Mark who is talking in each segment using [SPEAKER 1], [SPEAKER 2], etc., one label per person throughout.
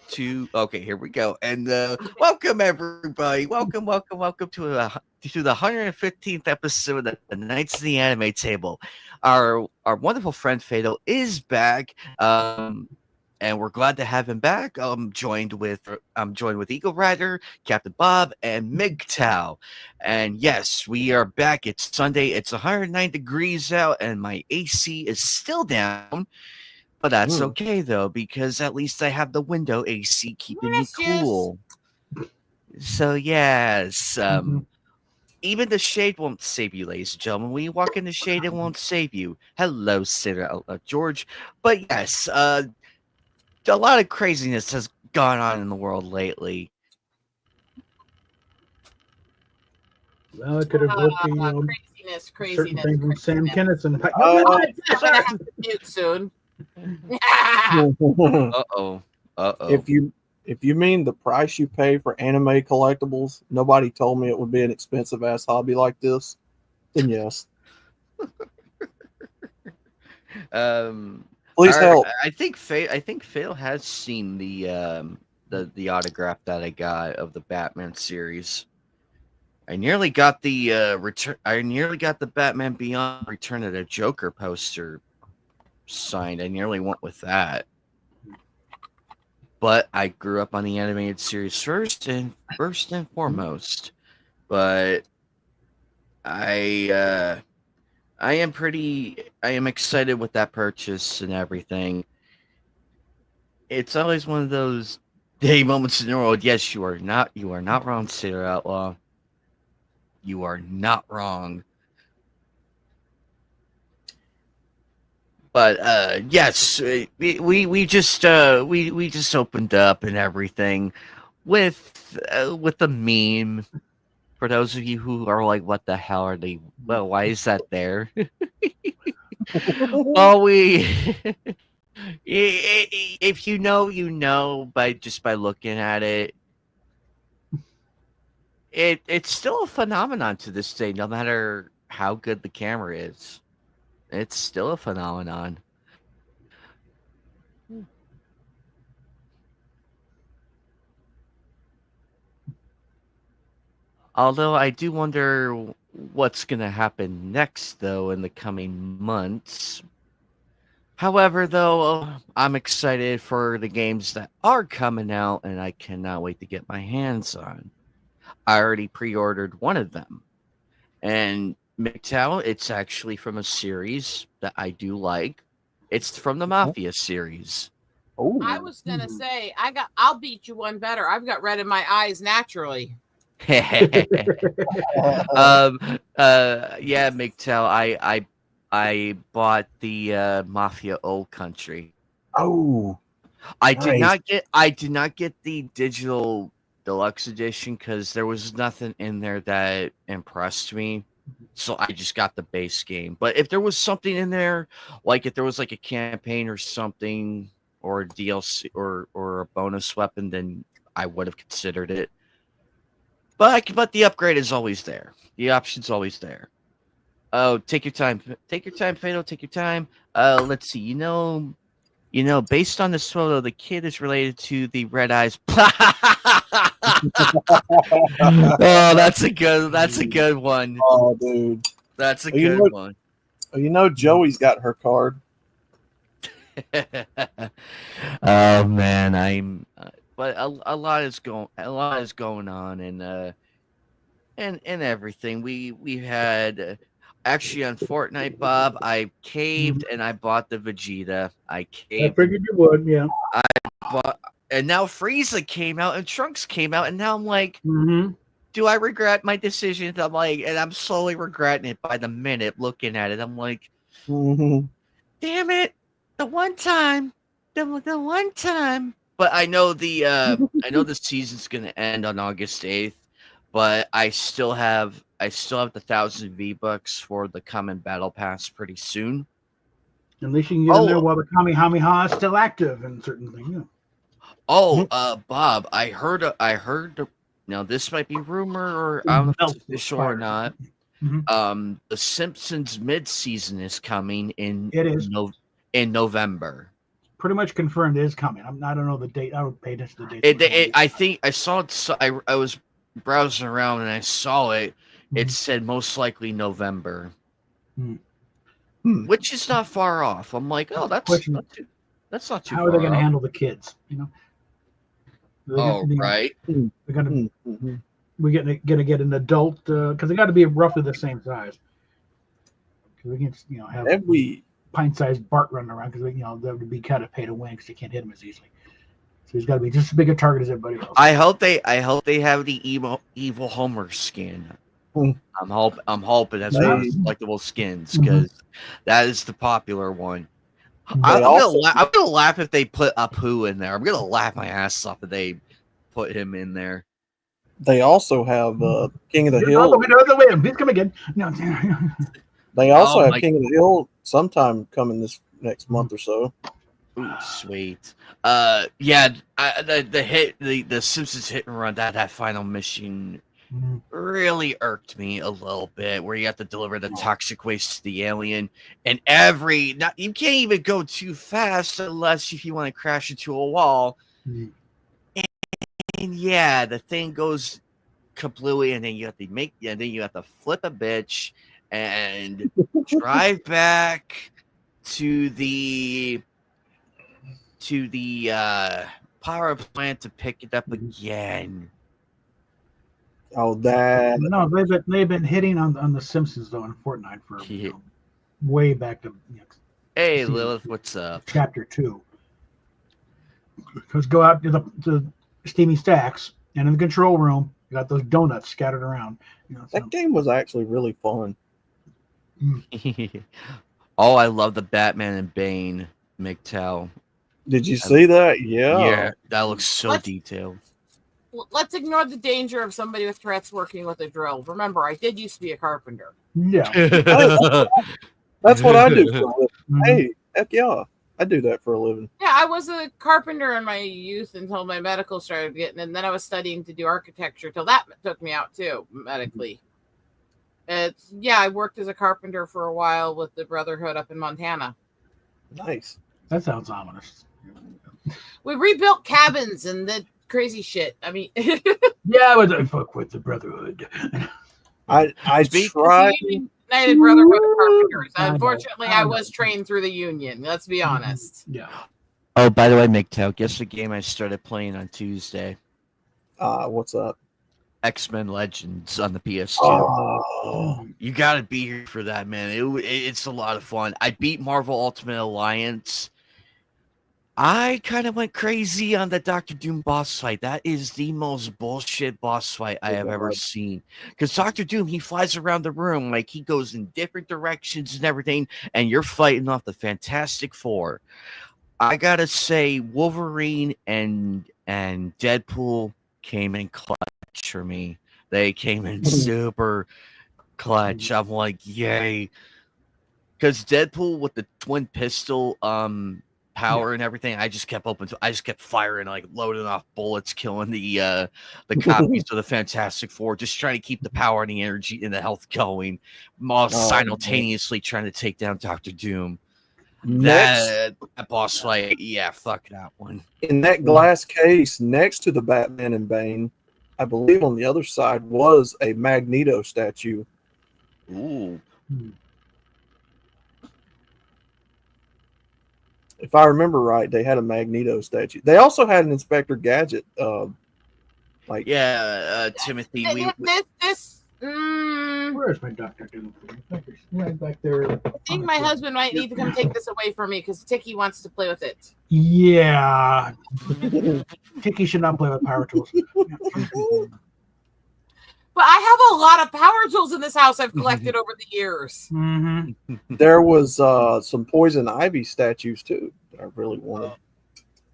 [SPEAKER 1] to okay, here we go. And welcome everybody. Welcome to the 115th episode of the Knights of the Anime Table. Our wonderful friend Fatal is back. And we're glad to have him back. I'm joined with Eagle Rider, Captain Bob, and MGTOW. And yes, we are back. It's Sunday. It's 109 degrees out, and my AC is still down. But that's okay though, because at least I have the window AC keeping me cool. So yes, even the shade won't save you, ladies and gentlemen. When you walk in the shade, it won't save you. Hello, Sarah, George. But yes, a lot of craziness has gone on in the world lately.
[SPEAKER 2] Well, I could have worked the certain
[SPEAKER 3] craziness.
[SPEAKER 2] thing from Sam Kinison.
[SPEAKER 3] Soon.
[SPEAKER 1] Uh-oh.
[SPEAKER 4] If you mean the price you pay for anime collectibles, nobody told me it would be an expensive ass hobby like this. Then yes. Please help.
[SPEAKER 1] I think Fail has seen the autograph that I got of the Batman series. I nearly got the return. I nearly got the Batman Beyond Return of the Joker poster signed. I nearly went with that, but I grew up on the animated series first and foremost. But I am excited with that purchase and everything. It's always one of those day moments in the world. Yes, you are not wrong, Sailor Outlaw. You are not wrong. But yes, we just opened up and everything with the meme. For those of you who are like, what the hell are they? Well, why is that there? Well, if you know, you know, by looking at it. It's still a phenomenon to this day, no matter how good the camera is. It's still a phenomenon. Although I do wonder what's going to happen next, though, in the coming months. However, though, I'm excited for the games that are coming out, and I cannot wait to get my hands on. I already pre-ordered one of them. And MGTOW, it's actually from a series that I do like. It's from the Mafia series.
[SPEAKER 3] Oh, I was gonna say I'll beat you one better. I've got red in my eyes naturally.
[SPEAKER 1] Yeah, MGTOW, I bought the Mafia Old Country.
[SPEAKER 4] Oh,
[SPEAKER 1] I did not get the digital deluxe edition because there was nothing in there that impressed me, so I just got the base game. But if there was something in there, like if there was like a campaign or something, or a DLC or a bonus weapon, then I would have considered it. But the upgrade is always there. The option's always there. Oh, take your time, Fatal. Take your time. Let's see. You know, based on this photo, the kid is related to the Red Eyes. Oh, that's a good one.
[SPEAKER 4] Oh, dude,
[SPEAKER 1] that's a good one.
[SPEAKER 4] You know, Joey's got her card.
[SPEAKER 1] Oh man, but a lot is going on, and everything. We had. Actually, on Fortnite, Bob, I caved and I bought the Vegeta. I caved.
[SPEAKER 2] I figured you would, yeah.
[SPEAKER 1] And now Frieza came out and Trunks came out, and now I'm like, do I regret my decision? I'm like, and I'm slowly regretting it by the minute looking at it. I'm like, damn it, the one time. But I know the season's gonna end on August 8th, but I still have the 1,000 V-Bucks for the common battle pass pretty soon.
[SPEAKER 2] At least you can get in there while the Kamehameha is still active and certain things. Yeah.
[SPEAKER 1] Oh, Bob, I heard. Now this might be rumor, or I don't know if it's official or not. The Simpsons mid-season is coming in.
[SPEAKER 2] It is
[SPEAKER 1] in November.
[SPEAKER 2] pretty much confirmed it is coming. I don't know the date. I would pay attention to the date.
[SPEAKER 1] I think I saw it. So I was browsing around and I saw it. It said most likely November, which is not far off. I'm like, oh, that's not too
[SPEAKER 2] How
[SPEAKER 1] far
[SPEAKER 2] are they going to
[SPEAKER 1] off.
[SPEAKER 2] handle the kids?
[SPEAKER 1] Right.
[SPEAKER 2] They're going to. We're gonna get an adult because they got to be roughly the same size. Because we can have pint-sized Bart running around because that would be kind of pay to win because you can't hit him as easily. So he's got to be just as big a target as everybody else.
[SPEAKER 1] I hope they have the evil Homer skin. I'm hoping that's one of the selectable skins because that is the popular one. I'm gonna laugh if they put Apu in there. I'm gonna laugh my ass off if they put him in there.
[SPEAKER 4] They also have King of the Hill.
[SPEAKER 2] He's coming again.
[SPEAKER 4] They also have King of the Hill sometime coming this next month or so.
[SPEAKER 1] Ooh, sweet. The Simpsons hit and run that final mission really irked me a little bit, where you have to deliver the toxic waste to the alien, and you can't even go too fast unless if you want to crash into a wall. And yeah, the thing goes kablooey, and then you have to flip a bitch and drive back to the power plant to pick it up again.
[SPEAKER 4] Oh, that
[SPEAKER 2] no, they've been hitting on the Simpsons though in Fortnite for way back to.
[SPEAKER 1] Hey Lilith, what's up?
[SPEAKER 2] Chapter 2. Because go out to the Steamy Stacks, and in the control room, you got those donuts scattered around.
[SPEAKER 4] That game was actually really fun.
[SPEAKER 1] Oh, I love the Batman and Bane MGTOW.
[SPEAKER 4] Did you see that?
[SPEAKER 1] Yeah, that looks so detailed.
[SPEAKER 3] Let's ignore the danger of somebody with Tourette's working with a drill. Remember, I did used to be a carpenter.
[SPEAKER 2] Yeah.
[SPEAKER 4] That's what I do for a living. Hey, heck yeah. I do that for a living.
[SPEAKER 3] Yeah, I was a carpenter in my youth until my medical started getting, and then I was studying to do architecture till that took me out too, medically. I worked as a carpenter for a while with the Brotherhood up in Montana.
[SPEAKER 4] Nice.
[SPEAKER 2] That sounds ominous.
[SPEAKER 3] We rebuilt cabins and did crazy shit. I mean,
[SPEAKER 2] yeah, I fuck with the Brotherhood.
[SPEAKER 4] I tried.
[SPEAKER 3] United Brotherhood of Carpenters. Unfortunately, I was trained through the union. Let's be honest.
[SPEAKER 2] Yeah.
[SPEAKER 1] Oh, by the way, MGTOW, guess the game I started playing on Tuesday?
[SPEAKER 4] What's up?
[SPEAKER 1] X-Men Legends on the PS2.
[SPEAKER 4] Oh.
[SPEAKER 1] You gotta be here for that, man. It's a lot of fun. I beat Marvel Ultimate Alliance. I kind of went crazy on the Dr. Doom boss fight. That is the most bullshit boss fight I have ever seen. Because Dr. Doom, he flies around the room, like he goes in different directions and everything, and you're fighting off the Fantastic Four. I gotta say, Wolverine and Deadpool came in clutch for me. They came in super clutch. I'm like, yay. Because Deadpool with the twin pistol power and everything, I just kept firing, like loading off bullets, killing the copies of the Fantastic Four, just trying to keep the power and the energy and the health going, while simultaneously trying to take down Dr. Doom. That boss fight, fuck that one.
[SPEAKER 4] In that glass case next to the Batman and Bane, I believe on the other side was a Magneto statue.
[SPEAKER 1] Ooh.
[SPEAKER 4] If I remember right, they had a Magneto statue. They also had an Inspector Gadget.
[SPEAKER 1] Timothy.
[SPEAKER 2] Where's my Dr. Doom? Right back there.
[SPEAKER 3] I think my husband might need to come take this away from me because Tiki wants to play with it.
[SPEAKER 2] Yeah. Tiki should not play with power tools.
[SPEAKER 3] But I have a lot of power tools in this house I've collected over the years.
[SPEAKER 2] Mm-hmm.
[SPEAKER 4] There was some Poison Ivy statues too that I really wanted.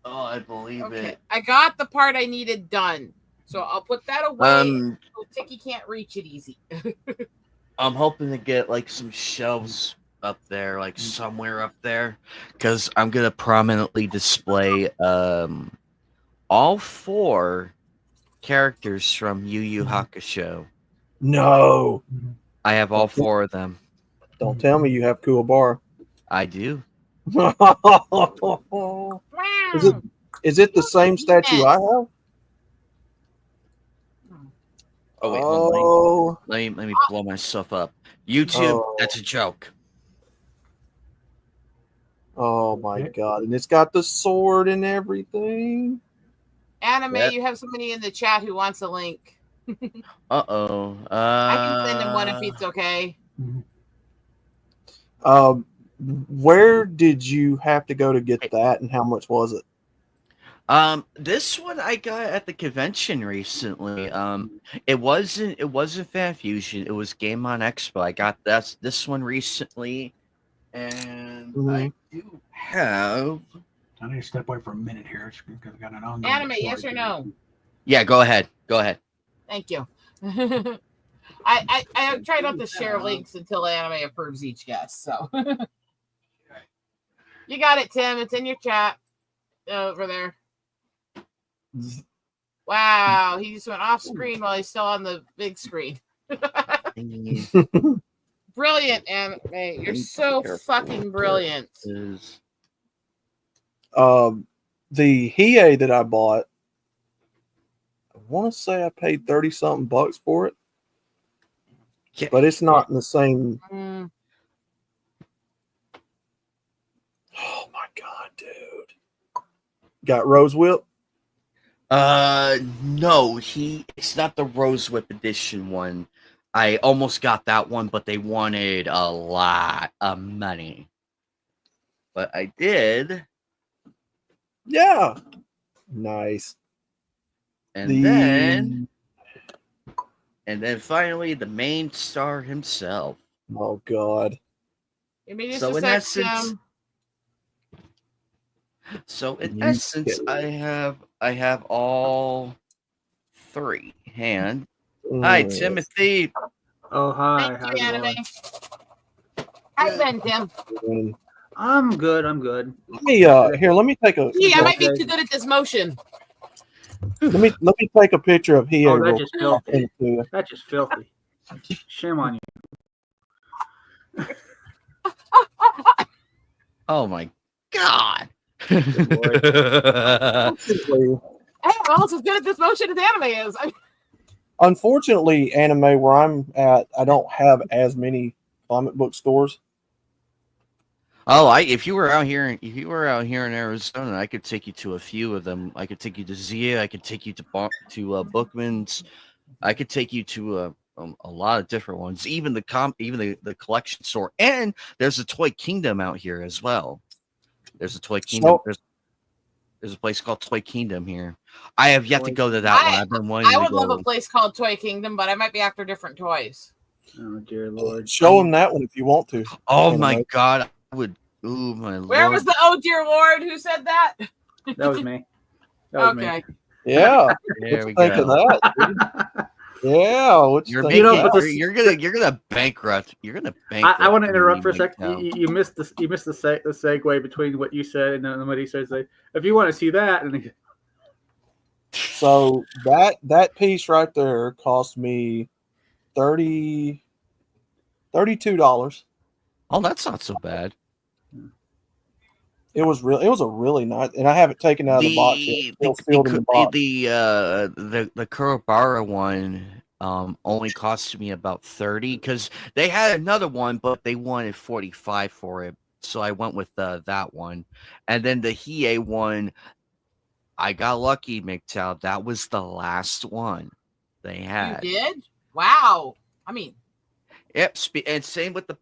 [SPEAKER 1] Oh, I believe it.
[SPEAKER 3] I got the part I needed done. So I'll put that away so Tiki can't reach it easy.
[SPEAKER 1] I'm hoping to get like some shelves up there, like somewhere up there, because I'm gonna prominently display all 4 characters from Yu Yu Hakusho.
[SPEAKER 4] No,
[SPEAKER 1] I have all 4 of them.
[SPEAKER 4] don't tell me you have Kuwabara.
[SPEAKER 1] I do.
[SPEAKER 4] Is it the same statue I have?
[SPEAKER 1] Oh wait, hold on. Let me blow myself up. YouTube, that's a joke.
[SPEAKER 4] Oh my god! And it's got the sword and everything.
[SPEAKER 3] Anime, you have somebody in the chat who wants a link.
[SPEAKER 1] Uh-oh.
[SPEAKER 3] I can send him one if it's okay.
[SPEAKER 4] Where did you have to go to get that, and how much was it?
[SPEAKER 1] This one I got at the convention recently. It wasn't Fan Fusion. It was Game on Expo. I got this one recently, and I do have.
[SPEAKER 2] I need to step away for a minute here because I got an ongoing.
[SPEAKER 3] Anime, yes or no?
[SPEAKER 1] Yeah, go ahead.
[SPEAKER 3] Thank you. I try not to share links until Anime approves each guest. So you got it, Tim. It's in your chat over there. Wow, he just went off screen while he's still on the big screen. Brilliant, Anime. You're so fucking brilliant.
[SPEAKER 4] The Hiei that I bought, I want to say I paid $30-something bucks for it, but it's not in the same. Oh my god, dude! Got Rose Whip?
[SPEAKER 1] No, it's not the Rose Whip edition one. I almost got that one, but they wanted a lot of money. But I did.
[SPEAKER 4] Yeah. Nice.
[SPEAKER 1] And then finally the main star himself.
[SPEAKER 4] Oh god.
[SPEAKER 3] So in essence,
[SPEAKER 1] I have all three. Hi, Timothy.
[SPEAKER 5] Oh, hi.
[SPEAKER 3] Thank you, Anime. Hi, Ben, Tim.
[SPEAKER 5] I'm good.
[SPEAKER 4] Let me take a.
[SPEAKER 3] I might be too good at this motion.
[SPEAKER 4] Let me take a picture of Hiei.
[SPEAKER 5] Oh, that's just filthy. That's just filthy. Shame on you.
[SPEAKER 1] Oh my god.
[SPEAKER 3] Hey, well, it's as good at this motion as Anime is.
[SPEAKER 4] Unfortunately, Anime, where I'm at, I don't have as many comic book stores.
[SPEAKER 1] Oh, if you were out here in Arizona, I could take you to a few of them. I could take you to Zia. I could take you to Bookman's. I could take you to a lot of different ones. Even the collection store, and there's a Toy Kingdom out here as well. There's a Toy Kingdom. There's a place called Toy Kingdom here. I have yet to go to that one. I've been wanting.
[SPEAKER 3] I would love a place called Toy Kingdom, but I might be after different toys.
[SPEAKER 5] Oh dear Lord!
[SPEAKER 4] Show him that one if you want to.
[SPEAKER 1] Oh my god! I would. Ooh my lord!
[SPEAKER 3] Where was the oh dear Lord? Who said that?
[SPEAKER 5] That was me. Okay.
[SPEAKER 4] Yeah.
[SPEAKER 1] There we
[SPEAKER 4] think
[SPEAKER 1] go.
[SPEAKER 4] Of that, yeah.
[SPEAKER 1] You're gonna bankrupt. You're gonna bankrupt.
[SPEAKER 5] I want to interrupt for a second. You missed the segue between what you said and then what he says. Like, if you want to see that, and
[SPEAKER 4] so that piece right there cost me $32.
[SPEAKER 1] Oh, that's not so bad.
[SPEAKER 4] It was a really nice, and I haven't taken out of the box yet.
[SPEAKER 1] The Kurobara one only cost me about 30 because they had another one, but they wanted 45 for it, so I went with that one. And then the Hiei one, I got lucky, MGTOW. That was the last one they had.
[SPEAKER 3] You did? Wow. I mean,
[SPEAKER 1] yep. And same with the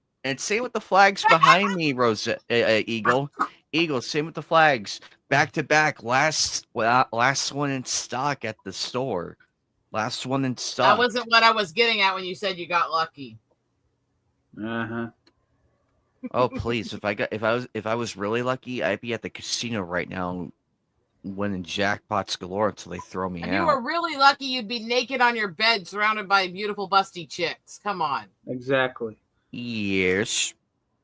[SPEAKER 1] flags behind me, Rosa Eagle. Same with the flags. Back to back. Last one in stock at the store. Last one in stock.
[SPEAKER 3] That wasn't what I was getting at when you said you got lucky.
[SPEAKER 5] Uh-huh.
[SPEAKER 1] Oh please! If I was really lucky, I'd be at the casino right now, winning jackpots galore until they throw me out.
[SPEAKER 3] If you were really lucky, you'd be naked on your bed, surrounded by beautiful busty chicks. Come on.
[SPEAKER 5] Exactly.
[SPEAKER 1] Yes,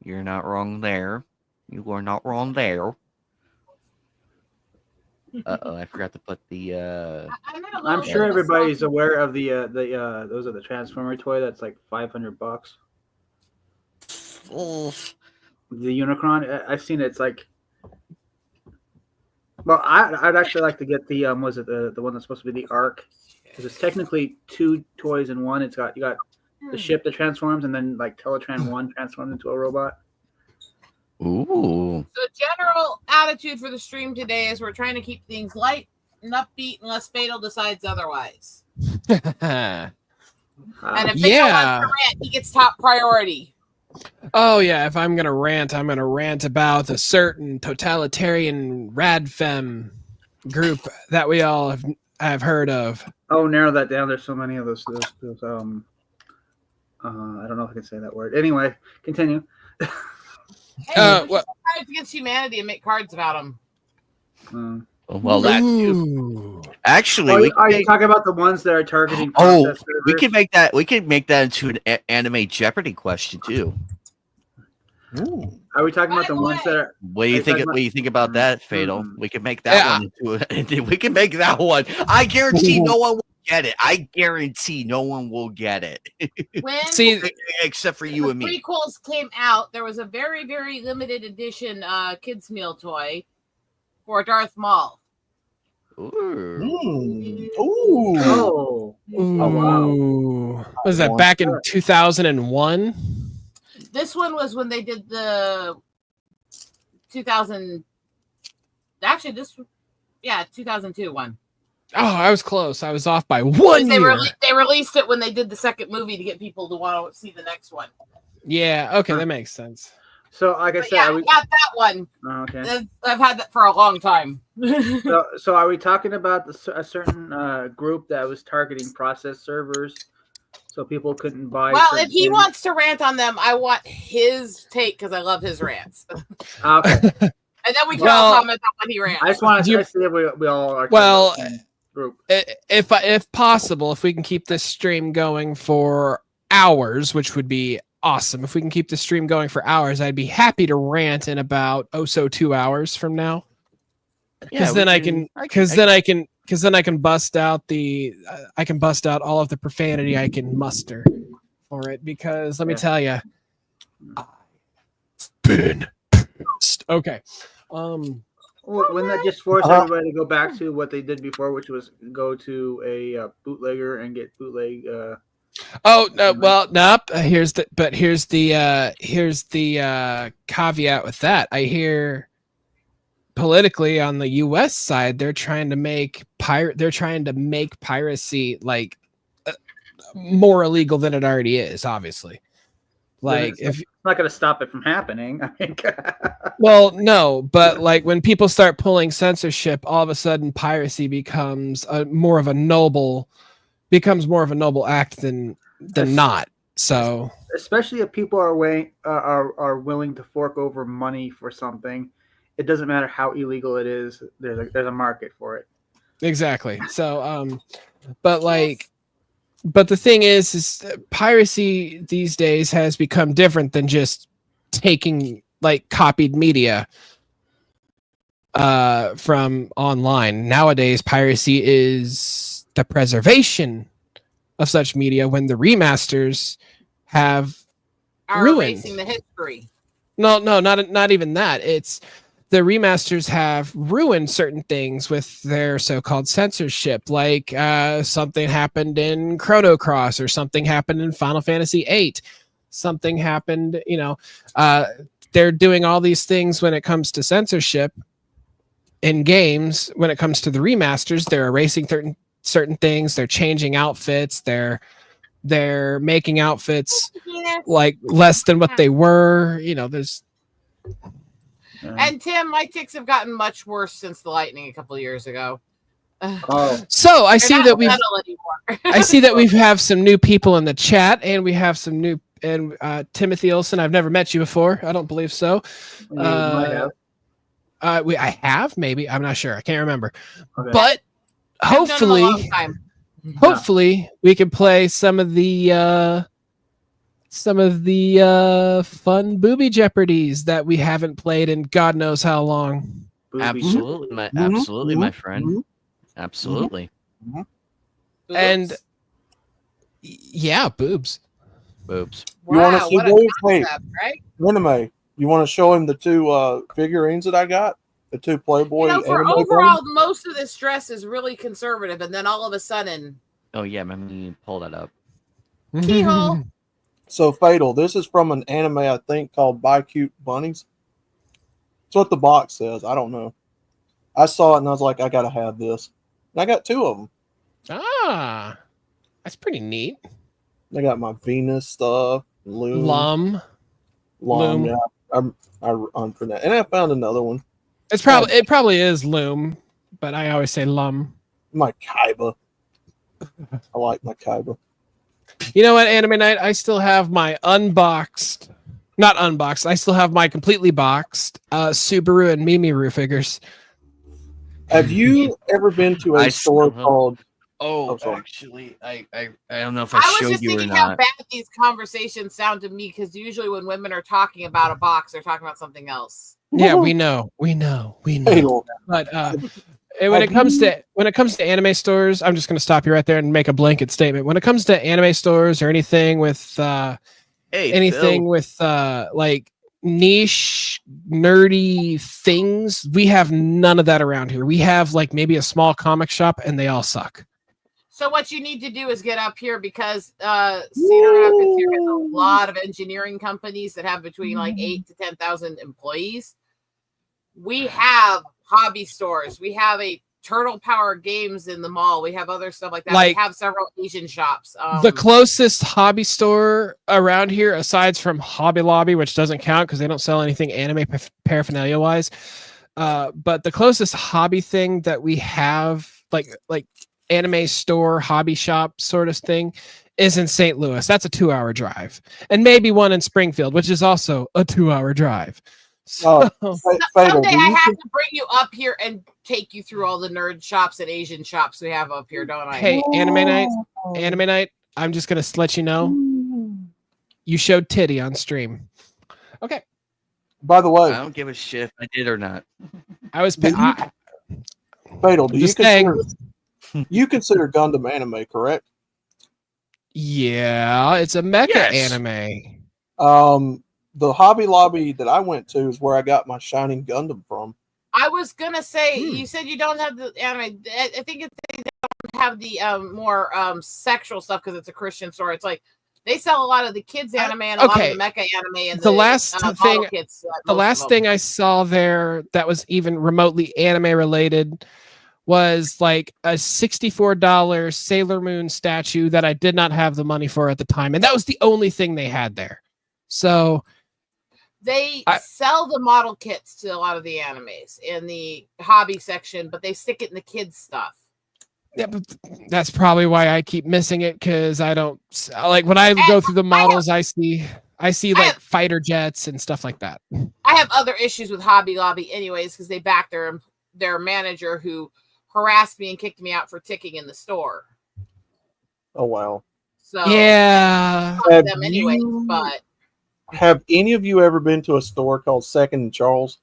[SPEAKER 1] you're not wrong there. You are not wrong there. Uh-oh, I forgot to put the
[SPEAKER 5] I'm sure everybody's aware of the those are the Transformer toy that's like $500. The Unicron. I've seen it. It's like. Well, I'd actually like to get the was it the one that's supposed to be the Ark? Because it's technically 2 toys in one. You got the ship that transforms, and then like Teletran 1 transforms into a robot.
[SPEAKER 1] Ooh.
[SPEAKER 3] The general attitude for the stream today is we're trying to keep things light and upbeat unless Fatal decides otherwise. And if Fatal wants to rant, he gets top priority.
[SPEAKER 6] Oh yeah, if I'm gonna rant, I'm gonna rant about a certain totalitarian radfem group that we all have heard of.
[SPEAKER 5] Oh, narrow that down. There's so many of those I don't know if I can say that word. Anyway, continue.
[SPEAKER 3] Hey, Cards Against Humanity and make cards about them.
[SPEAKER 1] Well, that too. Actually,
[SPEAKER 5] are you talking about the ones that are targeting?
[SPEAKER 1] We could make that. We could make that into an Anime Jeopardy question too.
[SPEAKER 5] Ooh. Are we talking about the ones that are?
[SPEAKER 1] What do you think? What do you think about that, Fatal? We can make that one into. We can make that one. I guarantee no one will get it. I guarantee no one will get it. Except for you and me.
[SPEAKER 3] Prequels came out. There was a very, very limited edition kids meal toy for Darth Maul.
[SPEAKER 1] Ooh.
[SPEAKER 5] Oh wow.
[SPEAKER 6] Was that back in 2001?
[SPEAKER 3] This one was when they did the 2000. Actually, 2002 one.
[SPEAKER 6] Oh, I was close. I was off by 1 year.
[SPEAKER 3] They released it when they did the second movie to get people to want to see the next one.
[SPEAKER 6] Yeah. Okay, that makes sense.
[SPEAKER 5] So, like I said,
[SPEAKER 3] I got that one.
[SPEAKER 5] Oh, okay.
[SPEAKER 3] I've had that for a long time.
[SPEAKER 5] so are we talking about a certain group that was targeting process servers, so people couldn't buy?
[SPEAKER 3] Well, if he wants to rant on them, I want his take because I love his rants.
[SPEAKER 5] Okay.
[SPEAKER 3] And then we can all comment on when he rants.
[SPEAKER 5] I just want to see if we all are.
[SPEAKER 6] Well,
[SPEAKER 5] group.
[SPEAKER 6] If possible, if we can keep this stream going for hours, which would be awesome. If we can keep the stream going for hours, I'd be happy to rant in about 2 hours from now. Because then I can bust out all of the profanity I can muster for it. Because let me tell you, I've been pissed. Okay.
[SPEAKER 5] Wouldn't that just force everybody to go back to what they did before, which was go to a bootlegger and get bootleg?
[SPEAKER 6] Oh no! Well, nope. Here's the caveat with that. I hear politically on the U.S. side, they're trying to make piracy like more illegal than it already is. Obviously, like
[SPEAKER 5] it's not going to stop it from happening. I mean,
[SPEAKER 6] well, no, but like when people start pulling censorship, all of a sudden piracy becomes more of a noble act than not. So
[SPEAKER 5] especially if people are willing to fork over money for something, it doesn't matter how illegal it is. There's a market for it.
[SPEAKER 6] Exactly. So but the thing is piracy these days has become different than just taking like copied media from online. Nowadays, piracy is the preservation of such media when the remasters are ruined.
[SPEAKER 3] Erasing the history.
[SPEAKER 6] No, not even that. It's the remasters have ruined certain things with their so-called censorship, like something happened in Chrono Cross or something happened in Final Fantasy VIII. Something happened, they're doing all these things when it comes to censorship in games. When it comes to the remasters, they're erasing certain things. They're changing outfits. They're making outfits like less than what they were. There's.
[SPEAKER 3] And Tim, my ticks have gotten much worse since the lightning a couple of years ago.
[SPEAKER 6] So I see that we have some new people in the chat, and we have some new Timothy Olsen. I've never met you before. I don't believe so. I have, maybe. I'm not sure. I can't remember. Okay. But hopefully we can play some of the fun booby Jeopardies that we haven't played in God knows how long.
[SPEAKER 1] Absolutely, my friend. Absolutely.
[SPEAKER 6] And yeah, boobs.
[SPEAKER 1] Boobs.
[SPEAKER 4] You want to see those? Wait,
[SPEAKER 3] right?
[SPEAKER 4] Anime. You want to show him the two figurines that I got? The two Playboy.
[SPEAKER 3] For
[SPEAKER 4] anime
[SPEAKER 3] overall,
[SPEAKER 4] buddies?
[SPEAKER 3] most of this dress is really conservative, and then all of a sudden,
[SPEAKER 1] Oh yeah, let me pull that up.
[SPEAKER 3] keyhole.
[SPEAKER 4] So Fatal. This is from an anime I think called Buy Cute Bunnies. That's what the box says. I don't know. I saw it and I was like, I gotta have this. And I got two of them.
[SPEAKER 6] Ah, that's pretty neat.
[SPEAKER 4] I got my Venus stuff.
[SPEAKER 6] Lum.
[SPEAKER 4] Yeah, I run for that, and I found another one.
[SPEAKER 6] It probably is Loom, but I always say Lum.
[SPEAKER 4] My Kaiba. I like my Kaiba.
[SPEAKER 6] You know what, Anime Night? I still have my not unboxed. I still have my completely boxed Subaru and Mimiru figures.
[SPEAKER 4] Have you ever been to a store called?
[SPEAKER 1] Oh,
[SPEAKER 4] sorry.
[SPEAKER 1] actually, I don't know if I
[SPEAKER 3] I was
[SPEAKER 1] showed
[SPEAKER 3] just
[SPEAKER 1] you or
[SPEAKER 3] thinking how
[SPEAKER 1] not.
[SPEAKER 3] bad these conversations sound to me, because usually when women are talking about a box, they're talking about something else.
[SPEAKER 6] Yeah, we know.
[SPEAKER 4] Fatal.
[SPEAKER 6] But when it comes to anime stores, I'm just going to stop you right there and make a blanket statement. When it comes to anime stores or anything with like niche nerdy things, we have none of that around here. We have like maybe a small comic shop, and they all suck.
[SPEAKER 3] So what you need to do is get up here, because Cedar Rapids here has a lot of engineering companies that have between like 8,000 to 10,000 employees. We have hobby stores. We have a Turtle Power Games in the mall. We have other stuff like that.
[SPEAKER 6] Like,
[SPEAKER 3] we have several Asian shops.
[SPEAKER 6] The closest hobby store around here, aside from Hobby Lobby, which doesn't count because they don't sell anything anime paraphernalia wise, but the closest hobby thing that we have, like anime store, hobby shop sort of thing, is in St. Louis. That's a 2-hour drive, and maybe one in Springfield, which is also a 2-hour drive. So,
[SPEAKER 3] someday I have to bring you up here and take you through all the nerd shops and Asian shops we have up here, don't I?
[SPEAKER 6] Hey, Anime Night. I'm just gonna let you know, you showed titty on stream. Okay.
[SPEAKER 4] By the way,
[SPEAKER 1] I don't give a shit if I did or not.
[SPEAKER 6] I was
[SPEAKER 4] Fatal. Do you consider Gundam anime, correct?
[SPEAKER 6] Yeah, it's a mecha
[SPEAKER 1] Yes.
[SPEAKER 6] anime.
[SPEAKER 4] The Hobby Lobby that I went to is where I got my Shining Gundam from.
[SPEAKER 3] I was gonna say, you said you don't have the anime. I think they don't have the more sexual stuff because it's a Christian store. It's like they sell a lot of the kids anime and a lot of the mecha anime. And
[SPEAKER 6] the last thing,
[SPEAKER 3] kits,
[SPEAKER 6] the last thing I saw there that was even remotely anime related was like a $64 Sailor Moon statue that I did not have the money for at the time, and that was the only thing they had there. So
[SPEAKER 3] they sell the model kits to a lot of the animes in the hobby section, but they stick it in the kids stuff.
[SPEAKER 6] Yeah, but that's probably why I keep missing it, because I don't like when I go through the models. I see like fighter jets and stuff like that.
[SPEAKER 3] I have other issues with Hobby Lobby, anyways, because they back their manager who harassed me and kicked me out for ticking in the store.
[SPEAKER 4] Oh wow!
[SPEAKER 3] So
[SPEAKER 6] yeah,
[SPEAKER 3] them anyways, but.
[SPEAKER 4] Have any of you ever been to a store called Second and Charles?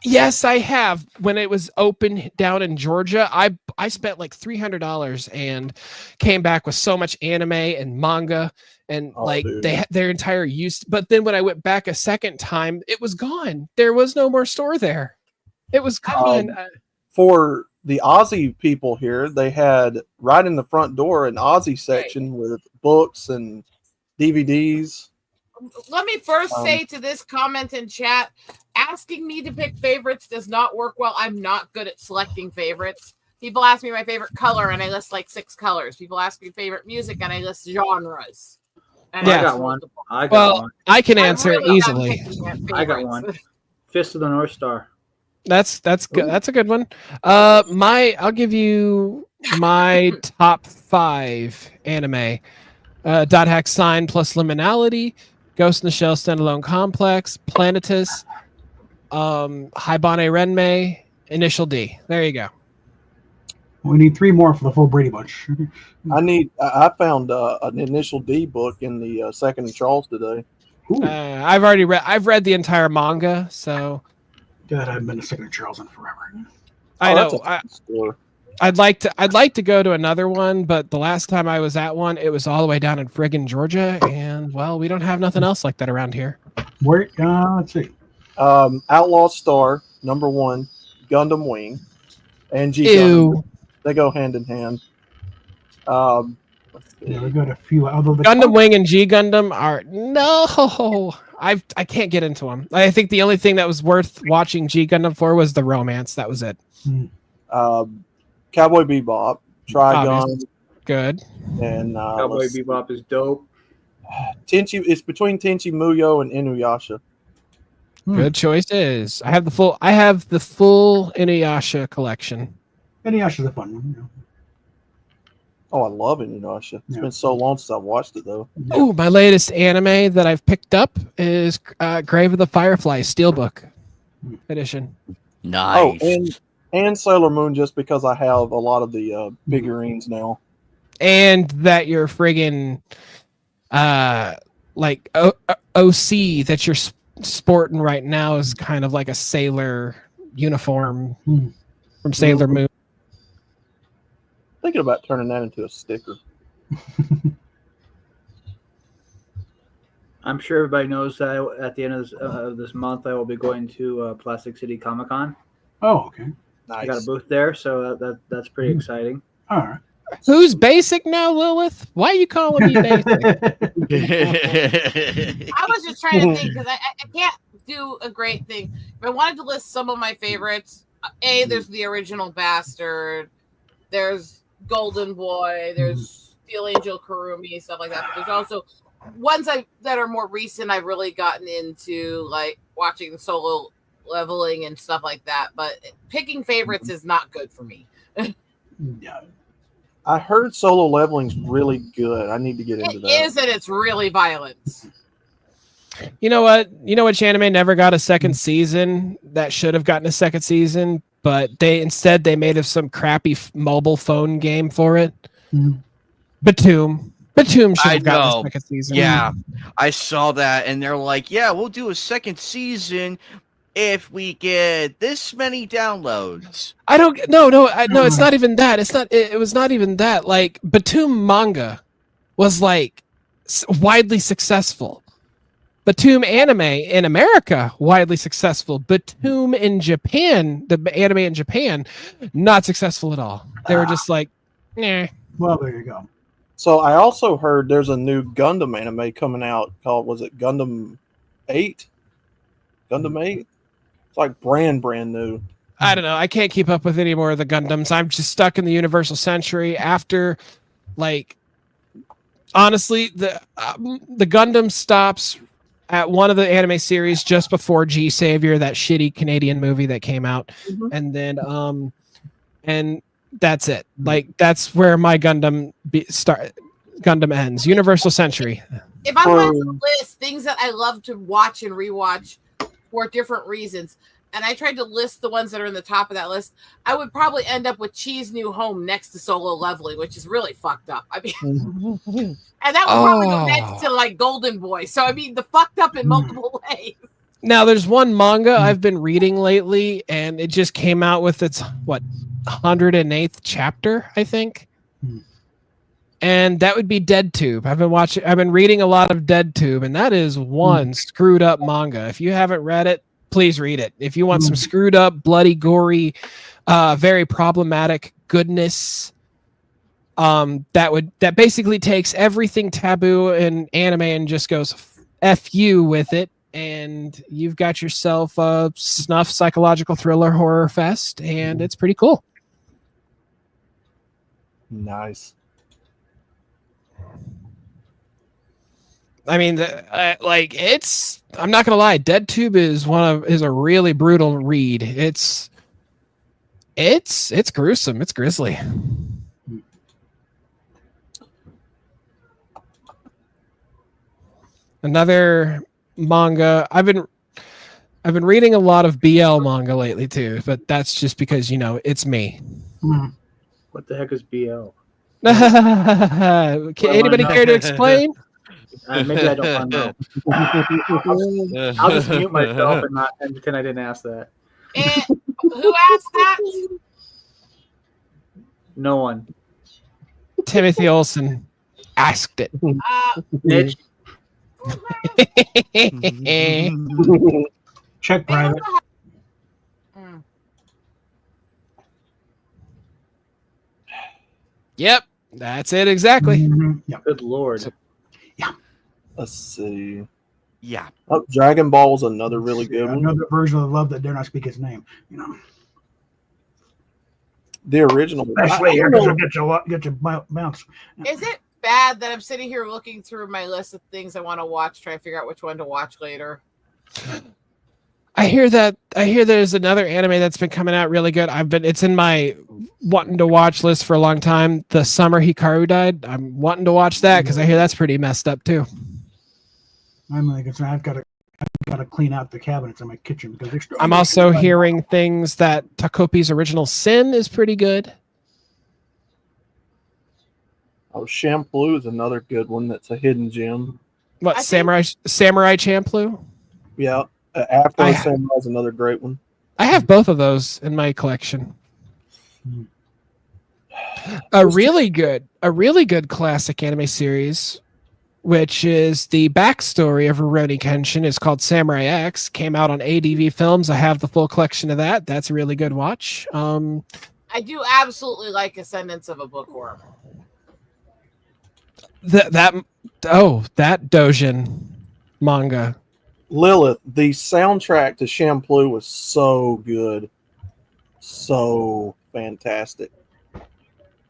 [SPEAKER 6] Yes, I have. When it was open down in Georgia, I spent like $300 and came back with so much anime and manga and they had their entire use. But then when I went back a second time, it was gone. There was no more store there. It was gone.
[SPEAKER 4] For the Aussie people here, they had right in the front door an Aussie section with books and DVDs.
[SPEAKER 3] Let me first say to this comment in chat, asking me to pick favorites does not work well. I'm not good at selecting favorites. People ask me my favorite color, and I list like 6 colors. People ask me favorite music, and I list genres. And
[SPEAKER 5] I got one.
[SPEAKER 6] I can answer it easily.
[SPEAKER 5] I got one. Fist of the North Star.
[SPEAKER 6] That's good. That's a good one. I'll give you my top 5 anime. Dot Hack Sign plus Liminality, Ghost in the Shell Standalone Complex, Planetus, Haibane Renmei, Initial D. There you go.
[SPEAKER 2] We need 3 more for the full Brady Bunch.
[SPEAKER 4] I found an Initial D book in the Second and Charles today.
[SPEAKER 6] I've read the entire manga, so.
[SPEAKER 2] God, I haven't been to Second and Charles in forever.
[SPEAKER 6] I know. I'd like to go to another one, but the last time I was at one, it was all the way down in friggin' Georgia, and well, we don't have nothing else like that around here.
[SPEAKER 2] Where? Let's see.
[SPEAKER 4] Outlaw Star #1, Gundam Wing, and G
[SPEAKER 6] Ew.
[SPEAKER 4] Gundam. They go hand in hand. Let's see.
[SPEAKER 2] Yeah, we got a few. Although the
[SPEAKER 6] Gundam Wing and G Gundam are no. I can't get into them. I think the only thing that was worth watching G Gundam for was the romance. That was it.
[SPEAKER 4] Cowboy Bebop, Trigun,
[SPEAKER 6] Obvious. Good.
[SPEAKER 4] and
[SPEAKER 5] Cowboy Bebop is dope.
[SPEAKER 4] Tenchi. It's between Tenchi Muyo and Inuyasha.
[SPEAKER 6] Good choices. I have the full Inuyasha collection.
[SPEAKER 2] Inuyasha's a fun one. You know.
[SPEAKER 4] Oh, I love Inuyasha. It's been so long since I've watched it though.
[SPEAKER 6] Oh, my latest anime that I've picked up is Grave of the Firefly Steelbook edition.
[SPEAKER 1] Nice.
[SPEAKER 4] Oh, and Sailor Moon, just because I have a lot of the figurines now.
[SPEAKER 6] And that you're friggin' like OC that you're sporting right now is kind of like a sailor uniform from Sailor Moon.
[SPEAKER 4] Thinking about turning that into a sticker.
[SPEAKER 5] I'm sure everybody knows that at the end of this month, I will be going to Plastic City Comic Con.
[SPEAKER 2] Oh, okay.
[SPEAKER 4] Nice.
[SPEAKER 5] I got a booth there, so that's pretty exciting.
[SPEAKER 2] All right.
[SPEAKER 6] Who's basic now, Lilith? Why are you calling me basic?
[SPEAKER 3] I was just trying to think because I can't do a great thing. If I wanted to list some of my favorites, there's the original Bastard, there's Golden Boy, there's Steel Angel Kurumi, stuff like that. But there's also ones that are more recent. I've really gotten into, like watching Solo Leveling and stuff like that. But picking favorites is not good for me.
[SPEAKER 2] Yeah.
[SPEAKER 4] I heard Solo Leveling's really good. I need to get into that.
[SPEAKER 3] It is, and it's really violent.
[SPEAKER 6] You know what? You know which anime never got a second season that should have gotten a second season, but instead they made some crappy mobile phone game for it. Batum. Batum should have gotten a second season.
[SPEAKER 1] Yeah, I saw that, and they're like, "Yeah, we'll do a second season if we get this many downloads."
[SPEAKER 6] I don't. No. It's not even that. It was not even that. Like Batum manga was like widely successful. Batum anime in America widely successful. Batum in Japan, the anime in Japan, not successful at all. They were just like, nah.
[SPEAKER 2] Well, there you go.
[SPEAKER 4] So I also heard there's a new Gundam anime coming out called, was it Gundam 8? Gundam 8? It's like brand new.
[SPEAKER 6] I don't know. I can't keep up with any more of the Gundams. I'm just stuck in the Universal Century after, like, honestly, the Gundam stops at one of the anime series just before G Savior, that shitty Canadian movie that came out, and then and that's it. Like that's where my Gundam ends. Universal Century.
[SPEAKER 3] If I wanted to list things that I love to watch and rewatch for different reasons, and I tried to list the ones that are in the top of that list, I would probably end up with Chi's New Home next to Solo Leveling, which is really fucked up. I mean, and that would probably go next to like Golden Boy. So I mean, the fucked up in multiple ways.
[SPEAKER 6] Now, there's one manga I've been reading lately, and it just came out with its 108th chapter, I think. And that would be Dead Tube. I've been reading a lot of Dead Tube, and that is one screwed up manga. If you haven't read it, please read it. If you want some screwed up, bloody, gory, very problematic goodness, that basically takes everything taboo in anime and just goes F you with it, and you've got yourself a snuff psychological thriller horror fest, and it's pretty cool.
[SPEAKER 4] Nice.
[SPEAKER 6] I mean, it's. I'm not gonna lie. Dead Tube is a really brutal read. It's gruesome. It's grisly. Another manga. I've been reading a lot of BL manga lately too, but that's just because it's me.
[SPEAKER 5] What the heck is BL?
[SPEAKER 6] Anybody care to explain?
[SPEAKER 5] Maybe I don't want to know. I'll just mute myself and pretend I didn't ask that.
[SPEAKER 3] And who asked that?
[SPEAKER 5] No one.
[SPEAKER 6] Timothy Olsen asked it.
[SPEAKER 5] Mitch.
[SPEAKER 2] Check private.
[SPEAKER 3] Mm.
[SPEAKER 6] Yep, that's it exactly.
[SPEAKER 2] Mhm. Yep.
[SPEAKER 5] Good lord.
[SPEAKER 4] Let's see.
[SPEAKER 1] Yeah.
[SPEAKER 4] Oh, Dragon Ball's another really good one.
[SPEAKER 2] Another version of love that dare not speak his name.
[SPEAKER 4] The original.
[SPEAKER 2] Especially
[SPEAKER 4] I
[SPEAKER 2] here
[SPEAKER 4] don't
[SPEAKER 2] because
[SPEAKER 4] know.
[SPEAKER 2] get your bounce.
[SPEAKER 3] Is it bad that I'm sitting here looking through my list of things I want to watch, trying to figure out which one to watch later?
[SPEAKER 6] I hear there's another anime that's been coming out really good. It's in my wanting to watch list for a long time. The Summer Hikaru Died. I'm wanting to watch that because I hear that's pretty messed up too.
[SPEAKER 2] I'm like, I've got to clean out the cabinets in my kitchen because
[SPEAKER 6] I'm also hearing things that Takopi's Original Sin is pretty good.
[SPEAKER 4] Oh, Shampoo is another good one. That's a hidden gem.
[SPEAKER 6] What
[SPEAKER 3] I think-
[SPEAKER 6] Samurai Champloo?
[SPEAKER 4] Yeah. Afro
[SPEAKER 6] I-
[SPEAKER 4] Samurai is another great one.
[SPEAKER 6] I have both of those in my collection.
[SPEAKER 2] Hmm.
[SPEAKER 6] A really good classic anime series, which is the backstory of Rurouni Kenshin, is called Samurai X. Came out on ADV Films. I have the full collection of that. That's a really good watch.
[SPEAKER 3] I do absolutely like Ascendance of a Bookworm.
[SPEAKER 6] That Dojin manga.
[SPEAKER 4] Lilith, the soundtrack to Shampoo was so good. So fantastic.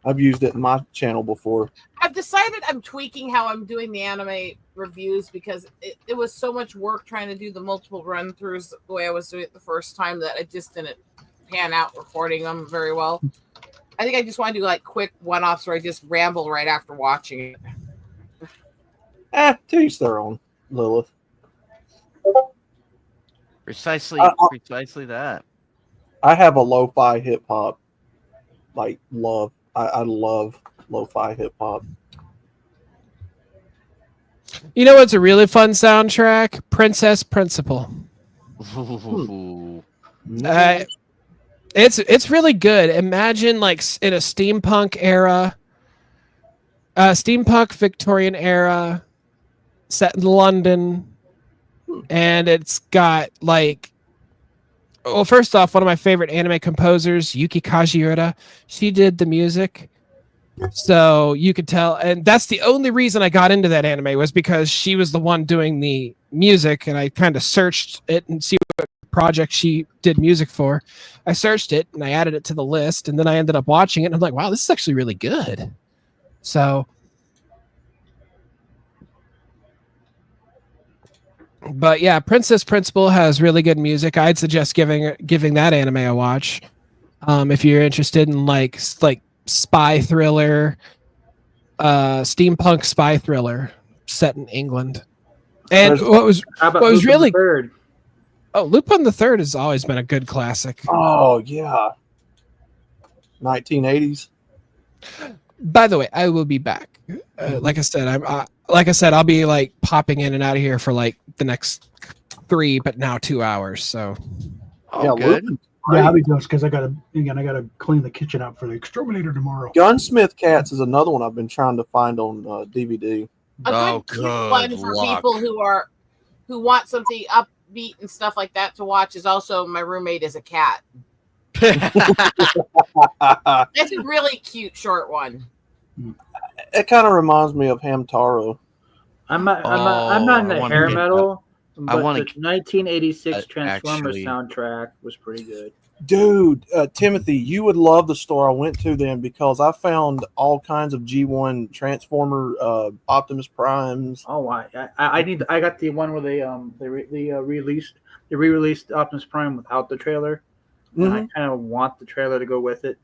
[SPEAKER 4] I've used it in my channel before.
[SPEAKER 3] I've decided I'm tweaking how I'm doing the anime reviews because it was so much work trying to do the multiple run-throughs the way I was doing it the first time that I just didn't pan out recording them very well. I think I just want to do like quick one-offs where I just ramble right after watching it.
[SPEAKER 4] To each their own, Lilith.
[SPEAKER 1] Precisely that.
[SPEAKER 4] I have a lo-fi hip hop love. I love lo-fi hip hop.
[SPEAKER 6] You know what's a really fun soundtrack? Princess Principal. It's really good. Imagine like in a steampunk era, steampunk Victorian era, set in London, and it's got like, well, first off, one of my favorite anime composers, Yuki Kajiura, she did the music. So you could tell, and that's the only reason I got into that anime was because she was the one doing the music, and I kind of searched it and see what project she did music for. I searched it and I added it to the list, and then I ended up watching it, and I'm like, wow, this is actually really good. So, but yeah, Princess Principal has really good music. I'd suggest giving that anime a watch if you're interested in like spy thriller, steampunk spy thriller set in England. And
[SPEAKER 5] How
[SPEAKER 6] what was
[SPEAKER 5] about
[SPEAKER 6] really
[SPEAKER 5] third?
[SPEAKER 6] Lupin the Third has always been a good classic.
[SPEAKER 4] Oh yeah, 1980s.
[SPEAKER 6] By the way, I will be back. Like I said, I'll be like popping in and out of here for like the next 3, but now 2 hours. So,
[SPEAKER 4] Yeah,
[SPEAKER 1] Good.
[SPEAKER 4] Lupin's
[SPEAKER 2] Yeah, I'll
[SPEAKER 4] great.
[SPEAKER 2] be because I gotta clean the kitchen up for the exterminator tomorrow.
[SPEAKER 4] Gunsmith Cats is another one I've been trying to find on DVD.
[SPEAKER 3] A good cute one for people who want something upbeat and stuff like that to watch is also My Roommate is a Cat. It's a really cute short one.
[SPEAKER 4] It kind of reminds me of Hamtaro.
[SPEAKER 5] I'm not
[SPEAKER 1] I
[SPEAKER 5] into
[SPEAKER 1] wanna
[SPEAKER 5] hair
[SPEAKER 1] get-
[SPEAKER 5] metal, but
[SPEAKER 1] wanna-
[SPEAKER 5] the 1986 Transformers
[SPEAKER 1] actually-
[SPEAKER 5] soundtrack was pretty good.
[SPEAKER 4] Dude, Timothy, you would love the store I went to then because I found all kinds of G1 Transformer Optimus Primes.
[SPEAKER 5] Oh, I got the one where they re-released Optimus Prime without the trailer. And I
[SPEAKER 4] Mhm.
[SPEAKER 5] kind of want the trailer to go with it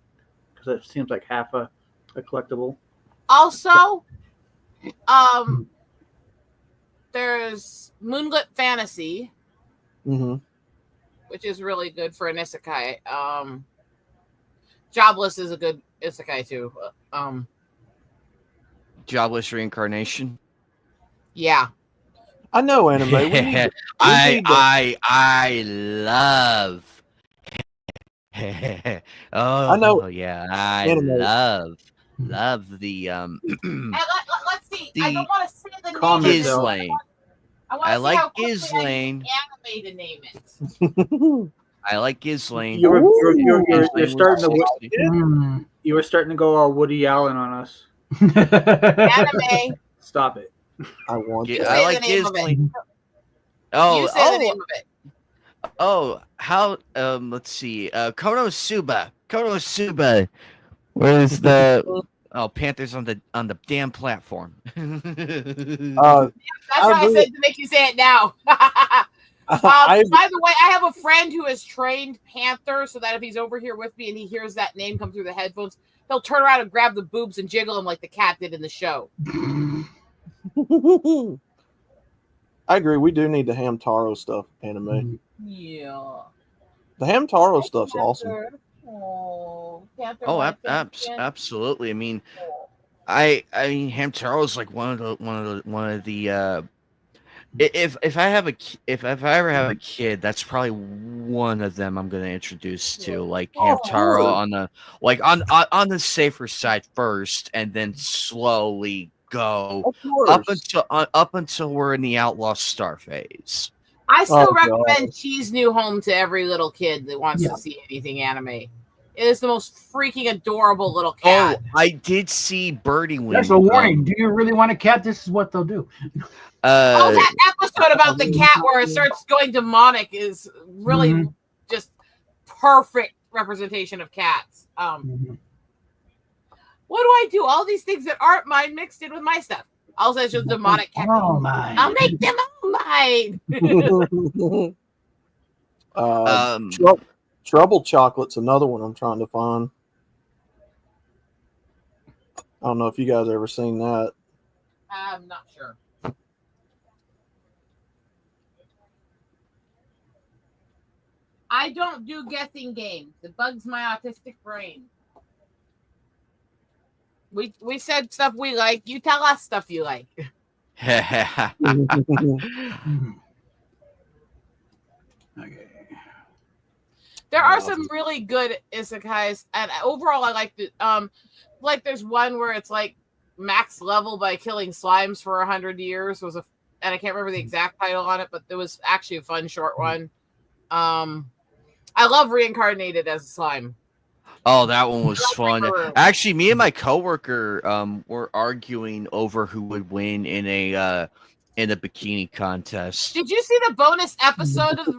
[SPEAKER 5] because it seems like half a collectible.
[SPEAKER 3] Also, there's Moonlit Fantasy,
[SPEAKER 4] Mhm.
[SPEAKER 3] which is really good for an isekai. Jobless is a good isekai too.
[SPEAKER 1] Jobless reincarnation.
[SPEAKER 3] Yeah.
[SPEAKER 4] I know anime. We need to-
[SPEAKER 1] I love Oh,
[SPEAKER 4] I know
[SPEAKER 1] yeah, I
[SPEAKER 4] anime.
[SPEAKER 1] love the
[SPEAKER 3] Let's see. I
[SPEAKER 1] the
[SPEAKER 3] don't want to say the
[SPEAKER 5] Calm
[SPEAKER 3] name of it.
[SPEAKER 5] yourself.
[SPEAKER 1] Ghislaine.
[SPEAKER 3] I want
[SPEAKER 1] I
[SPEAKER 3] to see
[SPEAKER 1] like
[SPEAKER 3] how quickly I
[SPEAKER 1] Ghislaine.
[SPEAKER 3] can animate to name it.
[SPEAKER 1] I like Ghislaine.
[SPEAKER 5] You're
[SPEAKER 1] Ghislaine was
[SPEAKER 5] starting to
[SPEAKER 1] tasty.
[SPEAKER 2] Mm.
[SPEAKER 5] you were starting to go all Woody Allen on us.
[SPEAKER 3] Anime.
[SPEAKER 5] Stop it.
[SPEAKER 4] I want
[SPEAKER 3] You
[SPEAKER 4] that.
[SPEAKER 1] I
[SPEAKER 3] say
[SPEAKER 1] like
[SPEAKER 3] the name of it.
[SPEAKER 1] Ghislaine.
[SPEAKER 3] You say the name of it.
[SPEAKER 1] How let's see. Konosuba. Where's the Panthers on the damn platform.
[SPEAKER 4] Uh,
[SPEAKER 3] That's why I
[SPEAKER 4] really-
[SPEAKER 3] said to make you say it now.
[SPEAKER 4] I
[SPEAKER 3] By the way, I have a friend who has trained Panther so that if he's over here with me and he hears that name come through the headphones, he'll turn around and grab the boobs and jiggle him like the cat did in the show.
[SPEAKER 4] I agree. We do need the Hamtaro stuff anime.
[SPEAKER 3] Yeah.
[SPEAKER 4] The Hamtaro stuff's awesome.
[SPEAKER 3] Oh, Panther.
[SPEAKER 1] Oh,
[SPEAKER 3] my champion.
[SPEAKER 1] absolutely. I mean, I mean, Hamtaro's like one of the. If I ever have a kid, that's probably one of them I'm going to introduce to, like Hamtaro on the safer side first, and then slowly go
[SPEAKER 4] Of course.
[SPEAKER 1] up until we're in the outlaw star phase.
[SPEAKER 3] I still
[SPEAKER 4] Oh,
[SPEAKER 3] recommend Cheese New Home to every little kid that wants
[SPEAKER 2] Yeah.
[SPEAKER 3] to see anything anime. It is the most freaking adorable little cat.
[SPEAKER 1] Oh, I did see Birdie win.
[SPEAKER 2] That's a warning. Do you really want a cat? This is what they'll do.
[SPEAKER 3] Oh, that episode about the cat where it starts going demonic is really just perfect representation of cats. What do I do? All these things that aren't mine mixed in with my stuff. Also, it's just demonic cat.
[SPEAKER 2] Oh my!
[SPEAKER 3] I'll make them all mine.
[SPEAKER 4] Trouble Chocolate's another one I'm trying to find. I don't know if you guys ever seen that.
[SPEAKER 3] I'm not sure. I don't do guessing games. It bugs my autistic brain. We said stuff we like. You tell us stuff you like.
[SPEAKER 2] Okay.
[SPEAKER 3] There are some really good isekais, and overall, I like the like. There's one where it's like max level by killing slimes for 100 years and I can't remember the exact title on it, but it was actually a fun short one. I love Reincarnated as a slime.
[SPEAKER 1] Oh, that one was fun. Actually, me and my coworker were arguing over who would win in a bikini contest.
[SPEAKER 3] Did you see the bonus episode of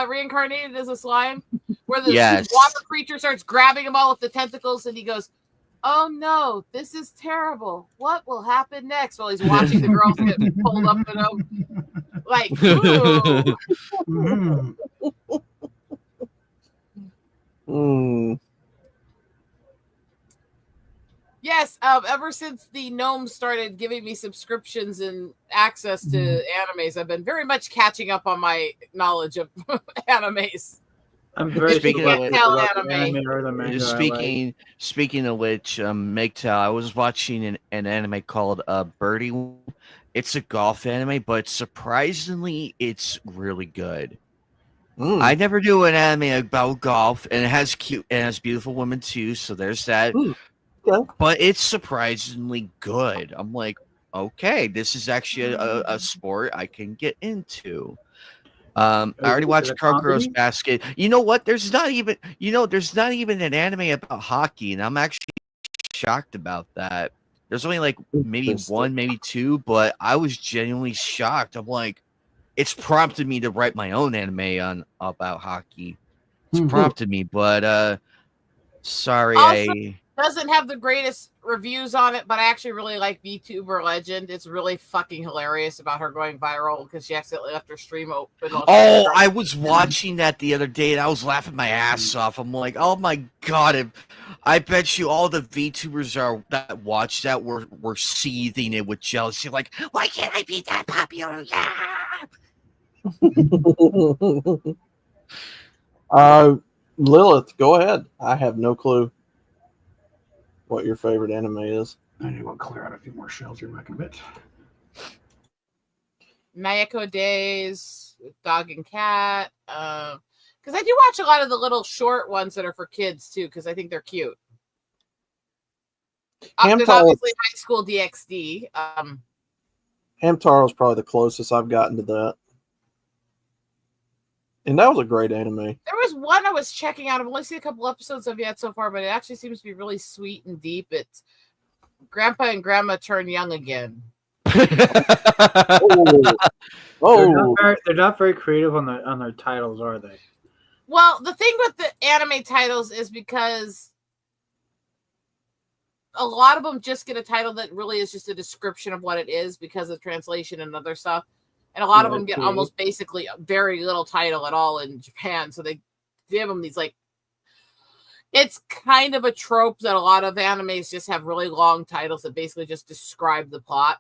[SPEAKER 3] Reincarnated as a slime, where the
[SPEAKER 1] Yes.
[SPEAKER 3] water creature starts grabbing him all with the tentacles, and he goes, "Oh no, this is terrible. What will happen next?" While he's watching the girls get pulled up in him, like, ooh. Yes, ever since the gnomes started giving me subscriptions and access to animes, I've been very much catching up on my knowledge of animes.
[SPEAKER 5] I'm very
[SPEAKER 1] Speaking
[SPEAKER 5] selective
[SPEAKER 1] of
[SPEAKER 5] about the anime or the manga.
[SPEAKER 1] Speaking of which, MGTOW, I was watching an anime called Birdie. It's a golf anime, but surprisingly, it's really good. I never do an anime about golf, and it has beautiful women too. So there's that.
[SPEAKER 4] Okay.
[SPEAKER 1] But it's surprisingly good. I'm like, okay, this is actually a sport I can get into. I already watched Kurokoro's Basket. You know what? There's not even an anime about hockey, and I'm actually shocked about that. There's only like maybe one, maybe two, but I was genuinely shocked. I'm like, it's prompted me to write my own anime about hockey. It's prompted me, but sorry,
[SPEAKER 3] Also, doesn't have the greatest reviews on it, but I actually really like VTuber Legend. It's really fucking hilarious about her going viral because she accidentally left her stream open.
[SPEAKER 1] Oh, I was watching that the other day and I was laughing my ass off. I'm like, oh my god, I bet you all the VTubers that watched that were seething it with jealousy. Like, why can't I be that popular? Yeah.
[SPEAKER 4] Lilith, go ahead. I have no clue what your favorite anime is.
[SPEAKER 2] I need to go clear out a few more shells here back in a bit.
[SPEAKER 3] Mayako Days, Dog and Cat, Because I do watch a lot of the little short ones that are for kids too, because I think they're cute. There's obviously High School DxD.
[SPEAKER 4] Hamtaro is probably the closest I've gotten to that. And that was a great anime.
[SPEAKER 3] There was one I was checking out. I've only seen a couple episodes of yet so far, but it actually seems to be really sweet and deep. It's Grandpa and Grandma Turn Young Again.
[SPEAKER 5] They're not very creative on their titles, are they?
[SPEAKER 3] Well, the thing with the anime titles is because a lot of them just get a title that really is just a description of what it is because of translation and other stuff. And a lot of them get almost basically very little title at all in Japan. So they give them these it's kind of a trope that a lot of animes just have really long titles that basically just describe the plot.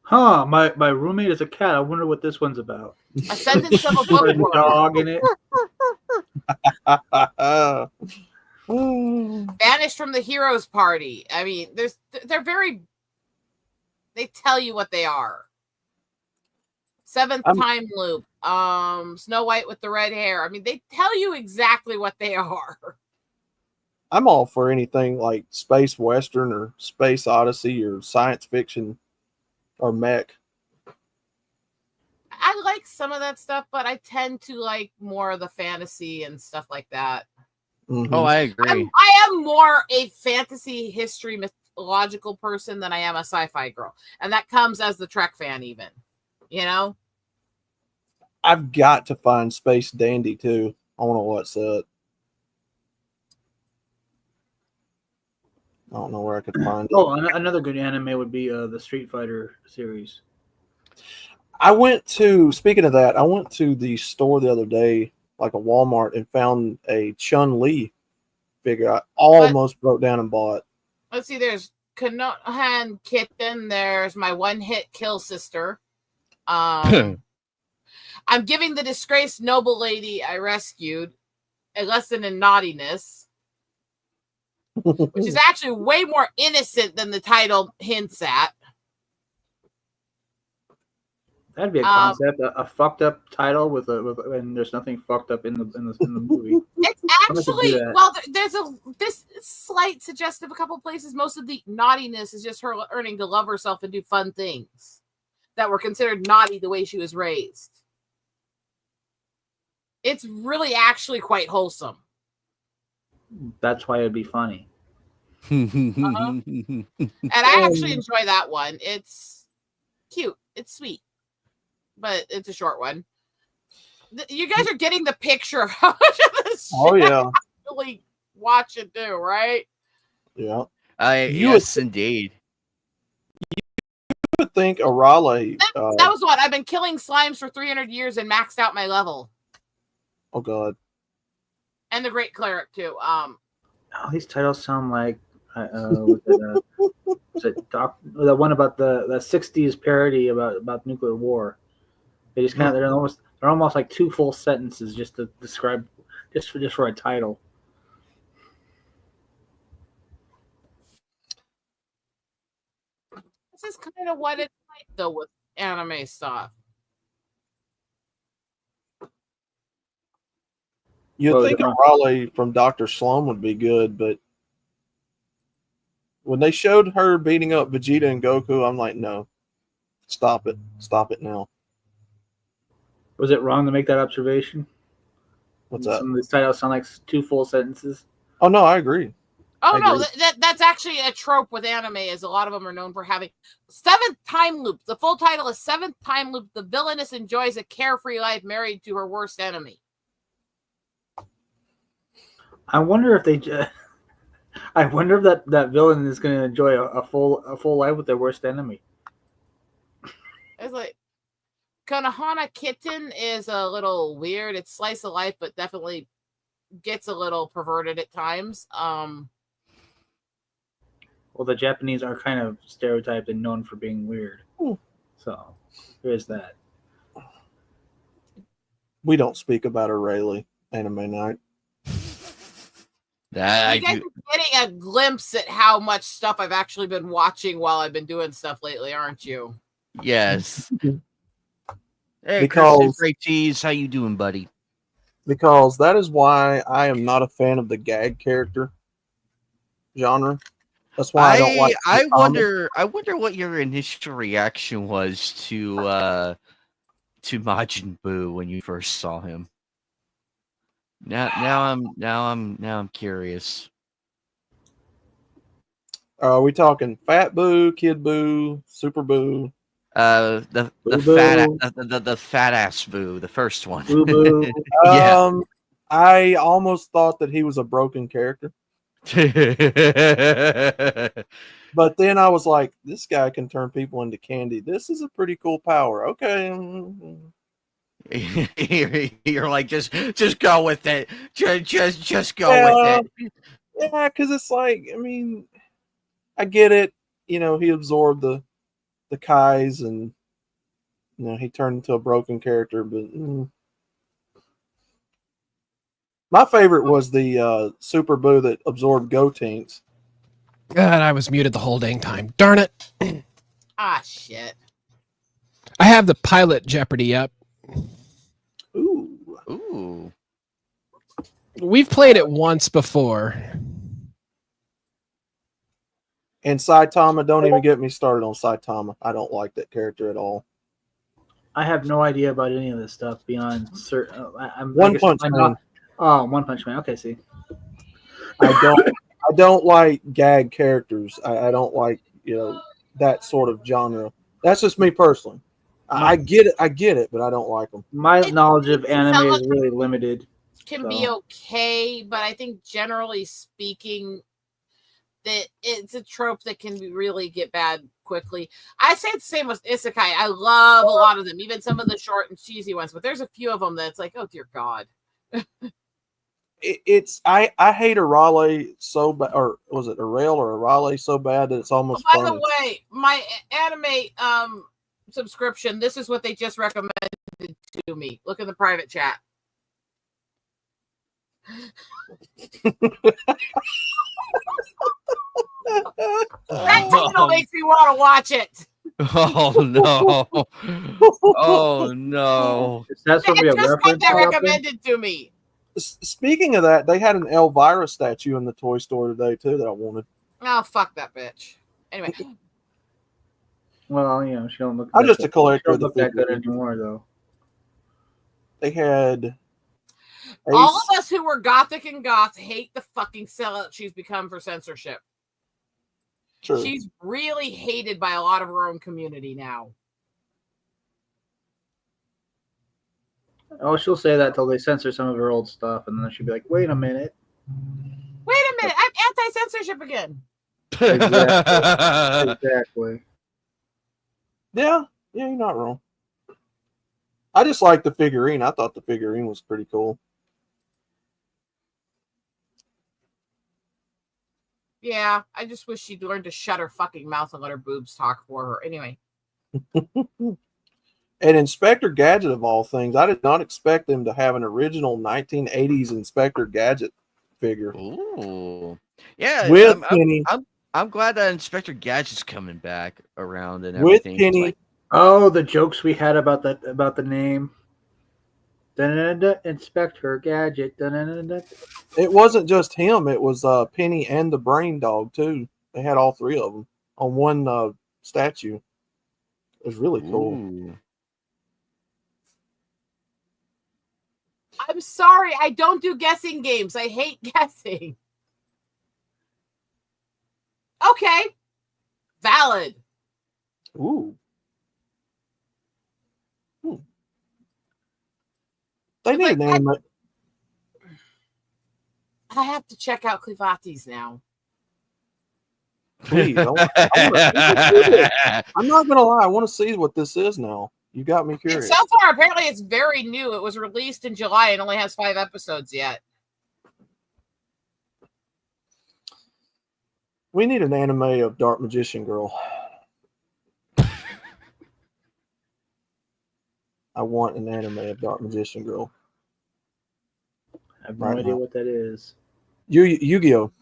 [SPEAKER 5] Huh, my roommate is a cat. I wonder what this one's about.
[SPEAKER 3] Ascendance of a Bookworm.
[SPEAKER 5] Dog in it.
[SPEAKER 3] Banished from the Heroes Party. I mean, they tell you what they are. Seventh Time Loop. Snow White with the red hair. I mean, they tell you exactly what they are.
[SPEAKER 4] I'm all for anything like space western or space odyssey or science fiction or mech.
[SPEAKER 3] I like some of that stuff, but I tend to like more of the fantasy and stuff like that.
[SPEAKER 4] Mm-hmm.
[SPEAKER 1] Oh, I agree.
[SPEAKER 3] I am more a fantasy history mythological person than I am a sci-fi girl. And that comes as the Trek fan even. You know?
[SPEAKER 4] I've got to find Space Dandy too. I want to watch that. I don't know where I could find it.
[SPEAKER 5] Oh, another good anime would be the Street Fighter series.
[SPEAKER 4] Speaking of that, I went to the store the other day, like a Walmart, and found a Chun-Li figure. I almost broke down and bought.
[SPEAKER 3] Let's see, there's Konohan Kitten, there's my one-hit kill sister. I'm giving the disgraced noble lady I rescued a lesson in naughtiness, which is actually way more innocent than the title hints at.
[SPEAKER 5] That'd be a concept, a fucked up title with and there's nothing fucked up in the movie.
[SPEAKER 3] It's actually there's this slight suggestive a couple places. Most of the naughtiness is just her learning to love herself and do fun things that were considered naughty the way she was raised. It's really actually quite wholesome.
[SPEAKER 5] That's why it'd be funny.
[SPEAKER 3] And I actually enjoy that one. It's cute. It's sweet. But it's a short one. You guys are getting the picture of how much of this shit I actually watch and do, right?
[SPEAKER 4] Yeah.
[SPEAKER 1] Yes, indeed.
[SPEAKER 4] You would think Arale...
[SPEAKER 3] that was what? I've been killing slimes for 300 years and maxed out my level.
[SPEAKER 4] Oh, God.
[SPEAKER 3] And the Great Cleric, too.
[SPEAKER 5] These titles sound like... was it the one about the 60s parody about nuclear war. They just they're almost like two full sentences just to describe just for a title.
[SPEAKER 3] This is kind of what it's like though with anime stuff.
[SPEAKER 4] You'd think Arale from Dr. Slum would be good, but when they showed her beating up Vegeta and Goku, I'm like, no. Stop it. Stop it now.
[SPEAKER 5] Was it wrong to make that observation?
[SPEAKER 4] What's that?
[SPEAKER 5] Some of these titles sound like two full sentences.
[SPEAKER 4] Oh, no, I agree.
[SPEAKER 3] Oh, no, that's actually a trope with anime, is a lot of them are known for having Seventh Time Loop. The full title is Seventh Time Loop. The villainess enjoys a carefree life married to her worst enemy.
[SPEAKER 5] I wonder if that villain is going to enjoy a full life with their worst enemy.
[SPEAKER 3] It's like Konohana Kitten is a little weird. It's slice of life, but definitely gets a little perverted at times.
[SPEAKER 5] Well, the Japanese are kind of stereotyped and known for being weird. So there's that.
[SPEAKER 4] We don't speak about Arale anime night.
[SPEAKER 3] You guys are getting a glimpse at how much stuff I've actually been watching while I've been doing stuff lately, aren't you?
[SPEAKER 1] Yes. Hey,
[SPEAKER 4] Because
[SPEAKER 1] Great Cheese, how you doing, buddy?
[SPEAKER 4] because that is why I am not a fan of the gag character genre. That's why I don't like.
[SPEAKER 1] I wonder what your initial reaction was to Majin Buu when you first saw him. Now I'm curious.
[SPEAKER 4] Are we talking Fat Boo, Kid Boo, Super Boo?
[SPEAKER 1] The fat ass Boo, the first one.
[SPEAKER 5] Boo Boo.
[SPEAKER 1] Yeah.
[SPEAKER 4] I almost thought that he was a broken character, but then I was like, this guy can turn people into candy. This is a pretty cool power. Okay.
[SPEAKER 1] You're like just go with it. Just go with it.
[SPEAKER 4] Yeah, because it's like, I mean, I get it. You know, he absorbed the Kais, and you know, he turned into a broken character. But my favorite was the Super Boo that absorbed Gotenks.
[SPEAKER 6] God, I was muted the whole dang time. Darn it!
[SPEAKER 3] Ah, shit.
[SPEAKER 6] I have the pilot Jeopardy up.
[SPEAKER 1] Ooh.
[SPEAKER 6] We've played it once before.
[SPEAKER 4] And Saitama, don't even get me started on Saitama. I don't like that character at all.
[SPEAKER 5] I have no idea about any of this stuff beyond certain.
[SPEAKER 4] One Punch Man.
[SPEAKER 5] One Punch Man. Okay, see.
[SPEAKER 4] I don't like gag characters. I don't like, you know, that sort of genre. That's just me personally. I get it, but I don't like them.
[SPEAKER 5] My knowledge of anime is really limited.
[SPEAKER 3] Can be okay, but I think generally speaking, that it's a trope that can really get bad quickly. I say it's the same with isekai. I love a lot of them, even some of the short and cheesy ones, but there's a few of them that's like, oh dear God.
[SPEAKER 4] I hate Arale so bad, or was it Arale or Arale so bad that it's almost
[SPEAKER 3] By
[SPEAKER 4] funny.
[SPEAKER 3] the way, my anime subscription, this is what they just recommended to me. Look in the private chat. That title makes me want to watch it.
[SPEAKER 1] Oh no! Oh no!
[SPEAKER 5] That's what we have
[SPEAKER 3] just got that recommended to me.
[SPEAKER 4] Speaking of that, they had an Elvira statue in the toy store today too that I wanted.
[SPEAKER 3] Oh, fuck that bitch. Anyway.
[SPEAKER 5] Well, you know, she don't look.
[SPEAKER 4] I'm just a collector
[SPEAKER 5] She
[SPEAKER 4] of
[SPEAKER 5] don't
[SPEAKER 4] the
[SPEAKER 5] look that good
[SPEAKER 4] figures.
[SPEAKER 5] anymore, though.
[SPEAKER 4] They had
[SPEAKER 3] all of us who were gothic and goth hate the fucking sellout she's become for censorship.
[SPEAKER 4] True.
[SPEAKER 3] She's really hated by a lot of her own community now.
[SPEAKER 5] Oh, she'll say that till they censor some of her old stuff, and then she'll be like, "Wait a minute."
[SPEAKER 3] Wait a minute, I'm anti-censorship again.
[SPEAKER 5] Exactly.
[SPEAKER 4] Yeah, you're not wrong. I just like the figurine. I thought the figurine was pretty cool.
[SPEAKER 3] Yeah, I just wish she'd learned to shut her fucking mouth and let her boobs talk for her. Anyway.
[SPEAKER 4] And Inspector Gadget, of all things, I did not expect them to have an original 1980s Inspector Gadget figure.
[SPEAKER 1] Ooh. Yeah,
[SPEAKER 4] With Penny.
[SPEAKER 1] I'm glad that Inspector Gadget's coming back around and
[SPEAKER 4] With
[SPEAKER 1] everything.
[SPEAKER 4] Penny.
[SPEAKER 1] Like,
[SPEAKER 5] oh, the jokes we had about the name. Inspector Gadget.
[SPEAKER 4] It wasn't just him. It was Penny and the Brain Dog, too. They had all three of them on one statue. It was really cool.
[SPEAKER 1] ooh.
[SPEAKER 3] I'm sorry, I don't do guessing games. I hate guessing. Okay. Valid.
[SPEAKER 4] Ooh. They need an anime.
[SPEAKER 3] I have to check out Clivati's now.
[SPEAKER 4] Please. I'm not going to lie. I want to see what this is now. You got me curious.
[SPEAKER 3] So far, apparently it's very new. It was released in July and only has 5 episodes yet.
[SPEAKER 4] We need an anime of Dark Magician Girl. I want an anime of Dark Magician Girl.
[SPEAKER 5] I have no idea what that is.
[SPEAKER 4] Yu-Gi-Oh!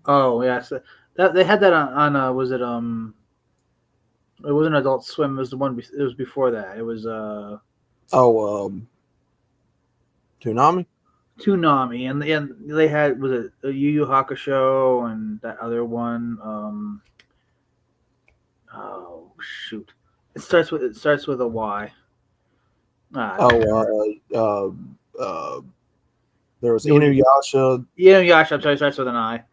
[SPEAKER 5] Oh yeah, so that they had that on was it it wasn't Adult Swim. It was the one. It was before that. It was
[SPEAKER 4] Toonami.
[SPEAKER 5] And they had, was it a Yu Yu Hakusho and that other one? Oh shoot! It starts with a Y.
[SPEAKER 4] There was Inuyasha.
[SPEAKER 5] Inuyasha. I'm sorry, it starts with an I.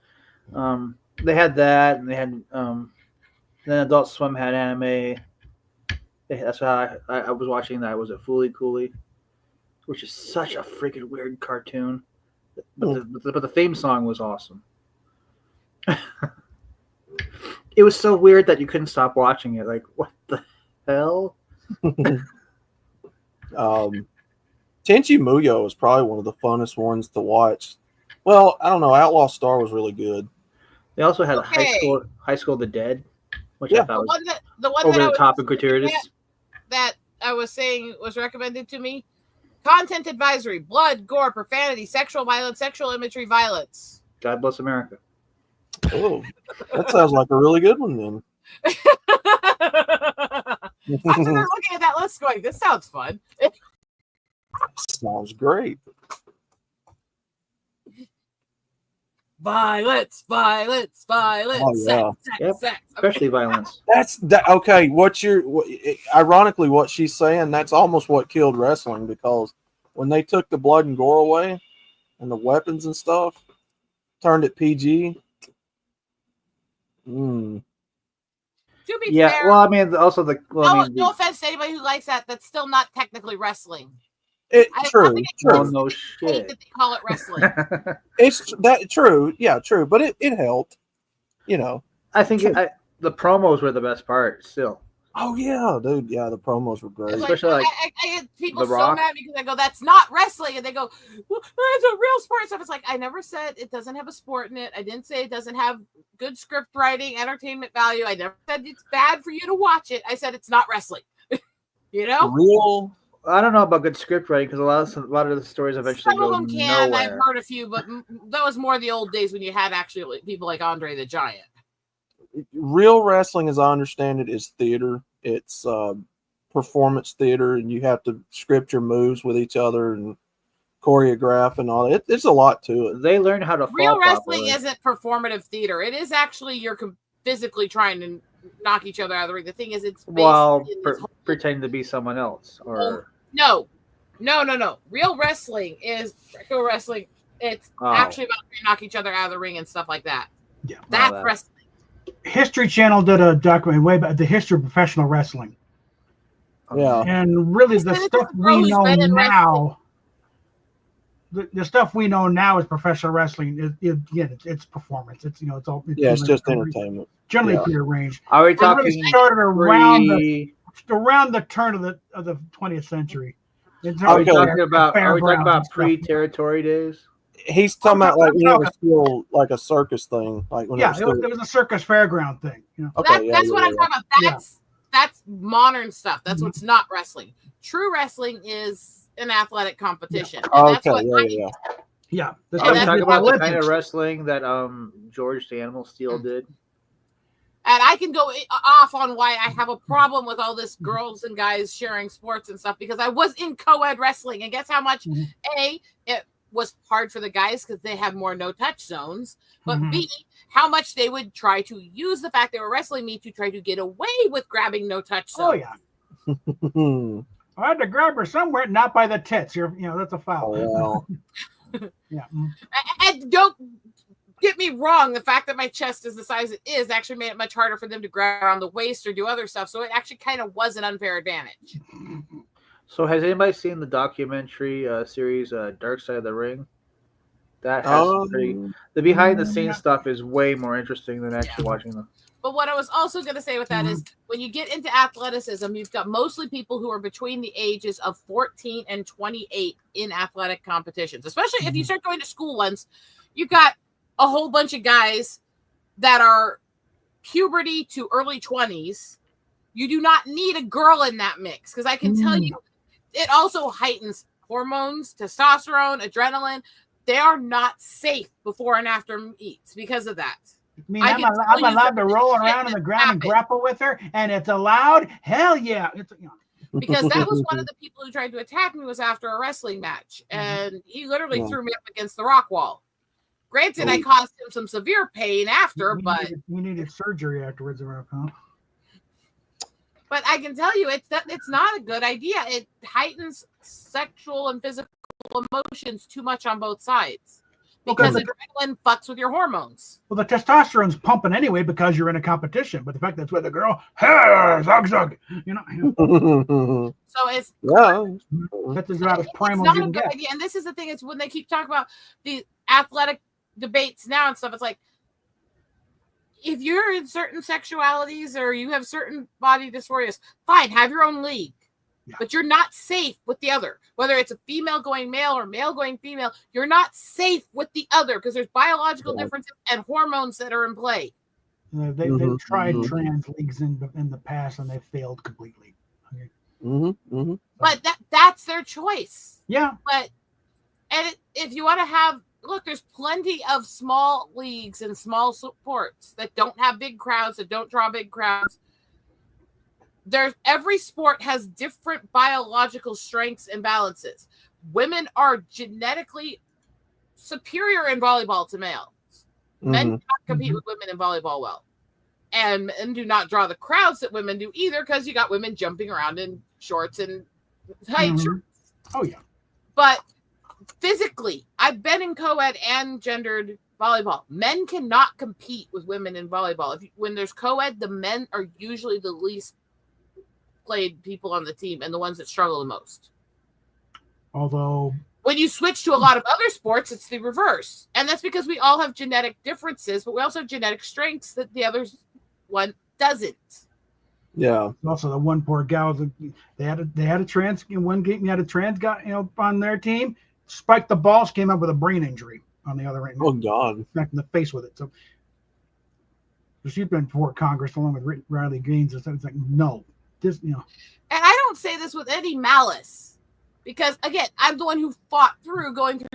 [SPEAKER 5] They had that, and they had then Adult Swim had anime. That's how I was watching that. Was it Fooly Cooly, which is such a freaking weird cartoon, but the theme song was awesome. It was so weird that you couldn't stop watching it. Like, what the hell?
[SPEAKER 4] Tenchi Muyo is probably one of the funnest ones to watch. Well, I don't know. Outlaw Star was really good.
[SPEAKER 5] They also had High School of the Dead, which I thought was
[SPEAKER 3] the one
[SPEAKER 5] over
[SPEAKER 3] that
[SPEAKER 5] the top and gratuitous.
[SPEAKER 3] That I was saying was recommended to me. Content advisory: blood, gore, profanity, sexual violence, sexual imagery, violence.
[SPEAKER 5] God bless America.
[SPEAKER 4] Oh, that sounds like a really good one then.
[SPEAKER 3] I'm looking at that list going, this sounds fun.
[SPEAKER 4] Sounds great.
[SPEAKER 3] Violence.
[SPEAKER 4] Oh, yeah.
[SPEAKER 3] Sex.
[SPEAKER 5] Especially violence.
[SPEAKER 4] That's that. Okay, ironically, what she's saying, that's almost what killed wrestling, because when they took the blood and gore away and the weapons and stuff, turned it PG.
[SPEAKER 3] To be
[SPEAKER 5] Yeah,
[SPEAKER 3] fair,
[SPEAKER 5] well, I mean, also
[SPEAKER 3] no offense to anybody who likes that. That's still not technically wrestling.
[SPEAKER 4] True.
[SPEAKER 5] No
[SPEAKER 3] hate
[SPEAKER 5] shit.
[SPEAKER 3] that they call it wrestling.
[SPEAKER 4] It's that true. Yeah, true. But it helped. You know.
[SPEAKER 5] I think the promos were the best part. Still.
[SPEAKER 4] Oh yeah, dude. Yeah, the promos were great.
[SPEAKER 5] Especially like
[SPEAKER 3] I get people
[SPEAKER 5] The
[SPEAKER 3] so
[SPEAKER 5] Rock.
[SPEAKER 3] mad because I go, that's not wrestling, and they go, well, it's a real sport stuff. It's like, I never said it doesn't have a sport in it. I didn't say it doesn't have good script writing, entertainment value. I never said it's bad for you to watch it. I said it's not wrestling. You know,
[SPEAKER 4] Real.
[SPEAKER 5] I don't know about good script writing because a lot of the stories eventually
[SPEAKER 3] some of
[SPEAKER 5] go
[SPEAKER 3] them can.
[SPEAKER 5] nowhere.
[SPEAKER 3] I've heard a few, but that was more the old days when you had actually people like Andre the Giant.
[SPEAKER 4] Real wrestling, as I understand it, is theater. It's performance theater, and you have to script your moves with each other and choreograph and all that. There's a lot to it.
[SPEAKER 5] They learn how to fall
[SPEAKER 3] Real wrestling
[SPEAKER 5] properly.
[SPEAKER 3] isn't performative theater. It is actually you're physically trying to knock each other out of the ring. The thing is, it's based
[SPEAKER 5] while
[SPEAKER 3] in this whole-
[SPEAKER 5] pretending to be someone else. Or
[SPEAKER 3] No. Real wrestling is real wrestling. It's actually about trying to knock each other out of the ring and stuff like that.
[SPEAKER 2] Yeah,
[SPEAKER 3] that's wrestling.
[SPEAKER 2] History Channel did a documentary way back, the history of professional wrestling.
[SPEAKER 4] Yeah,
[SPEAKER 2] and really the stuff we know now. The stuff we know now is professional wrestling. It's performance. It's it's all.
[SPEAKER 4] It's just entertainment.
[SPEAKER 2] Generally prearranged.
[SPEAKER 5] Are we talking?
[SPEAKER 2] Really started around the turn of the 20th century.
[SPEAKER 5] Are we talking about pre-territory days?
[SPEAKER 4] He's talking about like when it was still like a circus thing, like when
[SPEAKER 2] it was a circus fairground thing.
[SPEAKER 3] Okay, that's what I'm talking about. That's modern stuff. That's what's not wrestling. True wrestling is an athletic competition.
[SPEAKER 4] Yeah.
[SPEAKER 3] That's what
[SPEAKER 5] Are we talking about the kind of wrestling that George the Animal Steel did?
[SPEAKER 3] And I can go off on why I have a problem with all this girls and guys sharing sports and stuff, because I was in co-ed wrestling, and guess how much it was hard for the guys because they have more no-touch zones, but B, how much they would try to use the fact they were wrestling me to try to get away with grabbing no-touch zones.
[SPEAKER 2] Oh, yeah. I had to grab her somewhere, not by the tits. That's a foul.
[SPEAKER 4] Oh, wow.
[SPEAKER 2] Yeah.
[SPEAKER 3] And don't get me wrong, the fact that my chest is the size it is actually made it much harder for them to grab around the waist or do other stuff, so it actually kind of was an unfair advantage.
[SPEAKER 5] So has anybody seen the documentary series Dark Side of the Ring? That has the behind the scenes stuff is way more interesting than actually watching them.
[SPEAKER 3] But what I was also going to say with that is when you get into athleticism, you've got mostly people who are between the ages of 14 and 28 in athletic competitions, especially if you start going to school ones. You've got a whole bunch of guys that are puberty to early 20s. You do not need a girl in that mix, because I can tell you it also heightens hormones, testosterone, adrenaline. They are not safe before and after meets because of that.
[SPEAKER 2] I'm allowed to roll around on the ground and grapple with her, and it's allowed? Hell yeah.
[SPEAKER 3] because that was one of the people who tried to attack me was after a wrestling match, and he literally threw me up against the rock wall. Granted, I caused him some severe pain after, but
[SPEAKER 2] you needed surgery afterwards, huh?
[SPEAKER 3] But I can tell you, it's not a good idea. It heightens sexual and physical emotions too much on both sides because adrenaline fucks with your hormones.
[SPEAKER 2] Well, the testosterone's pumping anyway because you're in a competition. But the fact that's with a girl, hey, zug, you know.
[SPEAKER 3] So it's
[SPEAKER 2] that's about as primal as you can get.
[SPEAKER 3] Idea. And this is the thing: is when they keep talking about the athletic debates now and stuff. It's like, if you're in certain sexualities or you have certain body dysphorias, fine, have your own league. Yeah. But you're not safe with the other. Whether it's a female going male or male going female, you're not safe with the other because there's biological differences and hormones that are in play.
[SPEAKER 2] They've tried trans leagues in the past and they've failed completely. Okay.
[SPEAKER 3] But that's their choice.
[SPEAKER 2] Yeah.
[SPEAKER 3] But if you want to have, look, there's plenty of small leagues and small sports that don't have big crowds, that don't draw big crowds. Every sport has different biological strengths and balances. Women are genetically superior in volleyball to males. Men do not compete with women in volleyball well. And men do not draw the crowds that women do either because you got women jumping around in shorts and tight shorts.
[SPEAKER 2] Oh, yeah.
[SPEAKER 3] But physically, I've been in co-ed and gendered volleyball. Men cannot compete with women in volleyball. When there's co-ed, the men are usually the least played people on the team and the ones that struggle the most.
[SPEAKER 2] Although
[SPEAKER 3] when you switch to a lot of other sports, it's the reverse. And that's because we all have genetic differences, but we also have genetic strengths that the other one doesn't.
[SPEAKER 4] Yeah.
[SPEAKER 2] Also, the one poor gal, they had a trans in one game. You had a trans guy, on their team. Spiked the balls, came up with a brain injury on the other end.
[SPEAKER 4] Oh God!
[SPEAKER 2] Smacked in the face with it. So she's been before Congress along with Riley Gaines. And so it's like, no, this,
[SPEAKER 3] And I don't say this with any malice, because again, I'm the one who fought through going through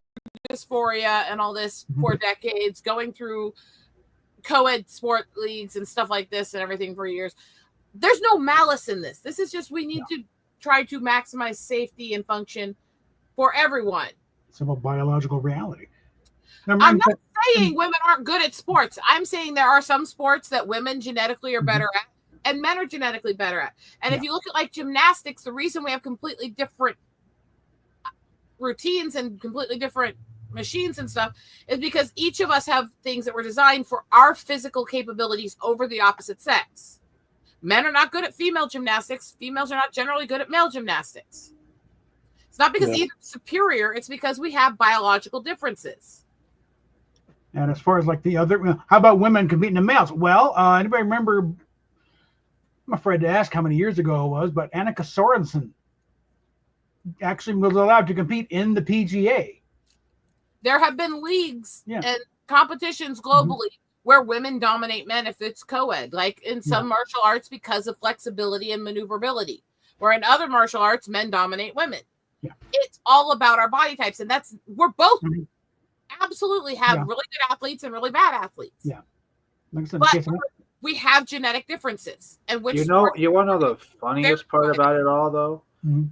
[SPEAKER 3] dysphoria and all this for decades, going through co-ed sport leagues and stuff like this and everything for years. There's no malice in this. This is just we need to try to maximize safety and function for everyone.
[SPEAKER 2] It's about biological reality.
[SPEAKER 3] I'm not saying women aren't good at sports. I'm saying there are some sports that women genetically are better at and men are genetically better at. And if you look at like gymnastics, the reason we have completely different routines and completely different machines and stuff is because each of us have things that were designed for our physical capabilities over the opposite sex. Men are not good at female gymnastics. Females are not generally good at male gymnastics. It's not because either is superior. It's because we have biological differences.
[SPEAKER 2] And as far as like the other, how about women competing in males? Well, anybody remember? I'm afraid to ask how many years ago it was, but Annika Sorensen actually was allowed to compete in the PGA.
[SPEAKER 3] There have been leagues and competitions globally where women dominate men if it's co-ed, like in some martial arts because of flexibility and maneuverability, where in other martial arts, men dominate women. Yeah. It's all about our body types, and we're both absolutely have really good athletes and really bad athletes.
[SPEAKER 2] Yeah, like I said,
[SPEAKER 3] but we have genetic differences, and
[SPEAKER 5] you want to know the funniest part about it all, though,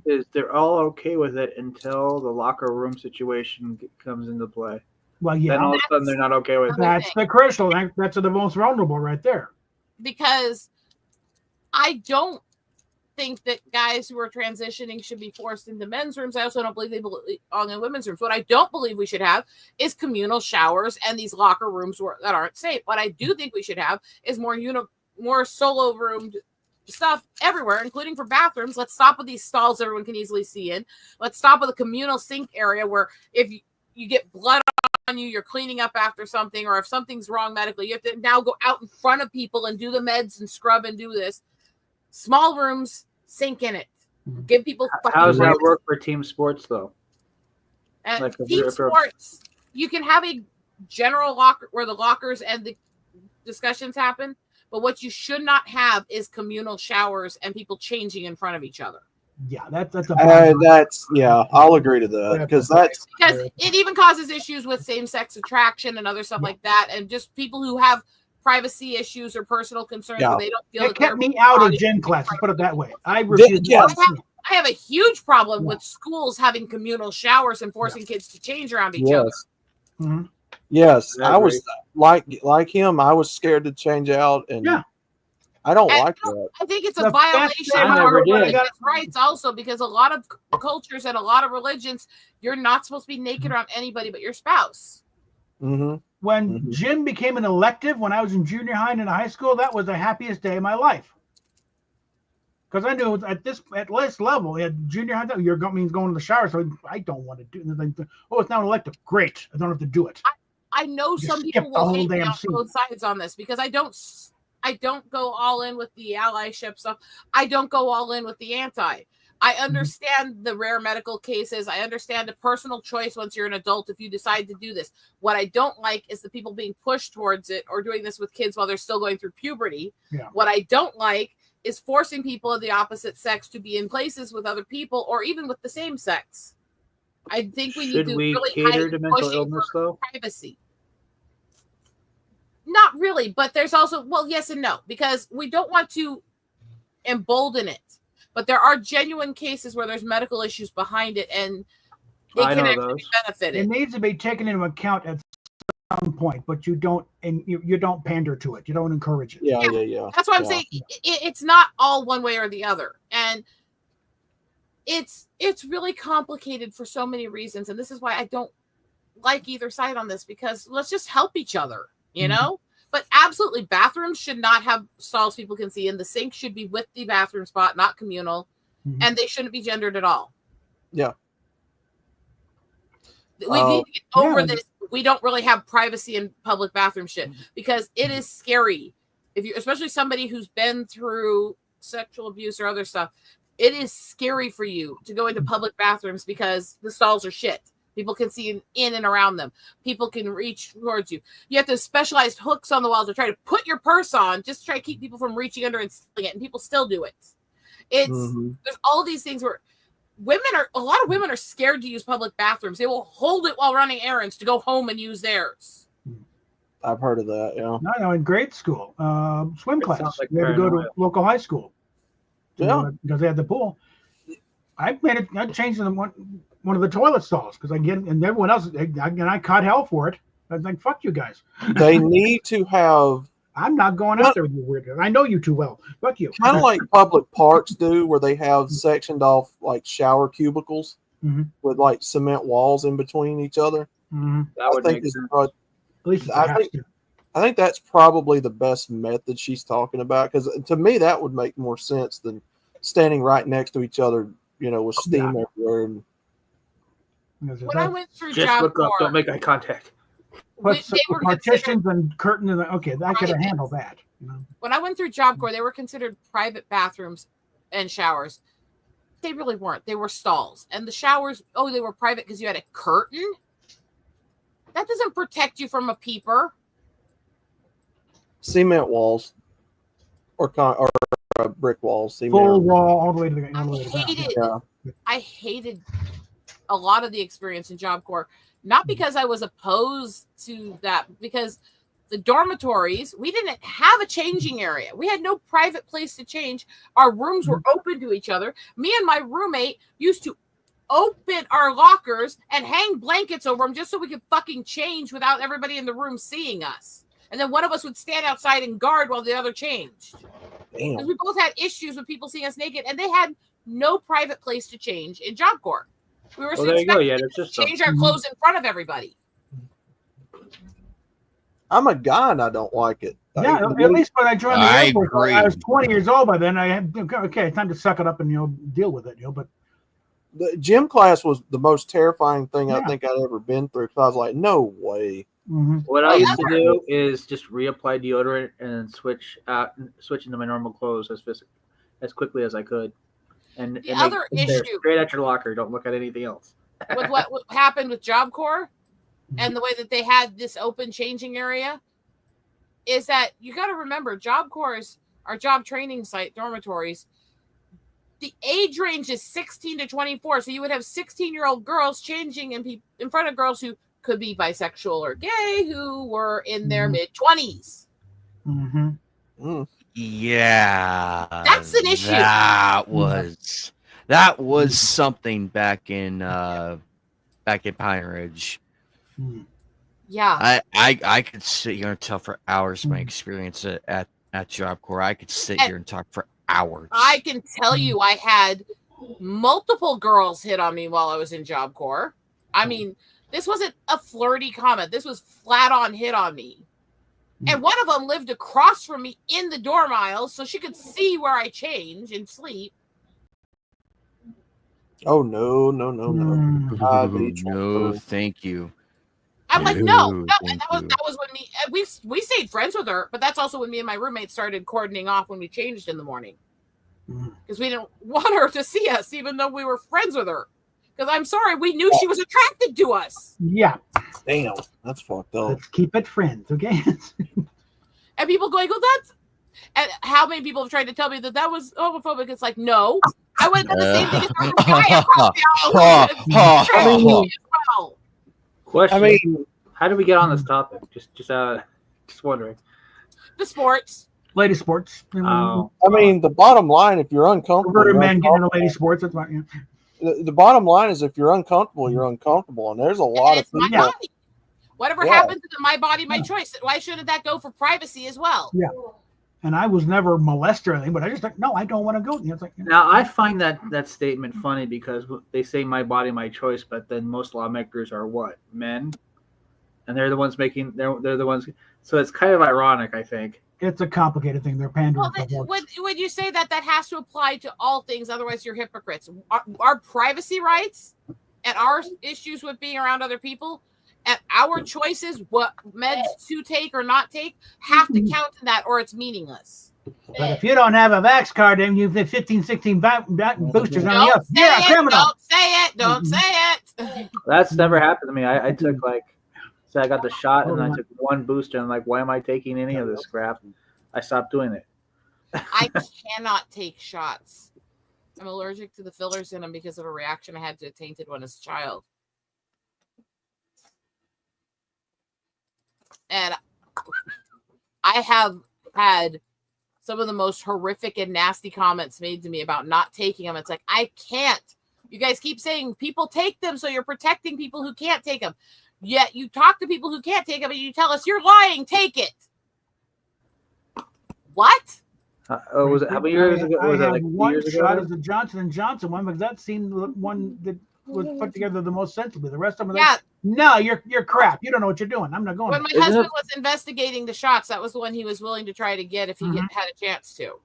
[SPEAKER 5] is they're all okay with it until the locker room situation comes into play.
[SPEAKER 2] Well, yeah,
[SPEAKER 5] then all of a sudden they're not okay with it.
[SPEAKER 2] That's the crucial. That's the most vulnerable right there.
[SPEAKER 3] Because I don't think that guys who are transitioning should be forced into men's rooms. I also don't believe they belong in women's rooms. What I don't believe we should have is communal showers and these locker rooms that aren't safe. What I do think we should have is more solo roomed stuff everywhere, including for bathrooms. Let's stop with these stalls everyone can easily see in. Let's stop with a communal sink area where if you get blood on you, you're cleaning up after something, or if something's wrong medically, you have to now go out in front of people and do the meds and scrub and do this. Small rooms, sink in it. Give people.
[SPEAKER 5] How does that work for team sports, though?
[SPEAKER 3] And like team sports, you can have a general locker where the lockers and the discussions happen, but what you should not have is communal showers and people changing in front of each other.
[SPEAKER 2] Yeah, that's
[SPEAKER 4] I'll agree to that because
[SPEAKER 3] it even causes issues with same-sex attraction and other stuff like that, and just people who have privacy issues or personal concerns where they don't feel
[SPEAKER 2] it kept me out of gym class. Put it that way. I refuse.
[SPEAKER 3] I have a huge problem with schools having communal showers and forcing kids to change around each other.
[SPEAKER 2] Mm-hmm.
[SPEAKER 4] Yes,
[SPEAKER 5] I
[SPEAKER 4] I was like him. I was scared to change out, and I don't like that.
[SPEAKER 3] I think it's a
[SPEAKER 2] The
[SPEAKER 3] violation
[SPEAKER 2] best
[SPEAKER 3] of
[SPEAKER 2] I
[SPEAKER 3] our
[SPEAKER 5] never did.
[SPEAKER 3] religious rights also, because a lot of cultures and a lot of religions, you're not supposed to be naked around anybody but your spouse.
[SPEAKER 4] Mm-hmm.
[SPEAKER 2] When gym became an elective when I was in junior high and in high school, that was the happiest day of my life. Because I knew at this level, at junior high, you're means going to the shower, so I don't want to do it. Oh, it's now an elective. Great. I don't have to do it.
[SPEAKER 3] I know
[SPEAKER 2] You
[SPEAKER 3] some
[SPEAKER 2] skip
[SPEAKER 3] people
[SPEAKER 2] the
[SPEAKER 3] will
[SPEAKER 2] whole
[SPEAKER 3] hate me
[SPEAKER 2] damn
[SPEAKER 3] on
[SPEAKER 2] scene.
[SPEAKER 3] both sides on this, because I don't go all in with the allyship stuff. I don't go all in with the anti. I understand the rare medical cases. I understand the personal choice once you're an adult if you decide to do this. What I don't like is the people being pushed towards it or doing this with kids while they're still going through puberty.
[SPEAKER 2] Yeah.
[SPEAKER 3] What I don't like is forcing people of the opposite sex to be in places with other people or even with the same sex. I think we need to really
[SPEAKER 5] cater to mental illness, though?
[SPEAKER 3] Privacy. Not really, but there's also, well, yes and no, because we don't want to embolden it. But there are genuine cases where there's medical issues behind it, and it can actually be benefited.
[SPEAKER 2] It needs to be taken into account at some point, but you don't pander to it. You don't encourage it.
[SPEAKER 4] Yeah.
[SPEAKER 3] That's why I'm saying it's not all one way or the other, and it's really complicated for so many reasons, and this is why I don't like either side on this, because let's just help each other, you know. But absolutely, bathrooms should not have stalls people can see, and the sink should be with the bathroom spot, not communal, and they shouldn't be gendered at all.
[SPEAKER 4] Yeah.
[SPEAKER 3] We need to get over this. We don't really have privacy in public bathroom shit, because it is scary. If you, especially somebody who's been through sexual abuse or other stuff, it is scary for you to go into public bathrooms because the stalls are shit. People can see in and around them. People can reach towards you. You have to have specialized hooks on the walls to try to put your purse on, just to try to keep people from reaching under and stealing it. And people still do it. It's there's all these things where a lot of women are scared to use public bathrooms. They will hold it while running errands to go home and use theirs.
[SPEAKER 4] I've heard of that. Yeah.
[SPEAKER 2] No, in grade school, swim class,
[SPEAKER 5] like
[SPEAKER 2] we had to go to local high school. Because they had the pool. I changed them one of the toilet stalls because and everyone else, I caught hell for it. I was like, fuck you guys.
[SPEAKER 4] They need to have.
[SPEAKER 2] I'm not going out there with you weird. I know you too well. Fuck you.
[SPEAKER 4] Kind of like public parks do, where they have sectioned off like shower cubicles with like cement walls in between each other.
[SPEAKER 5] That would make sense.
[SPEAKER 2] At least
[SPEAKER 4] I think that's probably the best method she's talking about, because to me that would make more sense than standing right next to each other, with steam everywhere.
[SPEAKER 3] When I went through
[SPEAKER 5] just
[SPEAKER 3] Job
[SPEAKER 5] look up,
[SPEAKER 3] Corps,
[SPEAKER 5] don't make eye contact.
[SPEAKER 2] But partitions and curtains, okay, I could have handled that.
[SPEAKER 3] When I went through Job Corps, they were considered private bathrooms and showers. They really weren't. They were stalls. And the showers, they were private because you had a curtain. That doesn't protect you from a peeper.
[SPEAKER 4] Cement walls or brick walls.
[SPEAKER 2] Full wall all the way to the
[SPEAKER 3] I hated a lot of the experience in Job Corps. Not because I was opposed to that, because the dormitories, we didn't have a changing area. We had no private place to change. Our rooms were open to each other. Me and my roommate used to open our lockers and hang blankets over them just so we could fucking change without everybody in the room seeing us. And then one of us would stand outside and guard while the other changed. Because we both had issues with people seeing us naked, and they had no private place to change in Job Corps. We were
[SPEAKER 5] there you go. Yeah,
[SPEAKER 3] to change our clothes in front of everybody.
[SPEAKER 4] I'm a guy and I don't like it.
[SPEAKER 2] Yeah, at least when I joined the Air Force, I was 20 years old by then. I had time to suck it up and deal with it. But
[SPEAKER 4] the gym class was the most terrifying thing I think I'd ever been through, because I was like, no way.
[SPEAKER 5] What I used to do is just reapply deodorant and switch into my normal clothes as quickly as I could. And
[SPEAKER 3] the other issue,
[SPEAKER 5] straight at your locker, don't look at anything else.
[SPEAKER 3] With what happened with Job Corps and the way that they had this open changing area, is that you got to remember, Job Corps is our job training site, dormitories. The age range is 16 to 24, so you would have 16-year-old girls changing in front of girls who could be bisexual or gay, who were in their mid-20s.
[SPEAKER 1] Yeah,
[SPEAKER 3] that's an issue.
[SPEAKER 1] That was That was something back in Pine Ridge.
[SPEAKER 3] Yeah.
[SPEAKER 1] I could sit here and tell for hours my experience at Job Corps. I could sit here and talk for hours.
[SPEAKER 3] I can tell you I had multiple girls hit on me while I was in Job Corps. I mean, this wasn't a flirty comment. This was flat on hit on me. And one of them lived across from me in the dorm aisle so she could see where I change and sleep.
[SPEAKER 4] Oh, no.
[SPEAKER 1] No, thank you.
[SPEAKER 3] I'm like, no. And that was when we stayed friends with her, but that's also when me and my roommate started cordoning off when we changed in the morning. Because we didn't want her to see us, even though we were friends with her. Because I'm sorry, we knew she was attracted to us.
[SPEAKER 2] Yeah.
[SPEAKER 4] Damn, that's fucked up.
[SPEAKER 2] Let's keep it friends, okay?
[SPEAKER 3] And people going, "Oh, that's." And how many people have tried to tell me that was homophobic? It's like, no, I would have done the same thing as her guy across the aisle. Well.
[SPEAKER 5] Question.
[SPEAKER 4] I mean,
[SPEAKER 5] how did we get on this topic? Just wondering.
[SPEAKER 3] The sports.
[SPEAKER 2] Lady sports.
[SPEAKER 5] Oh.
[SPEAKER 4] I mean, the bottom line, if you're uncomfortable,
[SPEAKER 2] Converted men getting into lady sports. That's right. Yeah.
[SPEAKER 4] The bottom line is if you're uncomfortable, you're uncomfortable, and there's a lot of people.
[SPEAKER 3] My body. Whatever happens to my body, my choice. Why shouldn't that go for privacy as well?
[SPEAKER 2] Yeah. And I was never molested or anything, but I just like, no, I don't want to go. It's like,
[SPEAKER 5] Now, I find that statement funny because they say my body, my choice, but then most lawmakers are what? Men? And they're the ones making, they're the ones. So it's kind of ironic, I think.
[SPEAKER 2] It's a complicated thing. They're pandering.
[SPEAKER 3] Would you say that has to apply to all things? Otherwise, you're hypocrites. Our privacy rights and our issues with being around other people and our choices, what meds to take or not take, have to count in that, or it's meaningless.
[SPEAKER 2] But if you don't have a vax card, then you've had 15, 16 boosters on you. You're a criminal.
[SPEAKER 3] Don't say it. Don't say it.
[SPEAKER 5] That's never happened to me. I took I got the shot and I took one booster and I'm like, why am I taking any of this crap? I stopped doing it.
[SPEAKER 3] I cannot take shots. I'm allergic to the fillers in them because of a reaction I had to a tainted one as a child. And I have had some of the most horrific and nasty comments made to me about not taking them. It's like, I can't. You guys keep saying people take them, so you're protecting people who can't take them. Yet you talk to people who can't take them and you tell us you're lying. Take it. What?
[SPEAKER 5] Was it how many years ago? Was it like
[SPEAKER 2] one
[SPEAKER 5] years
[SPEAKER 2] shot
[SPEAKER 5] ago?
[SPEAKER 2] is the Johnson & Johnson one, because that seemed the one that was put together the most sensibly. The rest of them, no, you're crap. You don't know what you're doing. I'm not going.
[SPEAKER 3] When my husband was investigating the shots, that was the one he was willing to try to get if he had a chance to.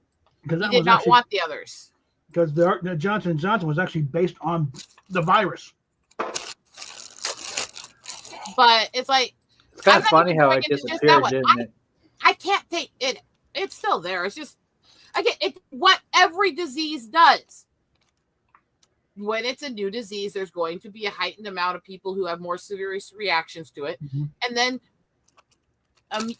[SPEAKER 3] He did not want the others.
[SPEAKER 2] Because the Johnson & Johnson was actually based on the virus.
[SPEAKER 3] But it's like,
[SPEAKER 5] it's kind of funny how it disappeared, didn't it?
[SPEAKER 3] I can't take it. It's still there. It's just, it's what every disease does. When it's a new disease, there's going to be a heightened amount of people who have more severe reactions to it. And then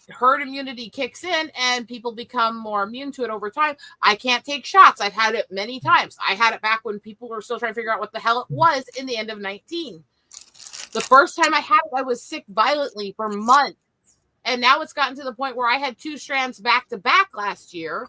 [SPEAKER 3] herd immunity kicks in and people become more immune to it over time. I can't take shots. I've had it many times. I had it back when people were still trying to figure out what the hell it was in the end of 19. The first time I had it, I was sick violently for months. And now it's gotten to the point where I had 2 strands back to back last year.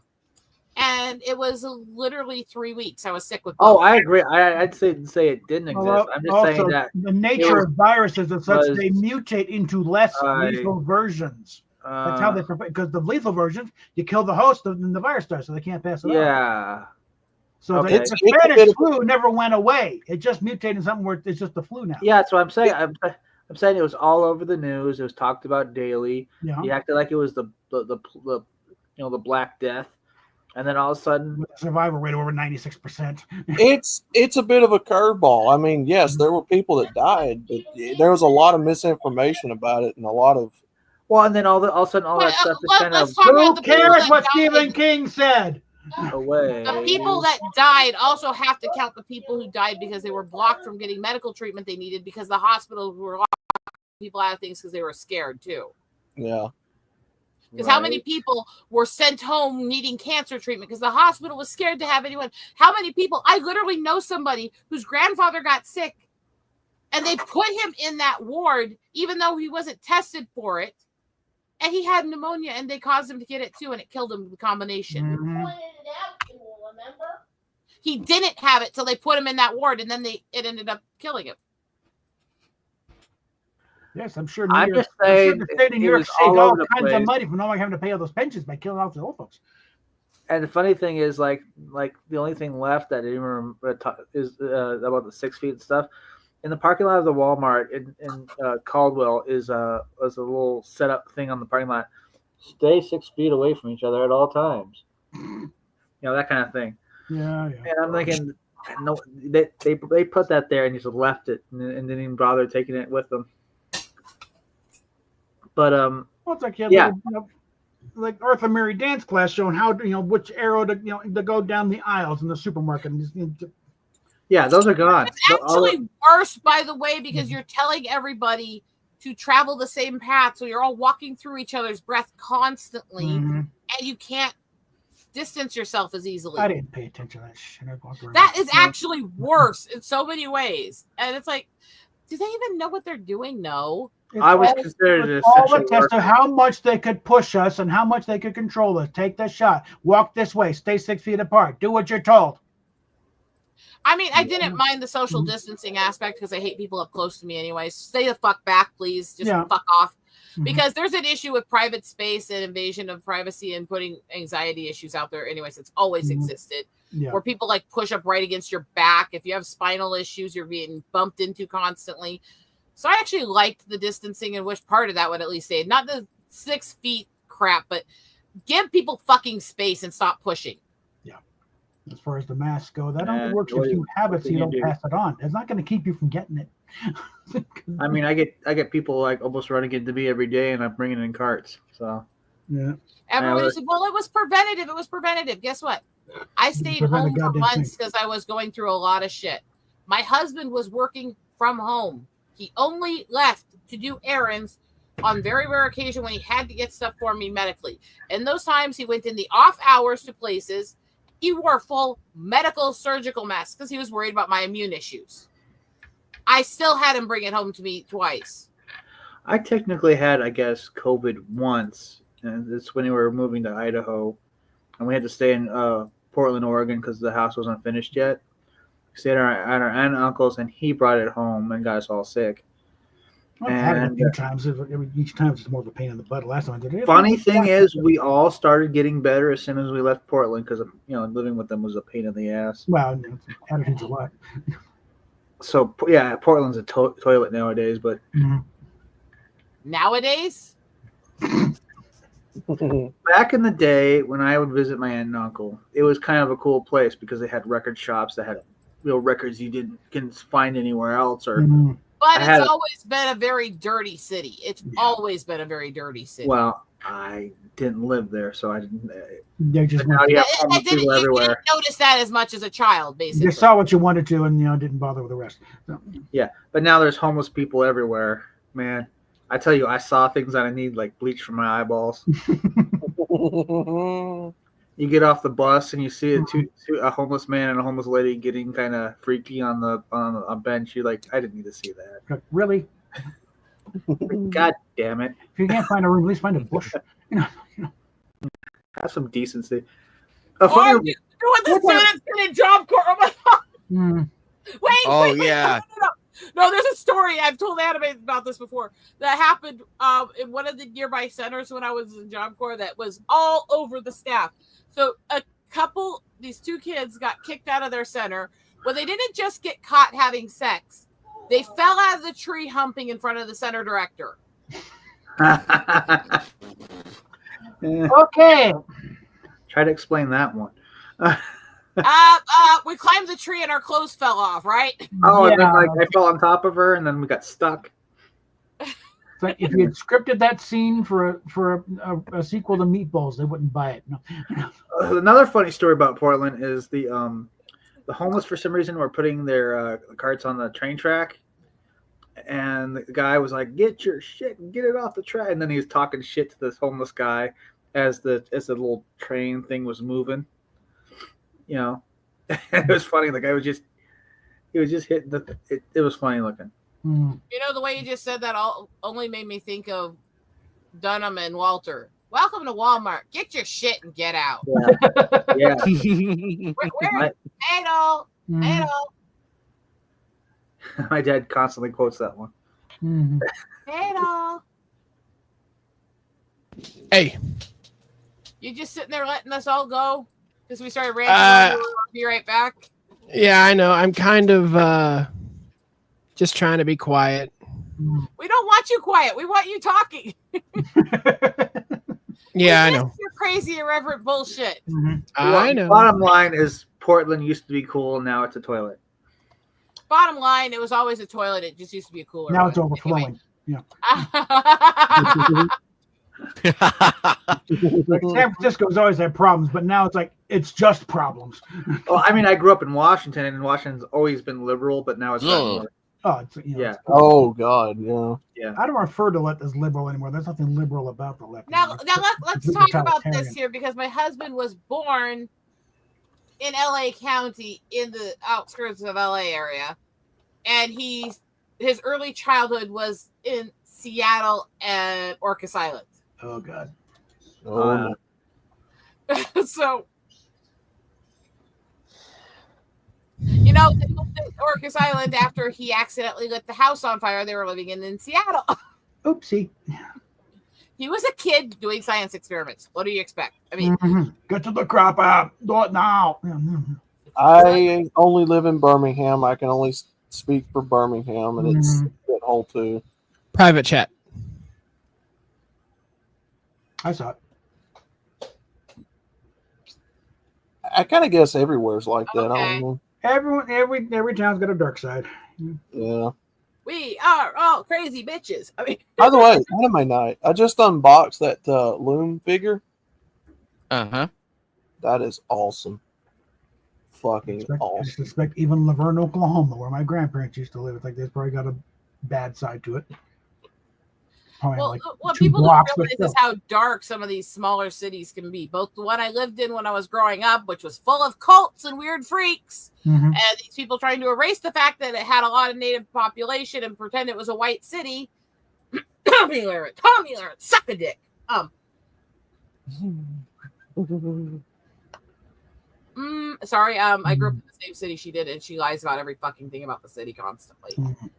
[SPEAKER 3] And it was literally 3 weeks. I was sick with both.
[SPEAKER 5] Oh, I agree. I'd say it didn't exist. I'm just saying that
[SPEAKER 2] the nature of viruses is such they mutate into less lethal versions. That's how they because the lethal versions, you kill the host and then the virus does, so they can't pass it on.
[SPEAKER 5] Yeah.
[SPEAKER 2] So the Spanish flu never went away. It just mutated in something where it's just the flu now.
[SPEAKER 5] Yeah, that's what I'm saying. I'm saying it was all over the news. It was talked about daily.
[SPEAKER 2] Yeah.
[SPEAKER 5] He acted like it was the Black Death, and then all of a sudden,
[SPEAKER 2] survival rate over 96%.
[SPEAKER 4] It's a bit of a curveball. I mean, yes, there were people that died, but there was a lot of misinformation about it and a lot of.
[SPEAKER 5] Well, and then all of a sudden, all that stuff is kind of.
[SPEAKER 2] Who cares what Stephen King said?
[SPEAKER 5] Away.
[SPEAKER 3] The people that died also have to count the people who died because they were blocked from getting medical treatment they needed because the hospitals were locking people out of things because they were scared too.
[SPEAKER 4] Yeah.
[SPEAKER 3] Because how many people were sent home needing cancer treatment because the hospital was scared to have anyone? How many people? I literally know somebody whose grandfather got sick and they put him in that ward even though he wasn't tested for it. And he had pneumonia and they caused him to get it too and it killed him with the combination. He didn't have it till they put him in that ward, and then it ended up killing him.
[SPEAKER 2] Yes, I'm sure.
[SPEAKER 5] I'm just saying,
[SPEAKER 2] the state of New
[SPEAKER 5] it
[SPEAKER 2] York
[SPEAKER 5] was
[SPEAKER 2] saved
[SPEAKER 5] all
[SPEAKER 2] all
[SPEAKER 5] over the
[SPEAKER 2] kinds of
[SPEAKER 5] place.
[SPEAKER 2] money from not having to pay all those pensions by killing off the old folks.
[SPEAKER 5] And the funny thing is, like the only thing left that I didn't remember is about the 6 feet and stuff. In the parking lot of the Walmart in Caldwell is a little setup thing on the parking lot. Stay 6 feet away from each other at all times. You know, that kind of thing.
[SPEAKER 2] Yeah.
[SPEAKER 5] And I'm thinking, no, they put that there and just left it and didn't even bother taking it with them. But
[SPEAKER 2] well, it's like like Arthur Mary dance class showing how which arrow to to go down the aisles in the supermarket.
[SPEAKER 5] Yeah, those are gone.
[SPEAKER 3] It's actually worse, by the way, because you're telling everybody to travel the same path, so you're all walking through each other's breath constantly, and you can't distance yourself as easily.
[SPEAKER 2] I didn't pay attention to that shit.
[SPEAKER 3] That is actually worse in so many ways, and it's like, do they even know what they're doing? No.
[SPEAKER 5] I was considered
[SPEAKER 2] all a test of how much they could push us and how much they could control us. Take the shot. Walk this way. Stay 6 feet apart. Do what you're told.
[SPEAKER 3] I mean, I didn't mind the social distancing aspect because I hate people up close to me anyway. Stay the fuck back, please. Just fuck off. Because there's an issue with private space and invasion of privacy and putting anxiety issues out there. Anyways, it's always existed. Where people like push up right against your back. If you have spinal issues, you're being bumped into constantly. So I actually liked the distancing and wish part of that would at least say, not the 6 feet crap, but give people fucking space and stop pushing.
[SPEAKER 2] Yeah. As far as the masks go, that only works if you have it so you don't pass it on. It's not going to keep you from getting it.
[SPEAKER 5] I mean, I get people like almost running into me every day, and I'm bringing in carts. So
[SPEAKER 2] yeah.
[SPEAKER 3] Everybody said, well, it was preventative. It was preventative. Guess what? I stayed home for months because I was going through a lot of shit. My husband was working from home. He only left to do errands on very rare occasion when he had to get stuff for me medically. And those times he went in the off hours to places. He wore full medical surgical masks because he was worried about my immune issues. I still had him bring it home to me twice.
[SPEAKER 5] I technically had, I guess, COVID once. And it's when we were moving to Idaho. And we had to stay in Portland, Oregon because the house wasn't finished yet. Stayed at our aunt and uncle's, and he brought it home and got us all sick.
[SPEAKER 2] I've had it a few times. Each time it's more of a pain in the butt. Last time I did it.
[SPEAKER 5] Funny thing is, we all started getting better as soon as we left Portland because living with them was a pain in the ass.
[SPEAKER 2] Well, attitude's a lot.
[SPEAKER 5] So yeah, Portland's a toilet nowadays, but
[SPEAKER 3] nowadays.
[SPEAKER 5] Back in the day when I would visit my aunt and uncle, it was kind of a cool place because they had record shops that had real records you couldn't find anywhere else.
[SPEAKER 3] But it's always been a very dirty city. It's always been a very dirty city.
[SPEAKER 5] Well, I didn't live there, so I didn't.
[SPEAKER 2] They just
[SPEAKER 5] now you have homeless people everywhere.
[SPEAKER 3] You didn't notice that as much as a child, basically.
[SPEAKER 2] You saw what you wanted to, and didn't bother with the rest. So.
[SPEAKER 5] Yeah, but now there's homeless people everywhere, man. I tell you, I saw things that I need like bleach for my eyeballs. You get off the bus and you see a homeless man and a homeless lady getting kind of freaky on a bench. You're like, I didn't need to see that.
[SPEAKER 2] Really?
[SPEAKER 5] God damn it!
[SPEAKER 2] If you can't find a room, at least find a bush.
[SPEAKER 5] Have some decency.
[SPEAKER 3] Doing the students in Job Corps. Oh my God. Wait.
[SPEAKER 1] Yeah.
[SPEAKER 3] No, there's a story. I've told Anime about this before that happened in one of the nearby centers when I was in Job Corps that was all over the staff. So these two kids got kicked out of their center. Well, they didn't just get caught having sex. They fell out of the tree humping in front of the center director.
[SPEAKER 2] Okay.
[SPEAKER 5] Try to explain that one.
[SPEAKER 3] We climbed the tree and our clothes fell off, right?
[SPEAKER 5] Oh, yeah. And then I fell on top of her and then we got stuck.
[SPEAKER 2] So if you had scripted that scene for a sequel to Meatballs, they wouldn't buy it. No.
[SPEAKER 5] Another funny story about Portland is the homeless for some reason were putting their carts on the train track, and the guy was like, "Get your shit and get it off the track," and then he was talking shit to this homeless guy as the little train thing was moving. It was funny. The guy was just hitting it was funny looking.
[SPEAKER 3] The way you just said that only made me think of Dunham and Walter. Welcome to Walmart. Get your shit and get out.
[SPEAKER 5] Yeah.
[SPEAKER 3] Where Adol?
[SPEAKER 2] Mhm.
[SPEAKER 3] Adol?
[SPEAKER 5] My dad constantly quotes that one.
[SPEAKER 2] Mhm.
[SPEAKER 3] Adol?
[SPEAKER 6] Hey,
[SPEAKER 3] You just sitting there letting us all go because we started ranting on you. I'll be right back.
[SPEAKER 6] yeah, I know. I'm kind of just trying to be quiet.
[SPEAKER 3] We don't want you quiet. We want you talking.
[SPEAKER 6] Yeah, I
[SPEAKER 3] We
[SPEAKER 6] know.
[SPEAKER 3] miss your crazy irreverent bullshit.
[SPEAKER 2] Mhm.
[SPEAKER 6] I know.
[SPEAKER 5] Bottom line is Portland used to be cool. Now it's a toilet.
[SPEAKER 3] Bottom line, it was always a toilet. It just used to be a cooler.
[SPEAKER 2] Now
[SPEAKER 3] one.
[SPEAKER 2] it's overflowing.
[SPEAKER 3] Anyway.
[SPEAKER 2] Like San Francisco's always had problems, but now it's like it's just problems.
[SPEAKER 5] Well, I mean, I grew up in Washington, and Washington's always been liberal, but now it's gotten
[SPEAKER 1] Ugh.
[SPEAKER 5] more.
[SPEAKER 2] Oh, it's,
[SPEAKER 5] Yeah.
[SPEAKER 4] Oh God, yeah.
[SPEAKER 5] Yeah.
[SPEAKER 2] I don't refer to left as liberal anymore. There's nothing liberal about the left.
[SPEAKER 3] Now
[SPEAKER 2] anymore.
[SPEAKER 3] let's
[SPEAKER 2] It's
[SPEAKER 3] talk about
[SPEAKER 2] totalitarian.
[SPEAKER 3] this here because my husband was born in LA County in the outskirts of LA area, and his early childhood was in Seattle and Orcas Island.
[SPEAKER 2] Oh God.
[SPEAKER 4] Oh, no.
[SPEAKER 3] So, you know, they moved to Orcas Island after he accidentally lit the house on fire they were living in Seattle.
[SPEAKER 2] Oopsie.
[SPEAKER 3] He was a kid doing science experiments. What do you expect? I mean,
[SPEAKER 2] Mhm. Get to the crop out. Do it now. Mhm.
[SPEAKER 4] I only live in Birmingham. I can only speak for Birmingham, and it's a hole too.
[SPEAKER 6] Private chat.
[SPEAKER 2] I saw it.
[SPEAKER 4] I kind of guess everywhere's like that. I
[SPEAKER 3] Okay.
[SPEAKER 4] don't know.
[SPEAKER 2] Everyone, every town's got a dark side.
[SPEAKER 4] Yeah.
[SPEAKER 3] we are all crazy bitches. I mean,
[SPEAKER 4] By the way, anime night. I just unboxed that Loom figure.
[SPEAKER 1] Uh-huh.
[SPEAKER 4] That is awesome. Fucking
[SPEAKER 2] I
[SPEAKER 4] awesome.
[SPEAKER 2] suspect even Laverne, Oklahoma, where my grandparents used to live, it's like they've probably got a bad side to it. Probably
[SPEAKER 3] well,
[SPEAKER 2] like
[SPEAKER 3] what
[SPEAKER 2] 2
[SPEAKER 3] people don't
[SPEAKER 2] blocks, but
[SPEAKER 3] realize is
[SPEAKER 2] still.
[SPEAKER 3] how dark some of these smaller cities can be. Both the one I lived in when I was growing up, which was full of cults and weird freaks,
[SPEAKER 2] Mhm.
[SPEAKER 3] and these people trying to erase the fact that it had a lot of native population and pretend it was a white city. Tommy Lahren, suck a dick. Sorry, I grew up in the same city she did, and she lies about every fucking thing about the city constantly.
[SPEAKER 2] Mhm.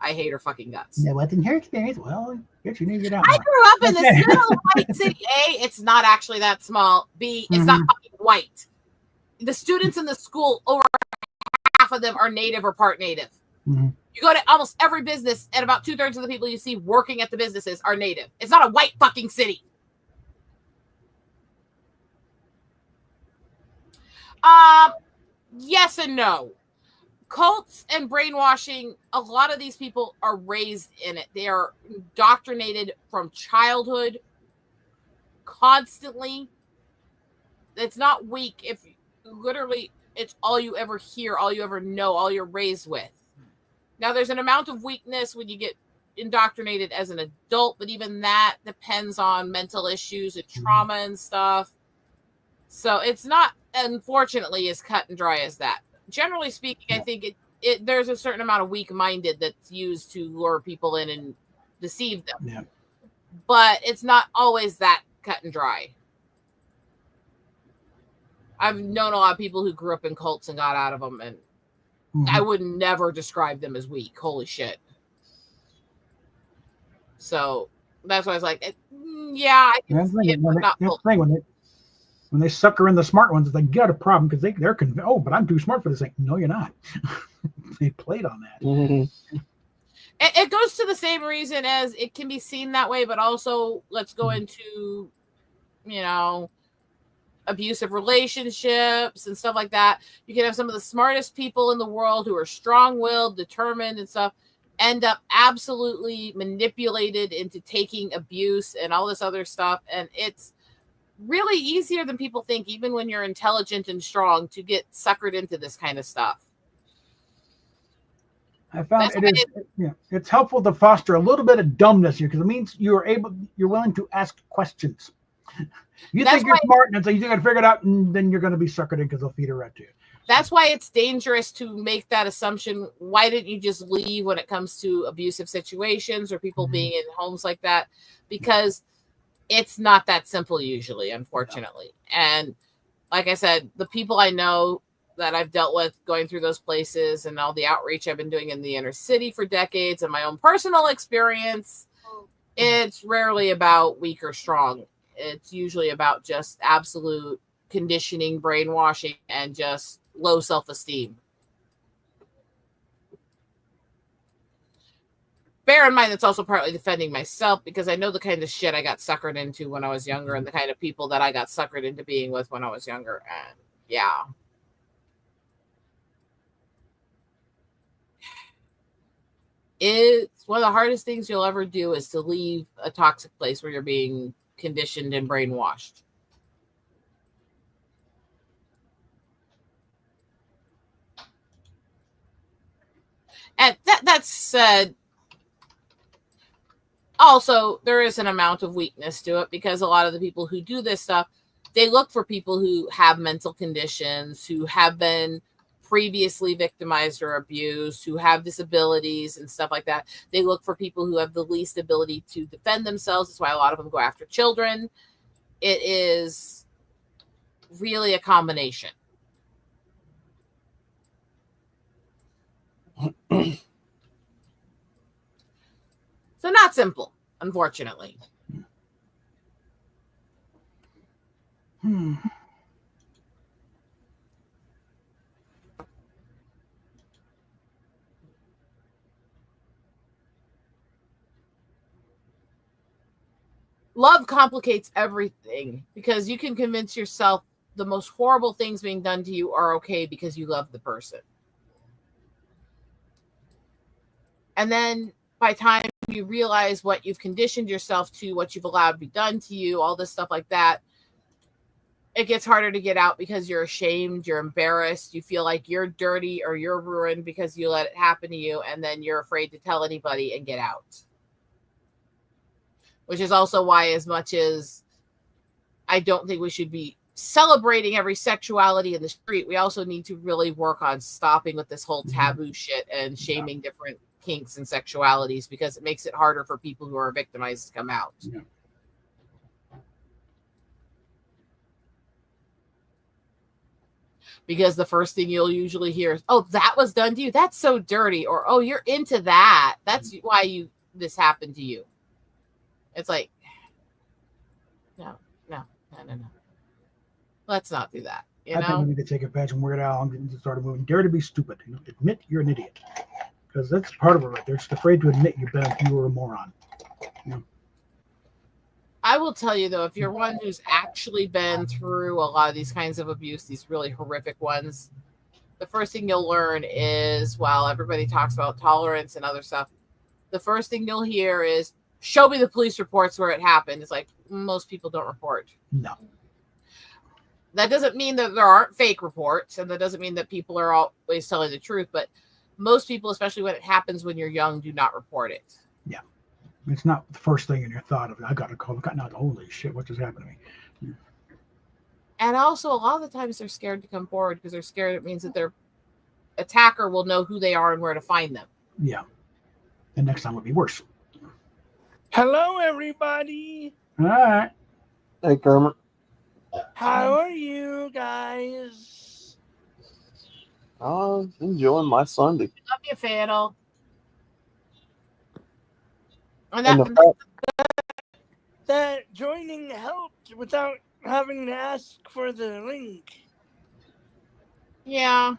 [SPEAKER 3] I hate her fucking guts.
[SPEAKER 2] Yeah, what's in her experience? Well, guess you need to get out
[SPEAKER 3] I
[SPEAKER 2] more.
[SPEAKER 3] grew up in this little white city. A, it's not actually that small. B, it's not fucking white. The students in the school, over half of them are native or part native.
[SPEAKER 2] Mhm.
[SPEAKER 3] You go to almost every business, and about 2/3 of the people you see working at the businesses are native. It's not a white fucking city. Yes and no. Cults and brainwashing, a lot of these people are raised in it. They are indoctrinated from childhood constantly. It's not weak if literally it's all you ever hear, all you ever know, all you're raised with. Now, there's an amount of weakness when you get indoctrinated as an adult, but even that depends on mental issues and trauma and stuff. So it's not, unfortunately, as cut and dry as that. Generally speaking, I think there's a certain amount of weak-minded that's used to lure people in and deceive them.
[SPEAKER 2] Yeah.
[SPEAKER 3] But it's not always that cut and dry. I've known a lot of people who grew up in cults and got out of them, and I would never describe them as weak. Holy shit. So that's why I was like, yeah, I can see it, but not full.
[SPEAKER 2] When they sucker in the smart ones, it's like, got a problem because they're convinced, oh, but I'm too smart for this thing. No, you're not. They played on that.
[SPEAKER 4] Mm-hmm.
[SPEAKER 3] It goes to the same reason as it can be seen that way, but also let's go into, abusive relationships and stuff like that. You can have some of the smartest people in the world who are strong-willed, determined and stuff, end up absolutely manipulated into taking abuse and all this other stuff. And it's really easier than people think, even when you're intelligent and strong, to get suckered into this kind of stuff.
[SPEAKER 2] I found it's helpful to foster a little bit of dumbness here because it means you're willing to ask questions. You think you're smart, and so you got to figure it out, and then you're going to be suckered in because they'll feed it right to you.
[SPEAKER 3] That's why it's dangerous to make that assumption. Why didn't you just leave when it comes to abusive situations or people being in homes like that? Because it's not that simple usually, unfortunately. And like I said, the people I know that I've dealt with going through those places and all the outreach I've been doing in the inner city for decades and my own personal experience, it's rarely about weak or strong. It's usually about just absolute conditioning, brainwashing, and just low self-esteem. Bear in mind, it's also partly defending myself because I know the kind of shit I got suckered into when I was younger and the kind of people that I got suckered into being with when I was younger. And yeah. It's one of the hardest things you'll ever do is to leave a toxic place where you're being conditioned and brainwashed. And that said, also, there is an amount of weakness to it because a lot of the people who do this stuff, they look for people who have mental conditions, who have been previously victimized or abused, who have disabilities and stuff like that. They look for people who have the least ability to defend themselves. That's why a lot of them go after children. It is really a combination. So not simple, unfortunately. Love complicates everything because you can convince yourself the most horrible things being done to you are okay because you love the person. And then by the time you realize what you've conditioned yourself to, what you've allowed to be done to you, all this stuff like that, it gets harder to get out because you're ashamed, you're embarrassed, you feel like you're dirty or you're ruined because you let it happen to you, and then you're afraid to tell anybody and get out. Which is also why, as much as I don't think we should be celebrating every sexuality in the street, we also need to really work on stopping with this whole taboo shit and shaming different kinks and sexualities because it makes it harder for people who are victimized to come out. Yeah. Because the first thing you'll usually hear is, oh, that was done to you. That's so dirty. Or, oh, you're into that. That's why this happened to you. It's like, no. Let's not do that.
[SPEAKER 2] I think we need to take a patch and wear it out and start moving. Dare to be stupid. Admit you're an idiot. Because that's part of it right there. Just afraid to admit you were a moron.
[SPEAKER 3] I will tell you, though, if you're one who's actually been through a lot of these kinds of abuse, these really horrific ones, the first thing you'll learn is, while everybody talks about tolerance and other stuff, the first thing you'll hear is, show me the police reports where it happened. It's like, most people don't report.
[SPEAKER 2] No.
[SPEAKER 3] That doesn't mean that there aren't fake reports, and that doesn't mean that people are always telling the truth, but most people, especially when it happens when you're young, do not report it.
[SPEAKER 2] Yeah. It's not the first thing in your thought of, I got to call. Not, holy shit, what just happened to me?
[SPEAKER 3] And also, a lot of the times they're scared to come forward because they're scared it means that their attacker will know who they are and where to find them.
[SPEAKER 2] Yeah. And next time will be worse.
[SPEAKER 7] Hello, everybody.
[SPEAKER 2] All right.
[SPEAKER 4] Hey, Kermit.
[SPEAKER 7] How are you guys?
[SPEAKER 4] Enjoying my Sunday.
[SPEAKER 3] Love you, Fatal. And
[SPEAKER 7] that joining helped without having to ask for the link.
[SPEAKER 3] Yeah.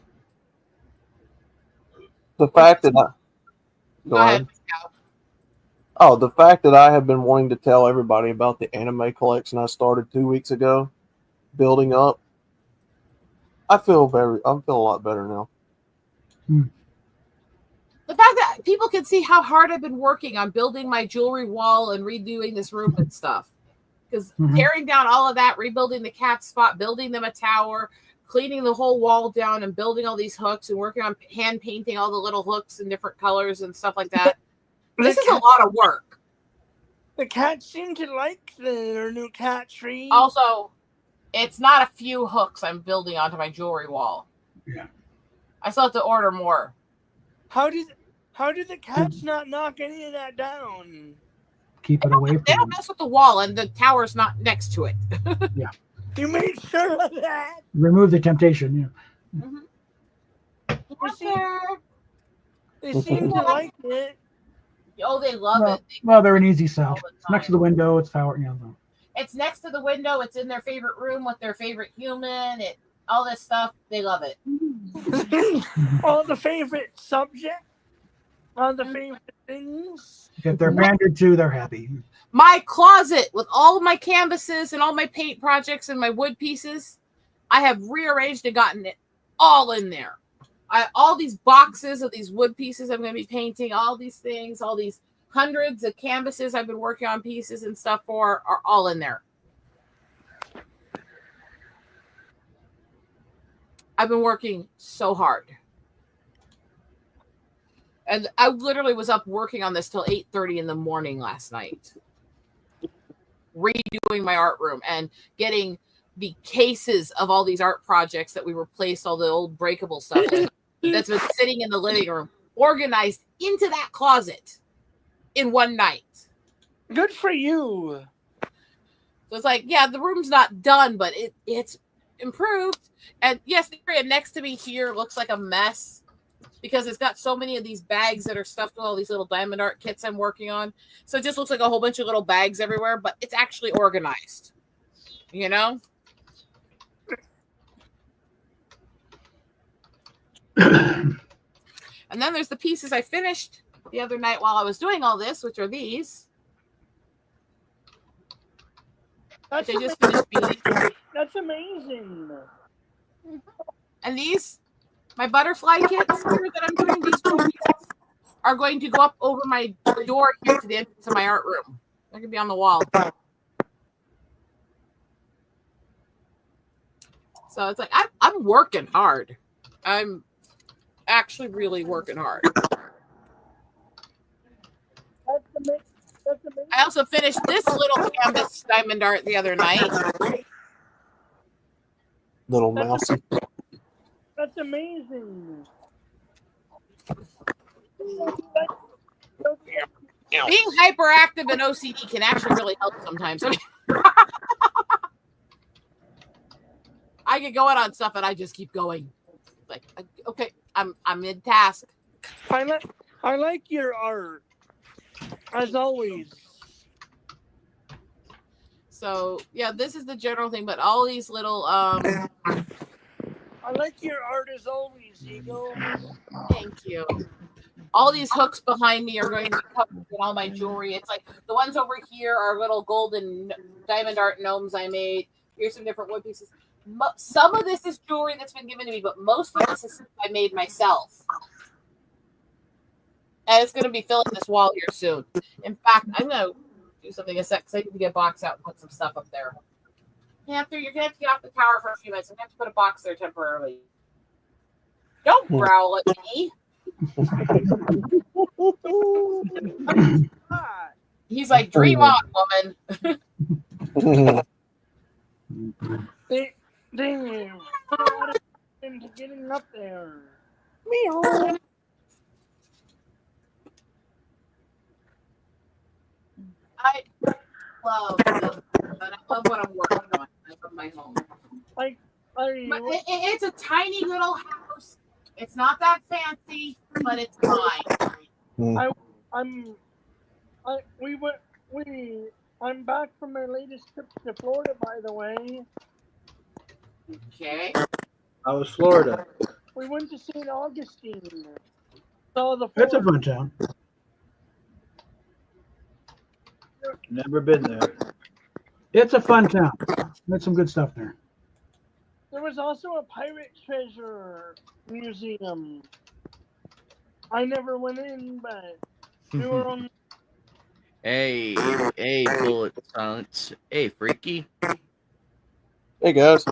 [SPEAKER 4] The fact that
[SPEAKER 3] Go ahead.
[SPEAKER 4] Oh, the fact that I have been wanting to tell everybody about the anime collection I started 2 weeks ago, building up. I feel a lot better now.
[SPEAKER 3] The fact that people can see how hard I've been working on building my jewelry wall and redoing this room and stuff. Because tearing down all of that, rebuilding the cat spot, building them a tower, cleaning the whole wall down and building all these hooks and working on hand painting all the little hooks in different colors and stuff like that. This is a lot of work.
[SPEAKER 7] The cats seem to like their new cat tree.
[SPEAKER 3] Also, it's not a few hooks I'm building onto my jewelry wall.
[SPEAKER 2] Yeah.
[SPEAKER 3] I still have to order more.
[SPEAKER 7] How did the cats not knock any of that down?
[SPEAKER 2] keep it away from
[SPEAKER 3] They don't
[SPEAKER 2] them.
[SPEAKER 3] mess with the wall, and the tower's not next to it.
[SPEAKER 7] You made sure of that.
[SPEAKER 2] Remove the temptation. Yeah.
[SPEAKER 3] Mhm.
[SPEAKER 7] You see, they seem to like it.
[SPEAKER 3] Oh, they love
[SPEAKER 2] Well,
[SPEAKER 3] it.
[SPEAKER 2] well, they're an easy
[SPEAKER 3] All
[SPEAKER 2] sell.
[SPEAKER 3] the
[SPEAKER 2] It's next to
[SPEAKER 3] time.
[SPEAKER 2] the window. It's tower.
[SPEAKER 3] It's next to the window. It's in their favorite room with their favorite human. All this stuff. They love it.
[SPEAKER 7] All the favorite subject. All the favorite things.
[SPEAKER 2] If they're pandered to, they're happy.
[SPEAKER 3] My closet with all of my canvases and all my paint projects and my wood pieces, I have rearranged and gotten it all in there. All these boxes of these wood pieces I'm going to be painting, all these things, all these hundreds of canvases I've been working on pieces and stuff for are all in there. I've been working so hard. And I literally was up working on this till 8:30 in the morning last night. Redoing my art room and getting the cases of all these art projects that we replaced all the old breakable stuff that's been sitting in the living room, organized into that closet in one night.
[SPEAKER 7] Good for you.
[SPEAKER 3] So it's like, yeah, the room's not done, but it's improved. And yes, the area next to me here looks like a mess because it's got so many of these bags that are stuffed with all these little diamond art kits I'm working on. So it just looks like a whole bunch of little bags everywhere, but it's actually organized, you know? And then there's the pieces I finished the other night while I was doing all this, which are these.
[SPEAKER 7] That's
[SPEAKER 3] They just
[SPEAKER 7] amazing.
[SPEAKER 3] finished beading.
[SPEAKER 7] That's amazing.
[SPEAKER 3] And these, my butterfly kits here that I'm doing, these trophies are going to go up over my door here to the entrance of my art room. They're going to be on the wall. So it's like, I'm working hard. I'm actually really working hard.
[SPEAKER 7] That's amazing. That's amazing.
[SPEAKER 3] I also finished this little canvas diamond art the other night.
[SPEAKER 4] Little mousy.
[SPEAKER 7] That's amazing.
[SPEAKER 3] Being hyperactive and OCD can actually really help sometimes. I mean, I get going on stuff and I just keep going. Like, okay, I'm in task.
[SPEAKER 7] I like your art, as always.
[SPEAKER 3] So yeah, this is the general thing, but all these little
[SPEAKER 7] I like your art as always, Eagle.
[SPEAKER 3] thank you. All these hooks behind me are going to be covered in all my jewelry. It's like the ones over here are little golden diamond art gnomes I made. Here's some different wood pieces. Some of this is jewelry that's been given to me, but most of this is stuff I made myself. And it's going to be filling this wall here soon. In fact, I'm going to do something a sec because I need to get a box out and put some stuff up there. Panther, you're going to have to get off the tower for a few minutes. I'm going to have to put a box there temporarily. Don't growl at me. He's like, dream on, woman.
[SPEAKER 7] Damn. Into getting up there.
[SPEAKER 3] I love them, but I love what I'm working on. I love my home. But it's a tiny little house. It's not that fancy, but it's mine.
[SPEAKER 7] I'm back from my latest trip to Florida, by the way.
[SPEAKER 3] Okay.
[SPEAKER 5] I was Florida.
[SPEAKER 7] We went to St. Augustine. Saw the
[SPEAKER 2] That's a
[SPEAKER 7] forest.
[SPEAKER 2] fun town.
[SPEAKER 5] Never been there.
[SPEAKER 2] It's a fun town. There's some good stuff there.
[SPEAKER 7] There was also a pirate treasure museum. I never went in, but we were on.
[SPEAKER 1] Hey, bullet silence. Hey, freaky.
[SPEAKER 4] Hey guys.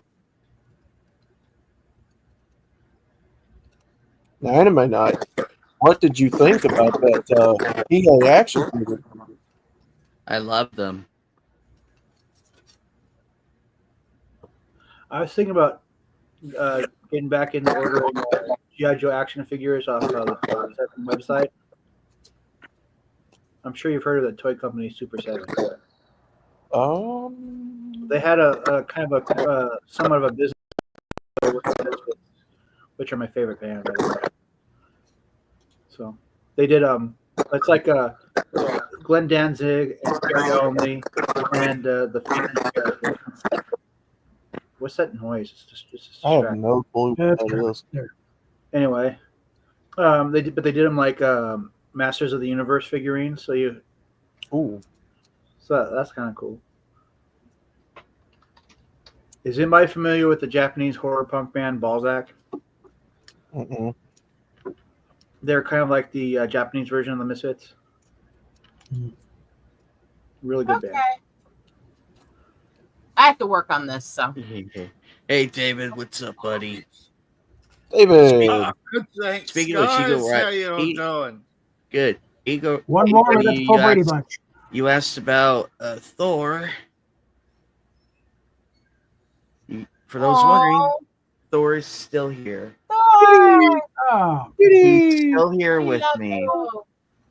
[SPEAKER 4] Now, Anime Night, what did you think about that EA action figure?
[SPEAKER 1] I love them.
[SPEAKER 5] I was thinking about getting back into ordering G.I. Joe action figures off the website. I'm sure you've heard of the toy company Super 7. They had a kind of a somewhat of a business with the Misfits, which are my favorite band, by the way. So they did it's like Glenn Danzig and stereo only, and the Phoenix. What's that noise? It's just
[SPEAKER 4] I have no clue what that is.
[SPEAKER 5] Anyway, they did them like Masters of the Universe figurines. So that's kind of cool. Is anybody familiar with the Japanese horror punk band Balzac?
[SPEAKER 4] Mm-mm.
[SPEAKER 5] They're kind of like the Japanese version of the Misfits. Really good band.
[SPEAKER 3] I have to work on this. So.
[SPEAKER 1] Hey, David, what's up, buddy?
[SPEAKER 4] David.
[SPEAKER 8] Good thanks.
[SPEAKER 1] Speaking of which,
[SPEAKER 8] Guys, how you all doing?
[SPEAKER 1] Good. Ego.
[SPEAKER 2] One more, that's the full Brady Bunch.
[SPEAKER 1] You asked about Thor. For those wondering, Thor is still here.
[SPEAKER 3] Thor!
[SPEAKER 2] Oh,
[SPEAKER 1] He's still here with me.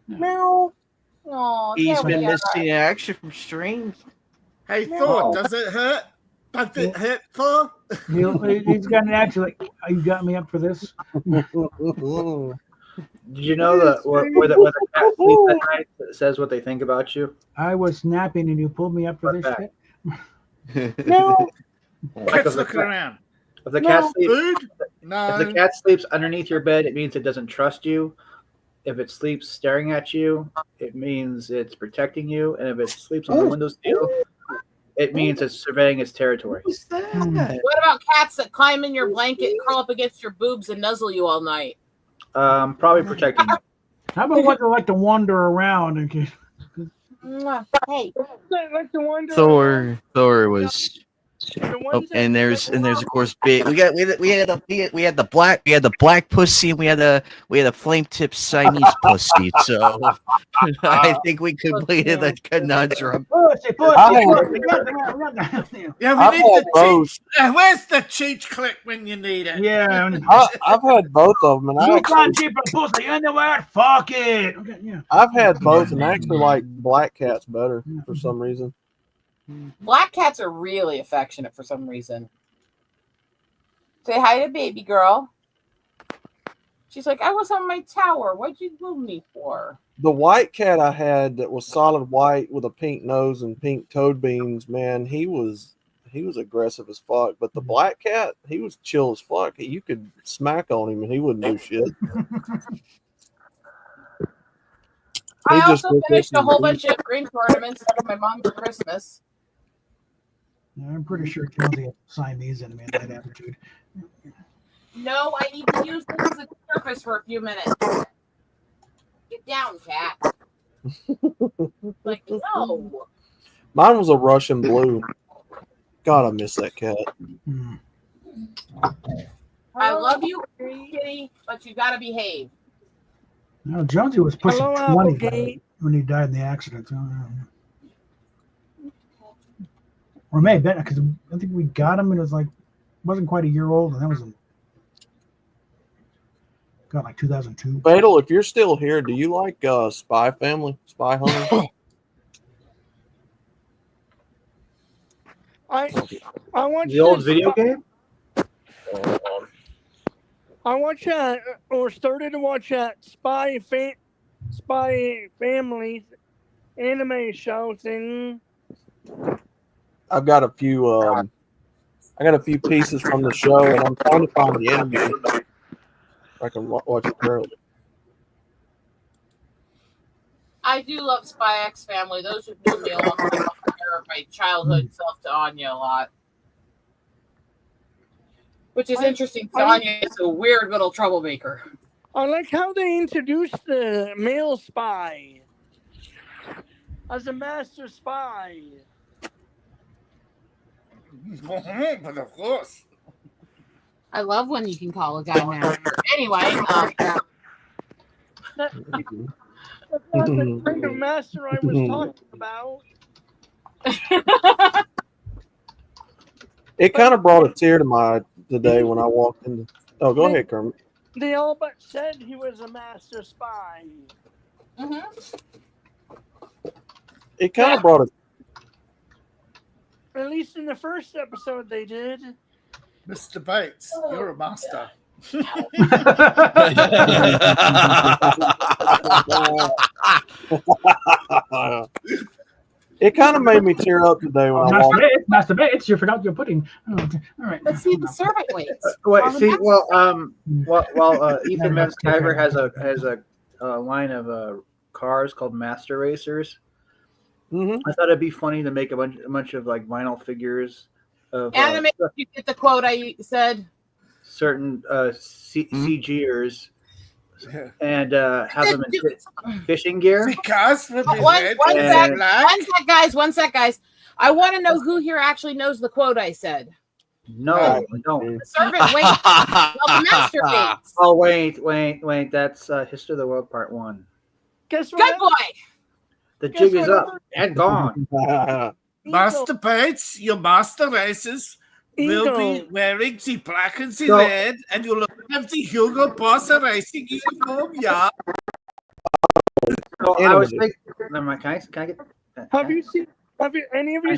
[SPEAKER 3] Meow. Oh,
[SPEAKER 1] He's been missing action from streams.
[SPEAKER 8] Hey, Thor, does it hurt? Does it hurt, Thor?
[SPEAKER 2] He's got an action like, you got me up for this?
[SPEAKER 5] Did you know that where the cat sleeps at night that says what they think about you?
[SPEAKER 2] I was snapping and you pulled me up for this shit?
[SPEAKER 5] No.
[SPEAKER 8] Cat's looking around.
[SPEAKER 5] If the cat sleeps,
[SPEAKER 8] Food? No.
[SPEAKER 5] if the cat sleeps underneath your bed, it means it doesn't trust you. If it sleeps staring at you, it means it's protecting you. And if it sleeps on the windowsill, it means it's surveying its territory.
[SPEAKER 1] What's that?
[SPEAKER 3] What about cats that climb in your blanket, crawl up against your boobs, and nuzzle you all night?
[SPEAKER 5] Probably protecting you.
[SPEAKER 2] How about what they like to wander around?
[SPEAKER 3] Hey.
[SPEAKER 7] Like the one.
[SPEAKER 1] Thor was. Oh, and there's of course big. We had the black pussy and we had a flame tip Siamese pussy. So I think we completed the conundrum.
[SPEAKER 8] Yeah, we need the cheat. Where's the cheat click when you need it?
[SPEAKER 2] Yeah.
[SPEAKER 4] I've had both of them, and
[SPEAKER 2] You can't keep a pussy underwear. Fuck it. Okay, yeah.
[SPEAKER 4] I've had both, and I actually like black cats better for some reason.
[SPEAKER 3] Black cats are really affectionate for some reason. Say hi to baby girl. She's like, I was on my tower. What'd you move me for?
[SPEAKER 4] The white cat I had that was solid white with a pink nose and pink toad beans, man, he was aggressive as fuck. But the black cat, he was chill as fuck. You could smack on him and he wouldn't do shit.
[SPEAKER 3] I also finished a whole bunch of green tournaments for my mom for Christmas.
[SPEAKER 2] Yeah, I'm pretty sure Jonesy has Siamese in him in that attitude.
[SPEAKER 3] No, I need to use this as a surface for a few minutes. Get down, cat. Like, no.
[SPEAKER 4] Mine was a Russian blue. God, I miss that cat.
[SPEAKER 3] I love you, kitty, but you gotta behave.
[SPEAKER 2] No, Jonesy was pushing 20 when he died in the accident. Or maybe because I think we got him and it was like wasn't quite a year old, and that was like 2002.
[SPEAKER 4] Fatal, if you're still here, do you like Spy Family, Spy Hunter?
[SPEAKER 7] I watched
[SPEAKER 5] the old video game.
[SPEAKER 7] I watched or started to watch that Spy Family anime show thing.
[SPEAKER 4] I've got a few. I got a few pieces from the show, and I'm trying to find the interview. I can watch it thoroughly.
[SPEAKER 3] I do love Spy X Family. Those who knew me a long time compare my childhood self to Anya a lot. Which is interesting. Anya is a weird little troublemaker.
[SPEAKER 7] I like how they introduced the male spy as a master spy.
[SPEAKER 8] But of course.
[SPEAKER 3] I love when you can call a guy master. Anyway,
[SPEAKER 7] That's not the kind of master I was talking about.
[SPEAKER 4] It kind of brought a tear to my today when I walked in. Oh, go ahead, Kermit.
[SPEAKER 7] They all but said he was a master spy.
[SPEAKER 4] It kind of brought it.
[SPEAKER 7] At least in the first episode, they did.
[SPEAKER 8] Mr. Bates, you're a master.
[SPEAKER 4] It kind of made me tear up today when I walked.
[SPEAKER 2] Master Bates, you forgot your pudding. Oh, all right.
[SPEAKER 3] Let's see the servant waits.
[SPEAKER 5] Wait, see, while Ethan Van Sciver has a line of cars called Master Racers.
[SPEAKER 4] Mm-hmm.
[SPEAKER 5] I thought it'd be funny to make a bunch of like vinyl figures of
[SPEAKER 3] Anime, you get the quote I said.
[SPEAKER 5] Certain CGers and have them in fishing gear.
[SPEAKER 8] Because with his
[SPEAKER 3] One
[SPEAKER 8] head
[SPEAKER 3] sec,
[SPEAKER 8] black.
[SPEAKER 3] one sec, guys. I want to know who here actually knows the quote I said.
[SPEAKER 5] No, I don't.
[SPEAKER 3] The servant waits. Well, the master waits.
[SPEAKER 5] Oh, wait. That's History of the World Part 1.
[SPEAKER 7] Guess
[SPEAKER 3] Good
[SPEAKER 7] what?
[SPEAKER 3] boy.
[SPEAKER 5] The jig is up and gone.
[SPEAKER 8] Master Bates, your master races will be wearing the black and the red, and you'll have the Hugo Boss racing uniform, yeah.
[SPEAKER 5] So I was thinking, never mind, can I get?
[SPEAKER 7] Have any of you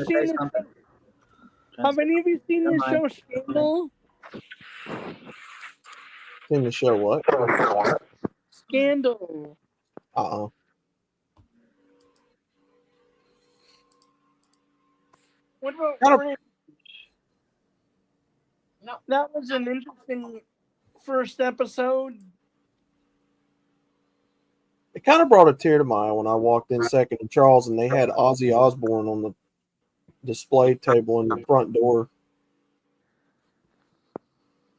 [SPEAKER 7] seen the show Scandal?
[SPEAKER 4] Seen the show what?
[SPEAKER 7] Scandal. What about Fringe?
[SPEAKER 3] No.
[SPEAKER 7] That was an interesting first episode.
[SPEAKER 4] It kind of brought a tear to my eye when I walked in second to Charles and they had Ozzy Osbourne on the display table in the front door.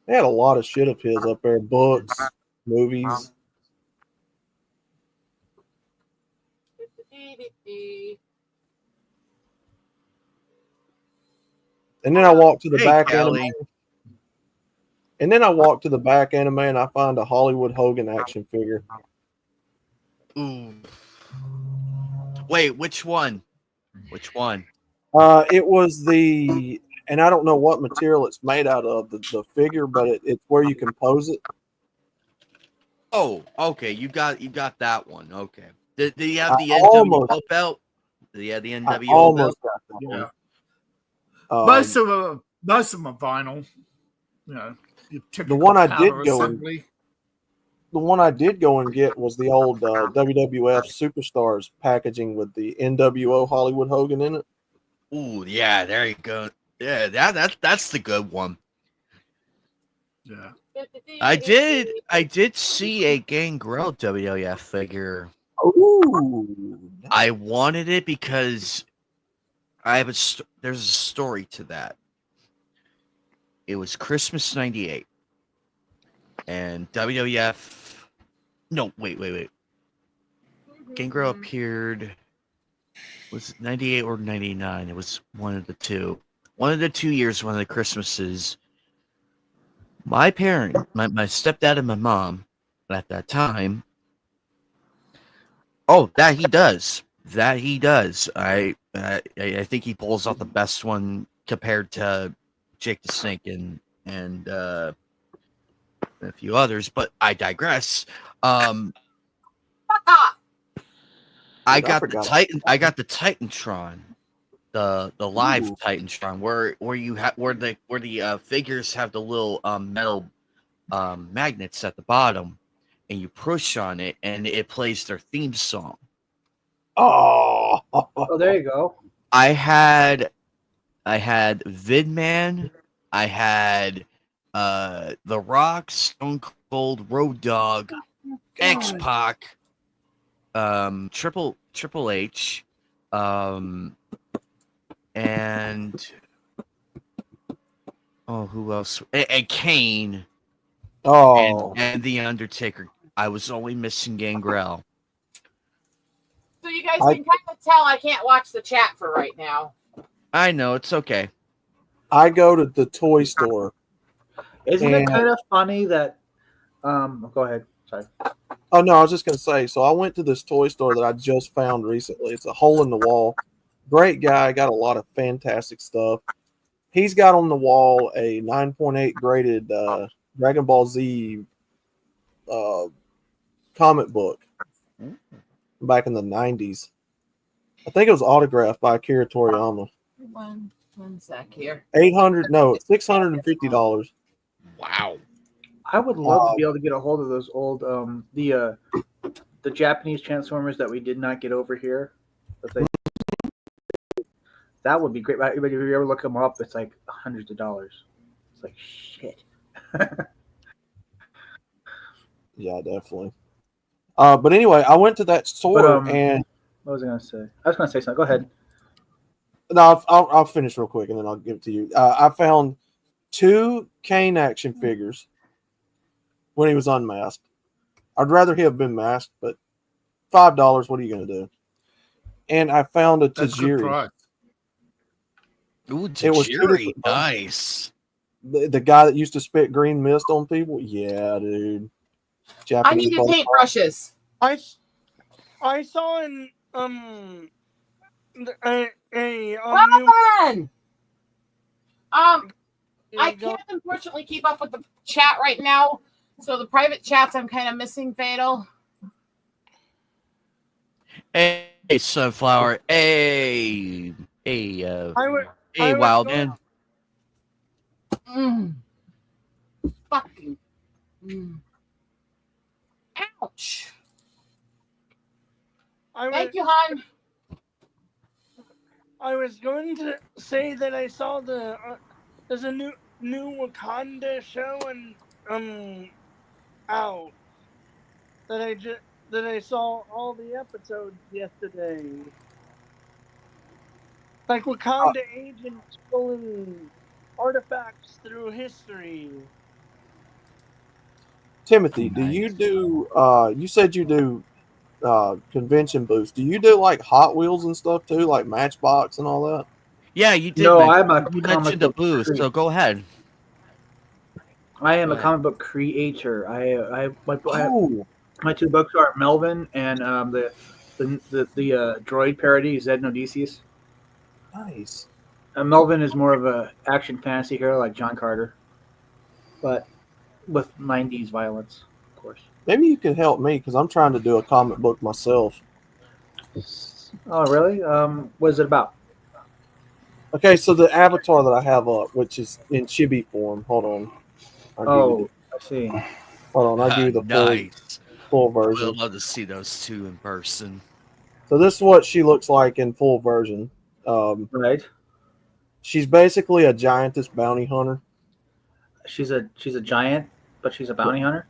[SPEAKER 4] They had a lot of shit of his up there, books, movies. And then I walked to the back anime. And then I walked to the back anime and I find a Hollywood Hogan action figure.
[SPEAKER 1] Ooh. Wait, which one? Which one?
[SPEAKER 4] It was the, and I don't know what material it's made out of, the figure, but it's where you can pose it.
[SPEAKER 1] Oh, okay. You got that one. Okay. Did you have the NWO belt? Did you have the NWO belt?
[SPEAKER 4] Got that one.
[SPEAKER 8] Most of them are vinyl. You know,
[SPEAKER 4] the one I did go and get was the old WWF Superstars packaging with the NWO Hollywood Hogan in it.
[SPEAKER 1] Ooh, yeah, there you go. Yeah, that's the good one.
[SPEAKER 8] Yeah.
[SPEAKER 1] I did see a Gangrel WWF figure.
[SPEAKER 4] Ooh.
[SPEAKER 1] I wanted it because I have there's a story to that. It was Christmas '98, and WWF. No, wait. Gangrel appeared. Was it '98 or '99? It was one of the two. One of the 2 years, one of the Christmases. My parent, my stepdad and my mom, at that time. Oh, that he does. I think he pulls off the best one compared to Jake the Snake and a few others, but I digress.
[SPEAKER 3] Fuck off.
[SPEAKER 1] I got the Titantron, the live Titantron, where you have where the figures have the little metal magnets at the bottom, and you push on it, and it plays their theme song.
[SPEAKER 4] Oh,
[SPEAKER 5] there you go.
[SPEAKER 1] I had Vidman, I had The Rock, Stone Cold, Road Dogg, X-Pac, Triple H, and who else? And Kane.
[SPEAKER 4] Oh,
[SPEAKER 1] and The Undertaker. I was only missing Gangrel.
[SPEAKER 3] So you guys can kind of tell I can't watch the chat for right now.
[SPEAKER 1] I know, it's okay.
[SPEAKER 4] I go to the toy store.
[SPEAKER 5] Isn't it kind of funny that? Go ahead. Sorry.
[SPEAKER 4] Oh no, I was just gonna say. So I went to this toy store that I just found recently. It's a hole in the wall. Great guy, got a lot of fantastic stuff. He's got on the wall a 9.8 graded Dragon Ball Z comic book back in the 90s. I think it was autographed by Akira Toriyama.
[SPEAKER 3] One sec here.
[SPEAKER 4] $650.
[SPEAKER 1] Wow.
[SPEAKER 5] I would love to be able to get a hold of those old the Japanese Transformers that we did not get over here. That would be great. But if you ever look them up, it's like hundreds of dollars. It's like shit.
[SPEAKER 4] Yeah, definitely. But anyway, I went to that store and
[SPEAKER 5] what was I gonna say? I was gonna say something. Go ahead.
[SPEAKER 4] No, I'll finish real quick and then I'll give it to you. I found 2 Kane action figures when he was unmasked. I'd rather he have been masked, but $5. What are you going to do? And I found a Tajiri.
[SPEAKER 1] Ooh,
[SPEAKER 4] It was
[SPEAKER 1] Tajiri, nice.
[SPEAKER 4] The guy that used to spit green mist on people. Yeah, dude.
[SPEAKER 3] I need your paintbrushes.
[SPEAKER 7] I saw an
[SPEAKER 3] Robin! I can't unfortunately keep up with the chat right now, so the private chats I'm kind of missing, Fatal.
[SPEAKER 1] Hey, Sunflower. Hey, Wildman.
[SPEAKER 3] Fucking. Ouch. Thank you, hon.
[SPEAKER 7] I was going to say that I saw there's a new Wakanda show and out that I saw all the episodes yesterday. Like Wakanda agents pulling artifacts through history.
[SPEAKER 4] Timothy, do you do? You said you do convention booths. Do you do like Hot Wheels and stuff too, like Matchbox and all that?
[SPEAKER 1] Yeah, you did.
[SPEAKER 5] No,
[SPEAKER 1] you mentioned the booth, so go ahead.
[SPEAKER 5] I am a comic book creator. My 2 books are Melvin and the droid parody Zed and Odysseus.
[SPEAKER 4] Nice.
[SPEAKER 5] Melvin is more of a action fantasy hero like John Carter, but with 90s violence, of course.
[SPEAKER 4] Maybe you can help me because I'm trying to do a comic book myself.
[SPEAKER 5] Oh, really? What is it about?
[SPEAKER 4] Okay, so the avatar that I have up, which is in chibi form. Hold on.
[SPEAKER 5] I see.
[SPEAKER 4] Hold on, I'll give you the full version.
[SPEAKER 1] I'd love to see those 2 in person.
[SPEAKER 4] So this is what she looks like in full version.
[SPEAKER 5] Right.
[SPEAKER 4] She's basically a giantess bounty hunter.
[SPEAKER 5] She's a giant, but she's a bounty hunter.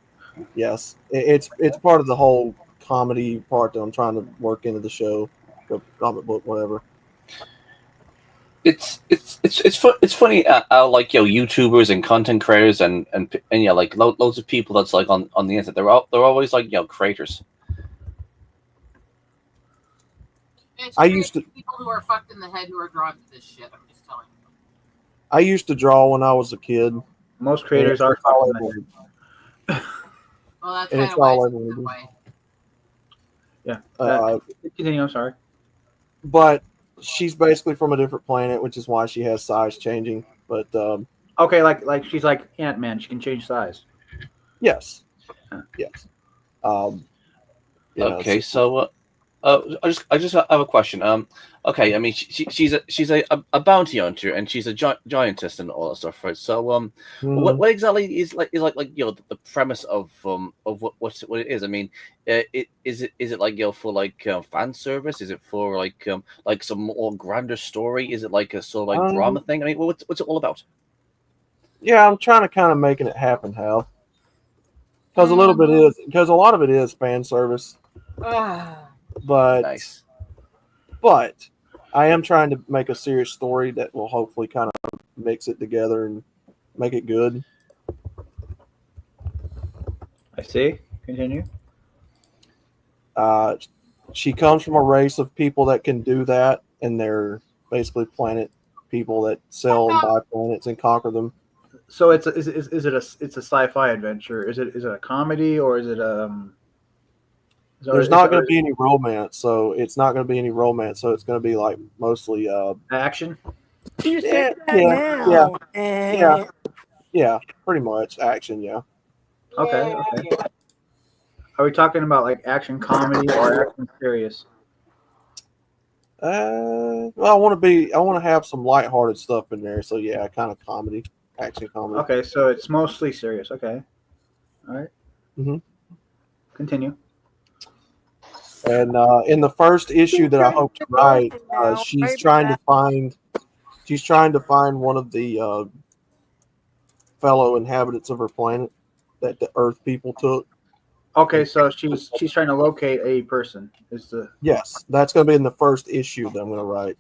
[SPEAKER 4] Yes, it's part of the whole comedy part that I'm trying to work into the show, the comic book, whatever.
[SPEAKER 9] It's funny how like YouTubers and content creators and like loads of people that's like on the internet they're always like creators.
[SPEAKER 4] I used to
[SPEAKER 3] people who are fucked in the head who are drawn to this shit. I'm just telling you.
[SPEAKER 4] I used to draw when I was a kid.
[SPEAKER 5] Most creators are fucked in the head.
[SPEAKER 3] Well, that's kind of why it's that
[SPEAKER 5] way. Yeah. Continue. I'm sorry.
[SPEAKER 4] But she's basically from a different planet, which is why she has size changing. But
[SPEAKER 5] okay, like she's like Ant-Man. She can change size.
[SPEAKER 4] Yes. Yes.
[SPEAKER 9] Okay, so I just have a question. Okay, I mean she's a bounty hunter and she's a giantess and all that stuff, right? So what exactly is like the premise of what it is? I mean, is it like for like fan service? Is it for like some more grander story? Is it like a sort of like drama thing? I mean, what's it all about?
[SPEAKER 4] Yeah, I'm trying to kind of making it half and half because a lot of it is fan service. But
[SPEAKER 9] nice.
[SPEAKER 4] But I am trying to make a serious story that will hopefully kind of mix it together and make it good.
[SPEAKER 5] I see. Continue.
[SPEAKER 4] She comes from a race of people that can do that, and they're basically planet people that sell and buy planets and conquer them.
[SPEAKER 5] So it's a sci-fi adventure? Is it a comedy or is it
[SPEAKER 4] There's not going to be any romance, so it's not going to be any romance. So it's going to be like mostly
[SPEAKER 5] action.
[SPEAKER 4] Yeah, pretty much action. Yeah.
[SPEAKER 5] Okay. Are we talking about like action comedy or action serious?
[SPEAKER 4] Well, I want to have some lighthearted stuff in there. So yeah, kind of comedy, action comedy.
[SPEAKER 5] Okay, so it's mostly serious. Okay, all right.
[SPEAKER 4] Mm-hmm.
[SPEAKER 5] Continue.
[SPEAKER 4] And in the first issue that I hope to write, she's trying to find one of the fellow inhabitants of her planet that the Earth people took.
[SPEAKER 5] Okay, so she's trying to locate a person.
[SPEAKER 4] Yes, that's going to be in the first issue that I'm going to write.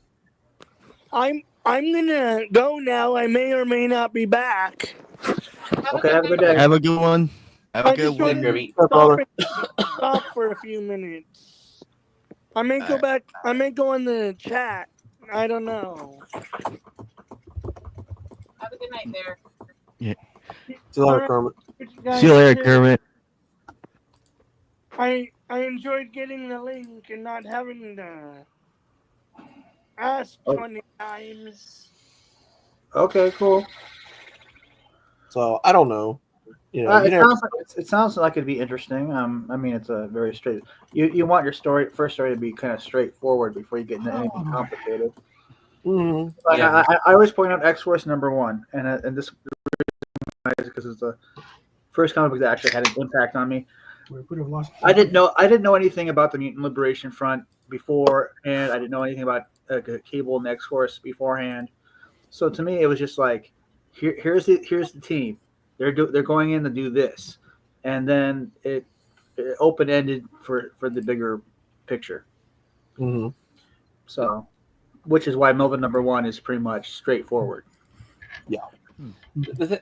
[SPEAKER 7] I'm gonna go now. I may or may not be back.
[SPEAKER 5] Okay, have a good day.
[SPEAKER 1] Have a good one. Have a good one.
[SPEAKER 7] Stop for a few minutes. I may go back. I may go in the chat. I don't know.
[SPEAKER 3] Have a good night there.
[SPEAKER 1] Yeah.
[SPEAKER 4] See you later, Kermit.
[SPEAKER 1] See you later, Kermit.
[SPEAKER 7] I enjoyed getting the link and not having to ask 20 times.
[SPEAKER 5] Okay, cool.
[SPEAKER 4] So I don't know. You know,
[SPEAKER 5] it sounds like it'd be interesting. I mean, it's a very straight. You want your first story to be kind of straightforward before you get into anything complicated.
[SPEAKER 4] Mm-hmm.
[SPEAKER 5] I always point out X-Force #1, and this because it's the first comic book that actually had an impact on me. I didn't know anything about the Mutant Liberation Front before, and I didn't know anything about Cable and X-Force beforehand. So to me, it was just like, here's the team. They're going in to do this, and then it open ended for the bigger picture.
[SPEAKER 4] Mm-hmm.
[SPEAKER 5] So, which is why Melvin #1 is pretty much straightforward.
[SPEAKER 4] Yeah.
[SPEAKER 9] The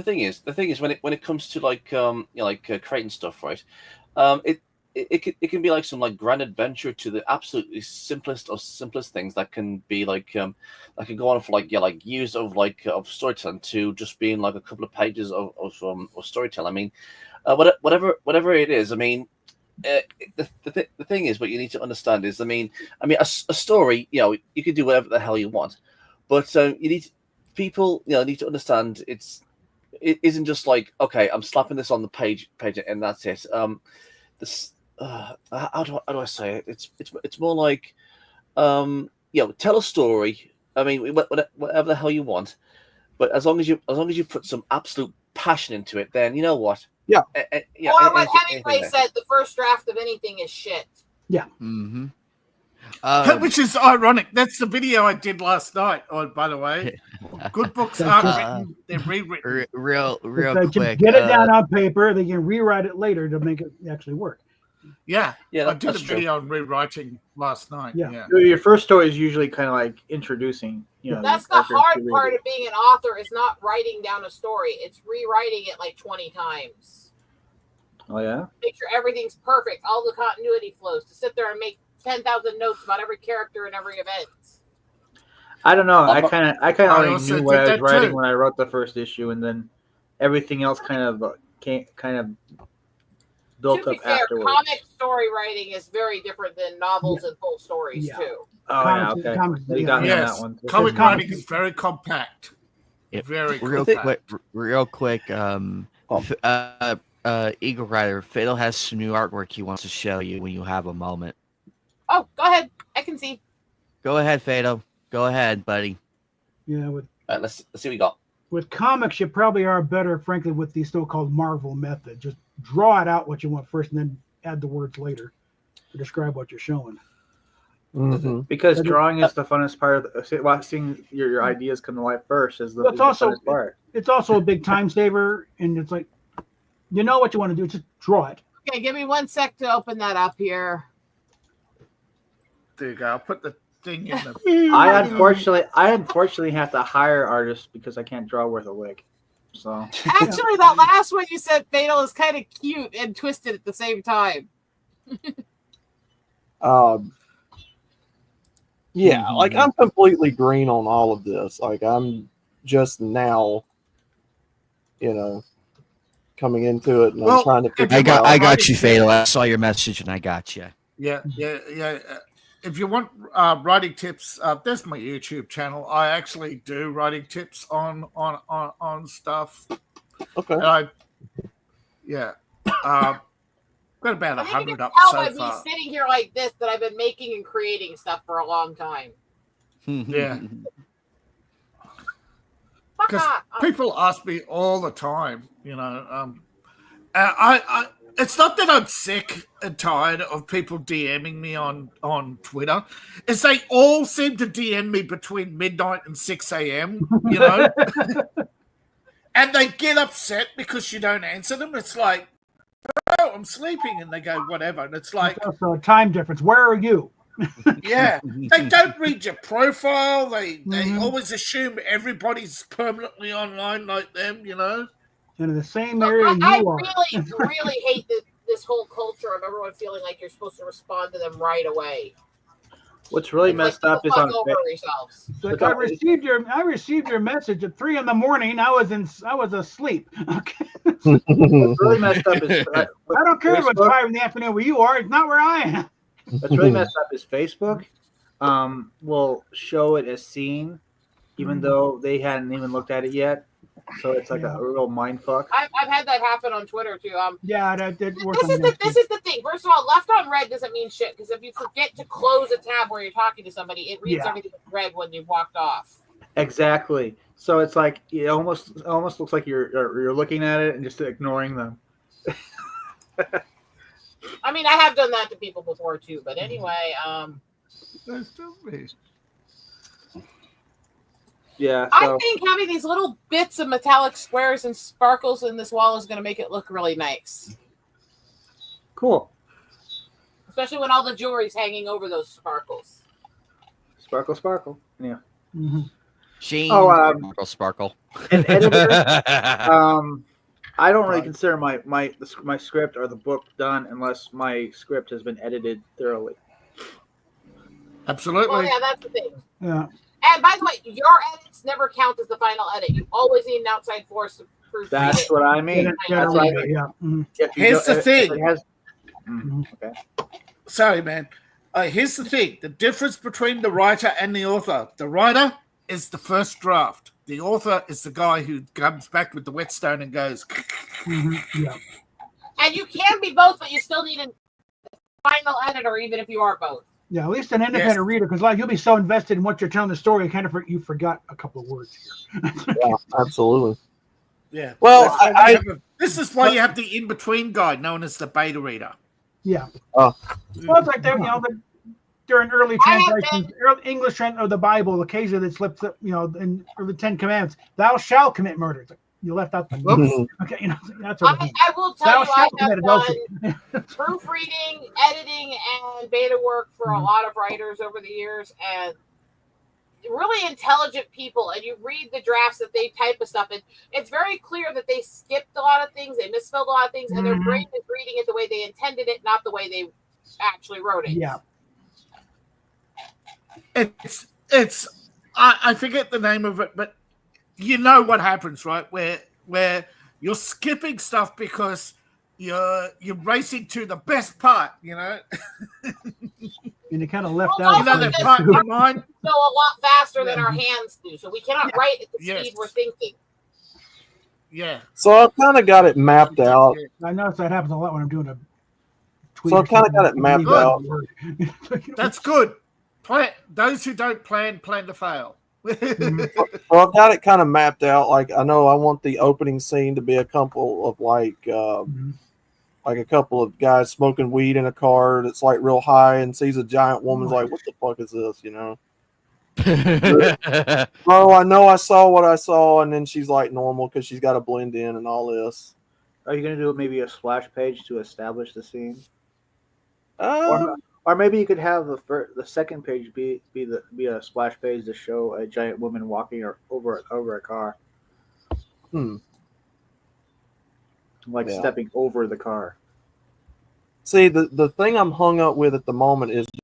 [SPEAKER 9] thing is when it comes to creating stuff, right? It can be like some like grand adventure to the absolutely simplest things that can be like can go on for like years of storytelling to just being like a couple of pages of storytelling. I mean, whatever it is. I mean, the thing is, what you need to understand is, I mean, a story. You know, you can do whatever the hell you want, but people need to understand it isn't just like, okay, I'm slapping this on the page and that's it. How do I say it? It's more like tell a story. I mean, whatever the hell you want, but as long as you put some absolute passion into it, then you know what?
[SPEAKER 4] Yeah.
[SPEAKER 3] Or what Hemingway said: the first draft of anything is shit.
[SPEAKER 2] Yeah.
[SPEAKER 1] Mm-hmm.
[SPEAKER 8] Which is ironic. That's the video I did last night. Oh, by the way, good books aren't written; they're rewritten.
[SPEAKER 1] Real quick.
[SPEAKER 2] Get it down on paper. They can rewrite it later to make it actually work.
[SPEAKER 8] Yeah. I did a video on rewriting last night. Yeah.
[SPEAKER 5] Your first story is usually kind of like introducing.
[SPEAKER 3] That's the hard part of being an author, is not writing down a story. It's rewriting it like 20 times.
[SPEAKER 5] Oh yeah.
[SPEAKER 3] Make sure everything's perfect. All the continuity flows. To sit there and make 10,000 notes about every character and every event.
[SPEAKER 5] I don't know. I kind of already knew what I was writing when I wrote the first issue, and then everything else kind of built up afterwards.
[SPEAKER 3] Comic story writing is very different than novels and full stories too.
[SPEAKER 5] Oh yeah, okay. You got me on that one.
[SPEAKER 8] Comic writing is very compact.
[SPEAKER 1] Yep.
[SPEAKER 8] Very
[SPEAKER 1] real quick. Eagle Rider, Fatal has some new artwork he wants to show you when you have a moment.
[SPEAKER 3] Oh, go ahead. I can see.
[SPEAKER 1] Go ahead, Fatal. Go ahead, buddy.
[SPEAKER 2] Yeah,
[SPEAKER 9] let's see what we got.
[SPEAKER 2] With comics, you probably are better, frankly, with the so-called Marvel method. Just draw it out what you want first, and then add the words later to describe what you're showing.
[SPEAKER 4] Mm-hmm.
[SPEAKER 5] Because drawing is the funnest part of seeing your ideas come to life first is the funnest part.
[SPEAKER 2] It's also a big time saver, and it's like, you know what you want to do, just draw it.
[SPEAKER 3] Okay, give me 1 sec to open that up here.
[SPEAKER 8] There you go. I'll put the thing in the.
[SPEAKER 5] I unfortunately have to hire artists because I can't draw worth a lick. So
[SPEAKER 3] actually, that last one you said, Fatal, is kind of cute and twisted at the same time.
[SPEAKER 4] Yeah, like I'm completely green on all of this. Like I'm just now, coming into it, and I'm trying to figure
[SPEAKER 1] I got you, Fatal. I saw your message, and I got you.
[SPEAKER 8] Yeah. If you want writing tips, there's my YouTube channel. I actually do writing tips on stuff.
[SPEAKER 4] Okay.
[SPEAKER 8] Got about
[SPEAKER 3] I think you
[SPEAKER 8] 100
[SPEAKER 3] can
[SPEAKER 8] up
[SPEAKER 3] tell
[SPEAKER 8] so
[SPEAKER 3] by me
[SPEAKER 8] far.
[SPEAKER 3] sitting here like this that I've been making and creating stuff for a long time.
[SPEAKER 8] Yeah.
[SPEAKER 3] Fuck
[SPEAKER 8] Because
[SPEAKER 3] off.
[SPEAKER 8] people ask me all the time, you know, I it's not that I'm sick and tired of people DMing me on Twitter. It's they all seem to DM me between midnight and 6 a.m., you know? And they get upset because you don't answer them. It's like, oh, I'm sleeping. And they go, whatever. And it's like,
[SPEAKER 2] It's also a time difference. Where are you?
[SPEAKER 8] yeah, they don't read your profile. They
[SPEAKER 2] Mhm.
[SPEAKER 8] always assume everybody's permanently online like them, you know?
[SPEAKER 2] In the same
[SPEAKER 3] Look,
[SPEAKER 2] area
[SPEAKER 3] I
[SPEAKER 2] you are.
[SPEAKER 3] really hate this whole culture of everyone feeling like you're supposed to respond to them right away.
[SPEAKER 5] What's really
[SPEAKER 3] It's like,
[SPEAKER 5] messed up is
[SPEAKER 3] fuck
[SPEAKER 5] on
[SPEAKER 3] over yourselves.
[SPEAKER 2] It's like I received your message at 3 a.m. I was asleep. Okay.
[SPEAKER 5] What's really messed up is
[SPEAKER 2] I don't care if it's
[SPEAKER 5] Facebook.
[SPEAKER 2] 5 in the afternoon where you are. It's not where I am.
[SPEAKER 5] What's really messed up is Facebook will show it as seen, even though they hadn't even looked at it yet. So it's like a real mind fuck.
[SPEAKER 3] I've had that happen on Twitter too.
[SPEAKER 2] Yeah, that did work.
[SPEAKER 3] This is the thing. First of all, left on red doesn't mean shit because if you forget to close a tab where you're talking to somebody, it reads everything in red when you've walked off.
[SPEAKER 5] Exactly. So it's like it almost looks like you're looking at it and just ignoring them.
[SPEAKER 3] I mean, I have done that to people before too. But anyway,
[SPEAKER 8] That's still me.
[SPEAKER 5] Yeah.
[SPEAKER 3] I think having these little bits of metallic squares and sparkles in this wall is going to make it look really nice.
[SPEAKER 5] Cool.
[SPEAKER 3] Especially when all the jewelry's hanging over those sparkles.
[SPEAKER 5] Sparkle, sparkle. Yeah.
[SPEAKER 2] Mm-hmm.
[SPEAKER 1] Sheen, sparkle.
[SPEAKER 5] An editor. I don't really consider my script or the book done unless my script has been edited thoroughly.
[SPEAKER 8] Absolutely.
[SPEAKER 3] Well, yeah, that's the thing.
[SPEAKER 2] Yeah.
[SPEAKER 3] And by the way, your edits never count as the final edit. You always need an outside force to prove.
[SPEAKER 5] That's what I mean.
[SPEAKER 2] That's what I mean. Yeah. Mm-hmm.
[SPEAKER 8] Here's the thing.
[SPEAKER 5] Okay.
[SPEAKER 8] Sorry, man. Here's the thing. The difference between the writer and the author. The writer is the first draft. The author is the guy who comes back with the whetstone and goes.
[SPEAKER 2] Yeah.
[SPEAKER 3] And you can be both, but you still need a final editor, even if you are both.
[SPEAKER 2] Yeah, at least an independent reader, because like you'll be so invested in what you're telling the story, you forgot a couple of words here.
[SPEAKER 4] Yeah, absolutely.
[SPEAKER 8] Yeah.
[SPEAKER 4] Well,
[SPEAKER 8] this is why you have the in-between guy known as the beta reader.
[SPEAKER 2] Yeah.
[SPEAKER 4] Oh.
[SPEAKER 2] Well, it's like during early translations, English of the Bible, occasionally it slips up, in the 10 Commandments, thou shalt commit murder. It's like, you left out the okay, that's what
[SPEAKER 3] I will tell you, I have done proofreading, editing, and beta work for a lot of writers over the years, and really intelligent people. And you read the drafts that they type of stuff, and it's very clear that they skipped a lot of things, they misspelled a lot of things, and their brain is reading it the way they intended it, not the way they actually wrote it.
[SPEAKER 2] Yeah.
[SPEAKER 8] I forget the name of it, but you know what happens, right? Where you're skipping stuff because you're racing to the best part,
[SPEAKER 2] And you kind of left out.
[SPEAKER 8] That part in your mind
[SPEAKER 3] go a lot faster than our hands do, so we cannot write at the speed we're thinking.
[SPEAKER 8] Yeah.
[SPEAKER 4] So I've kind of got it mapped out.
[SPEAKER 2] I notice that happens a lot when I'm doing a tweet.
[SPEAKER 4] So I've kind of got it mapped out.
[SPEAKER 8] That's good. Those who don't plan to fail.
[SPEAKER 4] Well, I've got it kind of mapped out. Like I know I want the opening scene to be a couple of like a couple of guys smoking weed in a car that's like real high and sees a giant woman's like, what the fuck is this? Oh, I know I saw what I saw, and then she's like normal because she's got to blend in and all this.
[SPEAKER 5] Are you gonna do maybe a splash page to establish the scene? Or maybe you could have the second page be a splash page to show a giant woman walking over a car. Stepping over the car.
[SPEAKER 4] See, the thing I'm hung up with at the moment is, do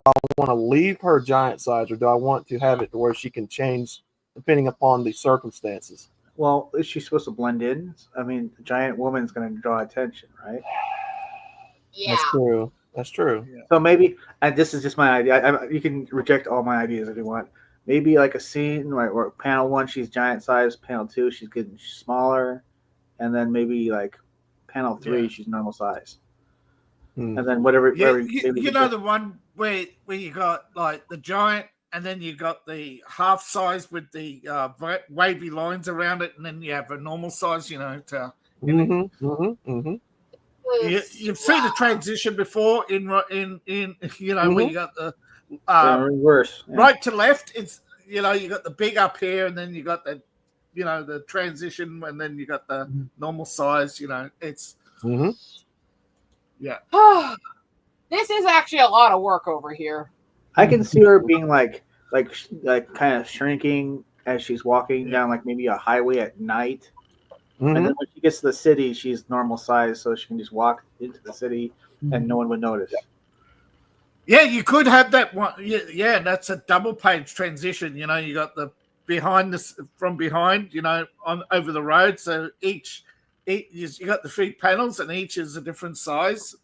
[SPEAKER 4] I want to leave her giant size, or do I want to have it to where she can change depending upon the circumstances?
[SPEAKER 5] Well, is she supposed to blend in? I mean, the giant woman's going to draw attention, right?
[SPEAKER 3] Yeah.
[SPEAKER 4] That's true.
[SPEAKER 8] Yeah.
[SPEAKER 5] So maybe, and this is just my idea. You can reject all my ideas if you want. Maybe like a scene where panel 1 she's giant size, panel 2 she's getting smaller, and then maybe like panel 3 she's normal size. and then whatever.
[SPEAKER 8] You know the one where you got like the giant, and then you got the half size with the wavy lines around it, and then you have a normal size.
[SPEAKER 4] You've
[SPEAKER 8] seen the transition before in where you got the
[SPEAKER 5] reverse
[SPEAKER 8] right to left. It's you got the big up here, and then you got the the transition, and then you got the normal size. It's yeah.
[SPEAKER 3] This is actually a lot of work over here.
[SPEAKER 5] I can see her being like kind of shrinking as she's walking down like maybe a highway at night. And then when she gets to the city, she's normal size, so she can just walk into the city and no one would notice.
[SPEAKER 8] Yeah, you could have that one. Yeah, that's a double page transition. You got the from behind, on over the road. So each you got the 3 panels, and each is a different size.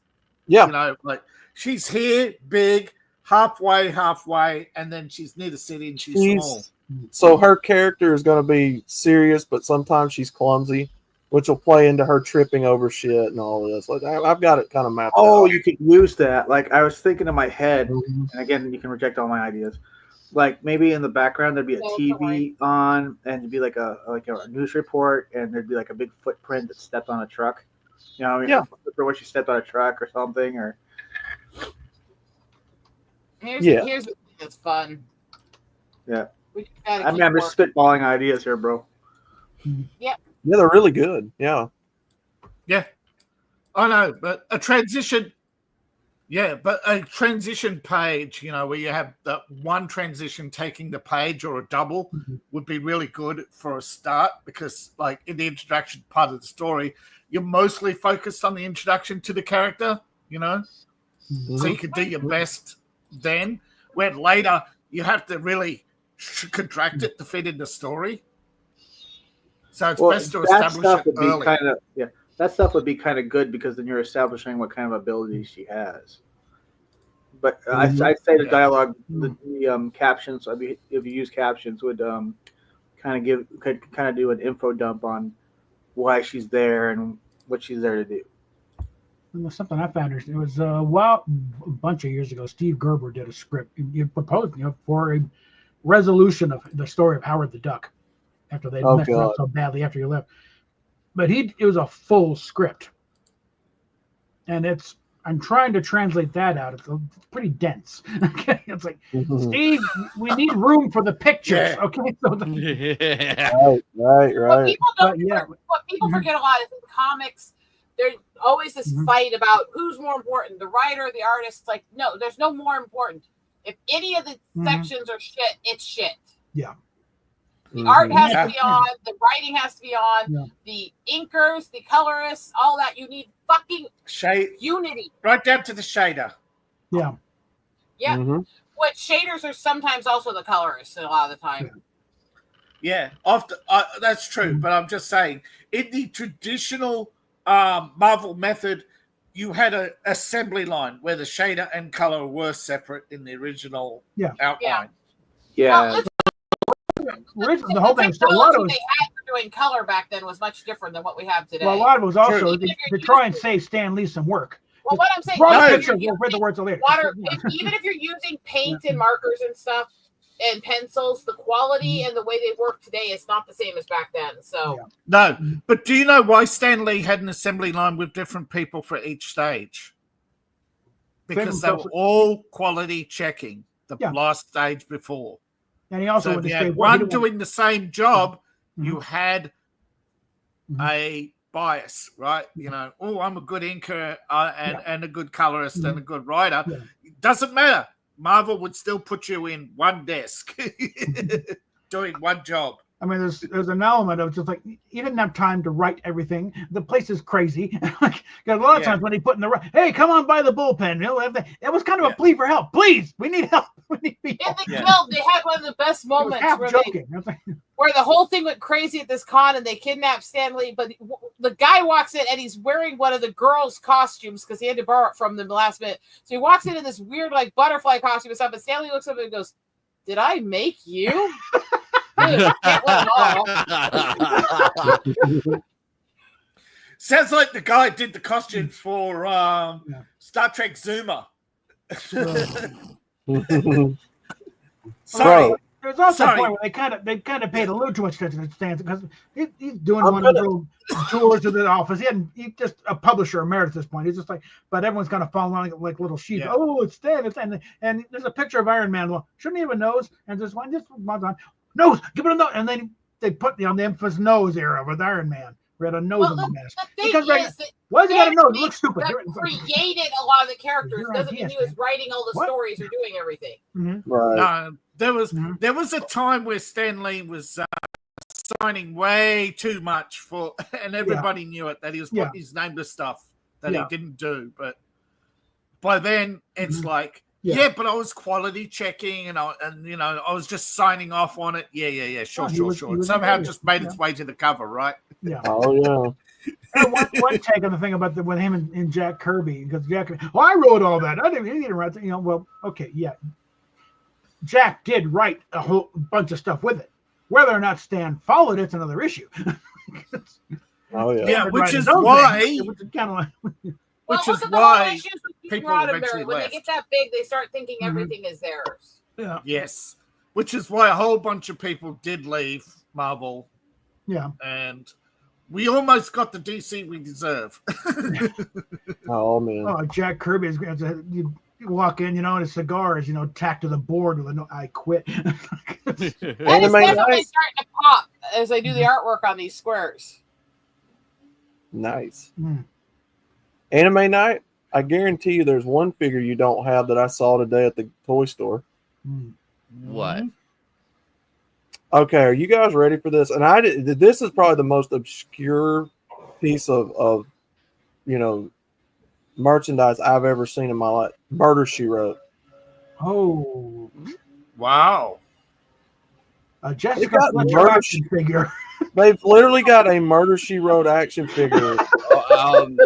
[SPEAKER 4] Yeah,
[SPEAKER 8] like she's here, big, halfway, and then she's near the city and she's small.
[SPEAKER 4] So her character is going to be serious, but sometimes she's clumsy, which will play into her tripping over shit and all of this. Like I've got it kind of mapped out.
[SPEAKER 5] Oh, you could use that. Like I was thinking in my head, and again, you can reject all my ideas. Like maybe in the background there'd be a TV on, and it'd be like a news report, and there'd be like a big footprint that stepped on a truck. Where she stepped on a truck or something, or
[SPEAKER 3] here's the thing that's fun.
[SPEAKER 5] Yeah. I'm just spitballing ideas here, bro.
[SPEAKER 3] Yep.
[SPEAKER 4] Yeah, they're really good. Yeah.
[SPEAKER 8] Yeah. I know, but a transition. Yeah, but a transition page, where you have the one transition taking the page or a double would be really good for a start, because like in the introduction part of the story, you're mostly focused on the introduction to the character, so you can do your best then, where later you have to really contract it to fit in the story. So it's best to establish it early.
[SPEAKER 5] That stuff would be kind of good, because then you're establishing what kind of abilities she has. But I'd say the dialogue, the captions, if you use captions, would kind of do an info dump on why she's there and what she's there to do.
[SPEAKER 2] And something I found it was a bunch of years ago. Steve Gerber did a script. He proposed, for a resolution of the story of Howard the Duck after they messed it up so badly after you left. But it was a full script, and I'm trying to translate that out. It's pretty dense. Okay, it's like Steve, we need room for the pictures. Yeah. Okay, so
[SPEAKER 4] right.
[SPEAKER 3] What people forget a lot is in comics, there's always this fight about who's more important, the writer or the artist. Like, no, there's no more important. If any of the sections are shit, it's shit.
[SPEAKER 2] Yeah.
[SPEAKER 3] The art has to be on, the writing has to be on, the inkers, the colorists, all that. You need fucking unity.
[SPEAKER 8] Right down to the shader.
[SPEAKER 2] Yeah.
[SPEAKER 3] Yeah. What shaders are sometimes also the colorists a lot of the time.
[SPEAKER 8] Yeah, that's true. But I'm just saying, in the traditional Marvel method, you had an assembly line where the shader and color were separate in the original outline.
[SPEAKER 5] Yeah.
[SPEAKER 2] The whole thing. A lot of
[SPEAKER 3] they had for doing color back then was much different than what we have today.
[SPEAKER 2] Well, a lot of it was also to try and save Stan Lee some work.
[SPEAKER 3] Well, what I'm saying, even if you're using paint and markers and stuff and pencils, the quality and the way they work today is not the same as back then. So
[SPEAKER 8] no, but do you know why Stan Lee had an assembly line with different people for each stage? Because they were all quality checking the last stage before.
[SPEAKER 2] And he also
[SPEAKER 8] if you had one doing the same job, you had a bias, right? I'm a good inker and a good colorist and a good writer. It doesn't matter. Marvel would still put you in one desk doing one job.
[SPEAKER 2] I mean, there's an element of just like you didn't have time to write everything. The place is crazy. Because a lot of times when he put in hey, come on by the bullpen. It was kind of a plea for help. Please, we need help. We need people.
[SPEAKER 3] In the guild, they had one of the best moments where the whole thing went crazy at this con and they kidnapped Stan Lee. But the guy walks in and he's wearing one of the girls' costumes because he had to borrow it from them the last minute. So he walks in this weird like butterfly costume and stuff. And Stan Lee looks up and goes, "Did I make you?"
[SPEAKER 8] Sounds like the guy did the costumes for Star Trek Zoomer. Sorry.
[SPEAKER 2] There's also a point where they kind of paid a little too much attention to Stan because he's doing one of those little tours to the office. He's just a publisher emeritus at this point. He's just like, but everyone's kind of following like little sheep. Yeah. Oh, it's Stan, it's Stan. And there's a picture of Iron Man. Well, shouldn't he have a nose? And just one on nose, give it a nose. And then they put the infamous nose era with Iron Man. We had a nose on the mask. Why does he got a nose? It looks stupid.
[SPEAKER 3] Created a lot of the characters doesn't mean he was writing all the stories or doing everything.
[SPEAKER 2] Mm-hmm.
[SPEAKER 4] Right.
[SPEAKER 8] No, there was a time where Stan Lee was signing way too much for, and everybody knew it, that he was putting his name to stuff that he didn't do. But by then, it's like, but I was quality checking, and I was just signing off on it. Yeah, sure. Somehow just made its way to the cover, right?
[SPEAKER 2] Yeah.
[SPEAKER 4] Oh yeah.
[SPEAKER 2] One take on the thing about with him and Jack Kirby, because Jack, I wrote all that. He didn't write that. Well, okay, yeah. Jack did write a whole bunch of stuff with it. Whether or not Stan followed it's another issue.
[SPEAKER 4] Oh yeah.
[SPEAKER 8] Yeah, which is why.
[SPEAKER 3] Which is why people eventually when they get that big, they start thinking everything is theirs.
[SPEAKER 2] Yeah.
[SPEAKER 8] Yes. Which is why a whole bunch of people did leave Marvel.
[SPEAKER 2] Yeah.
[SPEAKER 8] And we almost got the DC we deserve.
[SPEAKER 4] Oh man.
[SPEAKER 2] Oh, Jack Kirby is you walk in, and his cigar is, tacked to the board with I quit.
[SPEAKER 3] And it's definitely starting to pop as I do the artwork on these squares.
[SPEAKER 4] Nice. Anime night, I guarantee you there's one figure you don't have that I saw today at the toy store.
[SPEAKER 1] What?
[SPEAKER 4] Okay, are you guys ready for this? And this is probably the most obscure piece of merchandise I've ever seen in my life. Murder, She Wrote.
[SPEAKER 2] Oh.
[SPEAKER 8] Wow.
[SPEAKER 2] Jessica Fletcher action figure.
[SPEAKER 4] They've literally got a Murder, She Wrote action figure.
[SPEAKER 1] I'm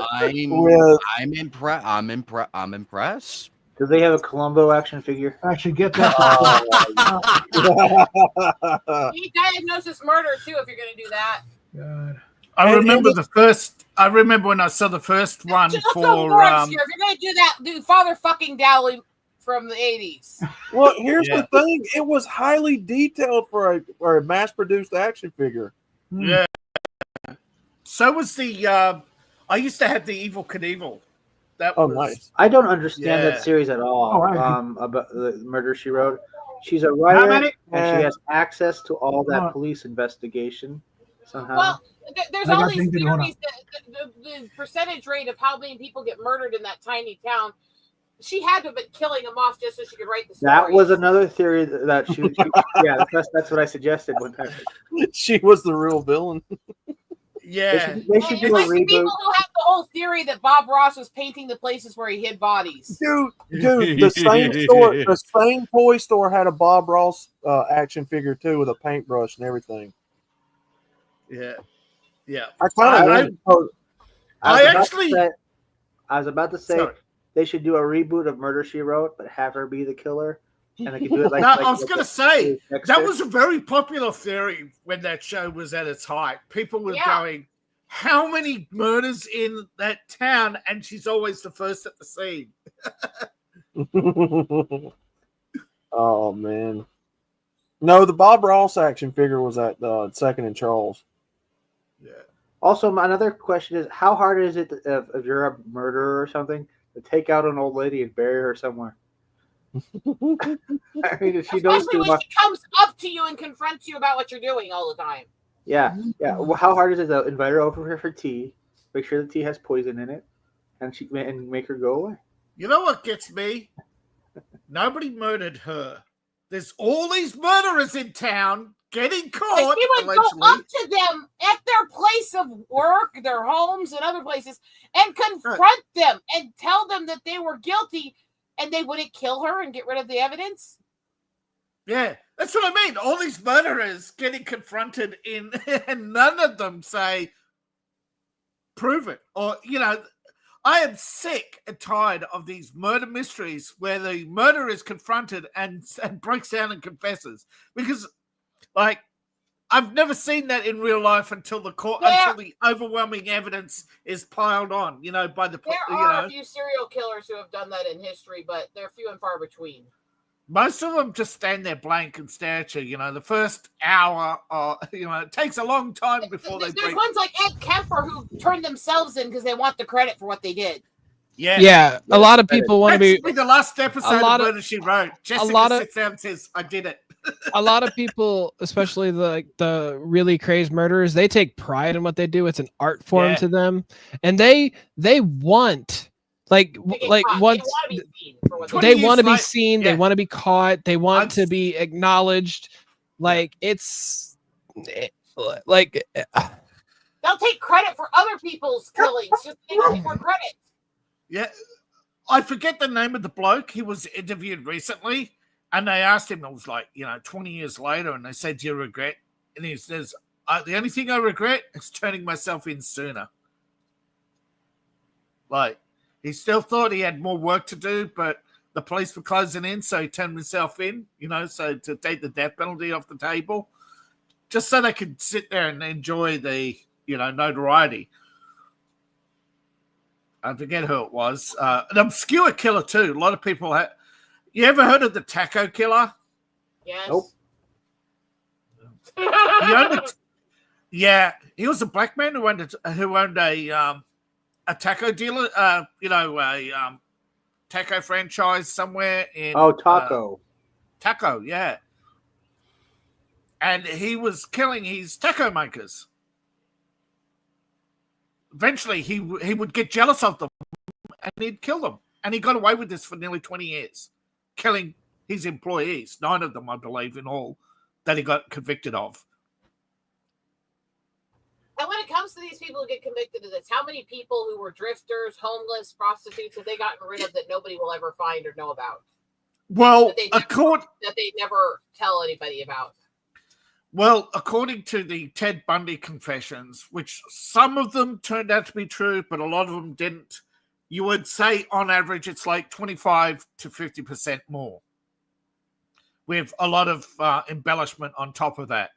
[SPEAKER 1] impressed.
[SPEAKER 5] Do they have a Columbo action figure?
[SPEAKER 2] I should get that.
[SPEAKER 3] You diagnosis murder too if you're going to do that.
[SPEAKER 2] God.
[SPEAKER 8] I remember when I saw the first one
[SPEAKER 3] Just
[SPEAKER 8] for.
[SPEAKER 3] if you're going to do that, do Father fucking Dowling from the 80s.
[SPEAKER 4] Well, here's the thing: it was highly detailed for a mass-produced action figure.
[SPEAKER 8] Yeah. So was the. I used to have the Evil Knievel. That was
[SPEAKER 4] nice.
[SPEAKER 5] I don't understand that series at all. About the Murder, She Wrote. She's a writer, and she has access to all that police investigation somehow.
[SPEAKER 3] Well, there's all these theories that the percentage rate of how many people get murdered in that tiny town. She had to have been killing them off just so she could write the story.
[SPEAKER 5] That was another theory that she that's what I suggested one time.
[SPEAKER 4] She was the real villain.
[SPEAKER 8] Yeah.
[SPEAKER 5] They should do a reboot.
[SPEAKER 3] People who have the whole theory that Bob Ross was painting the places where he hid bodies.
[SPEAKER 4] Dude, the same toy store had a Bob Ross action figure too with a paintbrush and everything.
[SPEAKER 8] Yeah.
[SPEAKER 5] I was about to say they should do a reboot of Murder, She Wrote, but have her be the killer. And they could do it
[SPEAKER 8] I was going to say, that was a very popular theory when that show was at its height. People were going, how many murders in that town? And she's always the first at the scene.
[SPEAKER 4] Oh, man. No, the Bob Ross action figure was at Second and Charles.
[SPEAKER 8] Yeah.
[SPEAKER 5] Also, another question is, how hard is it if you're a murderer or something to take out an old lady and bury her somewhere? I mean, if she knows too much,
[SPEAKER 3] she comes up to you and confronts you about what you're doing all the time.
[SPEAKER 5] Yeah. Well, how hard is it to invite her over for tea, make sure the tea has poison in it, and make her go away?
[SPEAKER 8] You know what gets me? Nobody murdered her. There's all these murderers in town getting caught.
[SPEAKER 3] She would go up to them at their place of work, their homes, and other places, and confront them and tell them that they were guilty. And they wouldn't kill her and get rid of the evidence?
[SPEAKER 8] Yeah, that's what I mean. All these murderers getting confronted and none of them say, prove it. Or, I am sick and tired of these murder mysteries where the murderer is confronted and breaks down and confesses. Because, I I've never seen that in real life until the court, until the overwhelming evidence is piled on. By the
[SPEAKER 3] there are a few serial killers who have done that in history, but they're few and far between.
[SPEAKER 8] Most of them just stand there blank and stare at you. The first hour, it takes a long time before they.
[SPEAKER 3] There's ones like Ed Kemper who turned themselves in because they want the credit for what they did.
[SPEAKER 6] Yeah. A lot of people want to be.
[SPEAKER 8] The last episode of Murder She Wrote. Jessica sits down and says, "I did it."
[SPEAKER 6] A lot of people, especially the really crazed murderers, they take pride in what they do. It's an art form to them, and they want they want to be seen. They want to be caught. They want to be acknowledged. It's like
[SPEAKER 3] they'll take credit for other people's killings just to get more credit.
[SPEAKER 8] Yeah, I forget the name of the bloke. He was interviewed recently. And they asked him, it was 20 years later, and they said, "Do you regret?" And he says, "The only thing I regret is turning myself in sooner." He still thought he had more work to do, but the police were closing in, so he turned himself in, so to take the death penalty off the table, just so they could sit there and enjoy the, notoriety. I forget who it was. An obscure killer, too. A lot of people have. You ever heard of the Taco Killer?
[SPEAKER 3] Yes.
[SPEAKER 5] Nope.
[SPEAKER 8] He was a black man who owned a taco dealer. A taco franchise somewhere in.
[SPEAKER 5] Taco.
[SPEAKER 8] Taco, yeah. And he was killing his taco makers. Eventually, he would get jealous of them, and he'd kill them. And he got away with this for nearly 20 years. Killing his employees, 9 of them, I believe, in all, that he got convicted of.
[SPEAKER 3] And when it comes to these people who get convicted of this, how many people who were drifters, homeless, prostitutes have they gotten rid of that nobody will ever find or know about?
[SPEAKER 8] Well,
[SPEAKER 3] that they never tell anybody about.
[SPEAKER 8] Well, according to the Ted Bundy confessions, which some of them turned out to be true, but a lot of them didn't, you would say on average it's 25 to 50% more, with a lot of embellishment on top of that.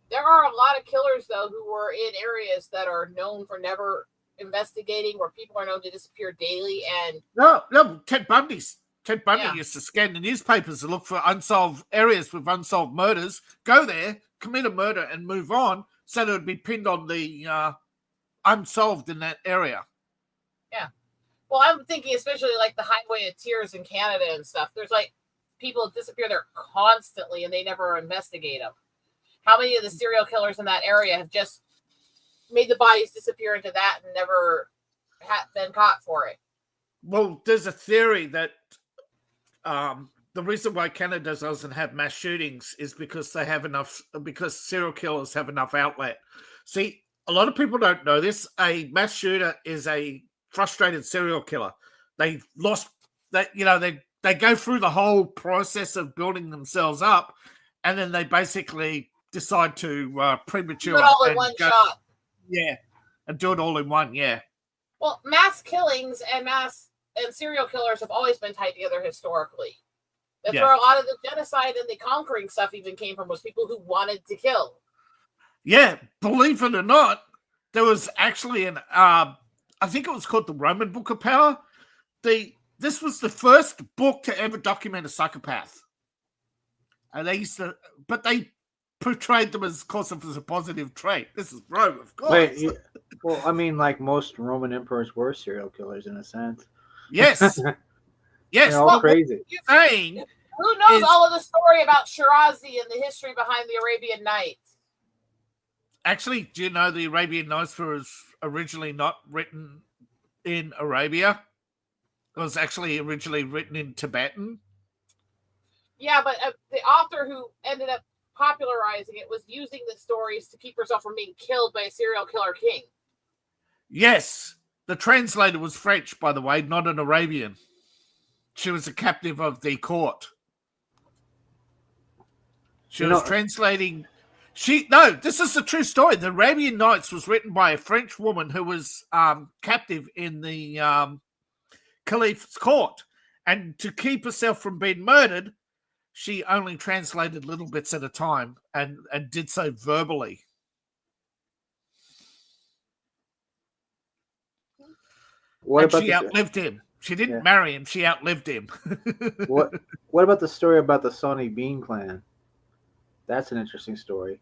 [SPEAKER 3] There are a lot of killers, though, who were in areas that are known for never investigating, where people are known to disappear daily. And
[SPEAKER 8] no, Ted Bundy used to scan the newspapers to look for unsolved areas with unsolved murders, go there, commit a murder, and move on, so that it would be pinned on the unsolved in that area.
[SPEAKER 3] Yeah. Well, I'm thinking especially the Highway of Tears in Canada and stuff. There's people disappear there constantly and they never investigate them. How many of the serial killers in that area have just made the bodies disappear into that and never been caught for it?
[SPEAKER 8] Well, there's a theory that the reason why Canada doesn't have mass shootings is because because serial killers have enough outlet. See, a lot of people don't know this. A mass shooter is a frustrated serial killer. They've lost that, they go through the whole process of building themselves up, and then they basically decide to premature
[SPEAKER 3] do it all in one shot.
[SPEAKER 8] Yeah, and do it all in one. Yeah.
[SPEAKER 3] Well, mass killings and serial killers have always been tied together historically. That's where a lot of the genocide and the conquering stuff even came from, was people who wanted to kill.
[SPEAKER 8] Yeah, believe it or not, there was actually I think it was called the Roman Book of Power. This was the first book to ever document a psychopath. And they portrayed them as, of course, as a positive trait. This is Rome, of course.
[SPEAKER 5] Wait, well, I mean, most Roman emperors were serial killers in a sense.
[SPEAKER 8] Yes. Yes.
[SPEAKER 5] They're all crazy.
[SPEAKER 3] Who knows all of the story about Shirazi and the history behind the Arabian Nights?
[SPEAKER 8] Actually, do you know the Arabian Nights was originally not written in Arabia? It was actually originally written in Tibetan.
[SPEAKER 3] Yeah, but the author who ended up popularizing it was using the stories to keep herself from being killed by a serial killer king.
[SPEAKER 8] Yes. The translator was French, by the way, not an Arabian. She was a captive of the court. She was translating... this is a true story. The Arabian Nights was written by a French woman who was captive in the Caliph's court. And to keep herself from being murdered, she only translated little bits at a time and did so verbally. She outlived him. She didn't marry him. She outlived him.
[SPEAKER 5] What about the story about the Sonic Bean clan? That's an interesting story.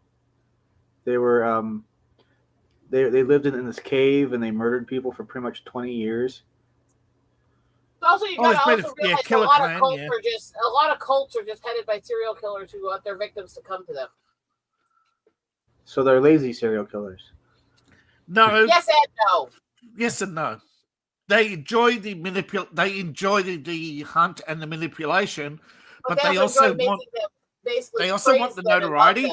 [SPEAKER 5] They were they lived in this cave and they murdered people for pretty much 20 years.
[SPEAKER 3] Also, you gotta also realize a lot of cults are just headed by serial killers who want their victims to come to them.
[SPEAKER 5] So they're lazy serial killers.
[SPEAKER 8] No.
[SPEAKER 3] Yes and no.
[SPEAKER 8] Yes and no. They enjoy the the hunt and the manipulation, but they also want the notoriety.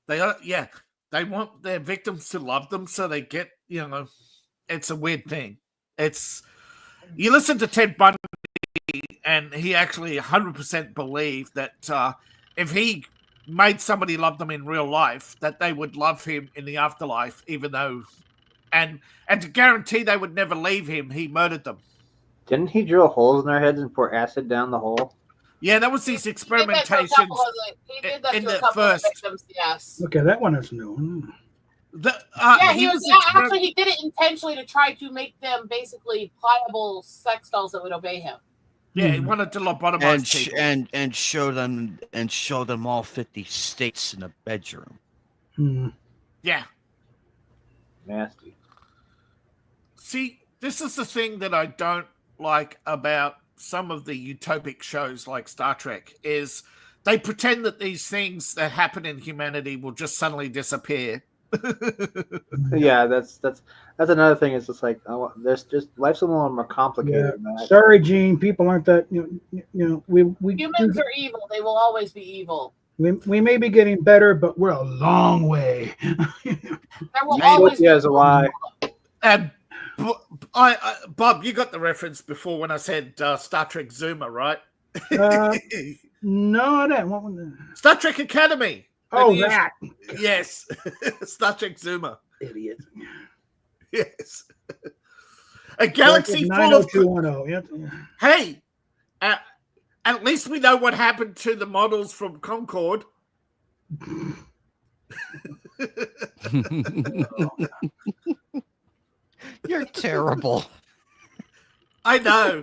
[SPEAKER 8] They want their victims to love them, so they get, it's a weird thing. You listen to Ted Bundy, and he actually 100% believed that if he made somebody love them in real life, that they would love him in the afterlife, even though, and to guarantee they would never leave him, he murdered them.
[SPEAKER 5] Didn't he drill holes in their heads and pour acid down the hole?
[SPEAKER 8] Yeah, that was these experimentations in the first. Victims,
[SPEAKER 3] yes.
[SPEAKER 2] Okay, that one is new.
[SPEAKER 3] He did it intentionally to try to make them basically pliable sex dolls that would obey him.
[SPEAKER 8] Yeah, he wanted to lobotomize people
[SPEAKER 1] and show them all 50 states in a bedroom.
[SPEAKER 8] Yeah,
[SPEAKER 5] nasty.
[SPEAKER 8] See, this is the thing that I don't like about some of the utopic shows like Star Trek is they pretend that these things that happen in humanity will just suddenly disappear.
[SPEAKER 5] Yeah, that's another thing. It's just like there's just life's a little more complicated than that.
[SPEAKER 2] Sorry, Gene. People aren't that. We
[SPEAKER 3] humans are evil. They will always be evil.
[SPEAKER 2] We may be getting better, but we're a long way.
[SPEAKER 3] There will always be
[SPEAKER 5] a lie.
[SPEAKER 8] And Bob, you got the reference before when I said Star Trek Zuma, right?
[SPEAKER 2] No, I didn't. What was that?
[SPEAKER 8] Star Trek Academy.
[SPEAKER 2] Oh, that.
[SPEAKER 8] Yes. Star Trek Zuma.
[SPEAKER 2] Idiot.
[SPEAKER 8] Yes. A galaxy full of...
[SPEAKER 2] Yep.
[SPEAKER 8] Hey, at least we know what happened to the models from Concord.
[SPEAKER 1] You're terrible.
[SPEAKER 8] I know.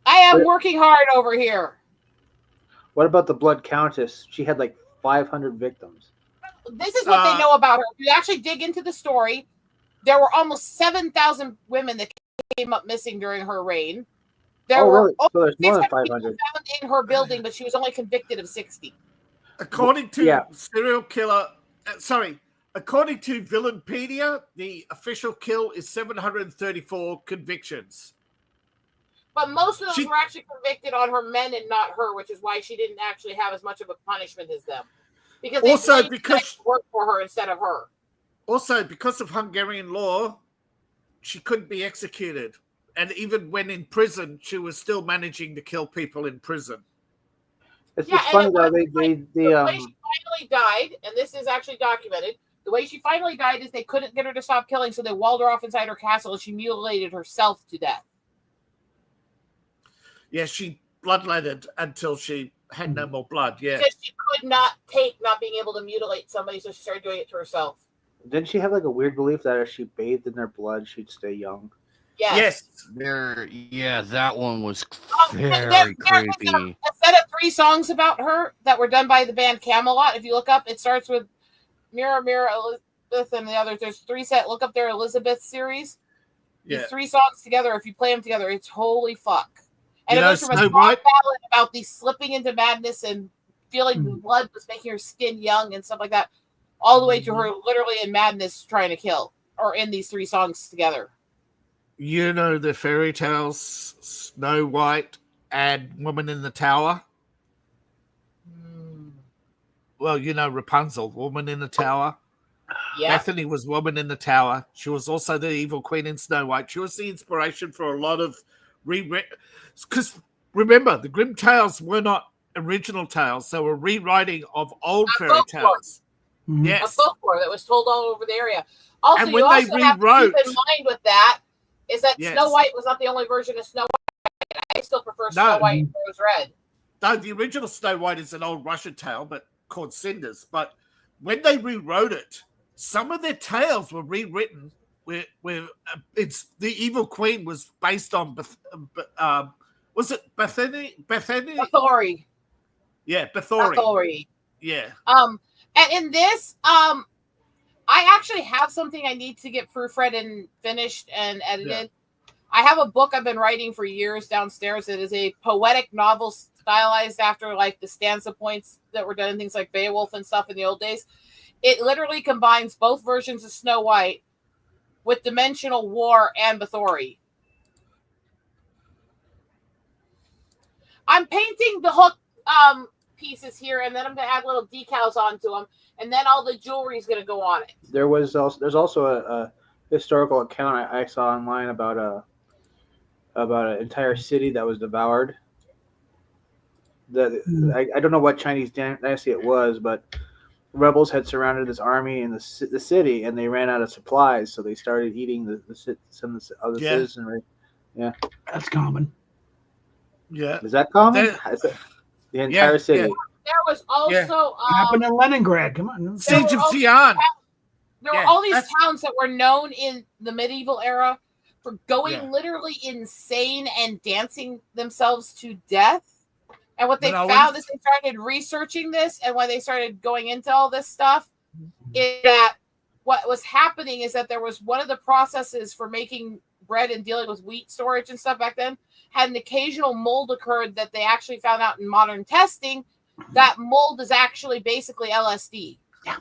[SPEAKER 3] I am working hard over here.
[SPEAKER 5] What about the Blood Countess? She had like 500 victims.
[SPEAKER 3] This is what they know about her. If you actually dig into the story, there were almost 7,000 women that came up missing during her reign. There were
[SPEAKER 5] so there's more than 500
[SPEAKER 3] found in her building, but she was only convicted of 60.
[SPEAKER 8] According to serial killer, according to Villainpedia, the official kill is 734 convictions.
[SPEAKER 3] But most of those were actually convicted on her men and not her, which is why she didn't actually have as much of a punishment as them. Because they worked for her instead of her.
[SPEAKER 8] Also, because of Hungarian law, she couldn't be executed. And even when in prison, she was still managing to kill people in prison.
[SPEAKER 5] It's just funny though.
[SPEAKER 3] The way she finally died, and this is actually documented, the way she finally died is they couldn't get her to stop killing, so they walled her off inside her castle and she mutilated herself to death.
[SPEAKER 8] Yeah, she bloodletted until she had no more blood. Yeah,
[SPEAKER 3] because she could not take not being able to mutilate somebody, so she started doing it to herself.
[SPEAKER 5] Didn't she have like a weird belief that if she bathed in their blood, she'd stay young?
[SPEAKER 3] Yes.
[SPEAKER 1] That one was
[SPEAKER 3] very
[SPEAKER 1] creepy.
[SPEAKER 3] A set of 3 songs about her that were done by the band Camelot. If you look up, it starts with Mirror, Mirror, Elizabeth, and the others. There's 3 set. Look up their Elizabeth series. Yeah. These 3 songs together, if you play them together, it's holy fuck. And it goes from a song ballad about the slipping into madness and feeling the blood was making her skin young and stuff like that, all the way to her literally in madness trying to kill, or in these 3 songs together.
[SPEAKER 8] You know the fairy tales, Snow White and Woman in the Tower? Well, you know Rapunzel, Woman in the Tower. Yeah. Bethany was Woman in the Tower. She was also the evil queen in Snow White. She was the inspiration for a lot of because remember, the Grimm tales were not original tales; they were rewriting of old fairy tales.
[SPEAKER 3] Yes, a folklore that was told all over the area. Also, and when you also have to keep in mind with that is that
[SPEAKER 8] Yes.
[SPEAKER 3] Snow White was not the only version of Snow White. I still prefer Snow White and Rose Red.
[SPEAKER 8] No, the original Snow White is an old Russian tale, but called Cinders. But when they rewrote it, some of their tales were rewritten where it's the evil queen was based on was it Bethany?
[SPEAKER 3] Bathory.
[SPEAKER 8] Yeah, Bathory.
[SPEAKER 3] Bathory.
[SPEAKER 8] Yeah.
[SPEAKER 3] And in this, I actually have something I need to get proofread and finished and edited. Yeah. I have a book I've been writing for years downstairs. It is a poetic novel stylized after like the stanza points that were done in things like Beowulf and stuff in the old days. It literally combines both versions of Snow White with Dimensional War and Bathory. I'm painting the hook pieces here, and then I'm going to add little decals onto them, and then all the jewelry is going to go on it.
[SPEAKER 5] There's also a historical account I saw online about an entire city that was devoured. I don't know what Chinese dynasty it was, but rebels had surrounded this army in the city, and they ran out of supplies, so they started eating some of the other citizenry. Yeah,
[SPEAKER 2] that's common.
[SPEAKER 8] Yeah,
[SPEAKER 5] is that common? The entire city.
[SPEAKER 3] Yeah. There was also
[SPEAKER 2] happened in Leningrad. Come on,
[SPEAKER 8] Siege of Xi'an.
[SPEAKER 3] There were all these towns that were known in the medieval era for going literally insane and dancing themselves to death. And what they found is they started researching this, and when they started going into all this stuff, is that what was happening is that there was one of the processes for making bread and dealing with wheat storage and stuff back then had an occasional mold occurred that they actually found out in modern testing. That mold is actually basically LSD.
[SPEAKER 2] Yeah.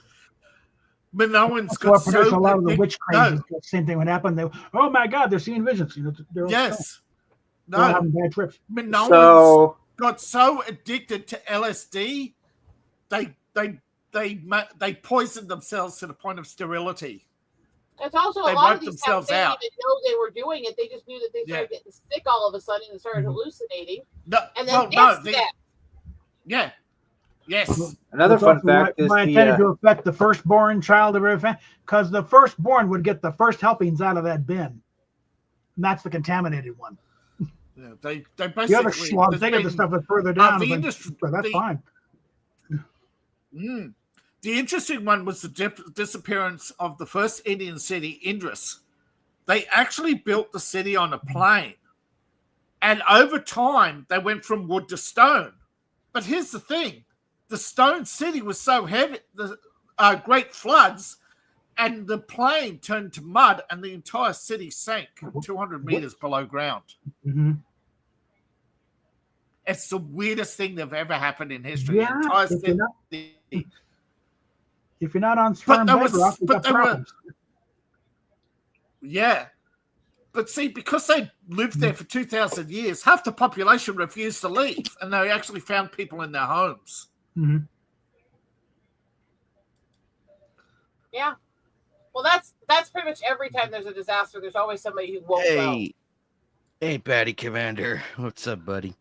[SPEAKER 8] But no one's got
[SPEAKER 2] so a lot of the witch crazy. The same thing would happen. They, oh my God, they're seeing visions. They're
[SPEAKER 8] they're
[SPEAKER 2] having bad trips.
[SPEAKER 8] But no one's got so addicted to LSD, they poisoned themselves to the point of sterility.
[SPEAKER 3] It's also a lot of these towns didn't even know they were doing it. They just knew that they started getting sick all of a sudden and started hallucinating.
[SPEAKER 8] No,
[SPEAKER 3] and then
[SPEAKER 8] Yes.
[SPEAKER 5] Another fun fact is
[SPEAKER 2] intended to affect the firstborn child of every family, because the firstborn would get the first helpings out of that bin. And that's the contaminated one.
[SPEAKER 8] Yeah, they basically
[SPEAKER 2] the other slobs, they get the stuff that's further down. That's fine.
[SPEAKER 8] The interesting one was the disappearance of the first Indian city, Indus. They actually built the city on a plain. And over time, they went from wood to stone. But here's the thing. The stone city was so heavy, the great floods, and the plain turned to mud, and the entire city sank 200 meters below ground.
[SPEAKER 2] Mm-hmm.
[SPEAKER 8] It's the weirdest thing that ever happened in history.
[SPEAKER 2] Yeah,
[SPEAKER 8] the entire city.
[SPEAKER 2] If you're not on firm bedrock, you got problems.
[SPEAKER 8] Yeah. But see, because they lived there for 2,000 years, half the population refused to leave, and they actually found people in their homes.
[SPEAKER 2] Mm-hmm.
[SPEAKER 3] Yeah. Well, that's pretty much every time there's a disaster, there's always somebody who won't go.
[SPEAKER 1] Hey, Patty Commander. What's up, buddy?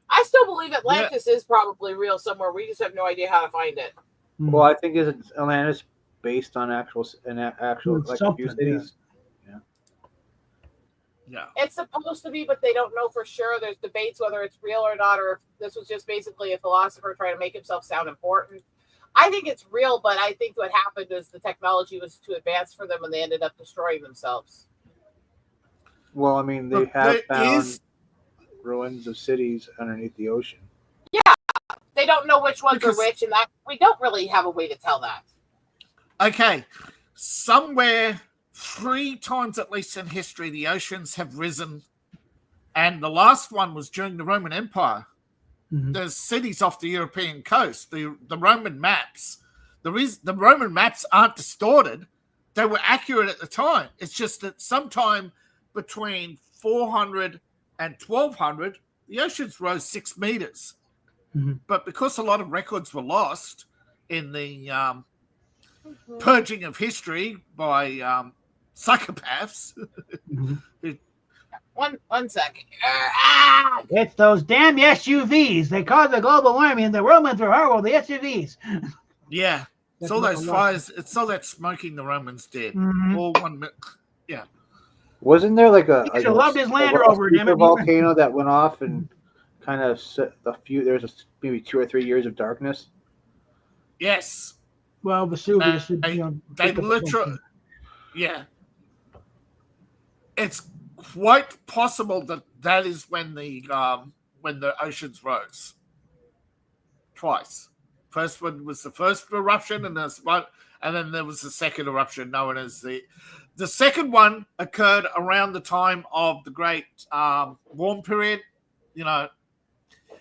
[SPEAKER 3] I still believe Atlantis is probably real somewhere. We just have no idea how to find it.
[SPEAKER 5] Well, I think it's Atlantis based on actual like a few cities.
[SPEAKER 8] Yeah.
[SPEAKER 3] It's supposed to be, but they don't know for sure. There's debates whether it's real or not, or if this was just basically a philosopher trying to make himself sound important. I think it's real, but I think what happened is the technology was too advanced for them, and they ended up destroying themselves.
[SPEAKER 5] Well, I mean, they have found ruins of cities underneath the ocean.
[SPEAKER 3] Yeah, they don't know which ones are which, and that we don't really have a way to tell that.
[SPEAKER 8] Okay, somewhere 3 times at least in history, the oceans have risen, and the last one was during the Roman Empire.
[SPEAKER 2] Mm-hmm.
[SPEAKER 8] There's cities off the European coast. The Roman maps, the Roman maps aren't distorted; they were accurate at the time. It's just that sometime between 400 and 1200, the oceans rose 6 meters.
[SPEAKER 2] Mm-hmm.
[SPEAKER 8] But because a lot of records were lost in the purging of history by psychopaths.
[SPEAKER 3] One second.
[SPEAKER 2] It's those damn SUVs. They caused the global warming, and the Romans were horrible. The SUVs.
[SPEAKER 8] Yeah. It's all those fires. It's all that smoking the Romans did.
[SPEAKER 2] Mm-hmm.
[SPEAKER 8] All one. Yeah.
[SPEAKER 5] Wasn't there like
[SPEAKER 2] He should have loved his Land Rover, damn it.
[SPEAKER 5] volcano that went off and kind of set maybe 2 or 3 years of darkness?
[SPEAKER 8] Yes.
[SPEAKER 2] Well, Vesuvius,
[SPEAKER 8] they literally, yeah. It's quite possible that is when the oceans rose. Twice. First one was the first eruption, and then there was the second eruption, known as the second one occurred around the time of the Great Warm Period,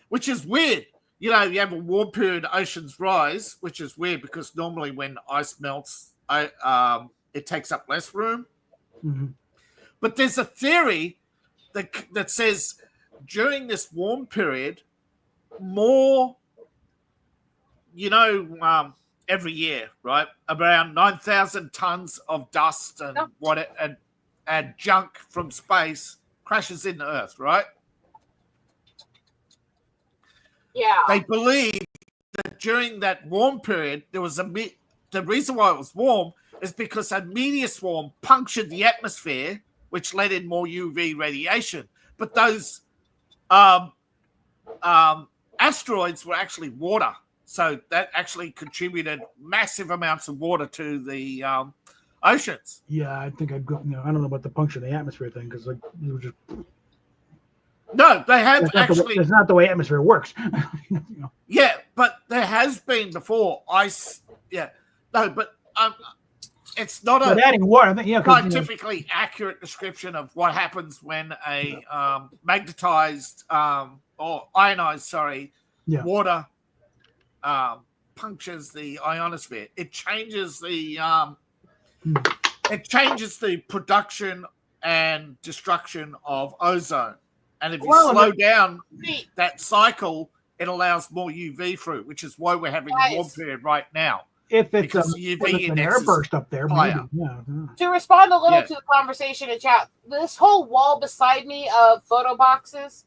[SPEAKER 8] which is weird. You have a warm period, oceans rise, which is weird because normally when ice melts, it takes up less room.
[SPEAKER 2] Mm-hmm.
[SPEAKER 8] But there's a theory that says during this warm period, more, every year, right? Around 9,000 tons of dust and junk from space crashes into Earth, right?
[SPEAKER 3] Yeah.
[SPEAKER 8] They believe that during that warm period, there was the reason why it was warm is because a meteor swarm punctured the atmosphere, which led in more UV radiation. But those asteroids were actually water. So that actually contributed massive amounts of water to the oceans.
[SPEAKER 2] Yeah, I think I'd go. I don't know about the puncture of the atmosphere thing because it was just.
[SPEAKER 8] No, they have actually.
[SPEAKER 2] It's not the way atmosphere works.
[SPEAKER 8] Yeah, but there has been before ice. Yeah, no, but it's not
[SPEAKER 2] adding water, I think,
[SPEAKER 8] scientifically accurate description of what happens when a magnetized or ionized, water punctures the ionosphere. It changes the production and destruction of ozone. And if you slow down that cycle, it allows more UV through, which is why we're having a warm period right now.
[SPEAKER 2] If it's an airburst up there, maybe. Yeah.
[SPEAKER 3] To respond a little to the conversation in chat, this whole wall beside me of photo boxes,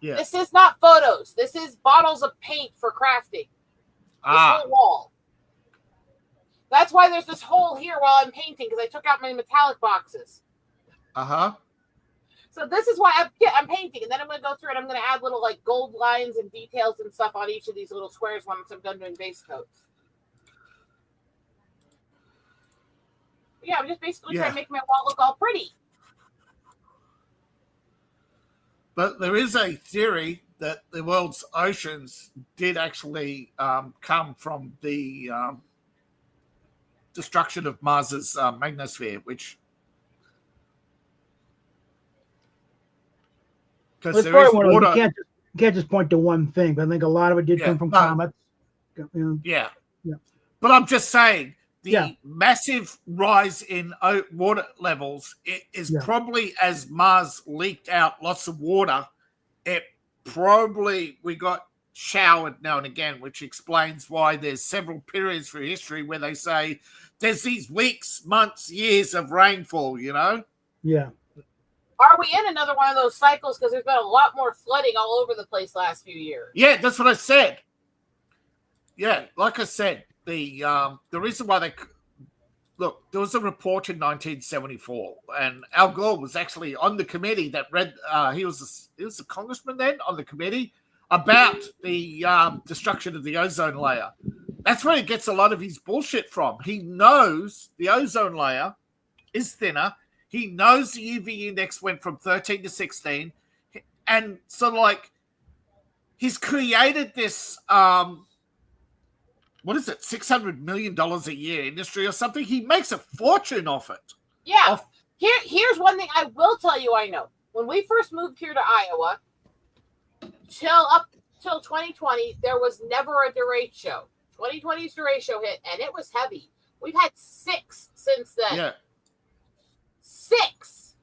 [SPEAKER 3] this is not photos. This is bottles of paint for crafting. This whole wall. That's why there's this hole here while I'm painting, because I took out my metallic boxes.
[SPEAKER 8] Uh-huh.
[SPEAKER 3] So this is why I'm painting, and then I'm going to go through and I'm going to add little gold lines and details and stuff on each of these little squares once I'm done doing base coats. Yeah, I'm just basically trying to make my wall look all pretty.
[SPEAKER 8] But there is a theory that the world's oceans did actually come from the destruction of Mars's magnetosphere, which because there is water.
[SPEAKER 2] You can't just point to one thing, but I think a lot of it did come from comets.
[SPEAKER 8] Yeah. But I'm just saying the massive rise in water levels is probably as Mars leaked out lots of water. We got showered now and again, which explains why there's several periods for history where they say there's these weeks, months, years of rainfall,
[SPEAKER 2] Yeah.
[SPEAKER 3] Are we in another one of those cycles? Because there's been a lot more flooding all over the place last few years.
[SPEAKER 8] Yeah, that's what I said. Yeah, like I said, the reason why there was a report in 1974, and Al Gore was actually on the committee that read. He was a congressman then on the committee about the destruction of the ozone layer. That's where he gets a lot of his bullshit from. He knows the ozone layer is thinner. He knows the UV index went from 13 to 16. And so, he's created this, what is it, $600 million a year industry or something? He makes a fortune off it.
[SPEAKER 3] Yeah. Here's one thing I will tell you I know. When we first moved here to Iowa, till 2020, there was never a derecho show. 2020's derecho hit, and it was heavy. We've had 6 since then.
[SPEAKER 8] Yeah.
[SPEAKER 3] 6.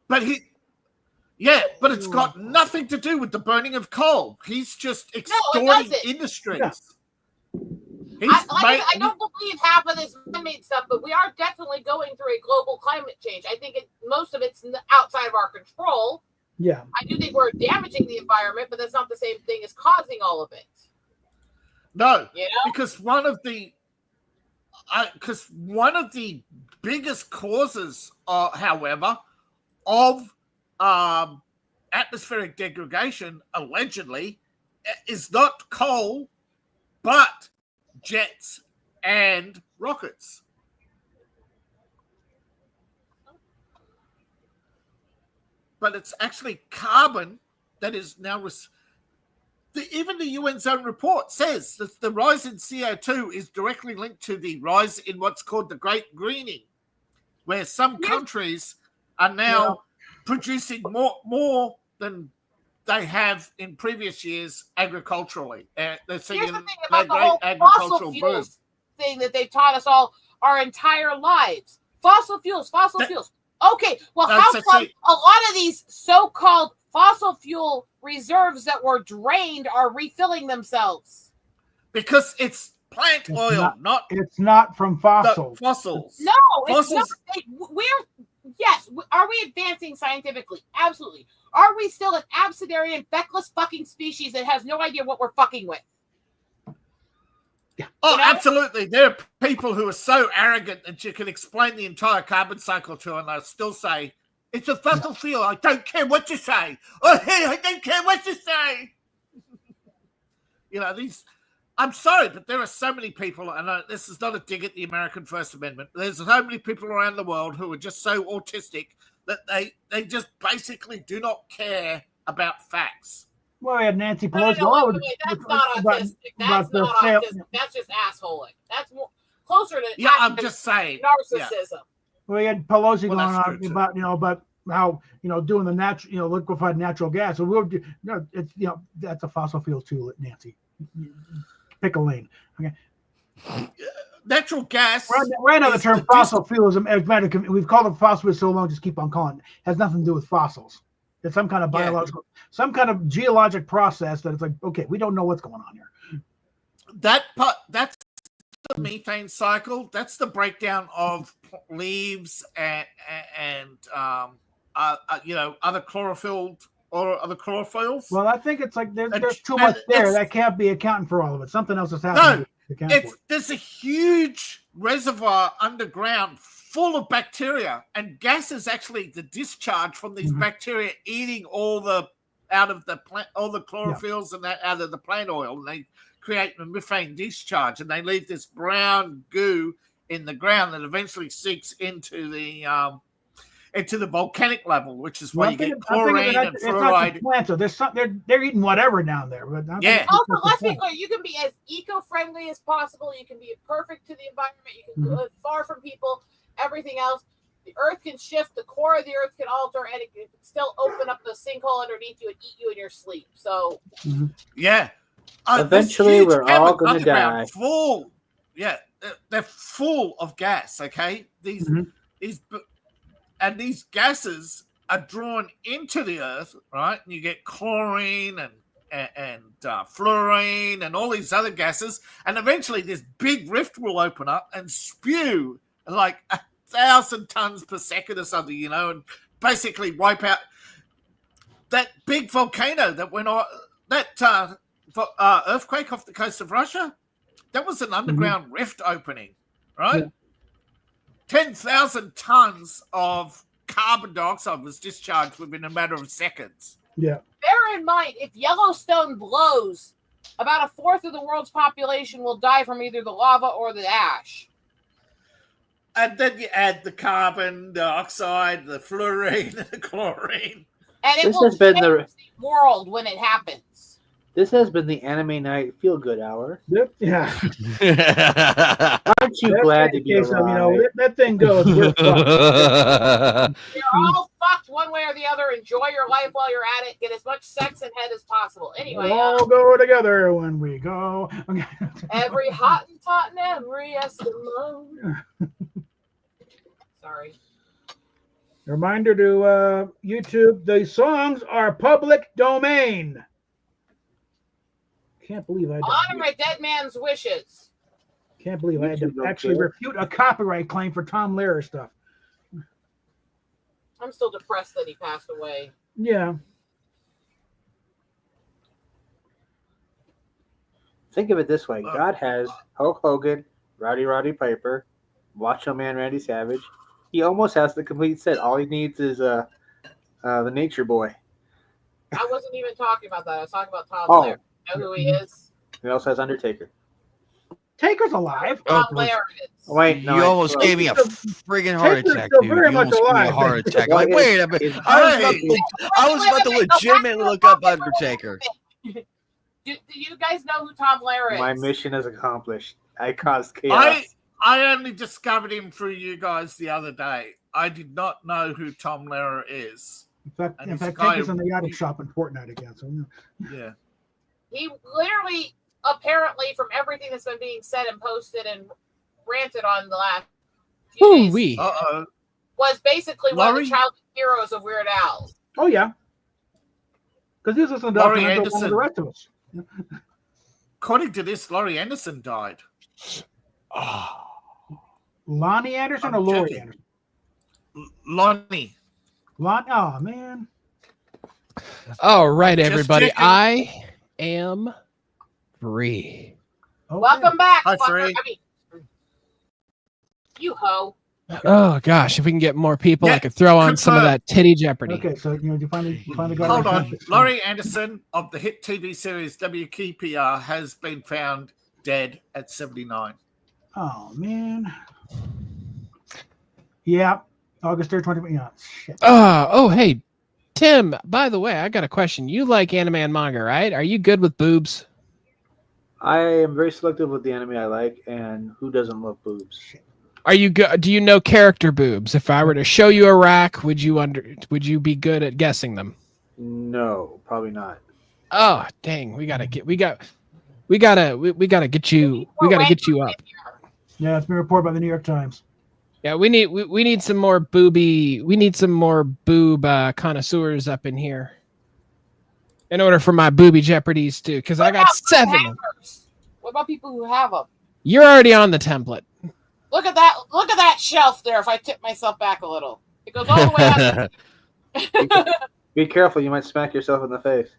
[SPEAKER 8] But it's got nothing to do with the burning of coal. He's just extorting industries.
[SPEAKER 3] Yeah. I don't believe half of this man-made stuff, but we are definitely going through a global climate change. I think most of it's outside of our control.
[SPEAKER 2] Yeah.
[SPEAKER 3] I do think we're damaging the environment, but that's not the same thing as causing all of it.
[SPEAKER 8] No, because one of the biggest causes, however, of atmospheric degradation, allegedly, is not coal, but jets and rockets. But it's actually carbon that is now... even the UN's own report says that the rise in CO2 is directly linked to the rise in what's called the Great Greening, where some countries are now producing more than they have in previous years agriculturally. They're seeing
[SPEAKER 3] Here's the thing about the
[SPEAKER 8] great
[SPEAKER 3] whole
[SPEAKER 8] agricultural
[SPEAKER 3] fossil
[SPEAKER 8] boom.
[SPEAKER 3] fuels thing that they've taught us all our entire lives. Fossil fuels. Okay, well, how come a lot of these so-called fossil fuel reserves that were drained are refilling themselves?
[SPEAKER 8] Because it's plant oil,
[SPEAKER 2] it's not from fossils.
[SPEAKER 8] Fossils.
[SPEAKER 3] No,
[SPEAKER 8] fossils.
[SPEAKER 3] It's not. Are we advancing scientifically? Absolutely. Are we still an absidarian, feckless fucking species that has no idea what we're fucking with?
[SPEAKER 8] Oh, absolutely. There are people who are so arrogant that you can explain the entire carbon cycle to, and they'll still say, it's a fossil fuel. I don't care what you say. Oh, hey, I don't care what you say. I'm sorry, but there are so many people, and this is not a dig at the American First Amendment. There's so many people around the world who are just so autistic that they just basically do not care about facts.
[SPEAKER 2] Well, we had Nancy Pelosi.
[SPEAKER 3] That's not autistic. That's not autistic. That's just assholing. That's more closer to
[SPEAKER 8] I'm just saying
[SPEAKER 3] narcissism.
[SPEAKER 8] Yeah.
[SPEAKER 2] We had Pelosi going on about how doing the natural liquefied natural gas. So we'll do that's a fossil fuel too, Nancy. Pick a lane. Okay.
[SPEAKER 8] Natural gas.
[SPEAKER 2] Right now, the term fossil fuel is we've called it fossil fuel so long, just keep on calling it. Has nothing to do with fossils. It's some kind of biological, some kind of geologic process that it's like, okay, we don't know what's going on here.
[SPEAKER 8] That's the methane cycle. That's the breakdown of leaves and other chlorophyll or other chlorophylls.
[SPEAKER 2] Well, I think it's like there's too much there. That can't be accounting for all of it. Something else is happening.
[SPEAKER 8] No, there's a huge reservoir underground full of bacteria, and gas is actually the discharge from these bacteria eating all the chlorophylls and that out of the plant oil, and they create a methane discharge, and they leave this brown goo in the ground that eventually seeps into the volcanic level, which is where you get chlorine and fluoride.
[SPEAKER 2] They're eating whatever down there. But
[SPEAKER 3] also, let's be clear: you can be as eco-friendly as possible. You can be perfect to the environment. You can live far from people. Everything else, the earth can shift, the core of the earth can alter, and it can still open up the sinkhole underneath you and eat you in your sleep. So,
[SPEAKER 5] eventually we're all going to die.
[SPEAKER 8] They're full of gas. Okay, these gases are drawn into the earth, right? And you get chlorine and fluorine and all these other gases, and eventually this big rift will open up and spew like 1,000 tons per second or something, and basically wipe out that big volcano that went on, that earthquake off the coast of Russia. That was an underground rift opening, right? 10,000 tons of carbon dioxide was discharged within a matter of seconds.
[SPEAKER 2] Yeah.
[SPEAKER 3] Bear in mind, if Yellowstone blows, about a fourth of the world's population will die from either the lava or the ash.
[SPEAKER 8] And then you add the carbon dioxide, the fluorine, the chlorine.
[SPEAKER 3] And it will change the world when it happens.
[SPEAKER 5] This has been the Anime Night Feel Good Hour.
[SPEAKER 2] Yep. Yeah.
[SPEAKER 5] Aren't you glad to be alive?
[SPEAKER 2] That thing goes. We're fucked.
[SPEAKER 3] You're all fucked one way or the other. Enjoy your life while you're at it. Get as much sex and head as possible. Anyway.
[SPEAKER 2] We'll all go together when we go. Okay.
[SPEAKER 3] Every Hottentot and every Eskimo. Sorry.
[SPEAKER 2] Reminder to YouTube, the songs are public domain. Can't believe I
[SPEAKER 3] honor my dead man's wishes.
[SPEAKER 2] Can't believe I had to actually refute a copyright claim for Tom Lehrer stuff.
[SPEAKER 3] I'm still depressed that he passed away.
[SPEAKER 2] Yeah.
[SPEAKER 5] Think of it this way. God has Hulk Hogan, Roddy Piper, Macho Man Randy Savage. He almost has the complete set. All he needs is The Nature Boy.
[SPEAKER 3] I wasn't even talking about that. I was talking about Tom
[SPEAKER 5] Oh.
[SPEAKER 3] Lair. You know who he is?
[SPEAKER 5] He also has Undertaker.
[SPEAKER 2] Taker's alive.
[SPEAKER 3] Tom Lair is.
[SPEAKER 5] Wait, no.
[SPEAKER 1] You almost gave me a friggin' heart
[SPEAKER 2] Taker's
[SPEAKER 1] attack,
[SPEAKER 2] still
[SPEAKER 1] dude.
[SPEAKER 2] very
[SPEAKER 1] You
[SPEAKER 2] much
[SPEAKER 1] almost gave me a
[SPEAKER 2] alive.
[SPEAKER 1] heart attack.
[SPEAKER 5] Well,
[SPEAKER 1] I'm like, wait a minute.
[SPEAKER 5] it's-
[SPEAKER 1] I was about to legitimately look up Undertaker.
[SPEAKER 3] Do you guys know who Tom Lair is?
[SPEAKER 5] My mission is accomplished. I caused chaos.
[SPEAKER 8] I only discovered him through you guys the other day. I did not know who Tom Lehrer is.
[SPEAKER 2] In fact, Taker's in the attic shop in Fortnite again. So
[SPEAKER 8] Yeah.
[SPEAKER 3] He literally, apparently, from everything that's been being said and posted and ranted on the last few days,
[SPEAKER 6] Ooh-wee.
[SPEAKER 3] was basically one of
[SPEAKER 8] Laurie?
[SPEAKER 3] the childhood heroes of Weird Al.
[SPEAKER 2] Oh yeah, because he was listening to
[SPEAKER 8] Laurie
[SPEAKER 2] one of
[SPEAKER 8] Anderson.
[SPEAKER 2] the rest of us.
[SPEAKER 8] According to this, Laurie Anderson died.
[SPEAKER 2] Lonnie Anderson
[SPEAKER 8] I'm
[SPEAKER 2] or Lori
[SPEAKER 8] checking.
[SPEAKER 2] Anderson?
[SPEAKER 8] Lonnie.
[SPEAKER 2] Oh man.
[SPEAKER 6] All right,
[SPEAKER 8] Just
[SPEAKER 6] everybody.
[SPEAKER 8] checking.
[SPEAKER 6] I am free.
[SPEAKER 2] Okay.
[SPEAKER 3] Welcome back,
[SPEAKER 8] Hi,
[SPEAKER 3] fucker.
[SPEAKER 8] Free.
[SPEAKER 3] I mean, you hoe.
[SPEAKER 6] Oh gosh, if we can get more people,
[SPEAKER 8] Yeah,
[SPEAKER 6] I could throw on some of
[SPEAKER 8] confirm.
[SPEAKER 6] that titty Jeopardy.
[SPEAKER 2] Okay, so you finally got
[SPEAKER 8] Hold
[SPEAKER 2] it.
[SPEAKER 8] on. Laurie Anderson of the hit TV series WKPR has been found dead at 79.
[SPEAKER 2] Oh man. Yeah, August 3rd, 2020. Yeah, shit.
[SPEAKER 6] Oh, hey, Tim. By the way, I got a question. You like anime and manga, right? Are you good with boobs?
[SPEAKER 5] I am very selective with the anime I like, and who doesn't love boobs?
[SPEAKER 6] Are you good? Do you know character boobs? If I were to show you a rack, would you be good at guessing them?
[SPEAKER 5] No, probably not.
[SPEAKER 6] Oh, dang. We gotta get you up.
[SPEAKER 2] Yeah, it's been reported by the New York Times.
[SPEAKER 6] Yeah, we need some more boob connoisseurs up in here. In order for my booby Jeopardies too, because I got 7.
[SPEAKER 3] What about people who have them?
[SPEAKER 6] You're already on the template.
[SPEAKER 3] Look at that shelf there. If I tip myself back a little, it goes all the way up.
[SPEAKER 5] Be careful, you might smack yourself in the face.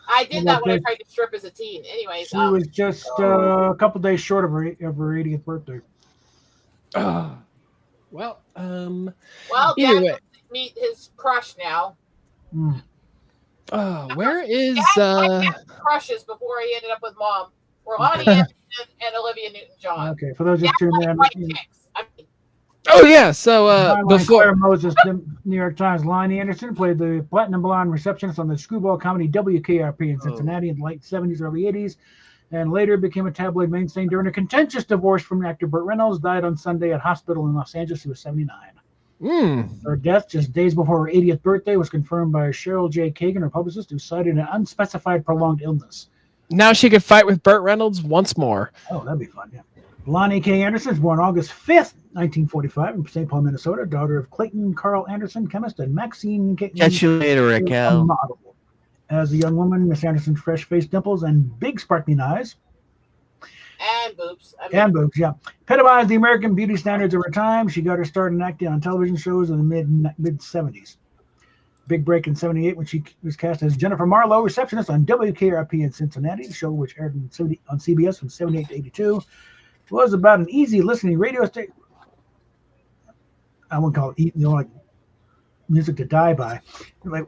[SPEAKER 3] I did that when I tried to strip as a teen. Anyways,
[SPEAKER 2] She was just a couple days short of her 80th birthday.
[SPEAKER 6] Well,
[SPEAKER 3] well,
[SPEAKER 6] either
[SPEAKER 3] Dad
[SPEAKER 6] way.
[SPEAKER 3] meet his crush now.
[SPEAKER 6] Where is
[SPEAKER 3] Dad had crushes before he ended up with Mom? Ronnie Anderson and Olivia Newton-John.
[SPEAKER 2] Okay, for those just tuning in.
[SPEAKER 6] Oh yeah, so before
[SPEAKER 2] Claire Moses, the New York Times, Lonnie Anderson played the platinum blonde receptionist on the screwball comedy WKRP in Cincinnati in the late 70s, early 80s, and later became a tabloid mainstay during a contentious divorce from actor Burt Reynolds. Died on Sunday at hospital in Los Angeles. He was 79. Her death, just days before her 80th birthday, was confirmed by Cheryl J. Kagan, her publicist, who cited an unspecified prolonged illness.
[SPEAKER 6] Now she could fight with Burt Reynolds once more.
[SPEAKER 2] Oh, that'd be fun, yeah. Lonnie K. Anderson was born August 5th, 1945, in St. Paul, Minnesota, daughter of Clayton Carl Anderson, chemist, and Maxine K.
[SPEAKER 1] Catch you later, Raquel.
[SPEAKER 2] Model. As a young woman, Miss Anderson's fresh-faced dimples and big sparkling eyes.
[SPEAKER 3] And boobs.
[SPEAKER 2] And boobs, yeah. Epitomized the American beauty standards of her time. She got her start in acting on television shows in the mid-70s. Big break in 78 when she was cast as Jennifer Marlowe, receptionist on WKRP in Cincinnati, the show which aired on CBS from 78 to 82. Was about an easy listening radio station. I wouldn't call it, like music to die by.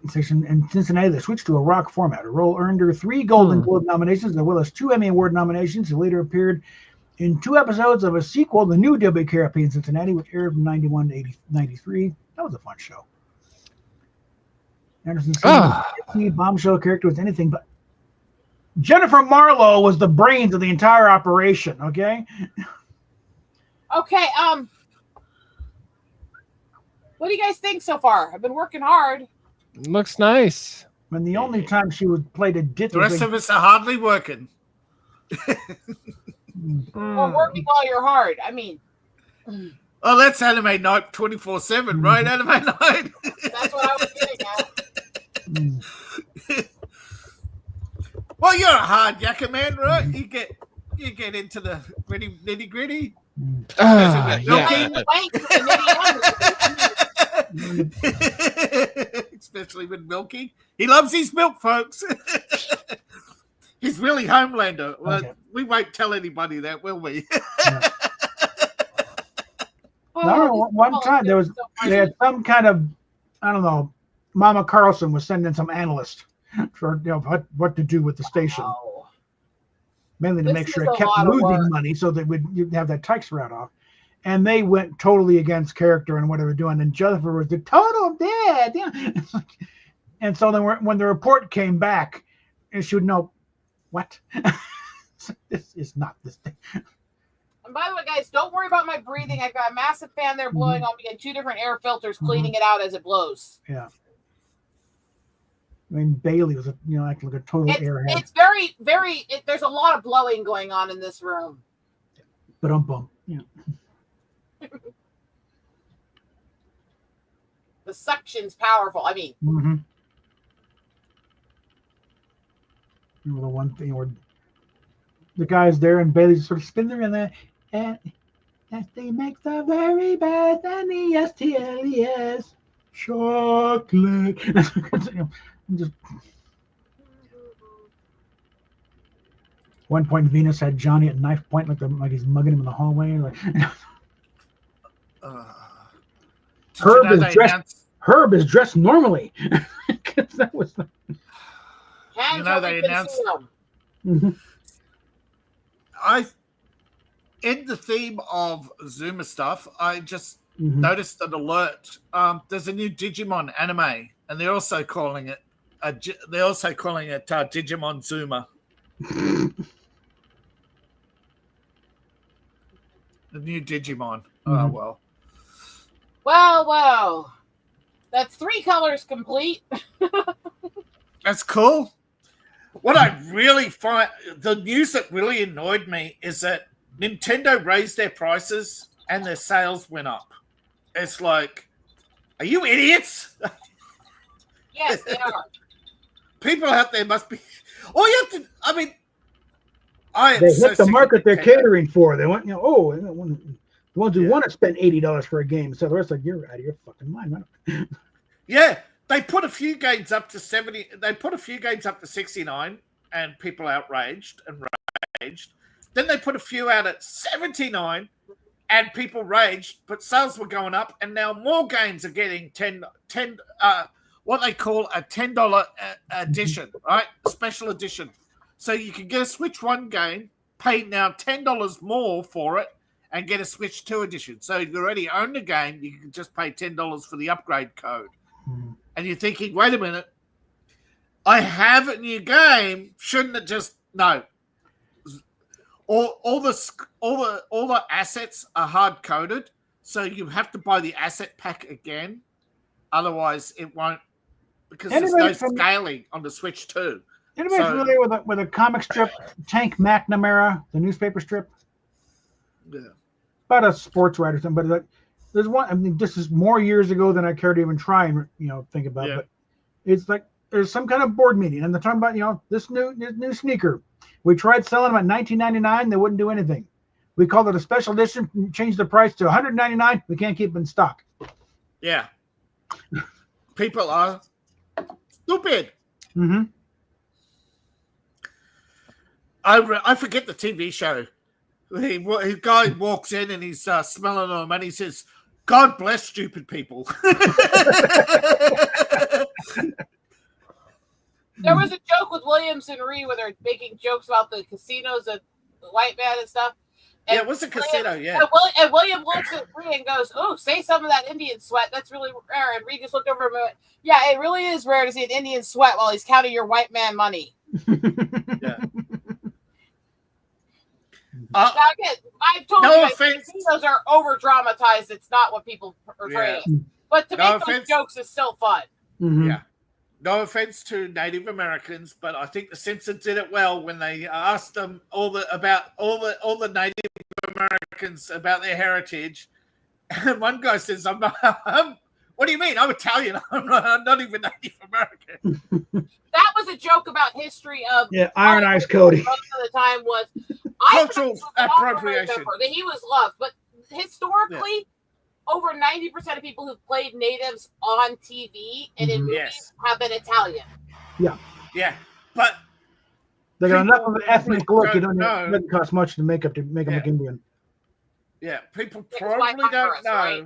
[SPEAKER 2] Station in Cincinnati, they switched to a rock format. Her role earned her 3 Golden Globe nominations, as well as 2 Emmy Award nominations. She later appeared in 2 episodes of a sequel, The New WKRP in Cincinnati, which aired from 91 to 93. That was a fun show. Anderson's bombshell character was anything but. Jennifer Marlowe was the brains of the entire operation, okay?
[SPEAKER 3] Okay, what do you guys think so far? I've been working hard.
[SPEAKER 6] Looks nice.
[SPEAKER 2] And the only time she would play the ditch.
[SPEAKER 8] The rest of us are hardly working.
[SPEAKER 3] Or working while you're hard. I mean.
[SPEAKER 8] Oh, that's Anime Night 24/7, right? Anime Night.
[SPEAKER 3] That's what I was getting at.
[SPEAKER 8] Well, you're a hard yakka man, right? You get into the nitty gritty. Especially with milking. He loves his milk, folks. He's really Homelander. Well, we won't tell anybody that, will we?
[SPEAKER 2] One time they had some kind of, I don't know, Mama Carlson was sending some analyst for what to do with the station.
[SPEAKER 3] Wow.
[SPEAKER 2] Mainly to
[SPEAKER 3] This
[SPEAKER 2] make sure
[SPEAKER 3] is
[SPEAKER 2] it
[SPEAKER 3] a
[SPEAKER 2] kept
[SPEAKER 3] lot of
[SPEAKER 2] losing
[SPEAKER 3] work.
[SPEAKER 2] money so that you'd have that tax write off. And they went totally against character and what they were doing. And Jennifer was the total dead. Yeah. And so then when the report came back, she would know, what? This is not this thing.
[SPEAKER 3] And by the way, guys, don't worry about my breathing. I've got a massive fan there blowing on me and 2 different air filters cleaning it out as it blows.
[SPEAKER 2] Yeah. I mean, Bailey was acting like a total airhead.
[SPEAKER 3] It's very, very. There's a lot of blowing going on in this room.
[SPEAKER 2] But yeah.
[SPEAKER 3] The suction's powerful. I mean,
[SPEAKER 2] Remember the one thing where the guy's there and Bailey just sort of spins around there, and they make the very best NESTLES chocolate. Just one point, Venus had Johnny at knife point, like he's mugging him in the hallway. Like Herb is dressed normally. That was the.
[SPEAKER 8] They announced. In the theme of Zuma stuff, I just noticed an alert. There's a new Digimon anime, and they're also calling it Digimon Zuma. The new Digimon. Oh well.
[SPEAKER 3] Well. That's 3 colors complete.
[SPEAKER 8] That's cool. What I really find, the news that really annoyed me is that Nintendo raised their prices and their sales went up. It's like, are you idiots?
[SPEAKER 3] Yes, they are.
[SPEAKER 8] People out there must be. All you have to, I mean,
[SPEAKER 2] they hit the market they're catering for. They want, the ones who want to spend $80 for a game. So the rest, like, you're out of your fucking mind.
[SPEAKER 8] Yeah. They put a few games up to 70. They put a few games up to 69, and people outraged and raged. Then they put a few out at 79, and people raged, but sales were going up, and now more games are getting 10 what they call a $10 edition, right? Special edition. So you can get a Switch 1 game, pay now $10 more for it, and get a Switch 2 edition. So if you already own the game, you can just pay $10 for the upgrade code. And you're thinking, wait a minute, I have a new game. Shouldn't it just no? All the assets are hard coded, so you have to buy the asset pack again. Otherwise, it won't, because there's no scaling on the Switch 2.
[SPEAKER 2] Anybody familiar with a comic strip, Tank McNamara, the newspaper strip?
[SPEAKER 8] Yeah.
[SPEAKER 2] About a sports writer or something, but there's one. I mean, this is more years ago than I care to even try and think about. Yeah. But it's like there's some kind of board meeting, and they're talking about this new sneaker. We tried selling them at $19.99. They wouldn't do anything. We called it a special edition. Changed the price to $199. We can't keep them in stock.
[SPEAKER 8] Yeah, people are stupid. I forget the TV show. His guy walks in and he's smelling them, and he says, God bless stupid people.
[SPEAKER 3] There was a joke with Williams and Ree where they're making jokes about the casinos and the white man and stuff. And
[SPEAKER 8] what's a casino? Yeah.
[SPEAKER 3] And William looks at Ree and goes, "Oh, say some of that Indian sweat. That's really rare." And Ree just looked over him and went, "Yeah, it really is rare to see an Indian sweat while he's counting your white man money."
[SPEAKER 8] Yeah.
[SPEAKER 3] Now, again, I've told you casinos are over dramatized. It's not what people portray. Yeah. But to make those jokes is still fun.
[SPEAKER 8] Yeah. No offense to Native Americans, but I think the Simpsons did it well when they asked them all the Native Americans about their heritage. And one guy says, "I'm what do you mean? I'm Italian. I'm not even Native American."
[SPEAKER 3] That was a joke about history of
[SPEAKER 2] Iron Eyes Cody.
[SPEAKER 3] Most of the time was
[SPEAKER 8] cultural appropriation.
[SPEAKER 3] That he was loved, but historically, over 90% of people who've played natives on TV and in movies have been Italian.
[SPEAKER 8] Yeah, but
[SPEAKER 2] they got enough of an ethnic look. It doesn't cost much to make them look Indian.
[SPEAKER 8] Yeah, people probably don't know. Right?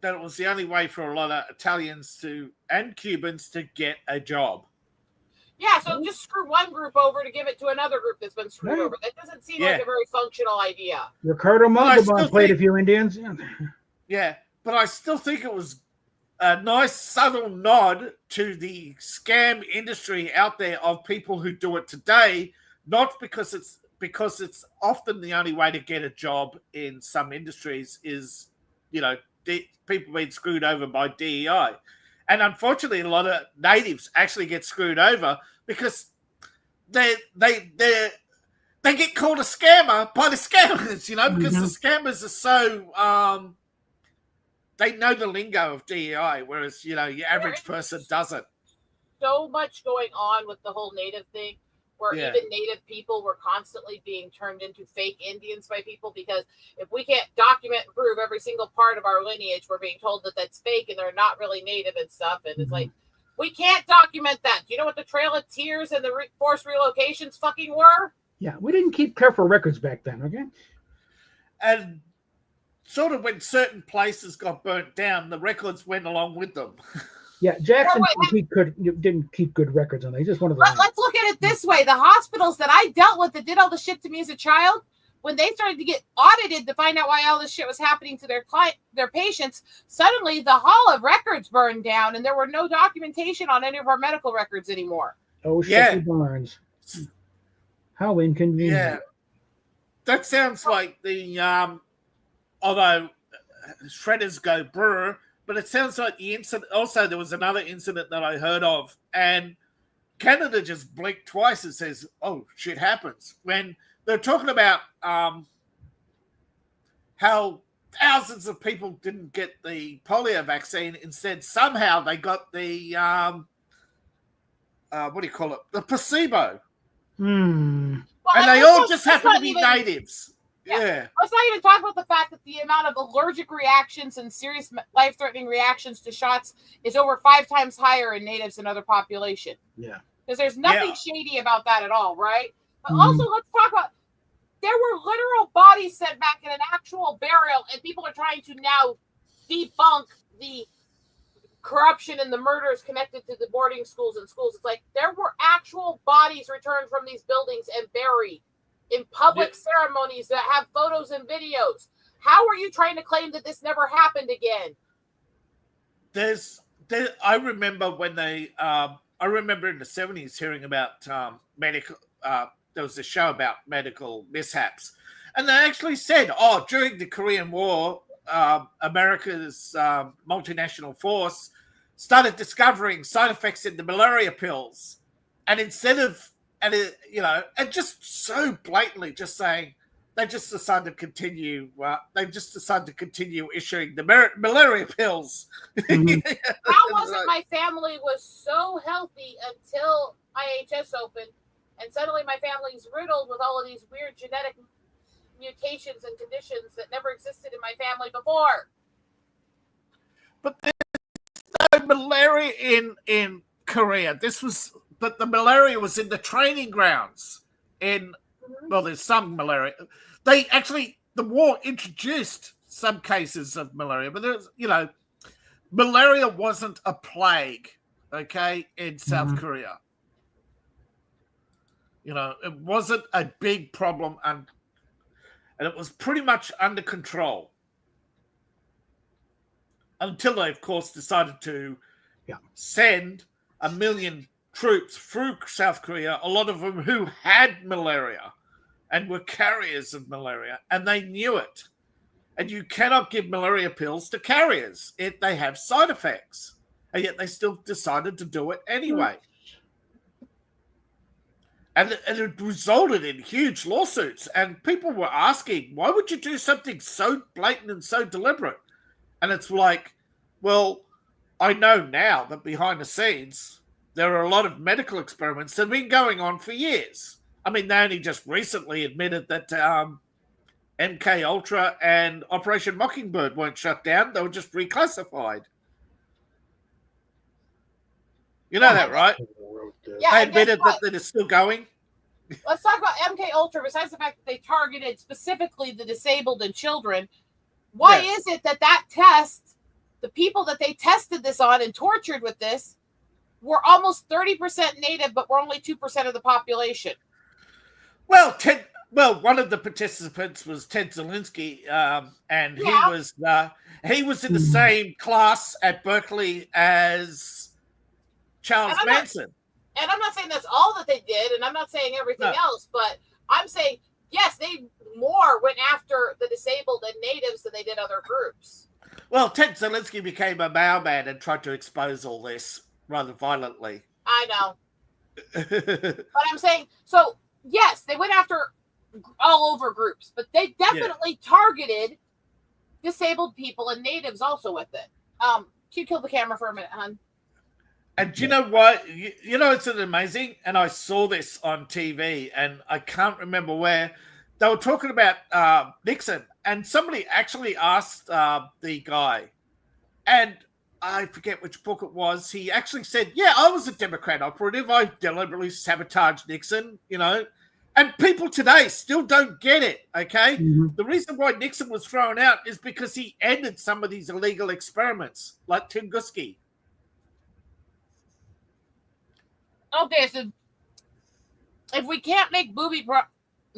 [SPEAKER 8] that it was the only way for a lot of Italians and Cubans to get a job.
[SPEAKER 3] Yeah, so just screw one group over to give it to another group that's been screwed
[SPEAKER 2] Right.
[SPEAKER 3] over. That doesn't seem like a very functional idea.
[SPEAKER 2] Ricardo Montalban played a few Indians.
[SPEAKER 8] Yeah, but I still think it was a nice subtle nod to the scam industry out there of people who do it today, not because it's often the only way to get a job in some industries is, people being screwed over by DEI. And unfortunately, a lot of natives actually get screwed over because they get called a scammer by the scammers, because the scammers are so they know the lingo of DEI, whereas your average person doesn't.
[SPEAKER 3] So much going on with the whole native thing, where even native people were constantly being turned into fake Indians by people, because if we can't document and prove every single part of our lineage, we're being told that that's fake and they're not really native and stuff. And it's like, we can't document that. Do you know what the Trail of Tears and the forced relocations fucking were?
[SPEAKER 2] Yeah, we didn't keep careful records back then, okay?
[SPEAKER 8] And sort of when certain places got burnt down, the records went along with them.
[SPEAKER 2] Yeah, Jackson didn't keep good records on that. He's just one of the.
[SPEAKER 3] Let's look at it this way: the hospitals that I dealt with that did all the shit to me as a child, when they started to get audited to find out why all this shit was happening to their patients, suddenly the Hall of Records burned down, and there were no documentation on any of our medical records anymore.
[SPEAKER 2] Oh, Shelley Barnes! How inconvenient.
[SPEAKER 8] Yeah, that sounds like the although shredders go brr. But it sounds like the incident. Also, there was another incident that I heard of, and Canada just blinked twice and says, "Oh, shit happens." When they're talking about how thousands of people didn't get the polio vaccine, instead somehow they got the what do you call it? The placebo.
[SPEAKER 3] Well,
[SPEAKER 8] and they all just happen to be natives. Yeah.
[SPEAKER 3] Let's not even talk about the fact that the amount of allergic reactions and serious life-threatening reactions to shots is over 5 times higher in natives than other population.
[SPEAKER 2] Yeah.
[SPEAKER 3] Because there's nothing shady about that at all, right? But also, let's talk about, there were literal bodies sent back in an actual burial, and people are trying to now debunk the corruption and the murders connected to the boarding schools and schools. It's like there were actual bodies returned from these buildings and buried in public ceremonies that have photos and videos. How are you trying to claim that this never happened again?
[SPEAKER 8] I remember when I remember in the 70s hearing about medical, there was a show about medical mishaps. And they actually said, during the Korean War, America's multinational force started discovering side effects in the malaria pills. And instead of, and just so blatantly just saying, they just decided to continue issuing the malaria pills.
[SPEAKER 3] How was it my family was so healthy until IHS opened, and suddenly my family's riddled with all of these weird genetic mutations and conditions that never existed in my family before?
[SPEAKER 8] But there's no malaria in Korea. But the malaria was in the training grounds. Well, there's some malaria. The war introduced some cases of malaria, but there's, malaria wasn't a plague, okay, in South Korea. It wasn't a big problem, and it was pretty much under control. Until they, of course, decided to send 1 million troops through South Korea, a lot of them who had malaria and were carriers of malaria, and they knew it. And you cannot give malaria pills to carriers. They have side effects, and yet they still decided to do it anyway. And it resulted in huge lawsuits, and people were asking, why would you do something so blatant and so deliberate? And it's like, well, I know now that behind the scenes, there are a lot of medical experiments that have been going on for years. I mean, they only just recently admitted that MK Ultra and Operation Mockingbird weren't shut down. They were just reclassified. You know that, right?
[SPEAKER 3] Yeah,
[SPEAKER 8] they admitted that it is still going.
[SPEAKER 3] Let's talk about MK Ultra. Besides the fact that they targeted specifically the disabled and children, why is it that test the people that they tested this on and tortured with this were almost 30% native, but were only 2% of the population.
[SPEAKER 8] Well, one of the participants was Ted Zelinsky, and he was in the same class at Berkeley as Charles Manson.
[SPEAKER 3] And I'm not saying that's all that they did, and I'm not saying everything else, but I'm saying, yes, they more went after the disabled and natives than they did other groups.
[SPEAKER 8] Well, Ted Zelinsky became a mailman and tried to expose all this rather violently.
[SPEAKER 3] I know. But I'm saying, so, yes, they went after all over groups, but they definitely targeted disabled people and natives also with it. Can you kill the camera for a minute, hon?
[SPEAKER 8] And you know what? You know, it's amazing. And I saw this on TV, and I can't remember where. They were talking about Nixon, and somebody actually asked the guy, and I forget which book it was. He actually said, yeah, I was a Democrat operative. I deliberately sabotaged Nixon, you know. And people today still don't get it, okay? Mm-hmm. The reason why Nixon was thrown out is because he ended some of these illegal experiments, like Tunguski.
[SPEAKER 3] Okay, so if we can't make Booby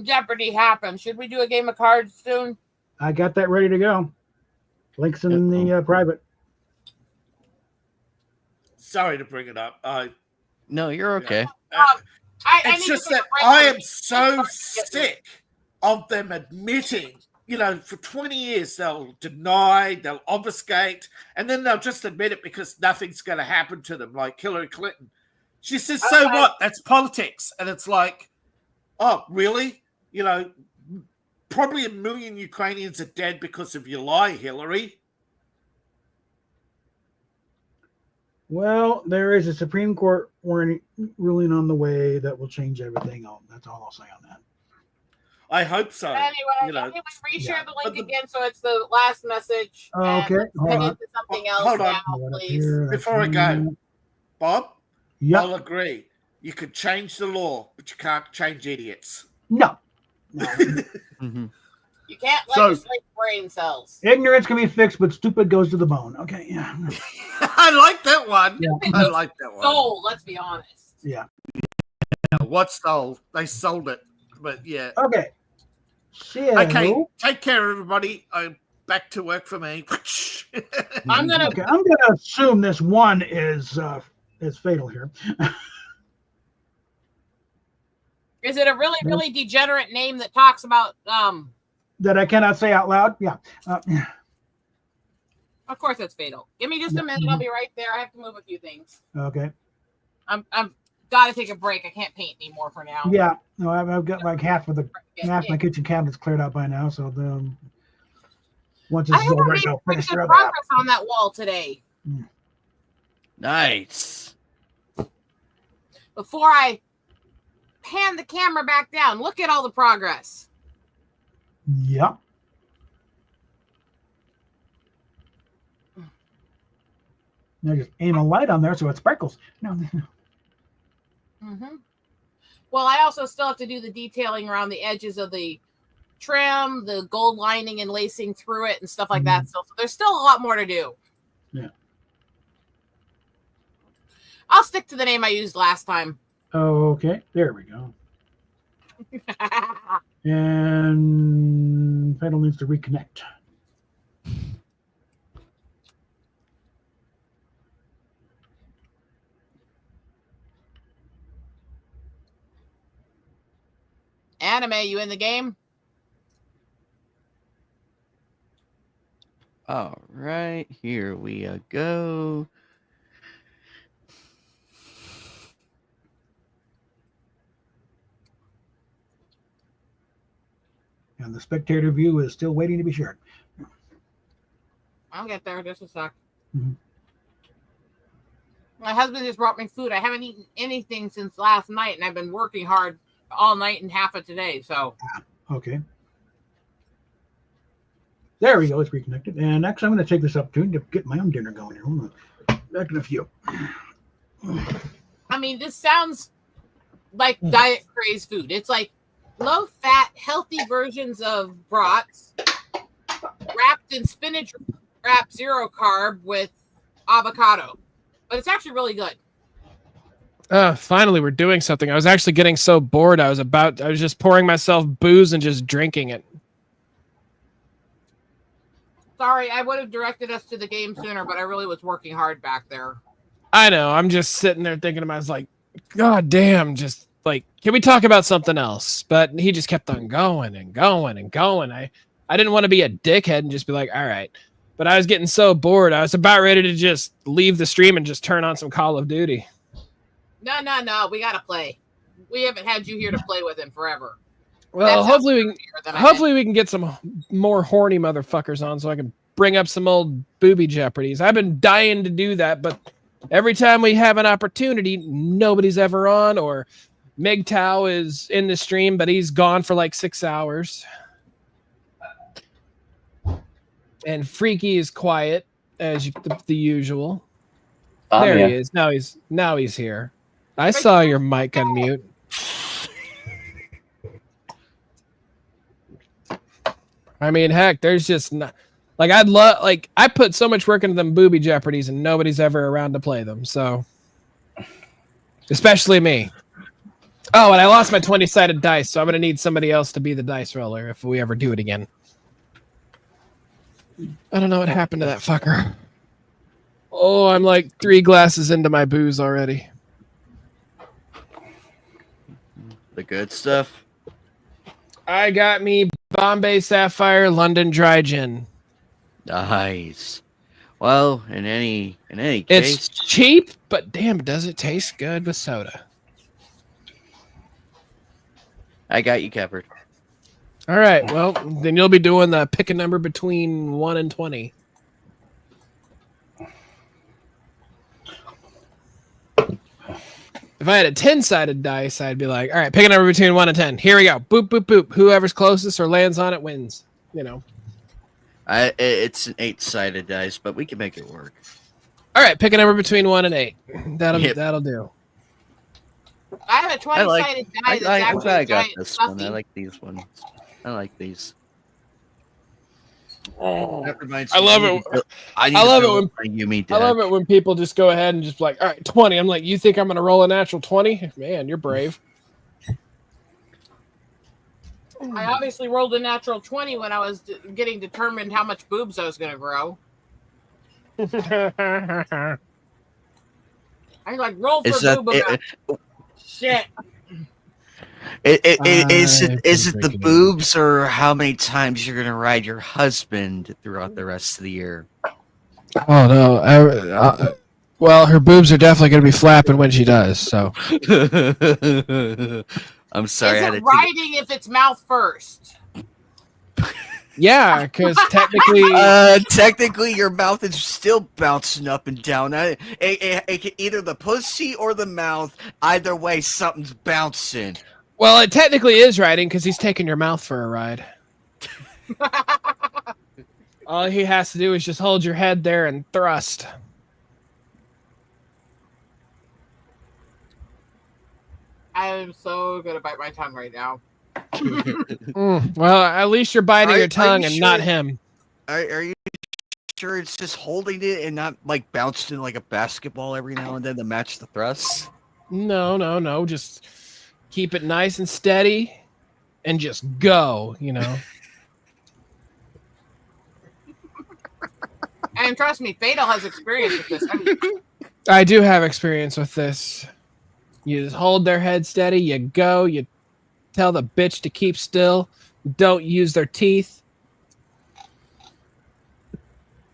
[SPEAKER 3] Jeopardy happen, should we do a game of cards soon?
[SPEAKER 2] I got that ready to go. Links in the private.
[SPEAKER 8] Sorry to bring it up.
[SPEAKER 1] No, you're okay.
[SPEAKER 8] It's just that I am so sick of them admitting, you know, for 20 years they'll deny, they'll obfuscate, and then they'll just admit it because nothing's going to happen to them, like Hillary Clinton. She says, so what? That's politics. And it's like, oh, really? You know, probably 1 million Ukrainians are dead because of your lie, Hillary.
[SPEAKER 2] Well, there is a Supreme Court ruling on the way that will change everything. That's all I'll say on that.
[SPEAKER 8] I hope so.
[SPEAKER 3] Anyway, reshare the link again so it's the last message.
[SPEAKER 2] Okay.
[SPEAKER 3] Hold on. Something else
[SPEAKER 8] Hold on.
[SPEAKER 3] now, please.
[SPEAKER 8] Before I go, Bob,
[SPEAKER 2] yep.
[SPEAKER 8] I'll agree. You could change the law, but you can't change idiots.
[SPEAKER 2] No.
[SPEAKER 1] Mm-hmm.
[SPEAKER 3] You can't legislate brain cells.
[SPEAKER 2] Ignorance can be fixed, but stupid goes to the bone. Okay, yeah.
[SPEAKER 8] I like that one.
[SPEAKER 2] Yeah.
[SPEAKER 8] I like that one.
[SPEAKER 3] Soul, let's be honest.
[SPEAKER 2] Yeah.
[SPEAKER 8] What sold? They sold it. But yeah.
[SPEAKER 2] Okay. So,
[SPEAKER 8] okay. Take care, everybody. I'm back to work for me.
[SPEAKER 3] I'm gonna
[SPEAKER 2] assume this one is fatal here.
[SPEAKER 3] Is it a really, really degenerate name that talks about
[SPEAKER 2] that I cannot say out loud? Yeah.
[SPEAKER 3] Of course it's fatal. Give me just a minute. I'll be right there. I have to move a few things.
[SPEAKER 2] Okay.
[SPEAKER 3] I'm got to take a break. I can't paint anymore for now.
[SPEAKER 2] Yeah. No, I've got like half my kitchen cabinets cleared out by now. So once it's over, I'll finish the
[SPEAKER 3] progress on that wall today.
[SPEAKER 1] Nice.
[SPEAKER 3] Before I pan the camera back down, look at all the progress.
[SPEAKER 2] Yep. Now just aim a light on there so it sparkles. No.
[SPEAKER 3] Mm-hmm. Well, I also still have to do the detailing around the edges of the trim, the gold lining and lacing through it and stuff like that. So there's still a lot more to do.
[SPEAKER 2] Yeah.
[SPEAKER 3] I'll stick to the name I used last time.
[SPEAKER 2] Okay, there we go. And Pedal needs to reconnect.
[SPEAKER 3] Anime, you in the game?
[SPEAKER 1] All right, here we go.
[SPEAKER 2] And the spectator view is still waiting to be shared.
[SPEAKER 3] I'll get there just a sec.
[SPEAKER 2] Mm-hmm.
[SPEAKER 3] My husband just brought me food. I haven't eaten anything since last night, and I've been working hard all night and half of today. So
[SPEAKER 2] okay. There we go. It's reconnected. And next, I'm going to take this opportunity to get my own dinner going here. Back in a few.
[SPEAKER 3] I mean, this sounds like diet craze food. It's like low-fat, healthy versions of brats wrapped in spinach wrap 0 carb with avocado, but it's actually really good.
[SPEAKER 6] Finally, we're doing something. I was actually getting so bored. I was just pouring myself booze and just drinking it.
[SPEAKER 3] Sorry, I would have directed us to the game sooner, but I really was working hard back there.
[SPEAKER 6] I know. I'm just sitting there thinking to myself, like, God damn, just like, can we talk about something else? But he just kept on going and going and going. I didn't want to be a dickhead and just be like, all right. But I was getting so bored. I was about ready to just leave the stream and just turn on some Call of Duty.
[SPEAKER 3] No. We gotta play. We haven't had you here to play with him forever.
[SPEAKER 6] Well, hopefully we can get some more horny motherfuckers on so I can bring up some old booby Jeopardies. I've been dying to do that, but every time we have an opportunity, nobody's ever on, or MGTOW is in the stream, but he's gone for like 6 hours. And Freaky is quiet as the usual. There he is. Now he's here. I saw your mic unmute. I mean, heck, there's just not like I put so much work into them booby Jeopardies and nobody's ever around to play them. So, especially me. Oh, and I lost my 20-sided dice, so I'm gonna need somebody else to be the dice roller if we ever do it again. I don't know what happened to that fucker. Oh, I'm like 3 glasses into my booze already.
[SPEAKER 1] The good stuff.
[SPEAKER 6] I got me Bombay Sapphire London Dry Gin.
[SPEAKER 1] Nice. Well, in any case,
[SPEAKER 6] It's cheap, but damn, does it taste good with soda.
[SPEAKER 1] I got you covered.
[SPEAKER 6] All right, well, then you'll be doing the pick a number between 1 and 20. If I had a 10-sided dice, I'd be like, all right, pick a number between 1 and 10. Here we go. Boop, boop, boop. Whoever's closest or lands on it wins. You know.
[SPEAKER 1] It's an 8-sided dice, but we can make it work.
[SPEAKER 6] All right, pick a number between 1 and 8. That'll do.
[SPEAKER 3] I have a 20-sided die that's actually
[SPEAKER 1] I got
[SPEAKER 3] giant
[SPEAKER 1] this
[SPEAKER 3] stuffy.
[SPEAKER 1] one. I like these ones. I like these.
[SPEAKER 6] Oh,
[SPEAKER 1] That reminds
[SPEAKER 6] I
[SPEAKER 1] me,
[SPEAKER 6] love it. I love it when people just go ahead and just be like, all right, 20. I'm like, you think I'm going to roll a natural 20? Man, you're brave.
[SPEAKER 3] I obviously rolled a natural 20 when I was getting determined how much boobs I was going to grow. I like roll for boob amount. Shit.
[SPEAKER 1] Is it the boobs or how many times you're gonna ride your husband throughout the rest of the year?
[SPEAKER 6] Oh no! Well, her boobs are definitely gonna be flapping when she does. So
[SPEAKER 1] I'm sorry.
[SPEAKER 3] Is it riding if it's mouth first?
[SPEAKER 6] Yeah, because
[SPEAKER 1] technically your mouth is still bouncing up and down. Either the pussy or the mouth. Either way, something's bouncing.
[SPEAKER 6] Well, it technically is riding because he's taking your mouth for a ride. All he has to do is just hold your head there and thrust.
[SPEAKER 3] I am so gonna bite my tongue right now.
[SPEAKER 6] Well, at least you're biting your tongue and not him.
[SPEAKER 1] Are you sure it's just holding it and not like bouncing like a basketball every now and then to match the thrust?
[SPEAKER 6] No. Just keep it nice and steady and just go, you know.
[SPEAKER 3] And trust me, Fatal has experience with this.
[SPEAKER 6] I do have experience with this. You just hold their head steady, you go, you tell the bitch to keep still, don't use their teeth.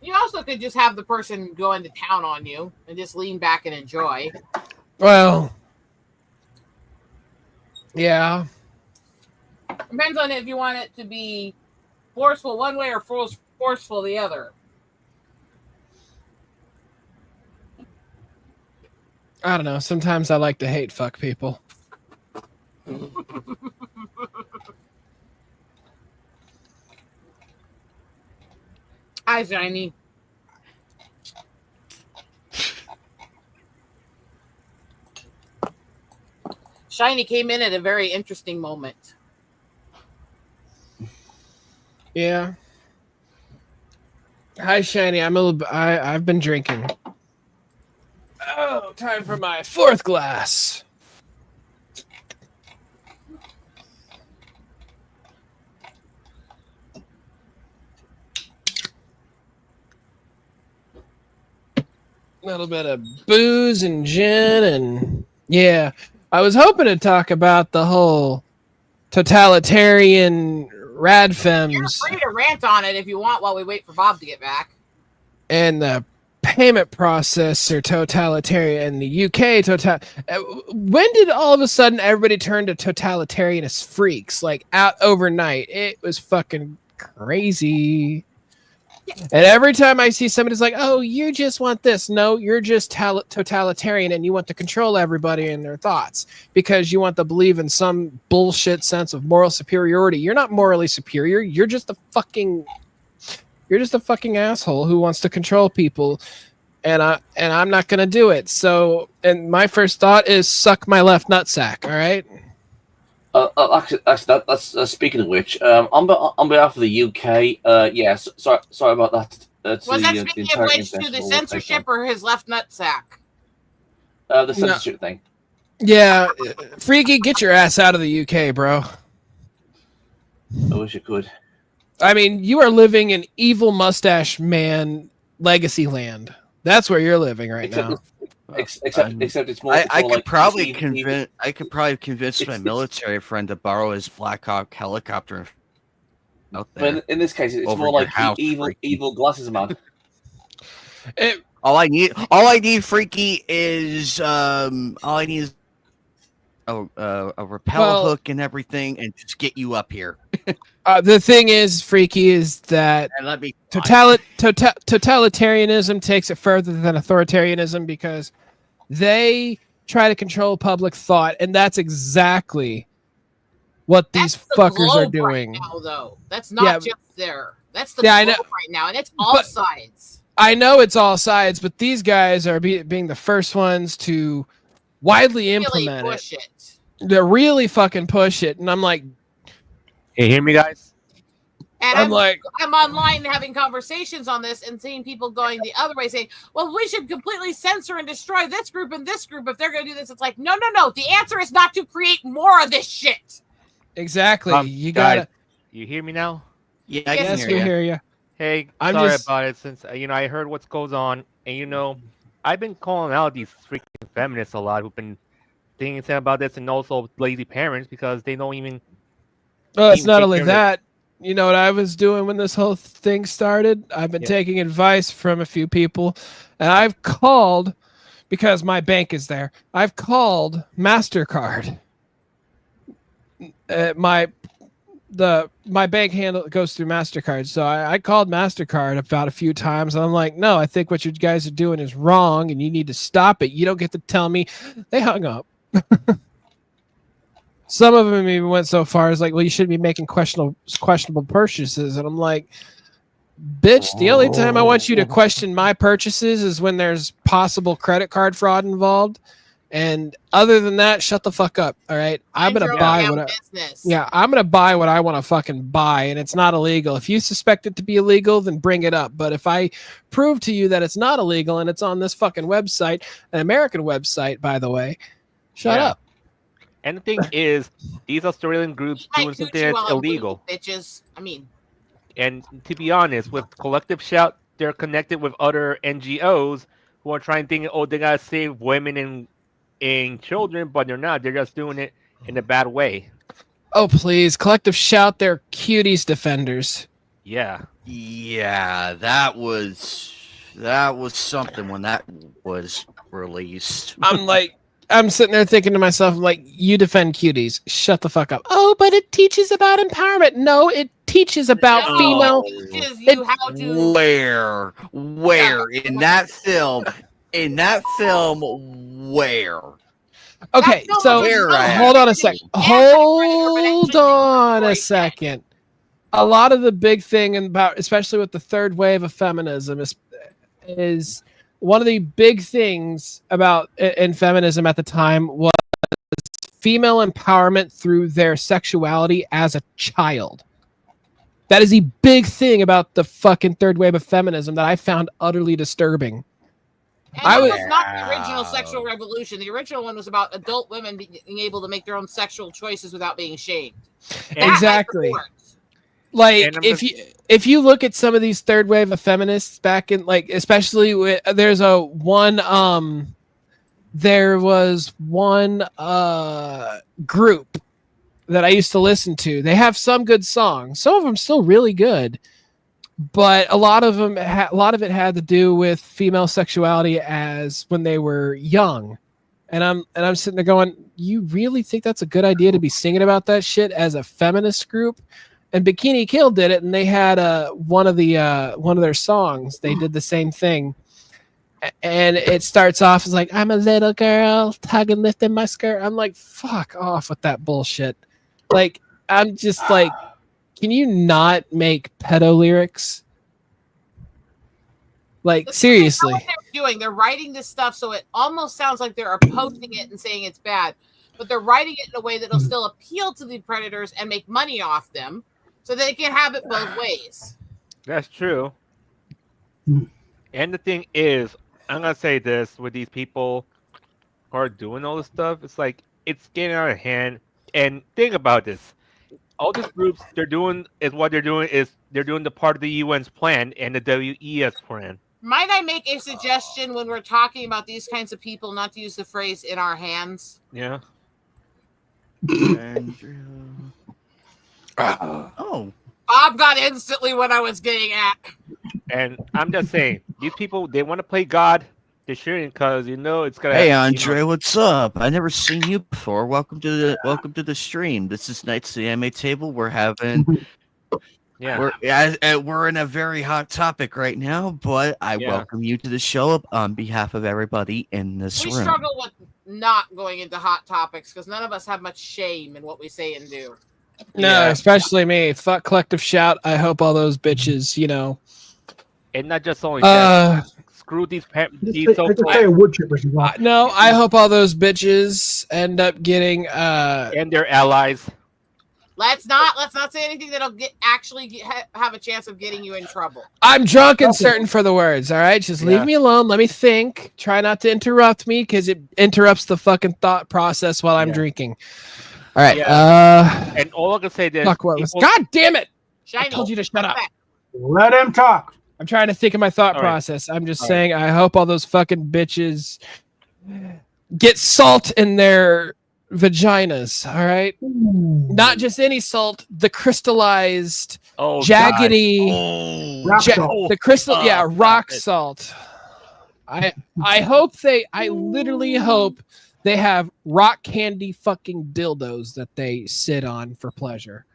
[SPEAKER 3] You also could just have the person go into town on you and just lean back and enjoy.
[SPEAKER 6] Well, yeah.
[SPEAKER 3] Depends on if you want it to be forceful one way or forceful the other.
[SPEAKER 6] I don't know. Sometimes I like to hate fuck people.
[SPEAKER 3] Hi, Shiny. Shiny came in at a very interesting moment.
[SPEAKER 6] Yeah. Hi, Shiny. I've been drinking. Oh, time for my fourth glass. A little bit of booze and gin, and yeah, I was hoping to talk about the whole totalitarian
[SPEAKER 3] You're
[SPEAKER 6] radfems
[SPEAKER 3] free to rant on it if you want while we wait for Bob to get back.
[SPEAKER 6] and the payment process are totalitarian in the UK. When did all of a sudden everybody turn to totalitarianist freaks? Like out overnight, it was fucking crazy. And every time I see somebody's like, "Oh, you just want this." No, you're just totalitarian, and you want to control everybody and their thoughts because you want to believe in some bullshit sense of moral superiority. You're not morally superior. You're just a fucking asshole who wants to control people, and I'm not gonna do it. So, and my first thought is suck my left nutsack. All right.
[SPEAKER 9] Actually, that's speaking of which, on behalf of the UK, yes, sorry about that.
[SPEAKER 3] Was that speaking of which to the censorship or his left nutsack?
[SPEAKER 9] The censorship thing.
[SPEAKER 6] Yeah, Freaky, get your ass out of the UK, bro.
[SPEAKER 9] I wish I could.
[SPEAKER 6] I mean, you are living in evil mustache man legacy land. That's where you're living right now.
[SPEAKER 9] Except it's more.
[SPEAKER 1] I could
[SPEAKER 9] like
[SPEAKER 1] probably convince my military friend to borrow his Black Hawk helicopter. Out there.
[SPEAKER 9] But in this case, it's
[SPEAKER 1] Over
[SPEAKER 9] more
[SPEAKER 1] your
[SPEAKER 9] like
[SPEAKER 1] house,
[SPEAKER 9] evil glasses man.
[SPEAKER 1] All I need, Freaky, is a rappel hook and everything, and just get you up here.
[SPEAKER 6] The thing is, Freaky, is that totalitarianism takes it further than authoritarianism because they try to control public thought, and that's exactly what these fuckers are doing.
[SPEAKER 3] Right now, though. That's not just there. That's the
[SPEAKER 6] globe
[SPEAKER 3] right now, and it's all sides.
[SPEAKER 6] I know it's all sides, but these guys are being the first ones to widely implement it. They really fucking push it, and I'm like,
[SPEAKER 10] hey, hear me, guys?
[SPEAKER 3] And I'm online having conversations on this and seeing people going the other way, saying, "Well, we should completely censor and destroy this group and this group if they're going to do this." It's like, no. The answer is not to create more of this shit.
[SPEAKER 6] Exactly. You
[SPEAKER 10] guys,
[SPEAKER 6] gotta.
[SPEAKER 10] You hear me now?
[SPEAKER 1] Yeah, I can
[SPEAKER 6] hear you.
[SPEAKER 10] Hey, sorry about it. Since I heard what's goes on, and I've been calling out these freaking feminists a lot who've been thinking about this, and also lazy parents because they don't even.
[SPEAKER 6] Oh, it's not only that. You know what I was doing when this whole thing started? I've been taking advice from a few people, and I've called because my bank is there. I've called MasterCard. My bank handle goes through MasterCard, so I called MasterCard about a few times, and I'm like, no, I think what you guys are doing is wrong, and you need to stop it. You don't get to tell me. They hung up. Some of them even went so far as like, well, you shouldn't be making questionable purchases. And I'm like, bitch, the only time I want you to question my purchases is when there's possible credit card fraud involved. And other than that, shut the fuck up. All right. I'm going to buy I'm going to buy what I want to fucking buy. And it's not illegal. If you suspect it to be illegal, then bring it up. But if I prove to you that it's not illegal and it's on this fucking website, an American website, by the way, shut up.
[SPEAKER 10] And the thing is, these Australian groups doing something that's illegal.
[SPEAKER 3] Bitches. I mean.
[SPEAKER 10] And to be honest, with Collective Shout, they're connected with other NGOs who are trying to think, oh, they gotta save women and children, but they're not. They're just doing it in a bad way.
[SPEAKER 6] Oh, please. Collective Shout, they're cuties defenders.
[SPEAKER 10] Yeah.
[SPEAKER 1] Yeah, that was something when that was released.
[SPEAKER 6] I'm sitting there thinking to myself, like, you defend cuties. Shut the fuck up. Oh, but it teaches about empowerment. No, it teaches about female.
[SPEAKER 3] It teaches you how to.
[SPEAKER 1] Where in that film? Where?
[SPEAKER 6] Okay, so hold on a second. Hold on a second. A lot of the big thing about, especially with the third wave of feminism, is one of the big things about in feminism at the time was female empowerment through their sexuality as a child. That is the big thing about the fucking third wave of feminism that I found utterly disturbing.
[SPEAKER 3] And that was not the original sexual revolution. The original one was about adult women being able to make their own sexual choices without being shamed.
[SPEAKER 6] Exactly. Like if you look at some of these third wave of feminists back in like, especially with, there was one group that I used to listen to. They have some good songs. Some of them still really good, but a lot of it had to do with female sexuality as when they were young. And I'm sitting there going, you really think that's a good idea to be singing about that shit as a feminist group? And Bikini Kill did it, and they had one of their songs. They did the same thing. And it starts off as like, I'm a little girl, tugging, lifting my skirt. I'm like, fuck off with that bullshit. Like, I'm just like, can you not make pedo lyrics? Like, seriously.
[SPEAKER 3] What they're doing. They're writing this stuff so it almost sounds like they're opposing it and saying it's bad. But they're writing it in a way that'll still appeal to the predators and make money off them so they can have it both ways.
[SPEAKER 10] That's true. And the thing is, I'm going to say this with these people who are doing all this stuff. It's like, it's getting out of hand. And think about this. All these groups, they're doing the part of the UN's plan and the WES plan.
[SPEAKER 3] Might I make a suggestion when we're talking about these kinds of people not to use the phrase in our hands?
[SPEAKER 10] Yeah.
[SPEAKER 1] Oh.
[SPEAKER 3] Bob got instantly what I was getting at.
[SPEAKER 10] And I'm just saying, these people, they want to play God. They shouldn't, because it's gonna.
[SPEAKER 1] Hey Andre, what's up? I never seen you before. Welcome to the stream. This is Nights of the Anime Table. We're having we're in a very hot topic right now, but I welcome you to the show on behalf of everybody in this room.
[SPEAKER 3] We struggle with not going into hot topics because none of us have much shame in what we say and do.
[SPEAKER 6] No, especially me. Fuck Collective Shout. I hope all those bitches,
[SPEAKER 10] And not just only that. Screw these
[SPEAKER 6] wood chippers. No, I hope all those bitches end up getting
[SPEAKER 10] and their allies.
[SPEAKER 3] Let's not say anything that'll have a chance of getting you in trouble.
[SPEAKER 6] I'm drunk and certain for the words. All right, just leave me alone. Let me think. Try not to interrupt me because it interrupts the fucking thought process while I'm drinking. All right.
[SPEAKER 10] And all I can say is,
[SPEAKER 6] God damn it!
[SPEAKER 3] Shiny,
[SPEAKER 6] I told you to shut up.
[SPEAKER 2] Let him talk.
[SPEAKER 6] I'm trying to think of my thought process. I'm just saying, I hope all those fucking bitches get salt in their vaginas. All right, not just any salt, the crystallized, jaggedy,
[SPEAKER 2] rock salt.
[SPEAKER 6] the crystal, rock salt. I literally hope they have rock candy fucking dildos that they sit on for pleasure.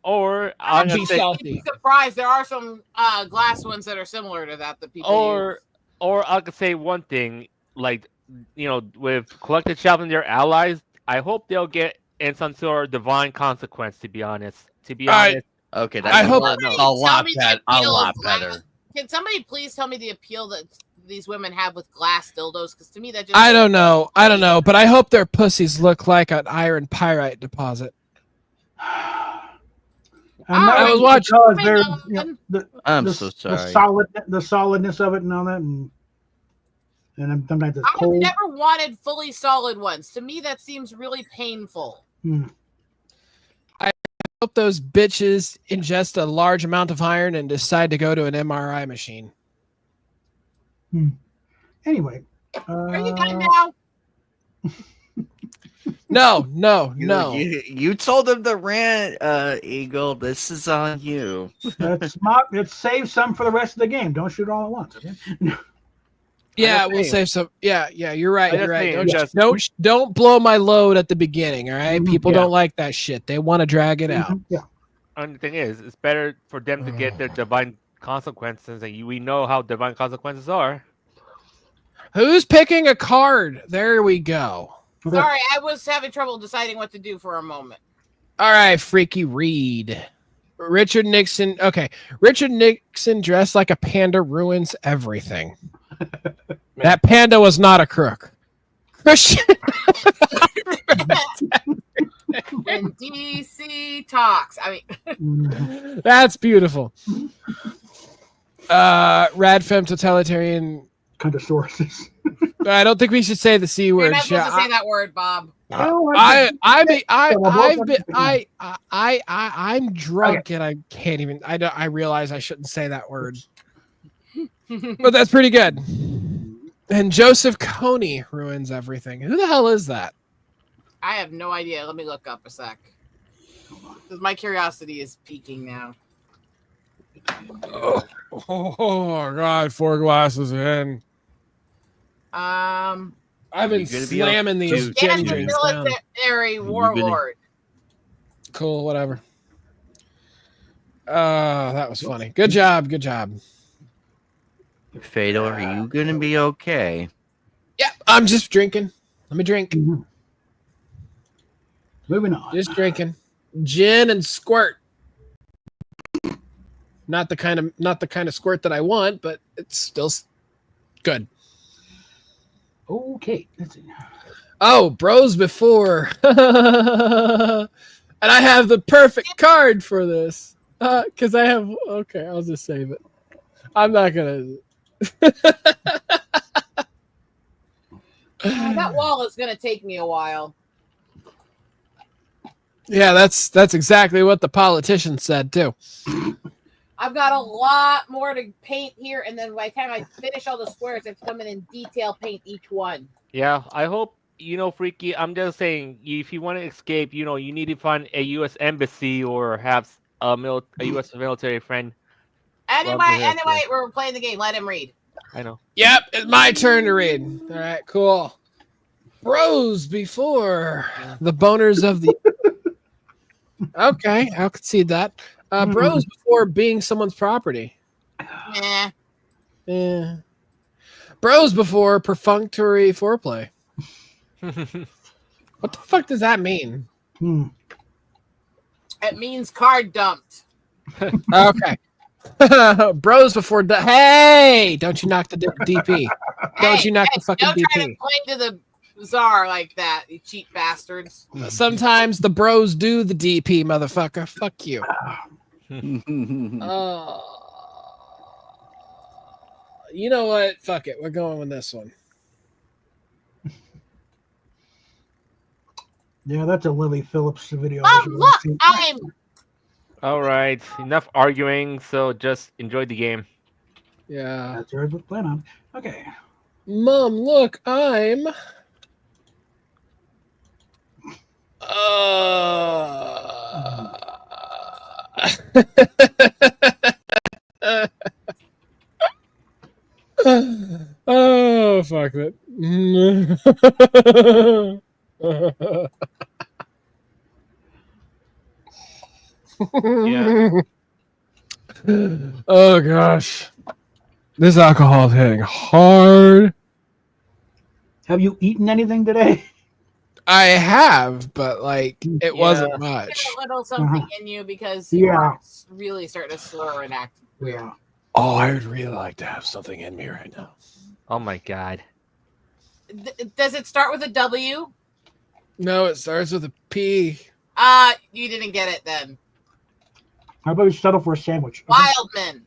[SPEAKER 10] Or
[SPEAKER 3] I'm surprised there are some glass ones that are similar to that people use.
[SPEAKER 10] Or I could say one thing, like with Collective Shout and their allies, I hope they'll get in some sort of divine consequence. To be honest,
[SPEAKER 1] okay, that's a lot better.
[SPEAKER 3] Can somebody please tell me the appeal that these women have with glass dildos? Because to me that just
[SPEAKER 6] I don't know, but I hope their pussies look like an iron pyrite deposit.
[SPEAKER 2] I was watching.
[SPEAKER 1] I'm so sorry.
[SPEAKER 2] The solidness of it and all that, and sometimes it's cold.
[SPEAKER 3] I've never wanted fully solid ones. To me, that seems really painful.
[SPEAKER 6] I hope those bitches ingest a large amount of iron and decide to go to an MRI machine.
[SPEAKER 2] Anyway,
[SPEAKER 3] are you done now?
[SPEAKER 6] No.
[SPEAKER 1] You told him to rant, Eagle. This is on you.
[SPEAKER 2] Let's save some for the rest of the game. Don't shoot all at once. Okay?
[SPEAKER 6] Yeah, we'll save some. Yeah, you're right. You're right. Don't blow my load at the beginning. All right, people don't like that shit. They want to drag it out.
[SPEAKER 2] Yeah.
[SPEAKER 10] And the thing is, it's better for them to get their divine consequences, and we know how divine consequences are.
[SPEAKER 6] Who's picking a card? There we go.
[SPEAKER 3] Sorry, I was having trouble deciding what to do for a moment.
[SPEAKER 6] All right, Freaky Reed. Richard Nixon. Okay. Richard Nixon dressed like a panda ruins everything. That panda was not a crook. Christian.
[SPEAKER 3] And DC talks. I mean,
[SPEAKER 6] That's beautiful. Radfem totalitarian.
[SPEAKER 2] Kind of sources.
[SPEAKER 6] I don't think we should say the C
[SPEAKER 3] you're
[SPEAKER 6] word.
[SPEAKER 3] not supposed to say that word, Bob.
[SPEAKER 6] I'm drunk and I can't even. I realize I shouldn't say that word. But that's pretty good. And Joseph Coney ruins everything. Who the hell is that?
[SPEAKER 3] I have no idea. Let me look up a sec. Because my curiosity is peaking now.
[SPEAKER 6] Oh God! 4 glasses in.
[SPEAKER 3] Um,
[SPEAKER 6] I've been slamming these
[SPEAKER 3] and
[SPEAKER 6] gin
[SPEAKER 3] the
[SPEAKER 6] drinks down.
[SPEAKER 3] military warlord.
[SPEAKER 6] Cool, whatever. That was funny. Good job. Good job.
[SPEAKER 1] Fedor, are you gonna be okay?
[SPEAKER 6] Yeah, I'm just drinking. Let me drink.
[SPEAKER 2] Moving on.
[SPEAKER 6] Just drinking. Gin and squirt. Not the kind of squirt that I want, but it's still good.
[SPEAKER 2] Okay. Let's see.
[SPEAKER 6] Oh, bros before. And I have the perfect card for this. Because I have... Okay, I'll just save it. I'm not going to...
[SPEAKER 3] That wall is going to take me a while.
[SPEAKER 6] Yeah, that's exactly what the politician said, too.
[SPEAKER 3] I've got a lot more to paint here, and then by the time I finish all the squares, I have to come in and detail paint each one.
[SPEAKER 10] Yeah, I hope, Freaky, I'm just saying, if you want to escape, you need to find a U.S. embassy or have a U.S. military friend.
[SPEAKER 3] Anyway, we're playing the game. Let him read.
[SPEAKER 10] I know.
[SPEAKER 6] Yep, it's my turn to read. All right, cool. Bros before the boners of the... Okay, I'll concede that. Bros before being someone's property.
[SPEAKER 3] Yeah.
[SPEAKER 6] Bros before perfunctory foreplay. What the fuck does that mean?
[SPEAKER 3] It means card dumped.
[SPEAKER 6] Okay. Bros before... Hey! Don't you knock the DP. Don't you knock the fucking
[SPEAKER 3] don't
[SPEAKER 6] DP.
[SPEAKER 3] Try to play to the czar like that, you cheap bastards.
[SPEAKER 6] Sometimes the bros do the DP, motherfucker. Fuck you. You know what? Fuck it. We're going with this one.
[SPEAKER 2] Yeah, that's a Lily Phillips video.
[SPEAKER 3] Look, I'm...
[SPEAKER 10] All right, enough arguing, so just enjoy the game.
[SPEAKER 6] Yeah.
[SPEAKER 2] That's what I plan on. Okay.
[SPEAKER 6] Mom, look, I'm... Oh, fuck it.
[SPEAKER 10] Yeah.
[SPEAKER 6] Oh, gosh. This alcohol is hitting hard.
[SPEAKER 2] Have you eaten anything today?
[SPEAKER 6] I have, but it wasn't much.
[SPEAKER 3] Get a little something in you because you're really starting to slur and act weird.
[SPEAKER 2] Yeah.
[SPEAKER 6] Oh, I would really like to have something in me right now.
[SPEAKER 10] Oh my god.
[SPEAKER 3] Does it start with a W?
[SPEAKER 6] No, it starts with a P.
[SPEAKER 3] You didn't get it then.
[SPEAKER 2] How about we settle for a sandwich?
[SPEAKER 3] Wildman.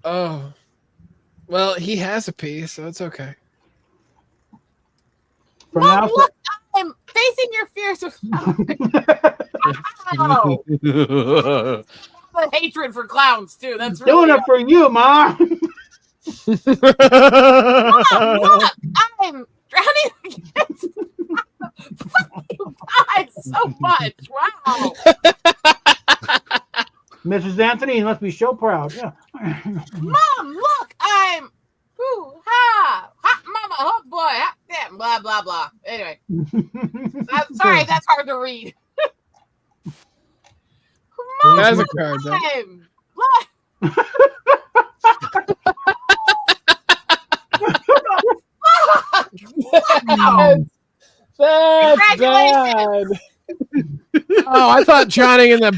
[SPEAKER 6] Oh. Well, he has a P, so it's okay.
[SPEAKER 2] For now,
[SPEAKER 3] look, I'm facing your fears of the hatred for clowns too. That's really
[SPEAKER 2] doing it for you, Ma.
[SPEAKER 3] Look, I'm drowning against. Fuck you guys so much. Wow.
[SPEAKER 2] Mrs. Anthony, you must be so proud. Yeah.
[SPEAKER 3] Mom, look, I'm. Ooh, ha, hot mama, oh boy, hot damn, blah blah blah. Anyway, I'm sorry, that's hard to read. Mom,
[SPEAKER 6] That's a
[SPEAKER 3] look,
[SPEAKER 6] card, though.
[SPEAKER 3] Wow.
[SPEAKER 6] That's bad. Oh, I thought drowning in the...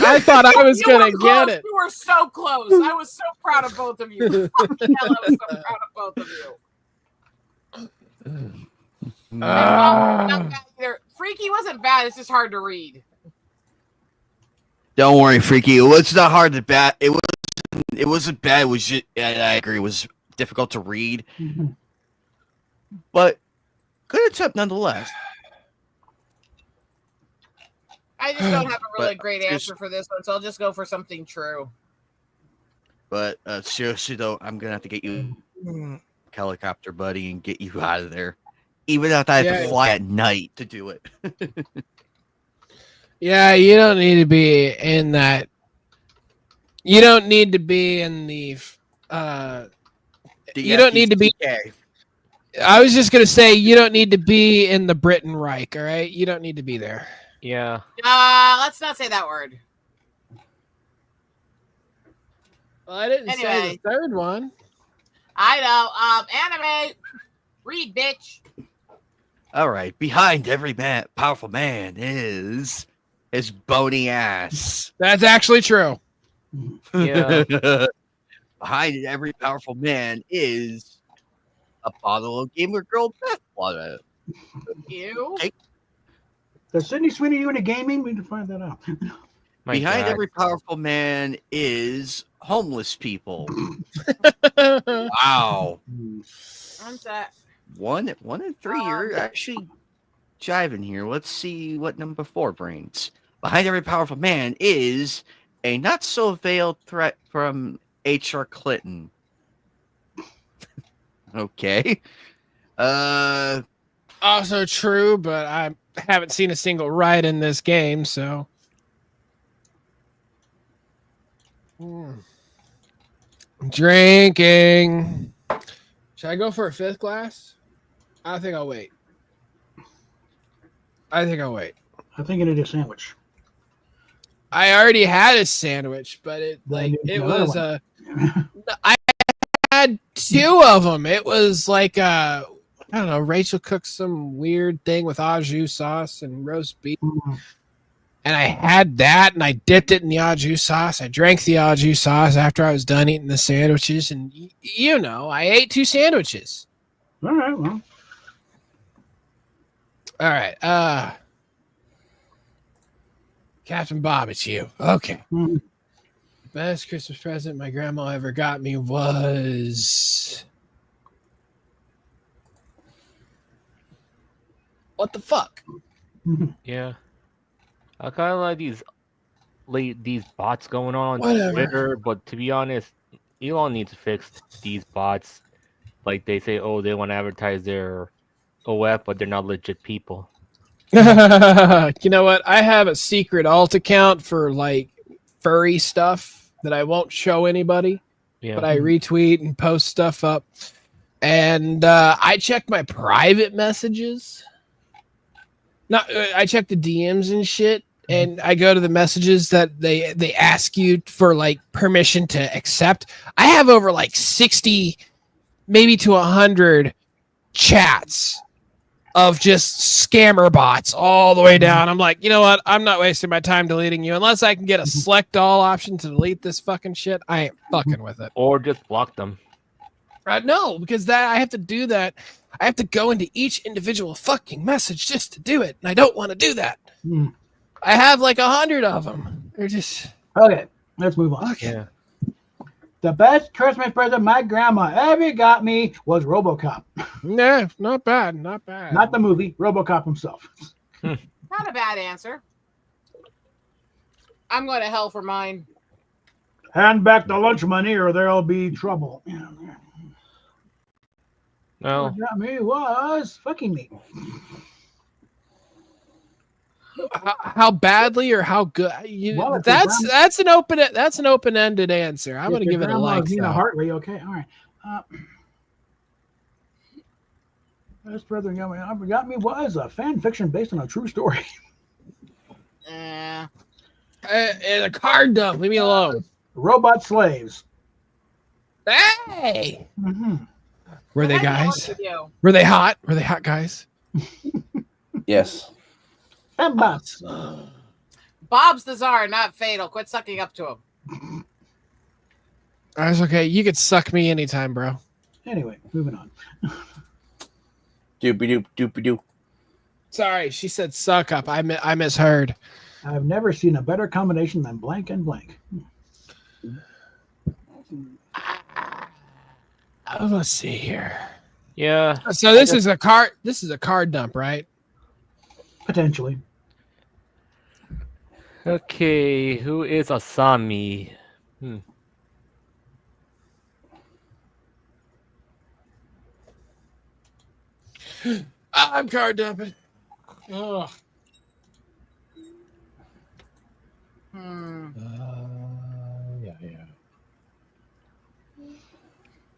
[SPEAKER 6] I thought I was going to get it.
[SPEAKER 3] You were so close. I was so proud of both of you. Fucking hell, I was so proud of both of Not bad either. Freaky wasn't bad. It's just hard to read.
[SPEAKER 1] Don't worry, Freaky. It was not hard to bad. It wasn't bad. It was just, I agree. It was difficult to read, but good attempt nonetheless.
[SPEAKER 3] I just don't have a really great answer for this one, so I'll just go for something true.
[SPEAKER 1] But seriously, though, I'm gonna have to get you a helicopter, buddy, and get you out of there. Even if I have to fly at night to do it.
[SPEAKER 6] Yeah, you don't need to be in that. You don't need to be in the. You don't need to be. I was just gonna say you don't need to be in the Britain Reich. All right, you don't need to be there.
[SPEAKER 10] Yeah.
[SPEAKER 3] Let's not say that word.
[SPEAKER 6] Well, I didn't say the third one.
[SPEAKER 3] I know. Anime. Read, bitch.
[SPEAKER 1] All right. Behind every powerful man is his bony ass.
[SPEAKER 6] That's actually true.
[SPEAKER 10] Yeah.
[SPEAKER 1] Behind every powerful man is a bottle of Gamer Girl bathwater.
[SPEAKER 3] Ew.
[SPEAKER 1] Okay.
[SPEAKER 2] Does Sydney Sweeney do any gaming? We need to find that out.
[SPEAKER 1] Behind every powerful man is homeless people. Wow.
[SPEAKER 3] What's that?
[SPEAKER 1] One and three. You're actually jiving here. Let's see what number 4 brings. Behind every powerful man is a not so veiled threat from H.R. Clinton. Okay.
[SPEAKER 6] Also true, but I haven't seen a single riot in this game, so. Drinking. Should I go for a 5th glass? I think I'll wait. I think
[SPEAKER 2] I think I need a sandwich.
[SPEAKER 6] I already had a sandwich, but it was a. I had 2 of them. It was like I don't know. Rachel cooked some weird thing with au jus sauce and roast beef, and I had that, and I dipped it in the au jus sauce. I drank the au jus sauce after I was done eating the sandwiches, and I ate 2 sandwiches.
[SPEAKER 2] All right, well.
[SPEAKER 6] All right. Captain Bob, it's you. Okay. Best Christmas present my grandma ever got me was. What the fuck?
[SPEAKER 10] Yeah. I kind of like these bots going on
[SPEAKER 6] Whatever.
[SPEAKER 10] Twitter, but to be honest, Elon needs to fix these bots. Like they say, oh, they want to advertise their OF, but they're not legit people.
[SPEAKER 6] You know what? I have a secret alt account for like furry stuff that I won't show anybody, but I retweet and post stuff up. And I check my private messages. I check the DMs and shit, and I go to the messages that they ask you for like permission to accept. I have over like 60, maybe to 100 chats of just scammer bots all the way down. I'm like, you know what? I'm not wasting my time deleting you unless I can get a select all option to delete this fucking shit. I ain't fucking with it.
[SPEAKER 10] Or just block them.
[SPEAKER 6] No, because I have to do that. I have to go into each individual fucking message just to do it, and I don't want to do that. I have like 100 of them. They're just
[SPEAKER 2] okay. Let's move on.
[SPEAKER 6] Okay.
[SPEAKER 2] Yeah. The best Christmas present my grandma ever got me was RoboCop.
[SPEAKER 6] Nah, not bad, not bad.
[SPEAKER 2] Not the movie, RoboCop himself.
[SPEAKER 3] Not a bad answer. I'm going to hell for mine.
[SPEAKER 2] Hand back the lunch money or there'll be trouble.
[SPEAKER 10] No.
[SPEAKER 2] What got me was fucking me.
[SPEAKER 6] How badly or how good? That's an open-ended answer. I'm going to give it a like.
[SPEAKER 2] Nina Hartley. Okay, all right. Best brother got me was a fan fiction based on a true story.
[SPEAKER 6] And a card dump. Leave me alone.
[SPEAKER 2] Robot slaves.
[SPEAKER 6] Hey. Were they guys?
[SPEAKER 3] You.
[SPEAKER 6] Were they hot? Were they hot guys?
[SPEAKER 9] Yes.
[SPEAKER 2] Bots.
[SPEAKER 3] Bob's the czar, not Fatal. Quit sucking up to him.
[SPEAKER 6] That's okay. You could suck me anytime, bro.
[SPEAKER 2] Anyway, moving on.
[SPEAKER 9] Doopy doop doopy doo.
[SPEAKER 6] Sorry, she said suck up. I misheard.
[SPEAKER 2] I've never seen a better combination than blank and blank.
[SPEAKER 6] Let's see here.
[SPEAKER 10] Yeah.
[SPEAKER 6] So this is a card. This is a card dump, right?
[SPEAKER 2] Potentially.
[SPEAKER 10] Okay, who is Asami?
[SPEAKER 6] I'm card dumping. Oh. Yeah.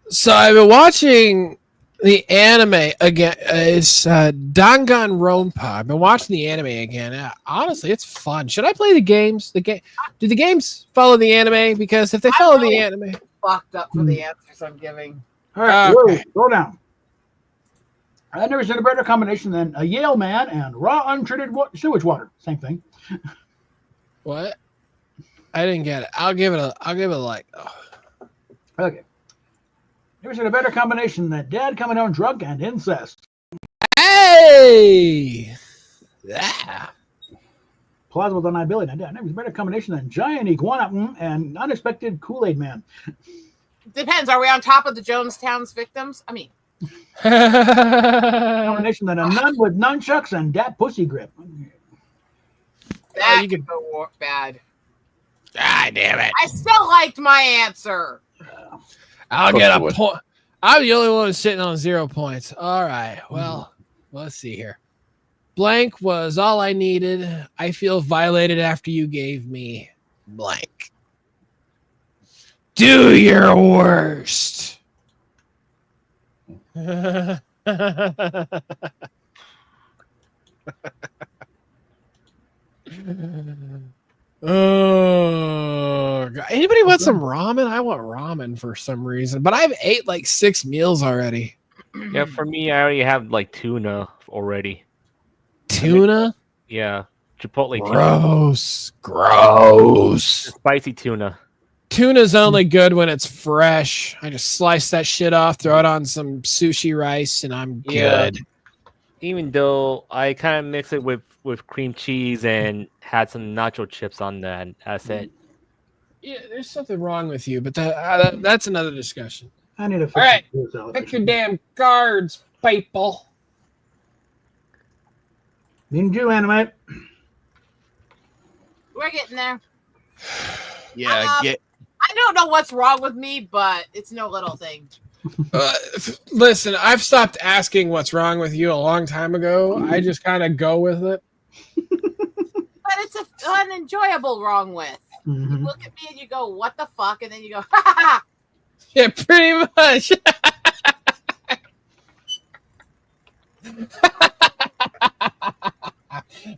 [SPEAKER 6] So I've been watching the anime again. It's Danganronpa. I've been watching the anime again. Honestly, it's fun. Should I play the games? Do the games follow the anime? Because if they follow the anime,
[SPEAKER 3] Fucked up for the answers I'm giving.
[SPEAKER 2] All right,
[SPEAKER 6] Okay.
[SPEAKER 2] Slow down. I've never seen a better combination than a Yale man and raw untreated sewage water. Same thing.
[SPEAKER 6] what? I didn't get it. I'll give it a like. Oh.
[SPEAKER 2] Okay. Never seen a better combination than dad coming home drunk and incest.
[SPEAKER 6] Hey! Yeah.
[SPEAKER 2] Plausible deniability. I've never seen a better combination than giant iguana and unexpected Kool-Aid man.
[SPEAKER 3] Depends. Are we on top of the Jonestown's victims? I mean,
[SPEAKER 2] Combination than a nun with nunchucks and dat pussy grip.
[SPEAKER 3] that
[SPEAKER 6] you
[SPEAKER 3] could go bad.
[SPEAKER 6] God damn it.
[SPEAKER 3] I still liked my answer.
[SPEAKER 6] I'll
[SPEAKER 9] Course
[SPEAKER 6] get
[SPEAKER 9] you
[SPEAKER 6] a
[SPEAKER 9] would.
[SPEAKER 6] point. I'm the only one sitting on 0 points. All right. Well, let's see here. Blank was all I needed. I feel violated after you gave me blank. Do your worst. Oh, God. Anybody want some ramen? I want ramen for some reason, but I've ate like 6 meals already.
[SPEAKER 10] Yeah, for me, I already have like tuna already.
[SPEAKER 6] Tuna?
[SPEAKER 10] Yeah, Chipotle tuna.
[SPEAKER 6] Gross.
[SPEAKER 10] Spicy tuna.
[SPEAKER 6] Tuna's only good when it's fresh. I just slice that shit off, throw it on some sushi rice, and I'm
[SPEAKER 10] Yeah.
[SPEAKER 6] good.
[SPEAKER 10] Even though I kind of mix it with cream cheese and had some nacho chips on that. That's it.
[SPEAKER 6] Yeah, there's something wrong with you, but that's another discussion.
[SPEAKER 2] I need to fix
[SPEAKER 6] All right,
[SPEAKER 2] this out.
[SPEAKER 6] pick your damn cards, people.
[SPEAKER 2] Didn't you, Anime?
[SPEAKER 3] We're getting there.
[SPEAKER 1] Yeah,
[SPEAKER 3] I don't know what's wrong with me, but it's no little thing.
[SPEAKER 6] Listen, I've stopped asking what's wrong with you a long time ago. I just kind of go with it.
[SPEAKER 3] But it's an enjoyable wrong with.
[SPEAKER 2] Mm-hmm.
[SPEAKER 3] You look at me and you go, what the fuck? And then you go, ha ha ha.
[SPEAKER 6] Yeah, pretty much.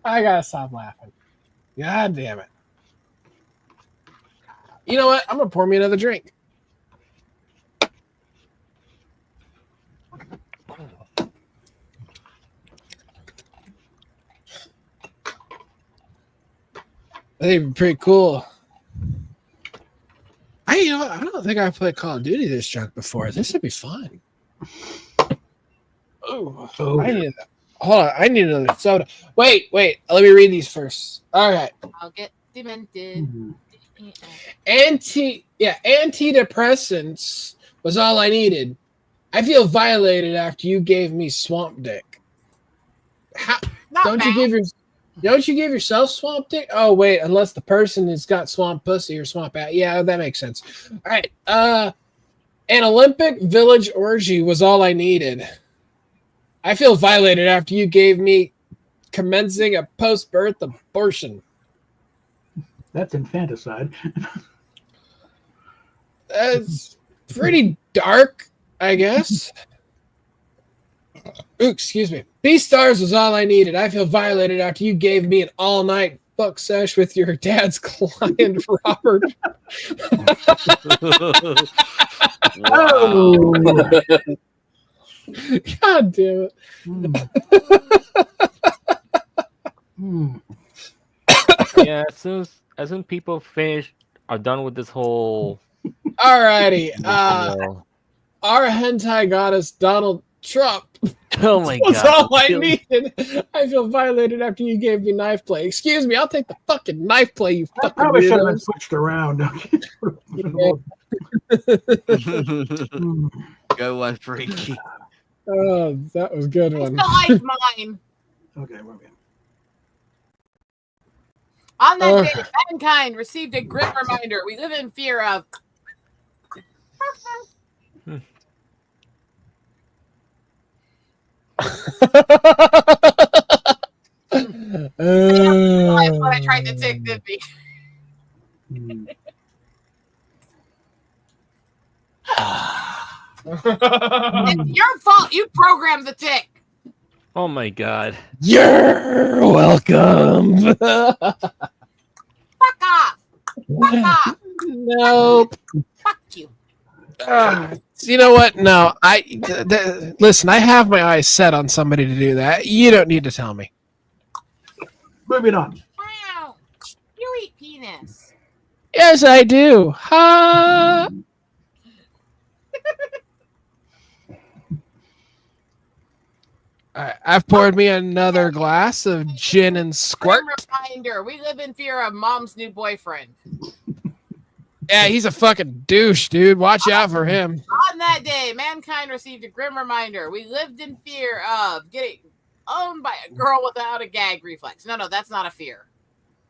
[SPEAKER 6] I gotta stop laughing. God damn it. You know what? I'm gonna pour me another drink. I think it'd be pretty cool. I don't think I've played Call of Duty this drunk before. This would be fun. Oh, hold on. I need another soda. Wait. Let me read these first. All right.
[SPEAKER 3] I'll get demented.
[SPEAKER 2] Mm-hmm.
[SPEAKER 6] Antidepressants was all I needed. I feel violated after you gave me swamp dick. Don't you give yourself swamp dick? Oh wait, unless the person has got swamp pussy or swamp ass. Yeah, that makes sense. All right. An Olympic Village orgy was all I needed. I feel violated after you gave me commencing a post-birth abortion.
[SPEAKER 2] That's infanticide.
[SPEAKER 6] That's pretty dark, I guess. Ooh, excuse me. B-Stars was all I needed. I feel violated after you gave me an all-night fuck sesh with your dad's client, Robert.
[SPEAKER 2] Oh.
[SPEAKER 6] God damn it.
[SPEAKER 10] Yeah, as soon people are done with this whole.
[SPEAKER 6] Alrighty. Our hentai goddess Donald Trump
[SPEAKER 10] Oh my god.
[SPEAKER 6] That's all I needed. I feel violated after you gave me knife play. Excuse me, I'll take the fucking knife play, you
[SPEAKER 2] I
[SPEAKER 6] fucking
[SPEAKER 2] probably should have been
[SPEAKER 6] weirdos.
[SPEAKER 2] switched around.
[SPEAKER 1] Go one, Freaky.
[SPEAKER 6] Oh, that was a good
[SPEAKER 3] I
[SPEAKER 6] one.
[SPEAKER 3] still like mine.
[SPEAKER 2] Okay, we're good.
[SPEAKER 3] On that day, mankind received a grim reminder. We live in fear of. That's what I tried to tick, didn't we? It's your fault. You programmed the tick.
[SPEAKER 10] Oh my god.
[SPEAKER 6] You're welcome.
[SPEAKER 3] Fuck off. Fuck off.
[SPEAKER 6] Nope.
[SPEAKER 3] Fuck you.
[SPEAKER 6] You know what? No, listen. I have my eyes set on somebody to do that. You don't need to tell me.
[SPEAKER 2] Moving on.
[SPEAKER 3] Wow. You eat penis.
[SPEAKER 6] Yes, I do. Ha. All right, I've poured me another glass of gin and squirt.
[SPEAKER 3] Grim reminder. We live in fear of mom's new boyfriend.
[SPEAKER 6] Yeah, he's a fucking douche, dude. Watch out for him.
[SPEAKER 3] On that day, mankind received a grim reminder. We lived in fear of getting owned by a girl without a gag reflex. No, that's not a fear.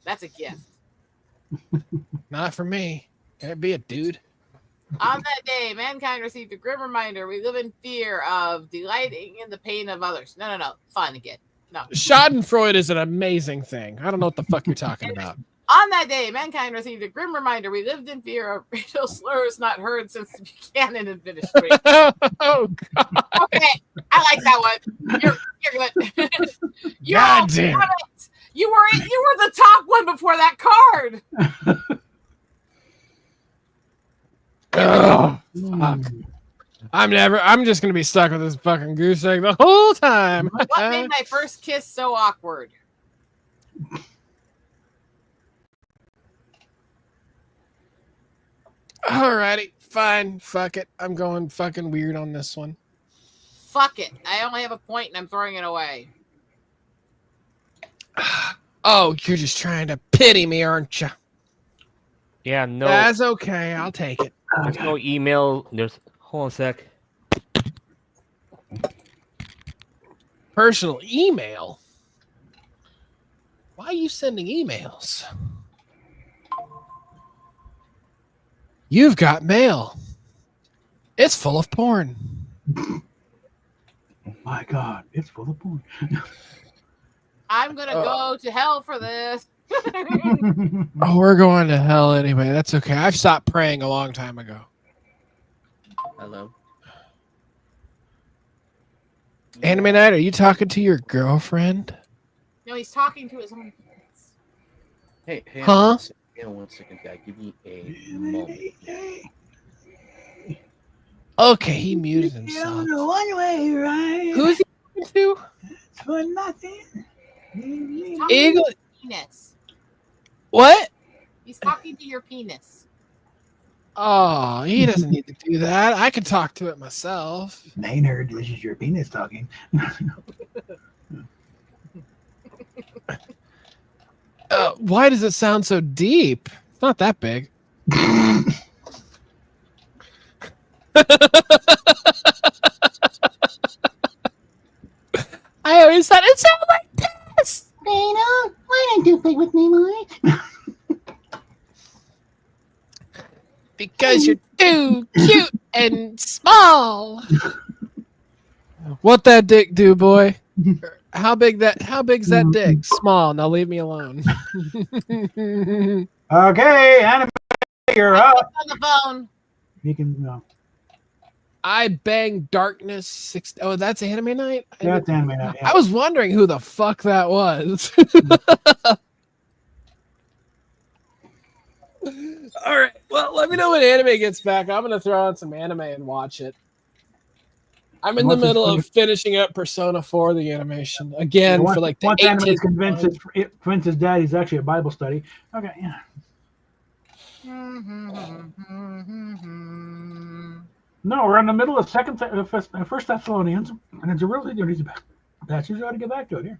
[SPEAKER 3] That's a gift.
[SPEAKER 6] Not for me. Can't be a dude.
[SPEAKER 3] On that day, mankind received a grim reminder. We live in fear of delighting in the pain of others. No. Fun again. No.
[SPEAKER 6] Schadenfreude is an amazing thing. I don't know what the fuck you're talking about.
[SPEAKER 3] On that day, mankind received a grim reminder. We lived in fear of racial slurs not heard since the Buchanan administration.
[SPEAKER 6] Oh, God.
[SPEAKER 3] Okay, I like that one. You're good.
[SPEAKER 6] God damn.
[SPEAKER 3] You were the top one before that card.
[SPEAKER 6] Oh, fuck. I'm just gonna be stuck with this fucking goose egg the whole time.
[SPEAKER 3] What made my first kiss so awkward?
[SPEAKER 6] Alrighty, fine. Fuck it. I'm going fucking weird on this one.
[SPEAKER 3] Fuck it. I only have a point and I'm throwing it away.
[SPEAKER 6] Oh, you're just trying to pity me, aren't you?
[SPEAKER 10] Yeah, no.
[SPEAKER 6] That's okay. I'll take it.
[SPEAKER 10] There's no email. Hold on a sec.
[SPEAKER 6] Personal email? Why are you sending emails? You've got mail. It's full of porn.
[SPEAKER 2] My God, it's full of porn.
[SPEAKER 3] I'm gonna go to hell for this.
[SPEAKER 6] Oh, we're going to hell anyway. That's okay. I've stopped praying a long time ago.
[SPEAKER 9] Hello.
[SPEAKER 6] Anime Night, are you talking to your girlfriend?
[SPEAKER 3] No, he's talking to his own kids.
[SPEAKER 9] Hey,
[SPEAKER 6] Huh?
[SPEAKER 9] Hang on 1 second, guy. Give me a moment.
[SPEAKER 6] Okay, he muted himself.
[SPEAKER 2] One way, right?
[SPEAKER 6] Who's he talking to?
[SPEAKER 2] It's for nothing.
[SPEAKER 6] Eagle.
[SPEAKER 3] Penis.
[SPEAKER 6] What?
[SPEAKER 3] He's talking to your penis.
[SPEAKER 6] Oh, he doesn't need to do that. I can talk to it myself.
[SPEAKER 2] Maynard, this is your penis talking.
[SPEAKER 6] Why does it sound so deep? It's not that big. I always thought it sounded like this.
[SPEAKER 11] Dana, why don't you play with me, Mike?
[SPEAKER 6] Because you're too cute and small. What that dick do, boy? How big's that dick? Small. Now leave me alone.
[SPEAKER 2] Okay, Anime, you're up.
[SPEAKER 3] On the phone.
[SPEAKER 2] You can no.
[SPEAKER 6] I bang darkness 6. Oh, that's Anime Night?
[SPEAKER 2] That's Anime Night. Yeah.
[SPEAKER 6] I was wondering who the fuck that was. All right. Well, let me know when anime gets back. I'm gonna throw on some anime and watch it. I'm in the middle of finishing up Persona 4, the animation again for like the
[SPEAKER 2] once
[SPEAKER 6] 18th
[SPEAKER 2] Anime convinced his dad he's actually a Bible study. Okay, yeah. No, we're in the middle of First Thessalonians, and it's a really good passage. You ought to get back to it here.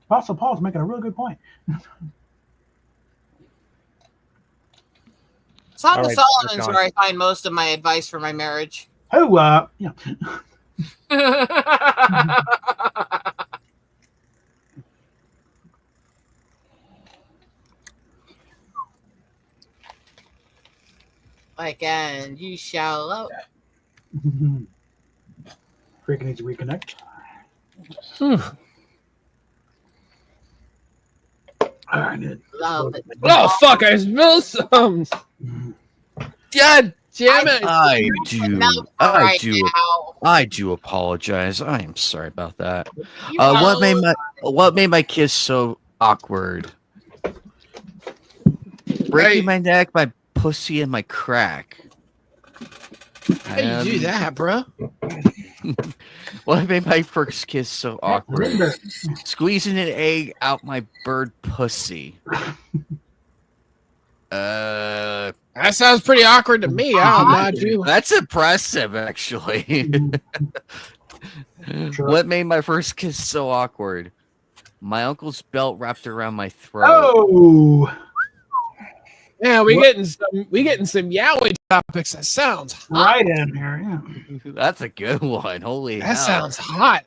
[SPEAKER 2] Apostle Paul's making a real good point.
[SPEAKER 3] Song of Solomon is where I find most of my advice for my marriage.
[SPEAKER 2] Oh, yeah.
[SPEAKER 3] Like, and you shall love.
[SPEAKER 2] Freaking needs to reconnect. All right.
[SPEAKER 3] Love it.
[SPEAKER 6] Oh fuck! I smell some. God damn it!
[SPEAKER 1] I do apologize. I am sorry about that. What made my kiss so awkward? Breaking my neck, my pussy, and my crack.
[SPEAKER 6] How do you do that, bro?
[SPEAKER 1] What made my first kiss so awkward? Squeezing an egg out my bird pussy.
[SPEAKER 6] That sounds pretty awkward to me. I'll nod you.
[SPEAKER 1] That's impressive, actually. What made my first kiss so awkward? My uncle's belt wrapped around my throat.
[SPEAKER 2] Oh.
[SPEAKER 6] Yeah, we getting some yaoi topics. That sounds hot.
[SPEAKER 2] Right in here. Yeah.
[SPEAKER 1] That's a good one. Holy hell.
[SPEAKER 6] That sounds hot.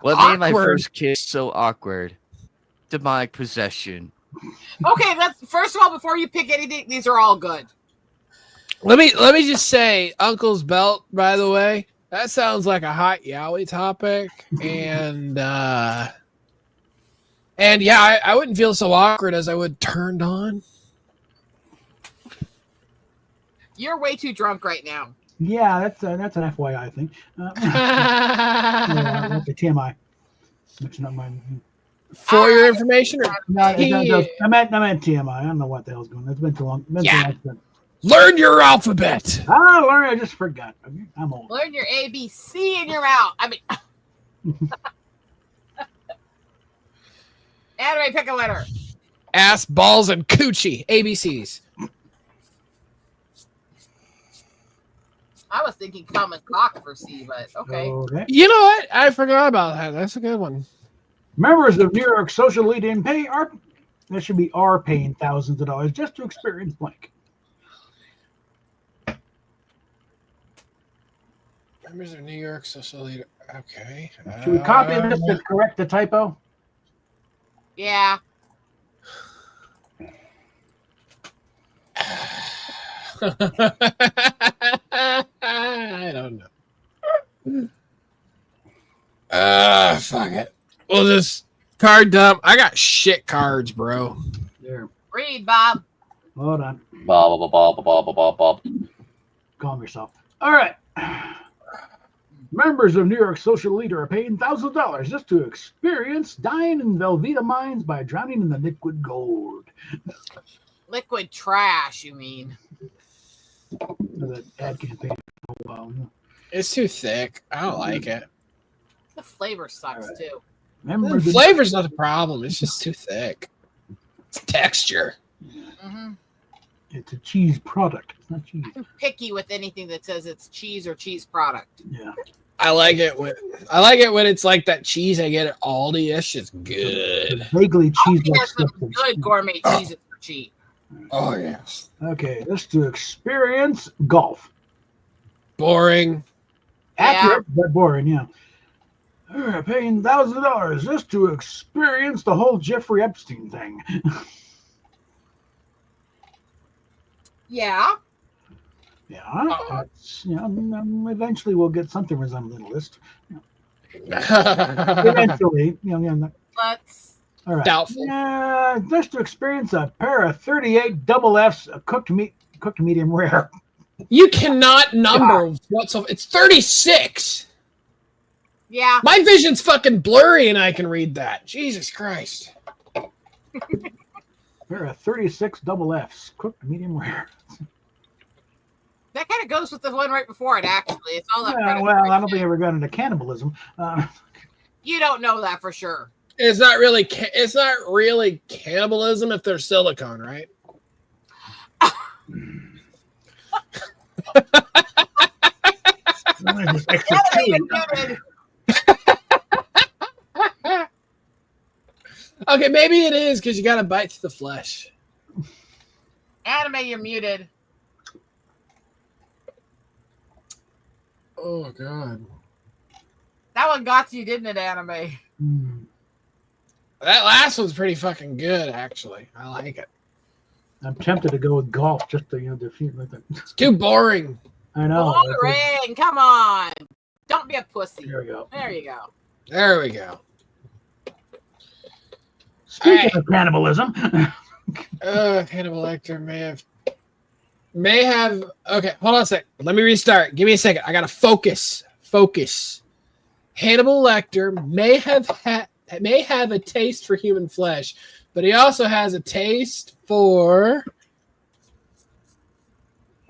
[SPEAKER 1] What made my first kiss so awkward? Demonic possession.
[SPEAKER 3] Okay, that's first of all, before you pick anything, these are all good.
[SPEAKER 6] Let me just say, Uncle's belt, by the way, that sounds like a hot yaoi topic. And yeah, I wouldn't feel so awkward as I would turned on.
[SPEAKER 3] You're way too drunk right now.
[SPEAKER 2] Yeah, that's an FYI thing. That's a TMI. It's not mine.
[SPEAKER 6] For your information, or
[SPEAKER 2] I meant TMI. I don't know what the hell's going on. It's been too long.
[SPEAKER 6] Learn your alphabet.
[SPEAKER 2] I just forgot. I'm old.
[SPEAKER 3] Learn your ABC and you're out. I mean, Anime, pick a letter.
[SPEAKER 6] Ass, balls, and coochie. ABCs.
[SPEAKER 3] I was thinking common cock for C, but okay.
[SPEAKER 6] You know what? I forgot about that. That's a good one.
[SPEAKER 2] Members of New York Social Elite in pay are paying thousands of dollars just to experience blank.
[SPEAKER 6] Members of New York Social Elite. Okay.
[SPEAKER 2] Should we copy this to correct the typo?
[SPEAKER 3] Yeah.
[SPEAKER 6] I don't know. Fuck it. We'll just card dump. I got shit cards, bro.
[SPEAKER 2] There.
[SPEAKER 3] Read, Bob.
[SPEAKER 2] Hold on.
[SPEAKER 9] Bob.
[SPEAKER 2] Calm yourself. All right. Members of New York Social Elite are paying thousands of dollars just to experience dying in Velveeta mines by drowning in the liquid gold.
[SPEAKER 3] Liquid trash, you mean?
[SPEAKER 2] The ad campaign for a while.
[SPEAKER 6] It's too thick. I don't like it.
[SPEAKER 3] The flavor sucks too.
[SPEAKER 6] The flavor's not the problem. It's just too thick. It's texture.
[SPEAKER 3] Mm-hmm.
[SPEAKER 2] It's a cheese product. It's not cheese.
[SPEAKER 3] I'm picky with anything that says it's cheese or cheese product.
[SPEAKER 2] Yeah.
[SPEAKER 6] I like it when it's like that cheese I get at Aldi. That's just good.
[SPEAKER 2] Vaguely cheese.
[SPEAKER 3] Good gourmet cheeses for cheap.
[SPEAKER 6] Oh yes.
[SPEAKER 2] Okay, let's do experience golf.
[SPEAKER 6] Boring.
[SPEAKER 2] Accurate, but boring. Yeah. All right, paying thousands of dollars just to experience the whole Jeffrey Epstein thing.
[SPEAKER 3] Yeah.
[SPEAKER 2] Yeah. Eventually we'll get something resembling a list. Eventually,
[SPEAKER 3] Let's.
[SPEAKER 2] All right.
[SPEAKER 6] Doubtful.
[SPEAKER 2] Just to experience a pair of 38 double F's cooked medium rare.
[SPEAKER 6] You cannot number whatsoever. It's 36.
[SPEAKER 3] Yeah.
[SPEAKER 6] My vision's fucking blurry and I can read that. Jesus Christ.
[SPEAKER 2] Pair of 36 double F's cooked medium rare.
[SPEAKER 3] That kind of goes with the one right before it, actually. It's all that.
[SPEAKER 2] Yeah, well, I don't think I ever got into cannibalism.
[SPEAKER 3] You don't know that for sure.
[SPEAKER 6] It's not really cannibalism if they're silicone, right?
[SPEAKER 3] you're muted.
[SPEAKER 6] Okay, maybe it is because you got to bite to the flesh.
[SPEAKER 3] Anime, you're muted.
[SPEAKER 6] Oh God,
[SPEAKER 3] That one got you, didn't it, Anime?
[SPEAKER 6] that last one's pretty fucking good, actually. I like it.
[SPEAKER 2] I'm tempted to go with golf just to defeat like that.
[SPEAKER 6] It's too boring.
[SPEAKER 2] I know.
[SPEAKER 3] Boring. Come on. Don't be a pussy.
[SPEAKER 2] There we go.
[SPEAKER 3] There you go.
[SPEAKER 6] There we go.
[SPEAKER 2] Speaking of cannibalism.
[SPEAKER 6] Hannibal Lecter may have. Okay, hold on a sec. Let me restart. Give me a second. I gotta focus. Hannibal Lecter may have a taste for human flesh, but he also has a taste for.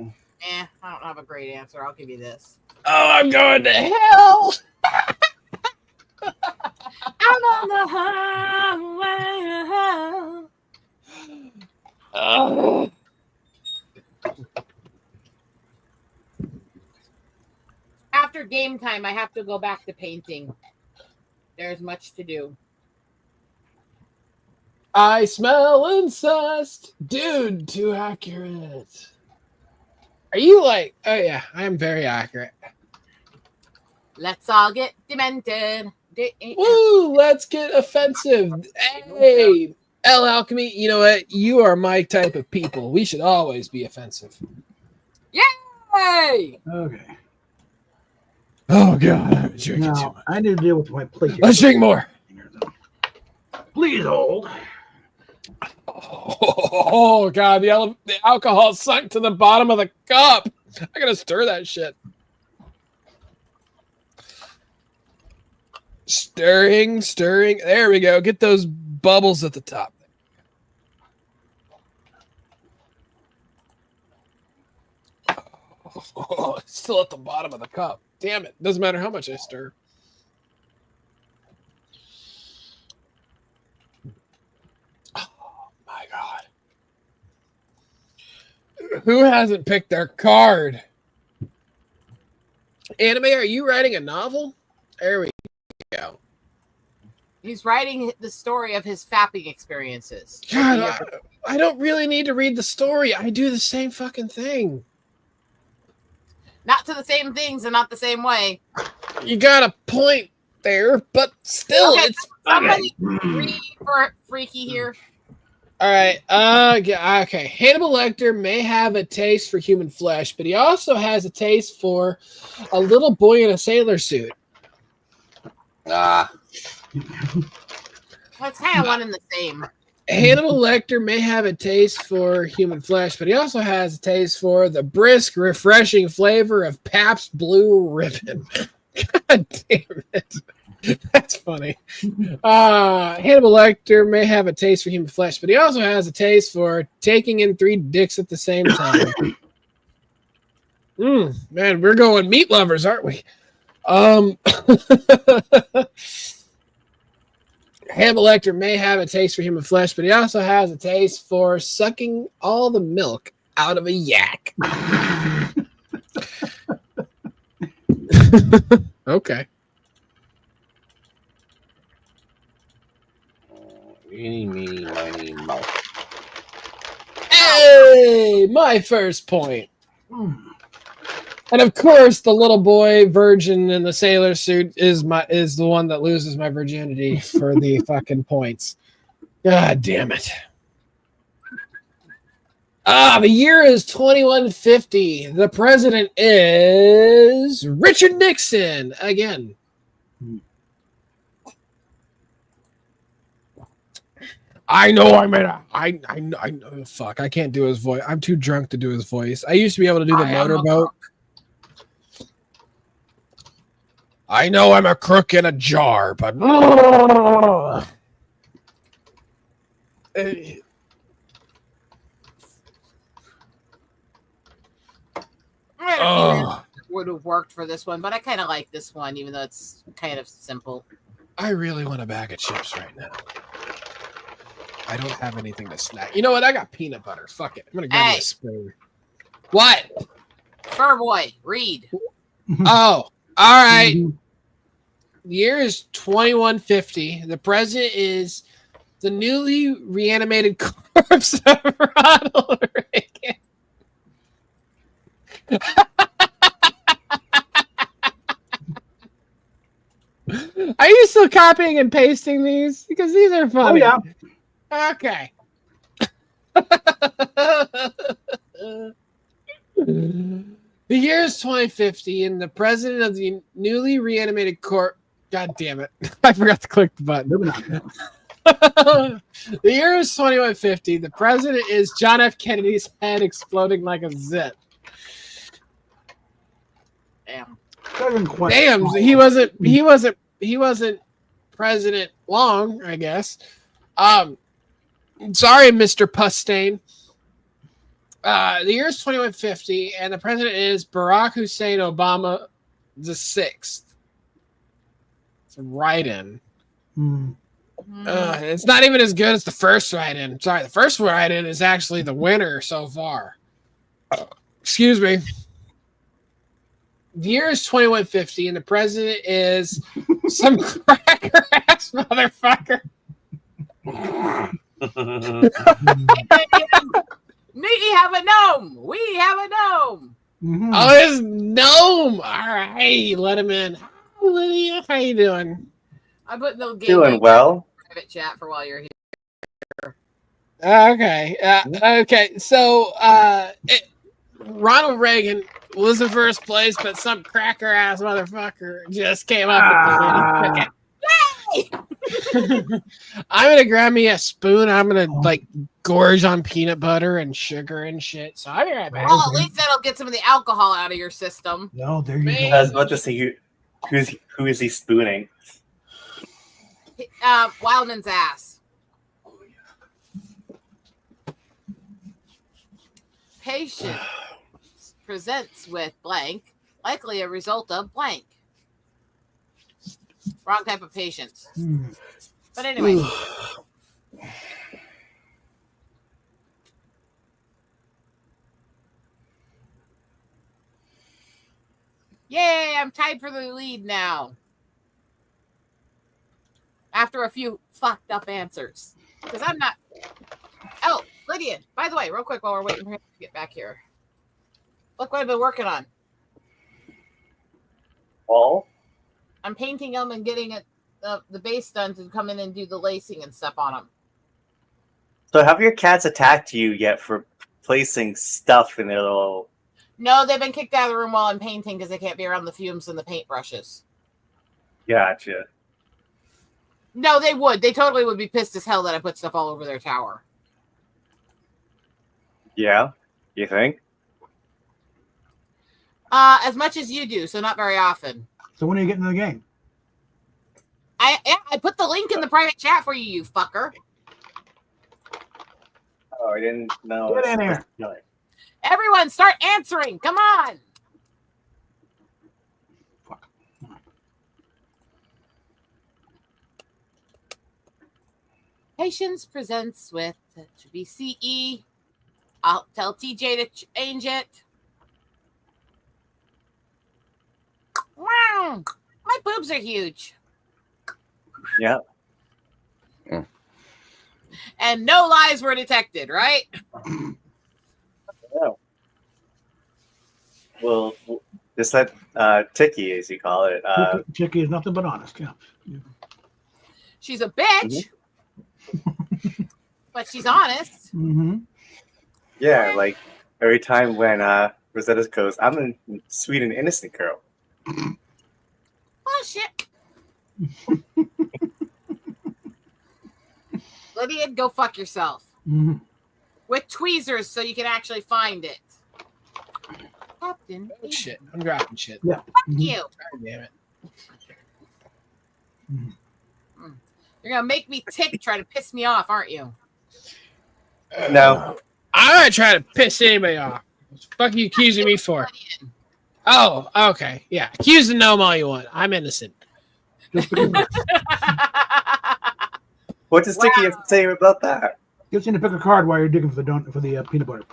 [SPEAKER 3] I don't have a great answer. I'll give you this.
[SPEAKER 6] Oh, I'm going to hell.
[SPEAKER 3] I'm on the highway.
[SPEAKER 6] Oh.
[SPEAKER 3] After game time, I have to go back to painting. There's much to do.
[SPEAKER 6] I smell incest. Dude, too accurate. Are you like, oh yeah, I am very accurate.
[SPEAKER 3] Let's all get demented.
[SPEAKER 6] Woo, let's get offensive. Hey, L Alchemy, you know what? You are my type of people. We should always be offensive.
[SPEAKER 3] Yay!
[SPEAKER 2] Okay.
[SPEAKER 6] Oh God, I'm drinking too
[SPEAKER 2] Now,
[SPEAKER 6] much.
[SPEAKER 2] I need to deal with my plate here.
[SPEAKER 6] Let's drink more.
[SPEAKER 2] Please hold.
[SPEAKER 6] Oh God, the alcohol sunk to the bottom of the cup. I gotta stir that shit. Stirring. There we go. Get those bubbles at the top. Oh, it's still at the bottom of the cup. Damn it. Doesn't matter how much I stir. Oh my God. Who hasn't picked their card? Anime, are you writing a novel? There we go.
[SPEAKER 3] He's writing the story of his fapping experiences.
[SPEAKER 6] God, I don't really need to read the story. I do the same fucking thing.
[SPEAKER 3] Not to the same things and not the same way.
[SPEAKER 6] You got a point there, but still,
[SPEAKER 3] Okay,
[SPEAKER 6] it's
[SPEAKER 3] somebody read for Freaky here.
[SPEAKER 6] all right. Okay. Hannibal Lecter may have a taste for human flesh, but he also has a taste for a little boy in a sailor suit.
[SPEAKER 3] Well, it's kind of one and the same.
[SPEAKER 6] Hannibal Lecter may have a taste for human flesh, but he also has a taste for the brisk, refreshing flavor of Pabst Blue Ribbon. God damn it. That's funny. Hannibal Lecter may have a taste for human flesh, but he also has a taste for taking in 3 dicks at the same time. Man, we're going meat lovers, aren't we? Hannibal Lecter may have a taste for human flesh, but he also has a taste for sucking all the milk out of a yak. Okay.
[SPEAKER 9] Eeny, meeny, miny, moe.
[SPEAKER 6] Hey, my first point. And of course, the little boy virgin in the sailor suit is the one that loses my virginity for the fucking points. God damn it. The year is 2150. The president is Richard Nixon again. I know I know. Fuck, I can't do his voice. I'm too drunk to do his voice. I used to be able to do the motorboat. I know I'm a crook in a jar, but
[SPEAKER 3] Would have worked for this one, but I kind of like this one, even though it's kind of simple.
[SPEAKER 6] I really want a bag of chips right now. I don't have anything to snack. You know what? I got peanut butter. Fuck it. I'm gonna grab a spoon. What?
[SPEAKER 3] Fur boy, read.
[SPEAKER 6] Oh, All right. The year is 2150. The president is the newly reanimated corpse of Ronald Reagan. Are you still copying and pasting these? Because these are funny.
[SPEAKER 2] Oh, yeah.
[SPEAKER 6] Okay. The year is 2050, and the president of the newly reanimated corpse. God damn it. I forgot to click the button. The year is 2150. The president is John F. Kennedy's head exploding like a zit.
[SPEAKER 3] Damn.
[SPEAKER 6] Damn, he wasn't president long, I guess. Sorry, Mr. Pustain. The year is 2150, and the president is Barack Hussein Obama the sixth. It's a write-in. It's not even as good as the first write-in. Sorry, the first write-in is actually the winner so far. Excuse me. The year is 2150, and the president is some cracker-ass motherfucker.
[SPEAKER 3] We have a gnome. We have a gnome.
[SPEAKER 6] Oh, this gnome. All right, let him in. Hi, Lydia. How you doing?
[SPEAKER 3] I put no game.
[SPEAKER 12] Doing well.
[SPEAKER 3] Private chat for while you're here.
[SPEAKER 6] Okay. Okay. So, Ronald Reagan was in first place, but some cracker ass motherfucker just came up with the win. Yay! I'm gonna grab me a spoon. I'm gonna like gorge on peanut butter and sugar and shit. So I'll be right back.
[SPEAKER 3] Well, at least that'll get some of the alcohol out of your system.
[SPEAKER 2] No, there you
[SPEAKER 12] I
[SPEAKER 2] go.
[SPEAKER 12] was about to say, who is he spooning?
[SPEAKER 3] Wildman's ass. Patient presents with blank, likely a result of blank. Wrong type of patients. But anyway. Yay, I'm tied for the lead now. After a few fucked up answers. Because I'm not... Oh, Lydia, by the way, real quick while we're waiting for him to get back here. Look what I've been working on.
[SPEAKER 12] All?
[SPEAKER 3] I'm painting them and getting it, the base done to come in and do the lacing and stuff on them.
[SPEAKER 12] So have your cats attacked you yet for placing stuff in their little...
[SPEAKER 3] No, they've been kicked out of the room while I'm painting because they can't be around the fumes and the paintbrushes.
[SPEAKER 12] Gotcha.
[SPEAKER 3] No, they would. They totally would be pissed as hell that I put stuff all over their tower.
[SPEAKER 12] Yeah? You think?
[SPEAKER 3] As much as you do, so not very often.
[SPEAKER 2] So when are you getting in the game?
[SPEAKER 3] I put the link in the private chat for you, you fucker.
[SPEAKER 12] Oh, I didn't know.
[SPEAKER 2] Get in here.
[SPEAKER 3] Everyone, start answering. Come on.
[SPEAKER 2] Fuck.
[SPEAKER 3] Patience presents with to be CE. I'll tell TJ to change it. Wow, my boobs are huge.
[SPEAKER 12] Yeah.
[SPEAKER 3] And no lies were detected, right?
[SPEAKER 12] Yeah. Well, just that Tiki, as you call it.
[SPEAKER 2] Chicky is nothing but honest. Yeah.
[SPEAKER 3] She's a bitch, but she's honest.
[SPEAKER 2] Mm-hmm.
[SPEAKER 12] Yeah, like every time when Rosetta goes, I'm a sweet and innocent girl.
[SPEAKER 3] Oh, shit. Lydia, go fuck yourself.
[SPEAKER 2] Mm-hmm.
[SPEAKER 3] With tweezers so you can actually find it. Captain.
[SPEAKER 6] Oh, shit. I'm dropping shit.
[SPEAKER 2] Yeah.
[SPEAKER 3] Fuck you.
[SPEAKER 6] God damn it.
[SPEAKER 3] You're going to make me tick, try to piss me off, aren't you?
[SPEAKER 12] No.
[SPEAKER 6] I'm not trying to piss anybody off. What the fuck are you accusing me for? Oh, okay. Yeah. Accuse the gnome all you want. I'm innocent.
[SPEAKER 12] What does Tiki have to say about that?
[SPEAKER 2] Just need to pick a card while you're digging for the peanut butter.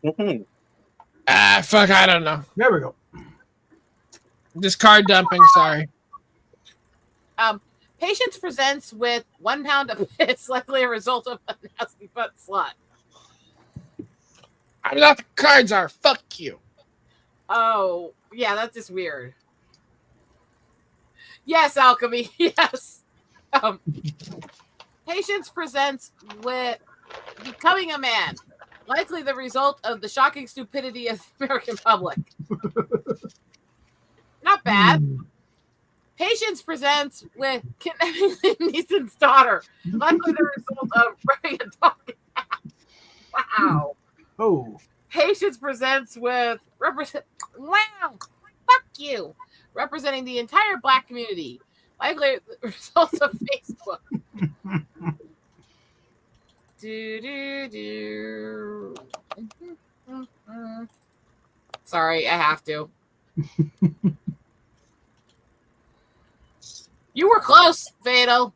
[SPEAKER 6] Fuck, I don't know.
[SPEAKER 2] There we go.
[SPEAKER 6] Just card dumping, sorry.
[SPEAKER 3] Patients presents with 1 pound of piss, likely a result of a nasty butt slut.
[SPEAKER 6] I know what the cards are. Fuck you.
[SPEAKER 3] Oh, yeah, that's just weird. Yes, alchemy. Yes. Patients presents with becoming a man, likely the result of the shocking stupidity of the American public. Not bad. Patients presents with kidnapping Liam Neeson's daughter, likely the result of running a talking cat. Wow.
[SPEAKER 2] Oh.
[SPEAKER 3] Patients presents with wow, fuck you, representing the entire Black community, likely the result of Facebook. Sorry, I have to. You were close, Fatal.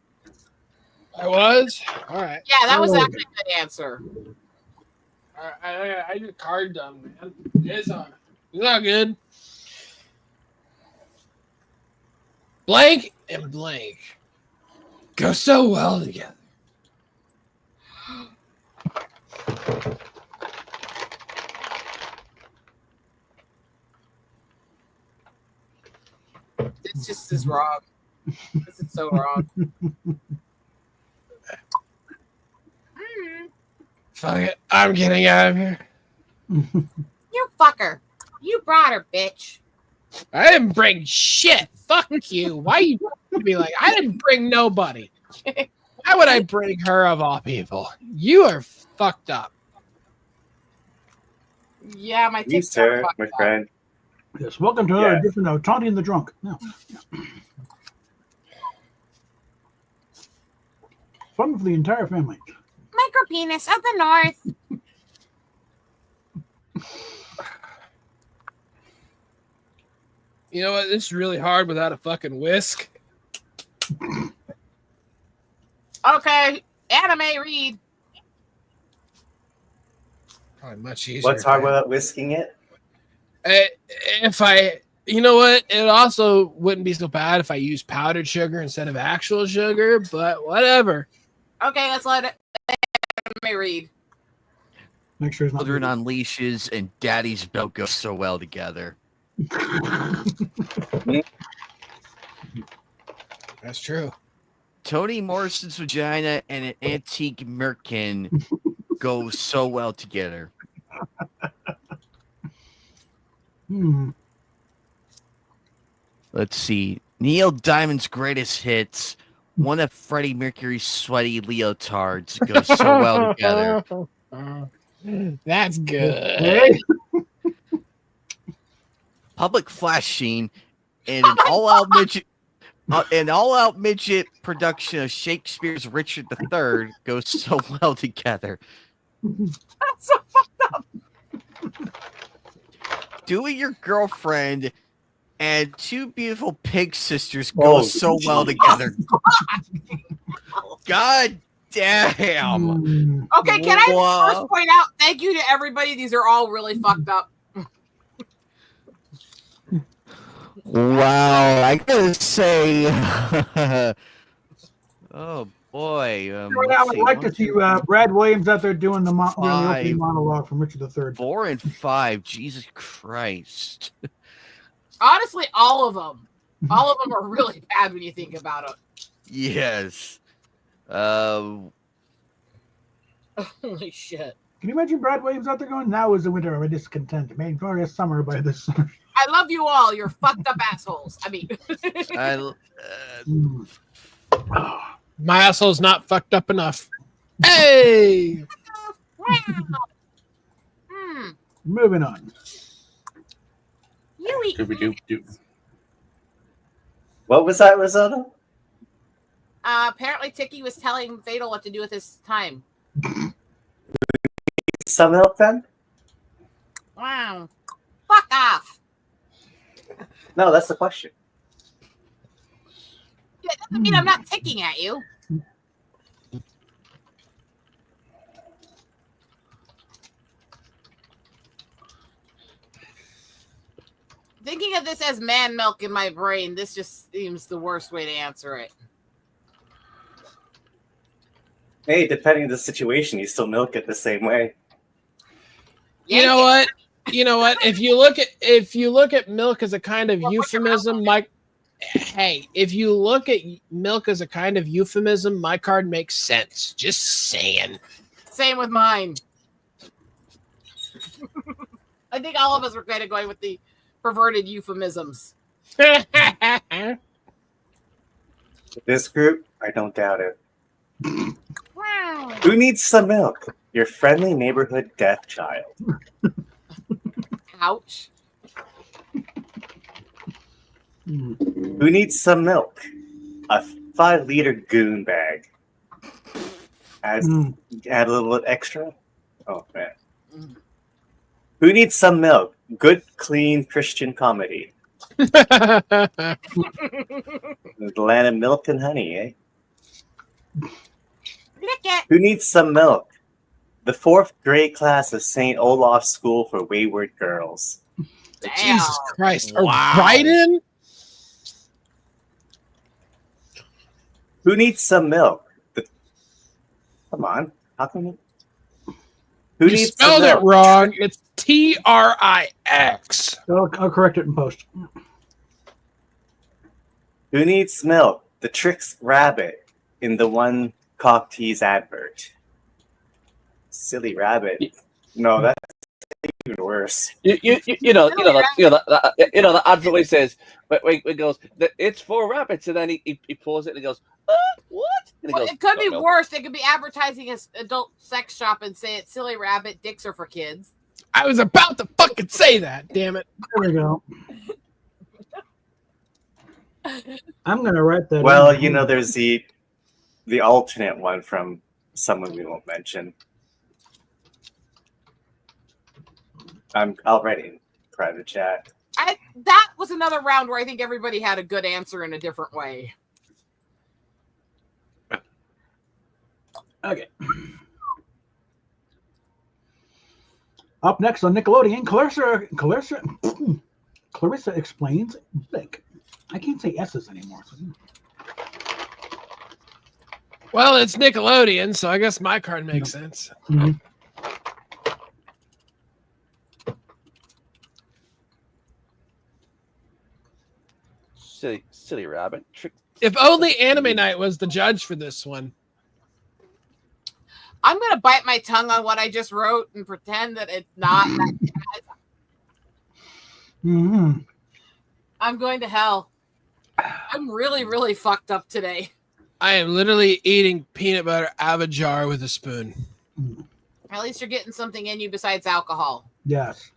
[SPEAKER 6] I was? All right.
[SPEAKER 3] Yeah, that was actually a good answer.
[SPEAKER 6] All right, I did card dumb, man. It's not good. Blank and blank go so well together.
[SPEAKER 3] This just is wrong. This is so wrong.
[SPEAKER 6] Fuck it. I'm getting out of here.
[SPEAKER 3] You fucker. You brought her, bitch.
[SPEAKER 6] I didn't bring shit. Fuck you. Why you be like, I didn't bring nobody. Why would I bring her of all people? You are fucked up.
[SPEAKER 3] Yeah, my
[SPEAKER 12] You, sir, my friend.
[SPEAKER 2] Yes, welcome to another edition of Taunting the Drunk. No. Fun for the entire family.
[SPEAKER 3] Micropenis of the North.
[SPEAKER 6] You know what? This is really hard without a fucking whisk.
[SPEAKER 3] Okay, anime read.
[SPEAKER 6] Probably much easier.
[SPEAKER 12] What's hard without whisking it?
[SPEAKER 6] You know what? It also wouldn't be so bad if I used powdered sugar instead of actual sugar, but whatever.
[SPEAKER 3] Okay, let's let it anime read.
[SPEAKER 2] Make sure it's not
[SPEAKER 1] Children on leashes and daddy's belt go so well together.
[SPEAKER 6] That's true.
[SPEAKER 1] Toni Morrison's vagina and an antique merkin go so well together. Let's see. Neil Diamond's greatest hits. One of Freddie Mercury's sweaty leotards goes so well together.
[SPEAKER 6] That's good.
[SPEAKER 1] Public flashing and an all-out midget production of Shakespeare's Richard III goes so well together.
[SPEAKER 3] That's so fucked up.
[SPEAKER 1] Doing Your Girlfriend and Two Beautiful Pig Sisters go so well together. God damn.
[SPEAKER 3] Okay, can I first point out, thank you to everybody. These are all really fucked up.
[SPEAKER 1] Wow, I gotta say, oh boy.
[SPEAKER 2] I would like to see Brad Williams out there doing the opening monologue from Richard III.
[SPEAKER 1] 4 and 5, Jesus Christ.
[SPEAKER 3] Honestly, all of them are really bad when you think about it.
[SPEAKER 1] Yes.
[SPEAKER 3] Holy shit.
[SPEAKER 2] Can you imagine Brad Williams out there going, "Now is the winter of my discontent, made glorious summer by the sun."
[SPEAKER 3] I love you all. You're fucked up assholes. I mean,
[SPEAKER 6] my asshole's not fucked up enough. Hey!
[SPEAKER 2] Moving on.
[SPEAKER 3] You eat.
[SPEAKER 12] What was that, Risotto?
[SPEAKER 3] Apparently, Tiki was telling Fatal what to do with his time.
[SPEAKER 12] Some milk then?
[SPEAKER 3] Wow. Fuck off.
[SPEAKER 12] No, that's the question.
[SPEAKER 3] Yeah, it doesn't mean I'm not ticking at you. Thinking of this as man milk in my brain, this just seems the worst way to answer it.
[SPEAKER 12] Hey, depending on the situation, you still milk it the same way.
[SPEAKER 6] You know what? You know what? If you look at milk as a kind of euphemism, if you look at milk as a kind of euphemism, my card makes sense. Just saying.
[SPEAKER 3] Same with mine. I think all of us were kind of going with the perverted euphemisms.
[SPEAKER 12] This group, I don't doubt it. Who needs some milk? Your friendly neighborhood deaf child.
[SPEAKER 3] Ouch.
[SPEAKER 12] Who needs some milk? A 5-liter goon bag. Add a little extra? Oh, man. Who needs some milk? Good, clean Christian comedy. The land of milk and honey, eh? Who needs some milk? The 4th grade class of St. Olaf's School for Wayward Girls.
[SPEAKER 3] Damn.
[SPEAKER 6] Jesus Christ.
[SPEAKER 1] Wow.
[SPEAKER 6] Bryden?
[SPEAKER 12] Who needs some milk? Come on. How come you... Who
[SPEAKER 6] You
[SPEAKER 12] needs
[SPEAKER 6] spelled
[SPEAKER 12] some
[SPEAKER 6] it
[SPEAKER 12] milk?
[SPEAKER 6] wrong. It's Trix.
[SPEAKER 2] I'll correct it in post.
[SPEAKER 12] Who needs milk? The Trix rabbit in the one cock tease advert. Silly rabbit. No, that's even worse.
[SPEAKER 9] You know the advert where he says, wait, it goes, it's for rabbits, and then he pulls it and he goes, what? And he
[SPEAKER 3] Well,
[SPEAKER 9] goes,
[SPEAKER 3] it could be
[SPEAKER 9] "No."
[SPEAKER 3] worse. It could be advertising an adult sex shop and say it's silly rabbit, dicks are for kids.
[SPEAKER 6] I was about to fucking say that, damn it.
[SPEAKER 2] There we go. I'm going to write that.
[SPEAKER 12] Well,
[SPEAKER 2] in.
[SPEAKER 12] you know, there's the alternate one from someone we won't mention. I'll write it in private chat.
[SPEAKER 3] That was another round where I think everybody had a good answer in a different way.
[SPEAKER 2] Okay. Up next on Nickelodeon, Clarissa explains Blink. I can't say S's anymore.
[SPEAKER 6] Well, it's Nickelodeon, so I guess my card makes sense.
[SPEAKER 2] Mm-hmm.
[SPEAKER 9] Silly rabbit.
[SPEAKER 6] If only Anime Night was the judge for this one.
[SPEAKER 3] I'm going to bite my tongue on what I just wrote and pretend that it's not that bad.
[SPEAKER 2] Mm-hmm.
[SPEAKER 3] I'm going to hell. I'm really, really fucked up today.
[SPEAKER 6] I am literally eating peanut butter out of a jar with a spoon.
[SPEAKER 3] At least you're getting something in you besides alcohol.
[SPEAKER 2] Yes.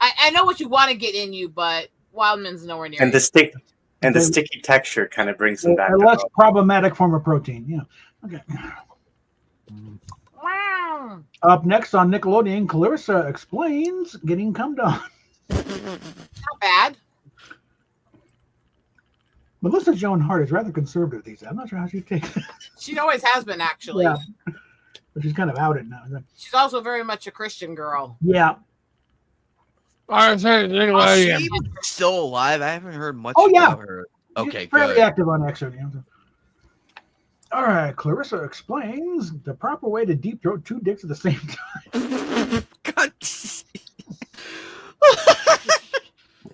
[SPEAKER 3] I know what you want to get in you, but Wildman's nowhere near
[SPEAKER 12] And the
[SPEAKER 3] you.
[SPEAKER 12] sticky texture kind of brings them back.
[SPEAKER 2] A less problematic form of protein. Yeah. Okay.
[SPEAKER 3] Wow.
[SPEAKER 2] Up next on Nickelodeon, Clarissa explains getting cummed on.
[SPEAKER 3] Not bad.
[SPEAKER 2] Melissa Joan Hart is rather conservative these days. I'm not sure how she takes it.
[SPEAKER 3] She always has been, actually.
[SPEAKER 2] Yeah. But she's kind of outed now.
[SPEAKER 3] She's also very much a Christian girl.
[SPEAKER 2] Yeah.
[SPEAKER 1] Is she even still alive? I haven't heard much about her. Okay,
[SPEAKER 2] She's fairly
[SPEAKER 1] good.
[SPEAKER 2] active on X. All right, Clarissa explains the proper way to deep throat 2 dicks at the same time.
[SPEAKER 1] God.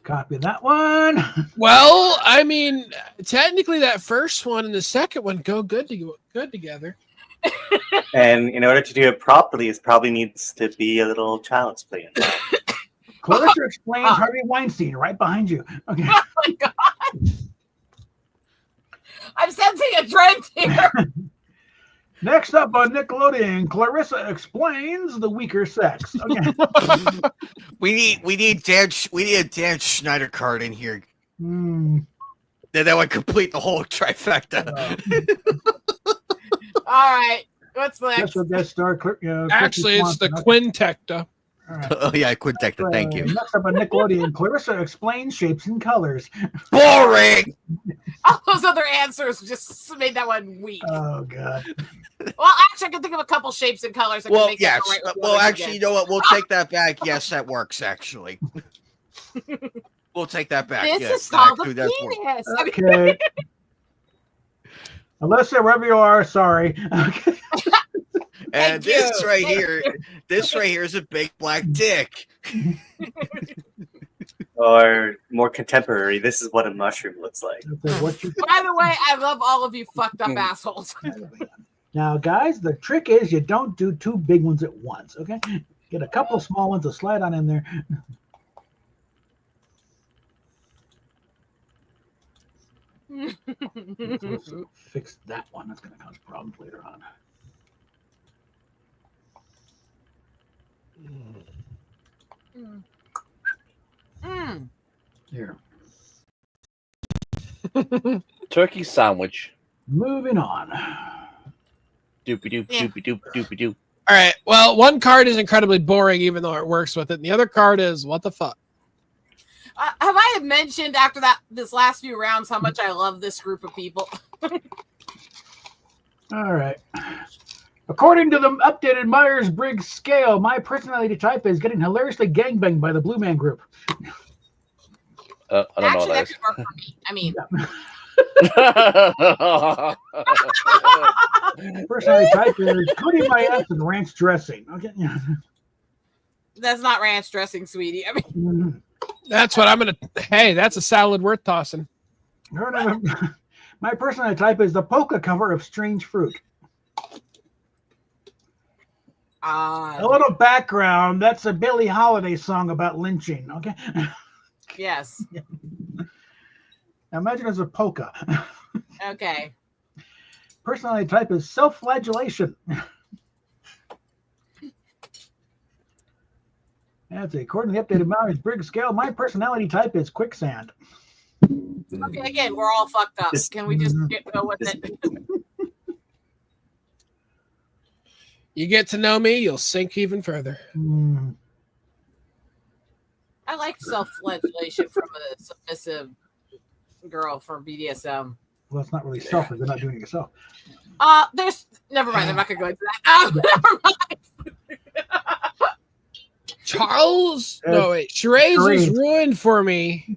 [SPEAKER 2] Copy that one.
[SPEAKER 6] Well, I mean, technically that first one and the second one go good together.
[SPEAKER 12] And in order to do it properly, it probably needs to be a little child's play.
[SPEAKER 2] Clarissa explains Harvey Weinstein right behind you. Okay.
[SPEAKER 3] Oh my god. I'm sensing a trend here.
[SPEAKER 2] Next up on Nickelodeon, Clarissa explains the weaker sex. Okay.
[SPEAKER 1] we need a Dan Schneider card in here.
[SPEAKER 2] Mm.
[SPEAKER 1] That would complete the whole trifecta.
[SPEAKER 3] All right. What's next?
[SPEAKER 2] Special guest star.
[SPEAKER 6] Actually, it's the Quintecta.
[SPEAKER 2] Right.
[SPEAKER 1] Oh yeah, Quintecta. Thank you.
[SPEAKER 2] Next up on Nickelodeon, Clarissa explains shapes and colors.
[SPEAKER 1] Boring.
[SPEAKER 3] All those other answers just made that one weak.
[SPEAKER 2] Oh god.
[SPEAKER 3] Well, actually, I can think of a couple shapes and colors. That
[SPEAKER 1] Well,
[SPEAKER 3] can make
[SPEAKER 1] yes.
[SPEAKER 3] that right with
[SPEAKER 1] Well,
[SPEAKER 3] others
[SPEAKER 1] actually,
[SPEAKER 3] again.
[SPEAKER 1] you know what? We'll take that back. Yes, that works. Actually. We'll take that back.
[SPEAKER 3] This
[SPEAKER 1] Yes,
[SPEAKER 3] is called
[SPEAKER 1] that
[SPEAKER 3] a
[SPEAKER 1] actually does work.
[SPEAKER 3] penis.
[SPEAKER 2] Okay. Alyssa, wherever you are, sorry. Okay.
[SPEAKER 1] And
[SPEAKER 3] Thank
[SPEAKER 1] this
[SPEAKER 3] you.
[SPEAKER 1] right
[SPEAKER 3] Thank
[SPEAKER 1] here, this right here is a big black dick.
[SPEAKER 12] Or more contemporary, this is what a mushroom looks like.
[SPEAKER 2] What you
[SPEAKER 3] By the way, I love all of you fucked up assholes.
[SPEAKER 2] Now, guys, the trick is you don't do two big ones at once, okay? Get a couple of small ones to slide on in there. Let's fix that one. That's going to cause problems later on. Here.
[SPEAKER 9] Turkey sandwich.
[SPEAKER 2] Moving on.
[SPEAKER 9] Doopy doop, doopy doop, doopy doop.
[SPEAKER 6] All right. Well, one card is incredibly boring, even though it works with it. And the other card is what the fuck.
[SPEAKER 3] Have I mentioned after this last few rounds how much I love this group of people?
[SPEAKER 2] All right. According to the updated Myers-Briggs scale, my personality type is getting hilariously gangbanged by the Blue Man Group.
[SPEAKER 9] I don't know what that
[SPEAKER 3] Actually, that could work for me. I mean,
[SPEAKER 2] Personality type is cutting my ass and ranch dressing. Okay.
[SPEAKER 3] that's not ranch dressing, sweetie. I mean,
[SPEAKER 6] That's what I'm going to. Hey, that's a salad worth tossing.
[SPEAKER 2] My personality type is the polka cover of Strange Fruit. A little background. That's a Billie Holiday song about lynching. Okay.
[SPEAKER 3] yes.
[SPEAKER 2] Now imagine it's a polka.
[SPEAKER 3] Okay.
[SPEAKER 2] Personality type is self-flagellation. That's it. According to the updated Myers-Briggs scale, my personality type is quicksand.
[SPEAKER 3] Okay, again, we're all fucked up. Can we just go with it?
[SPEAKER 6] You get to know me, you'll sink even further.
[SPEAKER 3] I like self-flagellation from a submissive girl from BDSM.
[SPEAKER 2] Well, it's not really self. They're not doing it yourself.
[SPEAKER 3] There's never mind. I'm not gonna go into that. Never mind.
[SPEAKER 6] Charles? No, wait. Charades was ruined for me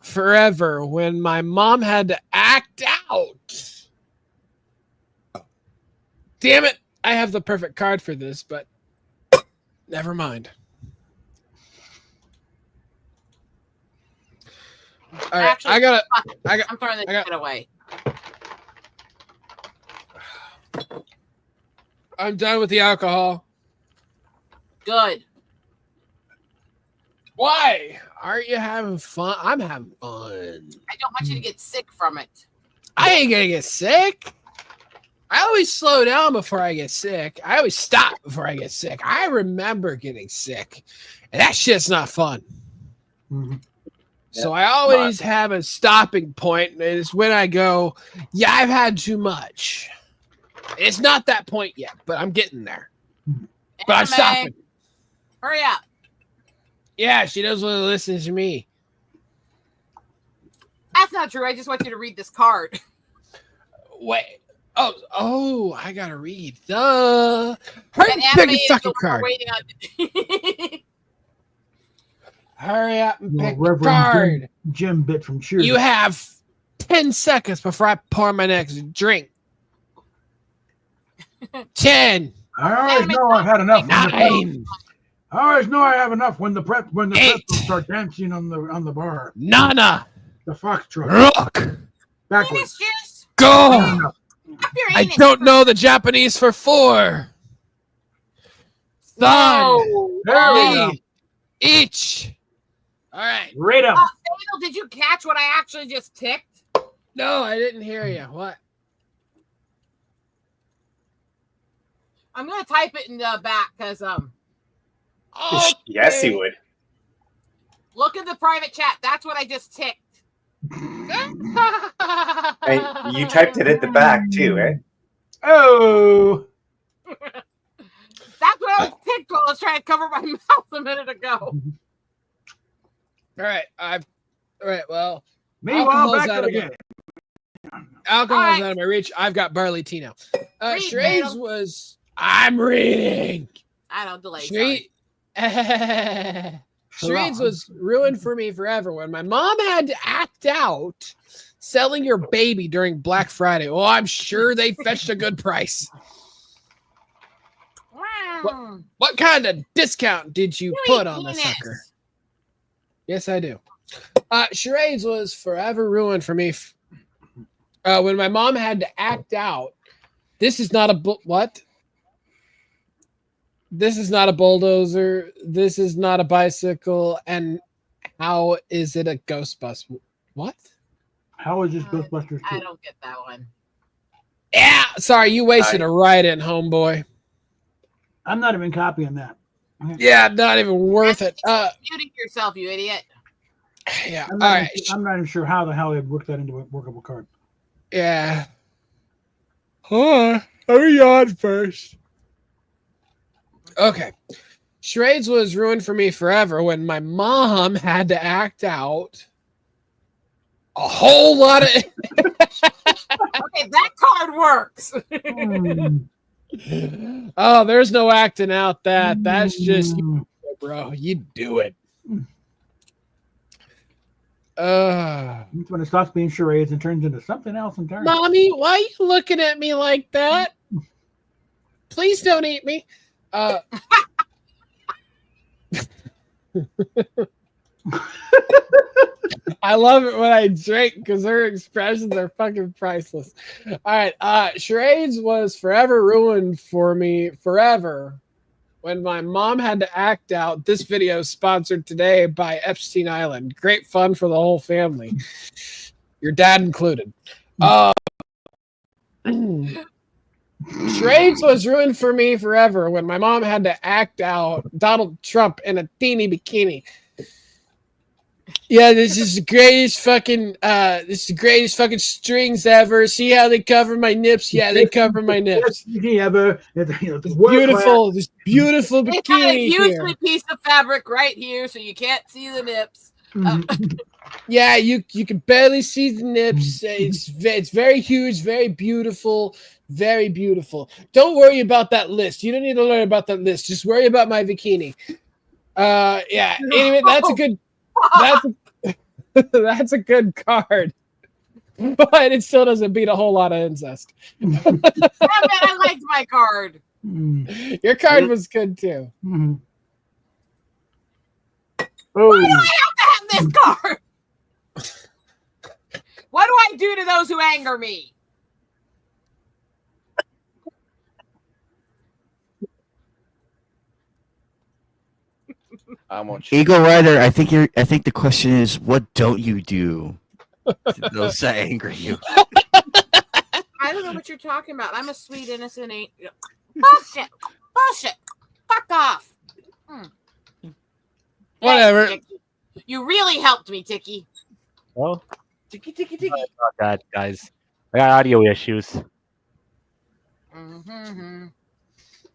[SPEAKER 6] forever when my mom had to act out. Damn it. I have the perfect card for this, but never mind. All right,
[SPEAKER 3] Actually, I'm throwing this shit away.
[SPEAKER 6] I'm done with the alcohol.
[SPEAKER 3] Good.
[SPEAKER 6] Why? Aren't you having fun? I'm having fun.
[SPEAKER 3] I don't want you to get sick from it.
[SPEAKER 6] I ain't gonna get sick. I always slow down before I get sick. I always stop before I get sick. I remember getting sick, and that shit's not fun.
[SPEAKER 2] Mm-hmm.
[SPEAKER 6] So I always have a stopping point, and it's when I go, yeah, I've had too much. It's not that point yet, but I'm getting there. But I'm stopping.
[SPEAKER 3] Hurry up.
[SPEAKER 6] Yeah, she doesn't want to listen to me.
[SPEAKER 3] That's not true. I just want you to read this card.
[SPEAKER 6] Wait. Oh, I gotta read. Duh. Hurry up, pick a fucking card.
[SPEAKER 3] Waiting on.
[SPEAKER 6] Hurry up and pick a
[SPEAKER 2] Reverend
[SPEAKER 6] card.
[SPEAKER 2] Jim bit from Cheers.
[SPEAKER 6] You have 10 seconds before I pour my next drink. 10.
[SPEAKER 2] I always know I've had enough.
[SPEAKER 6] 9.
[SPEAKER 2] I always know I have enough when the pretzels start dancing on the bar.
[SPEAKER 6] Nana.
[SPEAKER 2] The foxtrot.
[SPEAKER 6] Rook.
[SPEAKER 2] Backwards.
[SPEAKER 6] Go. I don't know the Japanese for 4. Thun.
[SPEAKER 2] There we go.
[SPEAKER 6] Each. All right.
[SPEAKER 2] Right up.
[SPEAKER 3] Fatal, did you catch what I actually just ticked?
[SPEAKER 6] No, I didn't hear you. What?
[SPEAKER 3] I'm gonna type it in the back because
[SPEAKER 6] Okay.
[SPEAKER 12] Yes, he would.
[SPEAKER 3] Look at the private chat. That's what I just ticked.
[SPEAKER 12] And you typed it at the back too, eh?
[SPEAKER 2] Oh.
[SPEAKER 3] That's what I was ticked while I was trying to cover my mouth a minute ago.
[SPEAKER 6] All right. All right. Well,
[SPEAKER 2] Meanwhile, back to the game.
[SPEAKER 6] Alcohol's out of my reach. I've got barley tea now. Charades was. I'm reading.
[SPEAKER 3] I don't delay.
[SPEAKER 6] Charades. Charades was ruined for me forever when my mom had to act out selling your baby during Black Friday. Oh, I'm sure they fetched a good price.
[SPEAKER 3] Wow.
[SPEAKER 6] What kind of discount did you put on the sucker? Yes, I do. Charades was forever ruined for me when my mom had to act out. This is not a what? This is not a bulldozer. This is not a bicycle. And how is it a Ghostbuster? What?
[SPEAKER 2] How is this Ghostbusters 2?
[SPEAKER 3] I don't get that one.
[SPEAKER 6] Yeah, sorry, you wasted a write-in, homeboy.
[SPEAKER 2] I'm not even copying that.
[SPEAKER 6] Yeah, not even worth it.
[SPEAKER 3] Muting yourself, you idiot.
[SPEAKER 6] Yeah.
[SPEAKER 2] I'm not even sure how the hell they'd work that into a workable card.
[SPEAKER 6] Yeah. Hold on. Let me yawn first. Okay. Charades was ruined for me forever when my mom had to act out a whole lot of...
[SPEAKER 3] Okay, that card works.
[SPEAKER 6] Oh, there's no acting out that. That's just you, bro. You do it.
[SPEAKER 2] That's when it stops being charades and turns into something else in turn.
[SPEAKER 6] Mommy, why are you looking at me like that? Please don't eat me. I love it when I drink because her expressions are fucking priceless. All right. Charades was forever ruined for me forever when my mom had to act out. This video is sponsored today by Epstein Island. Great fun for the whole family. Your dad included. Charades was ruined for me forever when my mom had to act out Donald Trump in a teeny bikini. Yeah, this is the greatest fucking strings ever. See how they cover my nips? Yeah, they cover my nips.
[SPEAKER 2] Ever.
[SPEAKER 6] Beautiful, this beautiful bikini.
[SPEAKER 3] It's got a huge
[SPEAKER 6] here.
[SPEAKER 3] piece of fabric right here, so you can't see the nips.
[SPEAKER 6] Yeah, you can barely see the nips. It's very huge, very beautiful, very beautiful. Don't worry about that list. You don't need to learn about that list. Just worry about my bikini. Yeah. Anyway, that's a good. That's a good card, but it still doesn't beat a whole lot of incest.
[SPEAKER 3] I liked my card.
[SPEAKER 6] Your card was good too.
[SPEAKER 2] Oh.
[SPEAKER 3] Why do I have to have this card? What do I do to those who anger me?
[SPEAKER 1] Eagle Rider, I think the question is, what don't you do to those that anger you?
[SPEAKER 3] I don't know what you're talking about. I'm a sweet, innocent angel. Bullshit. Fuck off.
[SPEAKER 6] Whatever.
[SPEAKER 3] Thanks, you really helped me, Tiki.
[SPEAKER 10] Well,
[SPEAKER 3] Tiki.
[SPEAKER 10] oh God, guys, I got audio issues.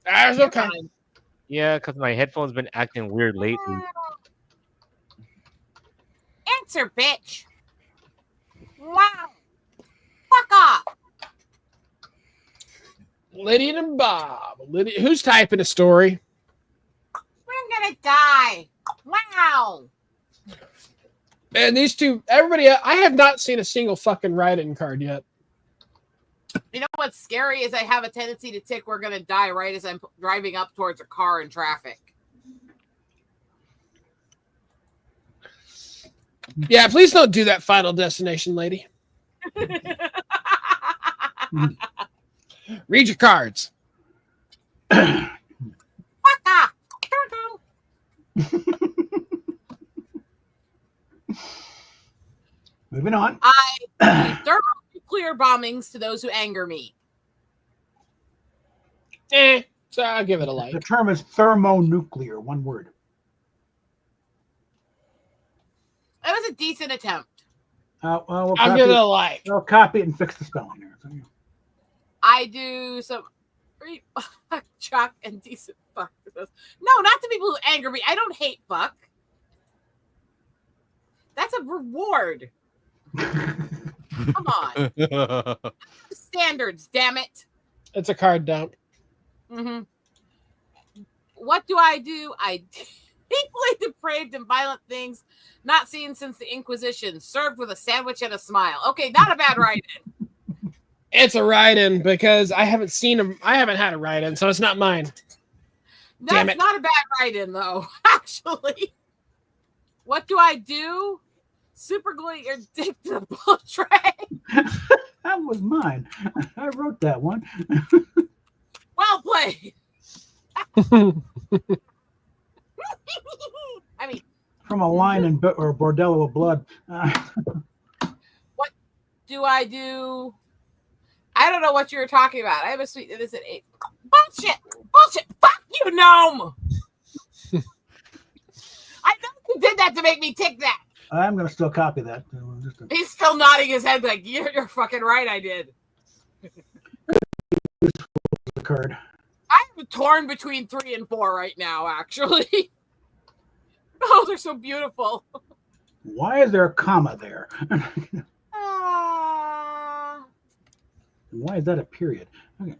[SPEAKER 6] That's okay.
[SPEAKER 10] Yeah, because my headphones been acting weird lately.
[SPEAKER 3] Answer, bitch. Wow. Fuck off.
[SPEAKER 6] Lydia and Bob. Lydia, who's typing a story?
[SPEAKER 3] We're gonna die. Wow.
[SPEAKER 6] And these two, everybody, I have not seen a single fucking write-in card yet.
[SPEAKER 3] You know what's scary is I have a tendency to tick we're gonna die right as I'm driving up towards a car in traffic.
[SPEAKER 6] Yeah, please don't do that, Final Destination lady. Read your cards.
[SPEAKER 3] Fuck off.
[SPEAKER 2] Moving on.
[SPEAKER 3] I do thermonuclear bombings to those who anger me.
[SPEAKER 6] So I'll give it a like.
[SPEAKER 2] The term is thermonuclear, one word.
[SPEAKER 3] That was a decent attempt.
[SPEAKER 2] We'll
[SPEAKER 6] I'll give it a like.
[SPEAKER 2] I'll copy it and fix the spelling there. So, yeah.
[SPEAKER 3] I do some chuck and decent fuck. No, not to people who anger me. I don't hate fuck. That's a reward. Come on. Standards, damn it.
[SPEAKER 6] It's a card dump.
[SPEAKER 3] What do? I Equally depraved and violent things not seen since the Inquisition, served with a sandwich and a smile. Okay, not a bad write-in.
[SPEAKER 6] It's a write-in because I haven't seen him. I haven't had a write-in, so it's not mine. Damn
[SPEAKER 3] That's
[SPEAKER 6] it.
[SPEAKER 3] not a bad write-in, though, actually. What do I do? Super glue your dick to the bull tray.
[SPEAKER 2] That was mine. I wrote that one.
[SPEAKER 3] Well played. I mean,
[SPEAKER 2] From a line in or Bordello of Blood.
[SPEAKER 3] what do I do? I don't know what you were talking about. I have a sweet. This is 8. Bullshit. Fuck you, gnome. I know you did that to make me tick that.
[SPEAKER 2] I'm going to still copy that.
[SPEAKER 3] He's still nodding his head like, you're fucking right, I did.
[SPEAKER 2] Occurred.
[SPEAKER 3] I'm torn between 3 and 4 right now, actually. Oh, they're so beautiful.
[SPEAKER 2] Why is there a comma there? Why is that a period? Okay.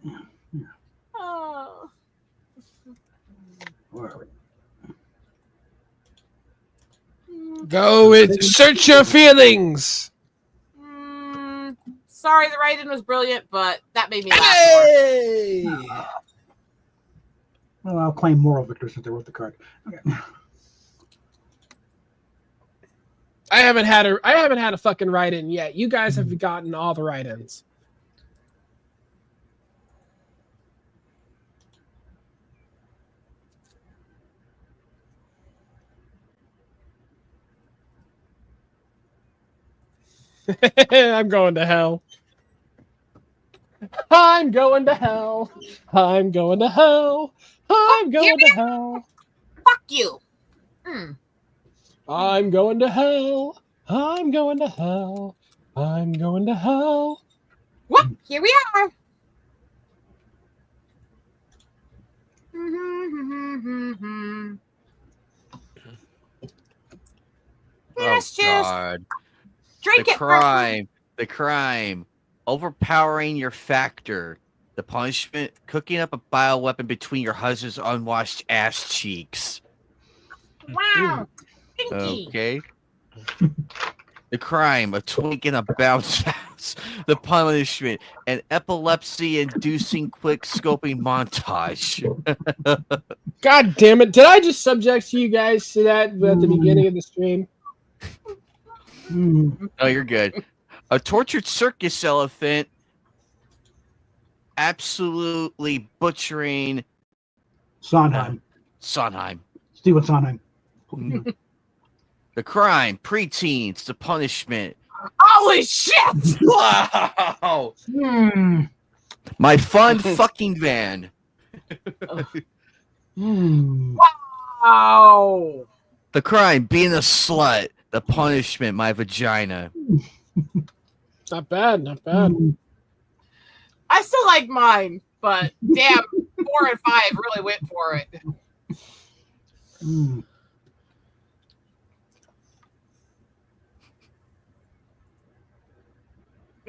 [SPEAKER 2] Where are we?
[SPEAKER 6] Go with search your feelings.
[SPEAKER 3] Sorry, the write-in was brilliant, but that made me laugh
[SPEAKER 6] Hey!
[SPEAKER 2] Well, I'll claim moral victory since I wrote the card. Okay.
[SPEAKER 6] I haven't had a fucking write-in yet. You guys have gotten all the write-ins. I'm going to hell. I'm going to hell. I'm going to hell. I'm going to hell.
[SPEAKER 3] Fuck you.
[SPEAKER 6] I'm going to hell. I'm going to hell. I'm going to hell.
[SPEAKER 3] What? Here we are. Yes, just
[SPEAKER 1] God.
[SPEAKER 3] drink
[SPEAKER 1] The
[SPEAKER 3] it.
[SPEAKER 1] crime. The crime. Overpowering your factor. The punishment, cooking up a bioweapon between your husband's unwashed ass cheeks.
[SPEAKER 3] Wow. Stinky.
[SPEAKER 1] Okay. The crime of twinking a bounce house. The punishment, an epilepsy-inducing quick scoping montage.
[SPEAKER 6] God damn it. Did I just subject you guys to that at the beginning of the stream?
[SPEAKER 1] Oh, you're good. A tortured circus elephant absolutely butchering
[SPEAKER 2] Sondheim.
[SPEAKER 1] Sondheim.
[SPEAKER 2] Stephen Sondheim.
[SPEAKER 1] The crime, preteens, the punishment.
[SPEAKER 3] Holy shit!
[SPEAKER 1] Wow! My fun fucking van.
[SPEAKER 3] Wow!
[SPEAKER 1] The crime, being a slut. The punishment, my vagina.
[SPEAKER 6] Not bad, not bad.
[SPEAKER 3] I still like mine, but damn, 4 and 5 really went for it. And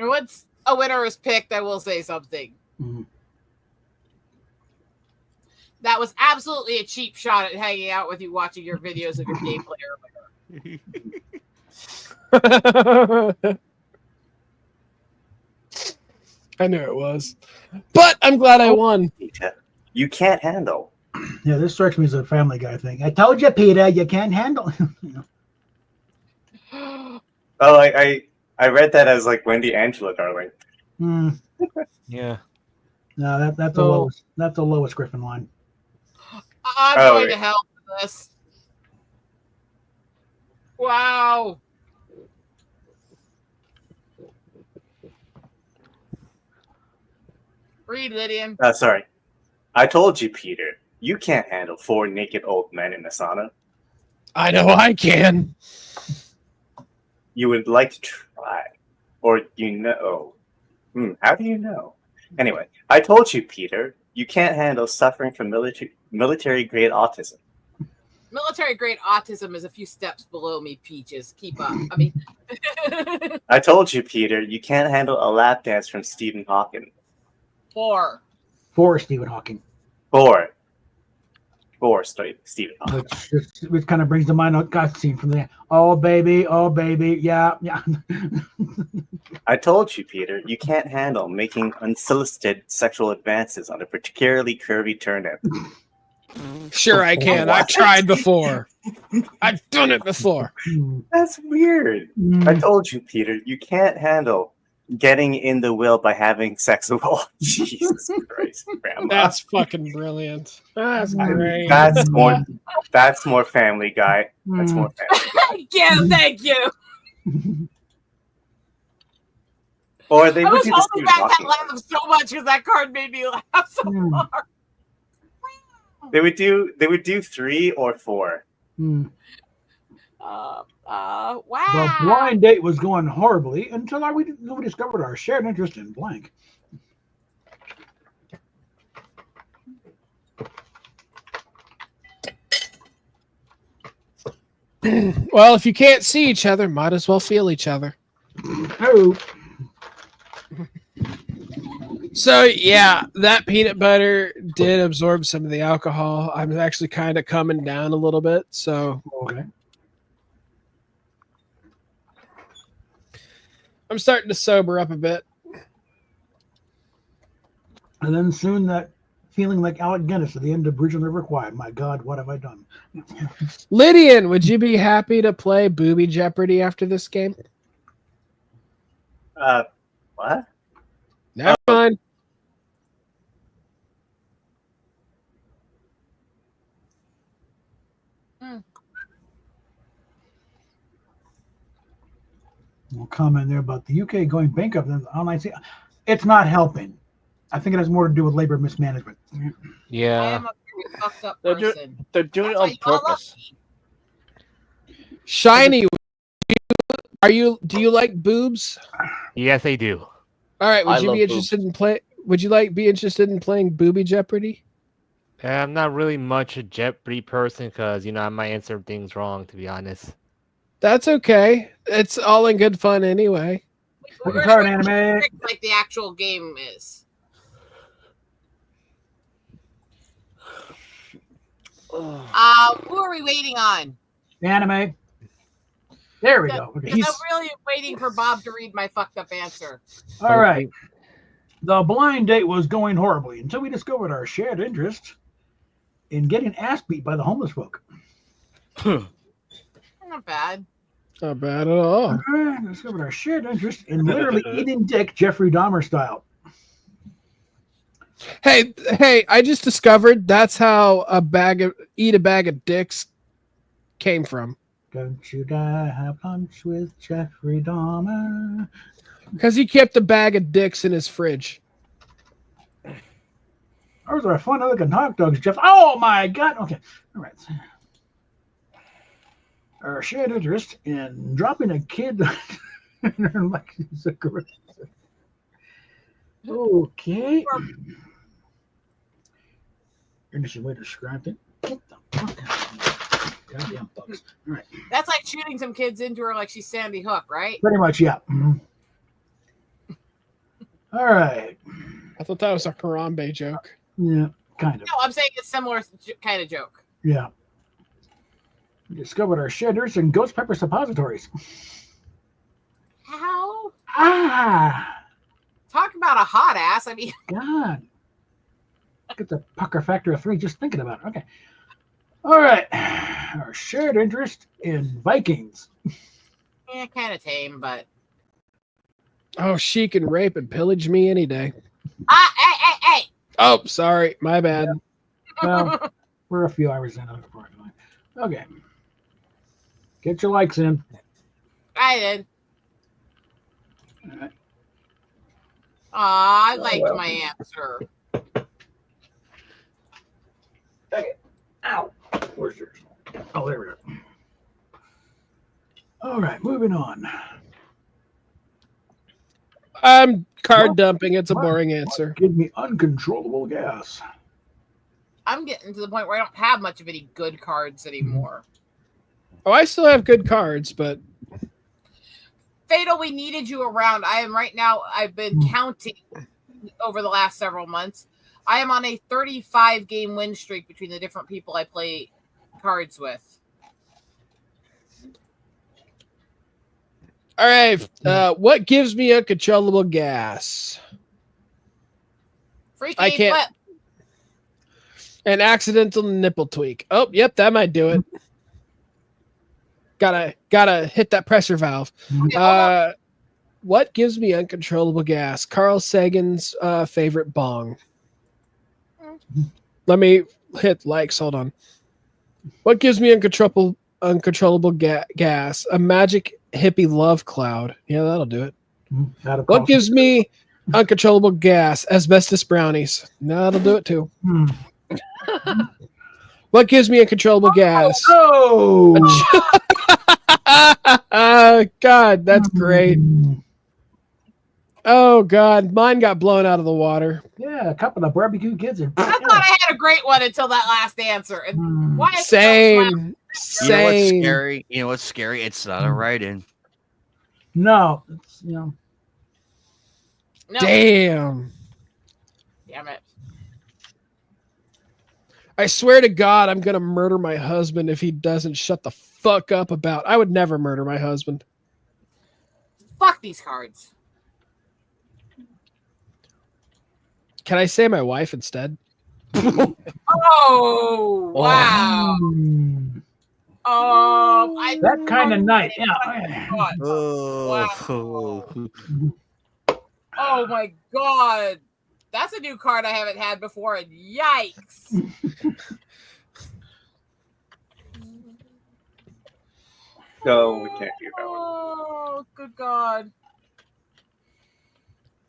[SPEAKER 3] once a winner is picked, I will say something. That was absolutely a cheap shot at hanging out with you, watching your videos of your gameplay earlier.
[SPEAKER 6] I knew it was. But I'm glad I won.
[SPEAKER 12] You can't handle.
[SPEAKER 2] Yeah, this strikes me as a Family Guy thing. I told you, Peter, you can't handle.
[SPEAKER 12] Oh, I read that as like Wendy Angela, darling.
[SPEAKER 10] Yeah.
[SPEAKER 2] No, that's the lowest. That's the lowest Griffin line.
[SPEAKER 3] I'm going to hell for this. Wow. Read, Lydian.
[SPEAKER 12] Sorry. I told you, Peter, you can't handle 4 naked old men in a sauna.
[SPEAKER 6] I know I can.
[SPEAKER 12] You would like to try. Or you know. How do you know? Anyway, I told you, Peter, you can't handle suffering from military-grade autism.
[SPEAKER 3] Military-grade autism is a few steps below me, Peaches. Keep up. I mean...
[SPEAKER 12] I told you, Peter, you can't handle a lap dance from Stephen Hawking.
[SPEAKER 3] 4.
[SPEAKER 2] For Stephen Hawking.
[SPEAKER 12] 4. or Stephen Hawking.
[SPEAKER 2] Which kind of brings to mind a cutscene from there. Oh baby, yeah.
[SPEAKER 12] I told you, Peter, you can't handle making unsolicited sexual advances on a particularly curvy turnip.
[SPEAKER 6] Sure, I can. I've tried before. I've done it before.
[SPEAKER 12] That's weird. I told you, Peter, you can't handle getting in the will by having sex with all. Jesus Christ, Grandma.
[SPEAKER 6] That's fucking brilliant. That's great.
[SPEAKER 12] That's more Family Guy. That's more Family Guy.
[SPEAKER 3] Thank you.
[SPEAKER 12] Or they
[SPEAKER 3] I
[SPEAKER 12] would
[SPEAKER 3] was
[SPEAKER 12] do the
[SPEAKER 3] holding
[SPEAKER 12] Stephen
[SPEAKER 3] back that
[SPEAKER 12] Hawking
[SPEAKER 3] laugh
[SPEAKER 12] one.
[SPEAKER 3] so much because that card made me laugh so hard.
[SPEAKER 12] They would do 3 or 4.
[SPEAKER 3] Wow.
[SPEAKER 2] The blind date was going horribly until we discovered our shared interest in blank.
[SPEAKER 6] Well, if you can't see each other, might as well feel each other.
[SPEAKER 2] Oh.
[SPEAKER 6] So yeah, that peanut butter did absorb some of the alcohol. I'm actually kind of coming down a little bit. So
[SPEAKER 2] Okay.
[SPEAKER 6] I'm starting to sober up a bit.
[SPEAKER 2] And then soon that feeling like Alec Guinness at the end of Bridge on the River Kwai. My God, what have I done?
[SPEAKER 6] Lydian, would you be happy to play Booby Jeopardy after this game?
[SPEAKER 12] What?
[SPEAKER 6] Never mind.
[SPEAKER 2] We'll comment there about the UK going bankrupt and online. It's not helping. I think it has more to do with labor mismanagement.
[SPEAKER 3] I
[SPEAKER 10] Yeah.
[SPEAKER 3] am a very fucked up
[SPEAKER 9] They're
[SPEAKER 3] person.
[SPEAKER 9] They're doing it
[SPEAKER 3] That's why
[SPEAKER 9] on
[SPEAKER 3] you all love
[SPEAKER 9] purpose.
[SPEAKER 3] me.
[SPEAKER 6] Shiny, do you like boobs?
[SPEAKER 10] Yes, they do.
[SPEAKER 6] All right,
[SPEAKER 9] I
[SPEAKER 6] would you
[SPEAKER 9] love
[SPEAKER 6] be interested in play? Would you be interested in playing Booby Jeopardy?
[SPEAKER 10] I'm not really much a Jeopardy person because I might answer things wrong, to be honest.
[SPEAKER 6] That's okay. It's all in good fun anyway.
[SPEAKER 2] Look at card anime.
[SPEAKER 3] Like the actual game is. Who are we waiting on?
[SPEAKER 2] Anime. There we go. Okay.
[SPEAKER 3] I'm really waiting for Bob to read my fucked up answer.
[SPEAKER 2] All right. The blind date was going horribly until we discovered our shared interest in getting ass beat by the homeless folk.
[SPEAKER 3] Not bad.
[SPEAKER 6] Not bad at all.
[SPEAKER 2] We discovered our shared interest in literally eating dick Jeffrey Dahmer style.
[SPEAKER 6] Hey! I just discovered that's how eat a bag of dicks came from.
[SPEAKER 2] Don't you dare have lunch with Jeffrey Dahmer.
[SPEAKER 6] Because he kept a bag of dicks in his fridge.
[SPEAKER 2] Those are fun looking hot dogs, Jeff. Oh my God. Okay. All right. Our shared interest in dropping a kid like it's a gorilla. Okay. Interesting way to describe it. Get the fuck out. Goddamn bugs. All right.
[SPEAKER 3] That's like shooting some kids into her like she's Sandy Hook, right?
[SPEAKER 2] Pretty much, yeah. Mm-hmm. All right.
[SPEAKER 6] I thought that was a Harambe joke.
[SPEAKER 2] Yeah, kind of.
[SPEAKER 3] No, I'm saying it's similar kind of joke.
[SPEAKER 2] Yeah. We discovered our shared interest in ghost pepper suppositories.
[SPEAKER 3] How?
[SPEAKER 2] Talk
[SPEAKER 3] about a hot ass. I mean,
[SPEAKER 2] God. Get the pucker factor of 3 just thinking about it. Okay. All right. Our shared interest in Vikings.
[SPEAKER 3] yeah, kind of tame, but.
[SPEAKER 6] Oh, she can rape and pillage me any day.
[SPEAKER 3] Hey!
[SPEAKER 6] Oh, sorry. My bad.
[SPEAKER 2] Well, we're a few hours in. Okay. Get your likes in.
[SPEAKER 3] I did.
[SPEAKER 2] All right.
[SPEAKER 3] I liked my answer.
[SPEAKER 2] Okay. Ow. Where's yours? Oh, there we go. All right, moving on.
[SPEAKER 6] I'm card dumping. It's a boring answer.
[SPEAKER 2] Give me uncontrollable gas.
[SPEAKER 3] I'm getting to the point where I don't have much of any good cards anymore.
[SPEAKER 6] Oh, I still have good cards, but
[SPEAKER 3] Fatal, we needed you around. I am right now. I've been counting over the last several months. I am on a 35 game win streak between the different people I play cards with.
[SPEAKER 6] All right. What gives me uncontrollable gas?
[SPEAKER 3] Freaky
[SPEAKER 6] I can't.
[SPEAKER 3] flip.
[SPEAKER 6] An accidental nipple tweak. Oh, yep, that might do it. Gotta hit that pressure valve. What gives me uncontrollable gas? Carl Sagan's favorite bong. Let me hit likes. Hold on. What gives me uncontrollable gas? A magic hippie love cloud. Yeah, that'll do it. What gives me uncontrollable gas? Asbestos brownies. No, that'll do it too. What gives me uncontrollable gas?
[SPEAKER 2] Oh,
[SPEAKER 6] God, that's great. Oh God, mine got blown out of the water.
[SPEAKER 2] yeah, a couple of barbecue kids are.
[SPEAKER 3] I thought I had a great one until that last answer. And why is
[SPEAKER 6] Same.
[SPEAKER 1] You know what's scary? You know what's scary? It's not a write-in.
[SPEAKER 2] No, it's,
[SPEAKER 3] No.
[SPEAKER 6] Damn.
[SPEAKER 3] Damn it.
[SPEAKER 6] I swear to God, I'm gonna murder my husband if he doesn't shut the fuck up about. I would never murder my husband.
[SPEAKER 3] Fuck these cards.
[SPEAKER 6] Can I say my wife instead?
[SPEAKER 3] Oh, wow. Oh,
[SPEAKER 2] that kind of night. Yeah.
[SPEAKER 1] Oh.
[SPEAKER 3] Oh my God. That's a new card I haven't had before, and yikes.
[SPEAKER 12] No, we can't do that one.
[SPEAKER 3] Oh, good God.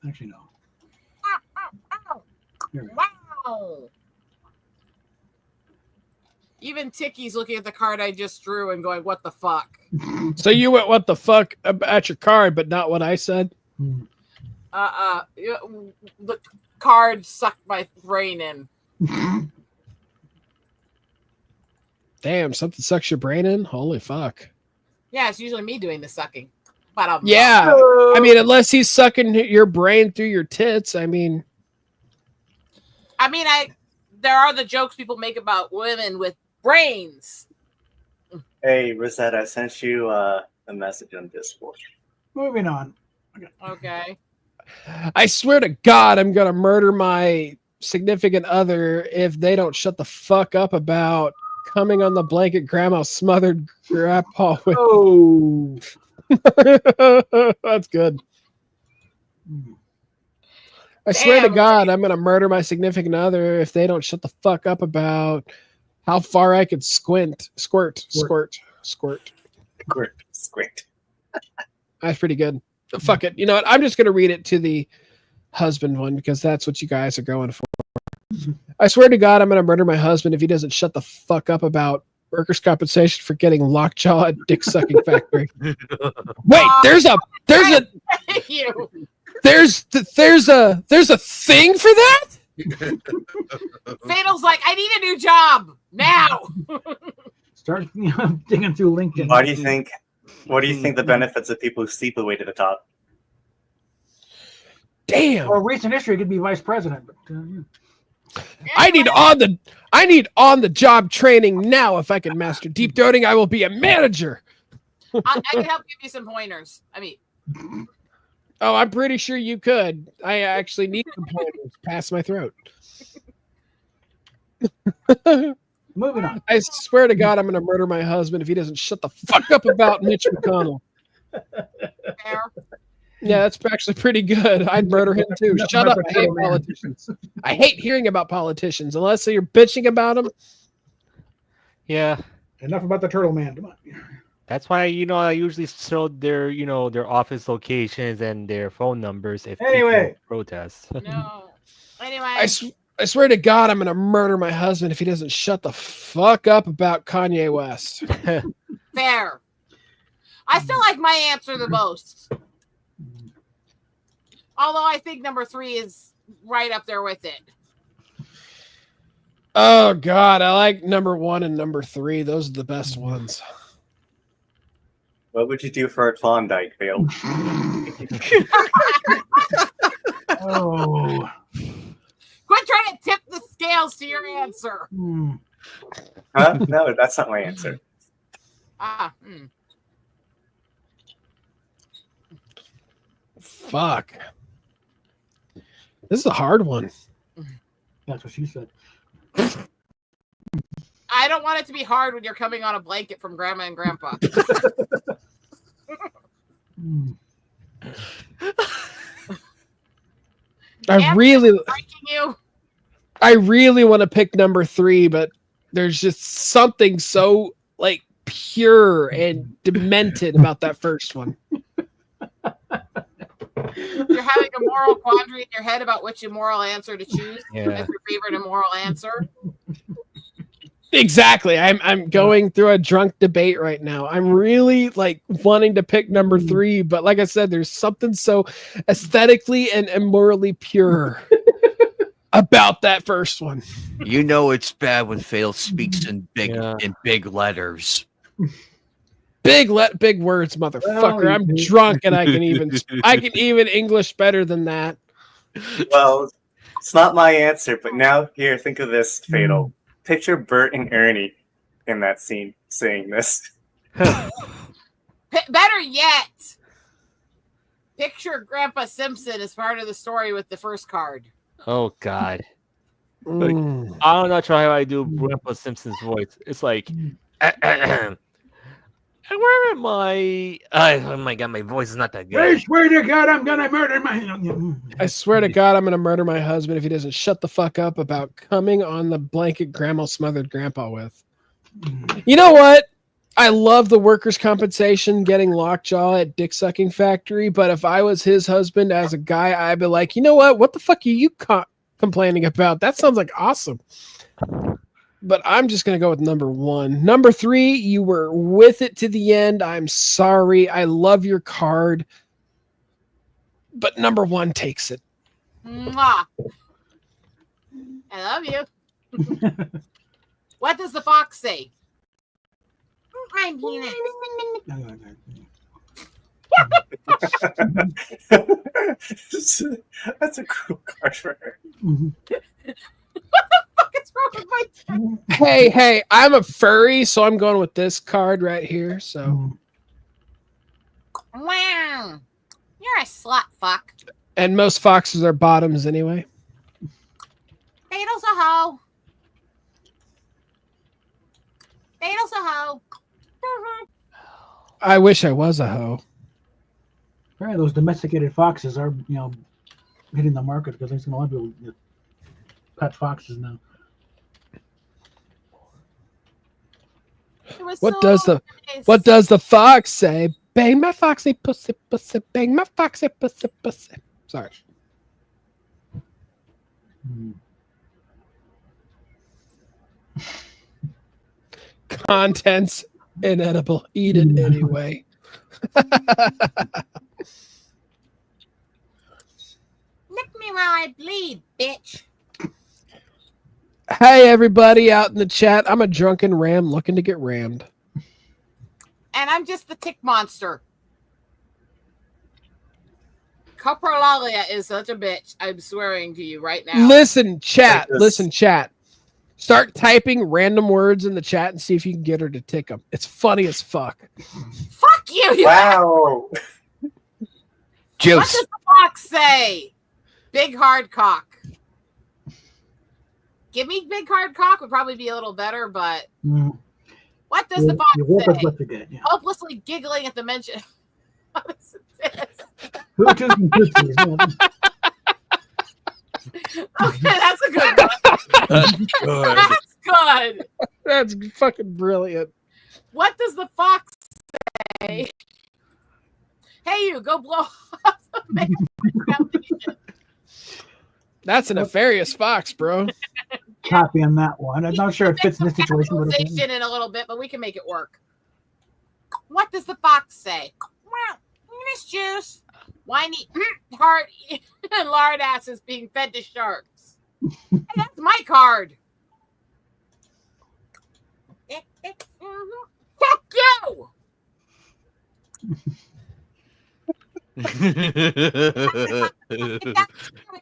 [SPEAKER 2] Actually, no.
[SPEAKER 3] Wow. Even Ticky's looking at the card I just drew and going, what the fuck?
[SPEAKER 6] So you went what the fuck at your card, but not what I said?
[SPEAKER 3] The card sucked my brain in.
[SPEAKER 6] Damn, something sucks your brain in? Holy fuck.
[SPEAKER 3] Yeah, it's usually me doing the sucking. But
[SPEAKER 6] yeah. I mean, unless he's sucking your brain through your tits, I mean,
[SPEAKER 3] there are the jokes people make about women with brains.
[SPEAKER 12] Hey, Rosetta, I sent you a message on Discord.
[SPEAKER 2] Moving on.
[SPEAKER 3] Okay.
[SPEAKER 6] I swear to God, I'm going to murder my significant other if they don't shut the fuck up about coming on the blanket grandma smothered grandpa with.
[SPEAKER 2] Oh.
[SPEAKER 6] That's good. I swear to God, I'm going to murder my significant other if they don't shut the fuck up about how far I could squirt. That's pretty good. Fuck it. You know what? I'm just going to read it to the husband one because that's what you guys are going for. I swear to God, I'm going to murder my husband if he doesn't shut the fuck up about workers' compensation for getting lockjaw at dick sucking factory. Wait, there's a thing for that?
[SPEAKER 3] Fatal's like, I need a new job now.
[SPEAKER 2] Start digging through LinkedIn.
[SPEAKER 12] What do you think the benefits of people who sleep away to the top?
[SPEAKER 6] Damn.
[SPEAKER 2] Well, recent history could be vice president, but yeah.
[SPEAKER 6] I need on the job training now. If I can master deep throating, I will be a manager.
[SPEAKER 3] I can help give you some pointers.
[SPEAKER 6] Oh, I'm pretty sure you could. I actually need some pointers past my throat.
[SPEAKER 2] Moving on.
[SPEAKER 6] I swear to God, I'm going to murder my husband if he doesn't shut the fuck up about Mitch McConnell.
[SPEAKER 3] Fair.
[SPEAKER 6] Yeah, that's actually pretty good. I'd murder him too. Shut up. I hate politicians. I hate hearing about politicians unless you're bitching about them.
[SPEAKER 10] Yeah.
[SPEAKER 2] Enough about the turtle man. Come on.
[SPEAKER 10] That's why, I usually show their, their office locations and their phone numbers if people protest.
[SPEAKER 3] No. Anyway.
[SPEAKER 6] I swear to God, I'm going to murder my husband if he doesn't shut the fuck up about Kanye West.
[SPEAKER 3] Fair. I still like my answer the most. Although I think number 3 is right up there with it.
[SPEAKER 6] Oh, God. I like number 1 and number 3. Those are the best ones.
[SPEAKER 12] What would you do for a Klondike, Vale?
[SPEAKER 2] Oh.
[SPEAKER 3] Quit trying to tip the scales to your answer.
[SPEAKER 12] Huh? No, that's not my answer.
[SPEAKER 6] Fuck. This is a hard one.
[SPEAKER 2] That's what she said.
[SPEAKER 3] I don't want it to be hard when you're coming on a blanket from Grandma and Grandpa.
[SPEAKER 6] I really want to pick number 3, but there's just something so like pure and demented about that first one.
[SPEAKER 3] You're having a moral quandary in your head about which immoral answer to choose as your favorite immoral answer.
[SPEAKER 6] Exactly. I'm going through a drunk debate right now. I'm really like wanting to pick number 3, but like I said, there's something so aesthetically and morally pure about that first one.
[SPEAKER 1] You know it's bad when Fatal speaks in big letters.
[SPEAKER 6] Big words, motherfucker. I'm drunk and I can even English better than that.
[SPEAKER 12] Well, it's not my answer, but now here, think of this, Fatal. Picture Bert and Ernie in that scene saying this.
[SPEAKER 3] Better yet, picture Grandpa Simpson as part of the story with the first card.
[SPEAKER 10] Oh God. Like, I'm not sure how I do Grandpa Simpson's voice. It's like, where am I? Oh my God, my voice is not that good.
[SPEAKER 2] I swear to God, I'm gonna murder my.
[SPEAKER 6] I swear to God, I'm gonna murder my husband if he doesn't shut the fuck up about coming on the blanket Grandma smothered Grandpa with. You know what? I love the workers' compensation getting lockjaw at Dick Sucking Factory, but if I was his husband as a guy, I'd be like, you know what? What the fuck are you complaining about? That sounds like awesome. But I'm just going to go with number 1. Number 3, you were with it to the end. I'm sorry. I love your card. But number 1 takes it.
[SPEAKER 3] Mwah. I love you. What does the fox say? I'm peanuts.
[SPEAKER 12] That's a cool card for her.
[SPEAKER 6] Hey, I'm a furry, so I'm going with this card right here. So,
[SPEAKER 3] wow, you're a slut, fuck.
[SPEAKER 6] And most foxes are bottoms anyway.
[SPEAKER 3] Fatal's a hoe. Fatal's a hoe.
[SPEAKER 6] I wish I was a hoe.
[SPEAKER 2] Right, those domesticated foxes are, hitting the market because there's a lot of people that pet foxes now.
[SPEAKER 6] What does the fox say? Bang my foxy pussy pussy, bang my foxy pussy pussy. Sorry. Contents inedible. Eat it anyway.
[SPEAKER 3] Lick me while I bleed, bitch.
[SPEAKER 6] Hey, everybody out in the chat. I'm a drunken ram looking to get rammed.
[SPEAKER 3] And I'm just the tick monster. Coprolalia is such a bitch. I'm swearing to you right now.
[SPEAKER 6] Listen, chat. Start typing random words in the chat and see if you can get her to tick them. It's funny as fuck.
[SPEAKER 3] Fuck you.
[SPEAKER 12] Wow.
[SPEAKER 6] Juice.
[SPEAKER 3] What does the fox say? Big hard cock. Give me big hard cock would probably be a little better, but what does the fox say? Hopelessly giggling at the mention. What is this? Okay, that's a good one. That's good.
[SPEAKER 6] That's fucking brilliant.
[SPEAKER 3] What does the fox say? Hey, you go blow up the
[SPEAKER 6] That's a nefarious fox, bro.
[SPEAKER 2] Copy on that one. I'm not sure it fits in this situation.
[SPEAKER 3] In a little bit, but we can make it work. What does the fox say? Well, Miss Juice, whiny, hard, and lard asses being fed to sharks. Hey, that's my card. Fuck you.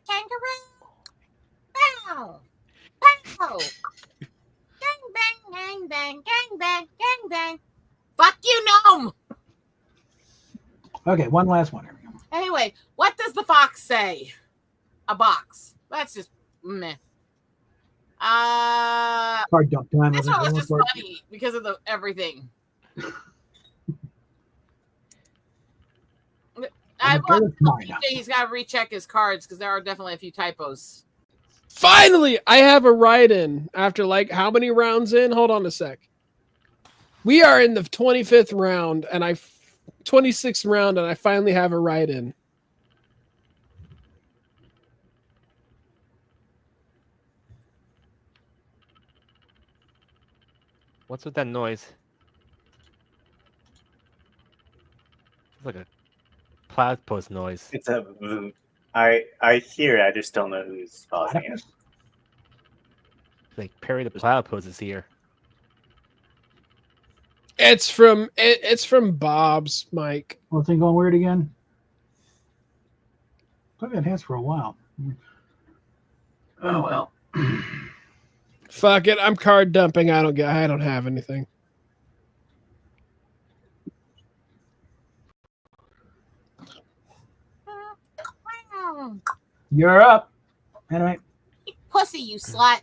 [SPEAKER 3] Kangaroo. bang, gang bang, gang bang. Fuck you, gnome.
[SPEAKER 2] Okay, one last one. Here we go.
[SPEAKER 3] Anyway, what does the fox say? A box. That's just meh.
[SPEAKER 2] Card dump time.
[SPEAKER 3] This
[SPEAKER 2] I think
[SPEAKER 3] one was
[SPEAKER 2] one
[SPEAKER 3] just
[SPEAKER 2] card-
[SPEAKER 3] funny because of the everything. I
[SPEAKER 2] Okay,
[SPEAKER 3] will
[SPEAKER 2] that's mine.
[SPEAKER 3] tell PJ he's got to recheck his cards because there are definitely a few typos.
[SPEAKER 6] Finally, I have a write-in after like how many rounds in? Hold on a sec. We are in the 25th round, and 26th round, and I finally have a write-in.
[SPEAKER 10] What's with that noise? It's like a platypus noise.
[SPEAKER 12] It's a. I hear it. I just don't know who's causing it.
[SPEAKER 10] Like Perry the platypus is here.
[SPEAKER 6] It's from Bob's mic.
[SPEAKER 2] What's thing going weird again? I've had hands for a while. Oh well.
[SPEAKER 6] Fuck it, I'm card dumping. I don't have anything.
[SPEAKER 2] You're up. Anyway.
[SPEAKER 3] Pussy, you slut.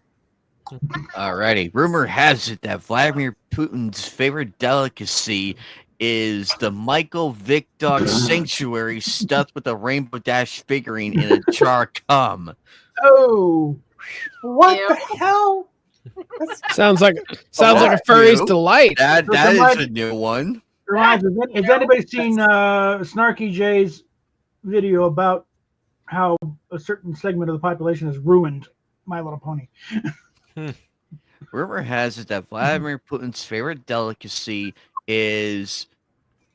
[SPEAKER 1] Alrighty. Rumor has it that Vladimir Putin's favorite delicacy is the Michael Vick dog sanctuary stuffed with a Rainbow Dash figurine in a jar cum.
[SPEAKER 2] Oh,
[SPEAKER 12] what the hell?
[SPEAKER 6] Sounds like a furry's delight.
[SPEAKER 1] That is a new one.
[SPEAKER 2] Has anybody seen Snarky J's video about how a certain segment of the population has ruined My Little Pony?
[SPEAKER 1] Rumor has it that Vladimir Putin's favorite delicacy is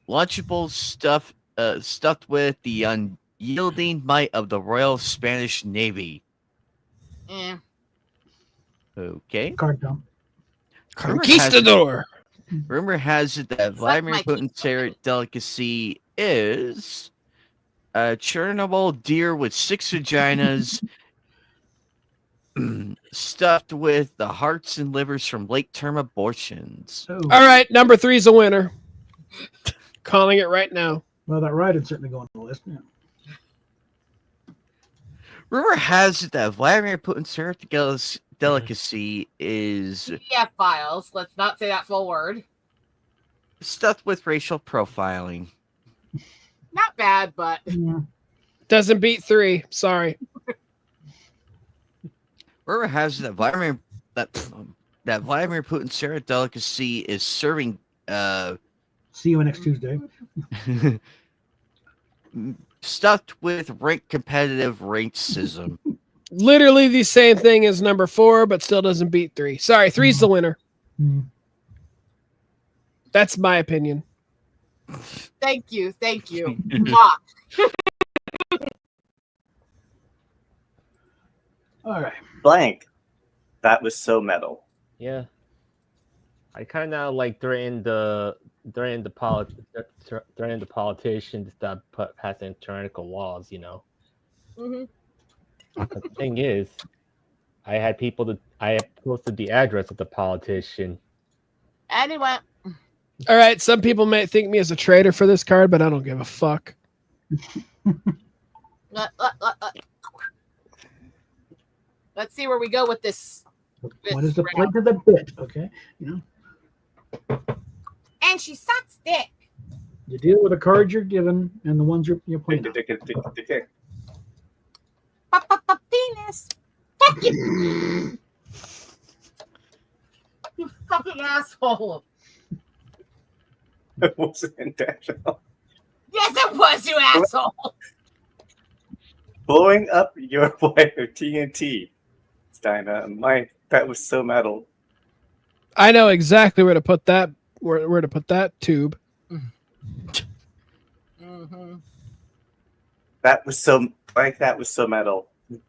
[SPEAKER 1] Lunchables stuffed with the unyielding might of the Royal Spanish Navy. Okay.
[SPEAKER 2] Card dump.
[SPEAKER 6] Conquistador.
[SPEAKER 1] Rumor has it that Vladimir Putin's favorite delicacy is a Chernobyl deer with 6 vaginas stuffed with the hearts and livers from late-term abortions.
[SPEAKER 2] Oh.
[SPEAKER 6] All right, number 3 is a winner. Calling it right now.
[SPEAKER 2] Well, that right would certainly go on the list. Yeah.
[SPEAKER 1] Rumor has it that Vladimir Putin's favorite delicacy is
[SPEAKER 3] PDF files. Let's not say that full word.
[SPEAKER 1] stuffed with racial profiling.
[SPEAKER 3] Not bad, but
[SPEAKER 6] Doesn't beat 3. Sorry.
[SPEAKER 1] Rumor has it that Vladimir Putin's favorite delicacy is serving
[SPEAKER 2] See you next Tuesday.
[SPEAKER 1] stuffed with rank competitive racism.
[SPEAKER 6] Literally the same thing as number 4, but still doesn't beat 3. Sorry, 3's the winner. That's my opinion.
[SPEAKER 3] Thank you. Mwah.
[SPEAKER 2] All right.
[SPEAKER 12] Blank. That was so metal.
[SPEAKER 10] Yeah. I kind of like during the politicians that passing tyrannical laws, you know. The thing is, I had posted the address of the politician.
[SPEAKER 3] Anyway.
[SPEAKER 6] All right, some people may think me as a traitor for this card, but I don't give a fuck.
[SPEAKER 3] Let's see where we go with this.
[SPEAKER 2] What is the point of the bit? Okay. You know.
[SPEAKER 3] And she sucks dick.
[SPEAKER 2] You deal with the cards you're given and the ones you're playing.
[SPEAKER 3] Penis. Fuck you. You fucking asshole.
[SPEAKER 12] It wasn't intentional.
[SPEAKER 3] Yes, it was, you asshole.
[SPEAKER 12] Blowing up your wire TNT. Steina, that was so metal.
[SPEAKER 6] I know exactly where to put that. Where to put that tube.
[SPEAKER 12] That was so metal. I don't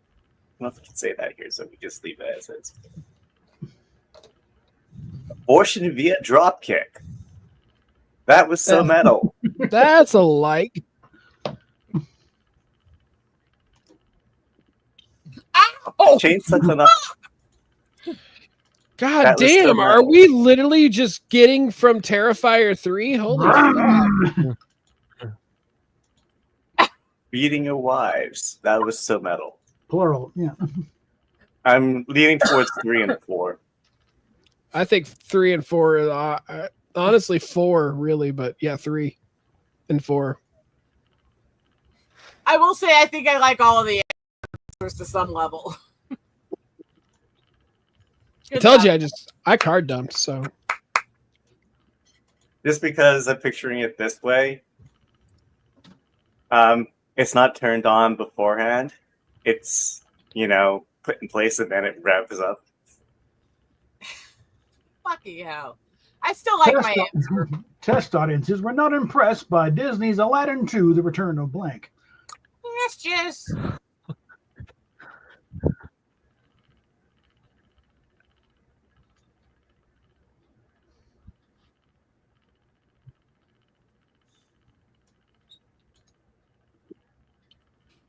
[SPEAKER 12] know if I can say that here, so we just leave it as is. Abortion via dropkick. That was so metal.
[SPEAKER 6] That's a like.
[SPEAKER 3] Oh,
[SPEAKER 12] Chainsaw Clone.
[SPEAKER 6] God
[SPEAKER 12] That was so
[SPEAKER 6] damn, are
[SPEAKER 12] metal.
[SPEAKER 6] we literally just getting from Terrifier 3? Holy fuck.
[SPEAKER 12] Beating your wives. That was so metal.
[SPEAKER 2] Plural, yeah.
[SPEAKER 12] I'm leaning towards 3 and 4.
[SPEAKER 6] I think 3 and 4, honestly 4 really, but yeah, 3 and 4.
[SPEAKER 3] I will say I think I like all of the answers to some level.
[SPEAKER 6] I told you I card dumped, so.
[SPEAKER 12] Just because I'm picturing it this way, it's not turned on beforehand. It's, put in place and then it revs up.
[SPEAKER 3] Fucking hell. I still like my answer.
[SPEAKER 2] Test audiences were not impressed by Disney's Aladdin 2, The Return of Blank.
[SPEAKER 3] Yes, just.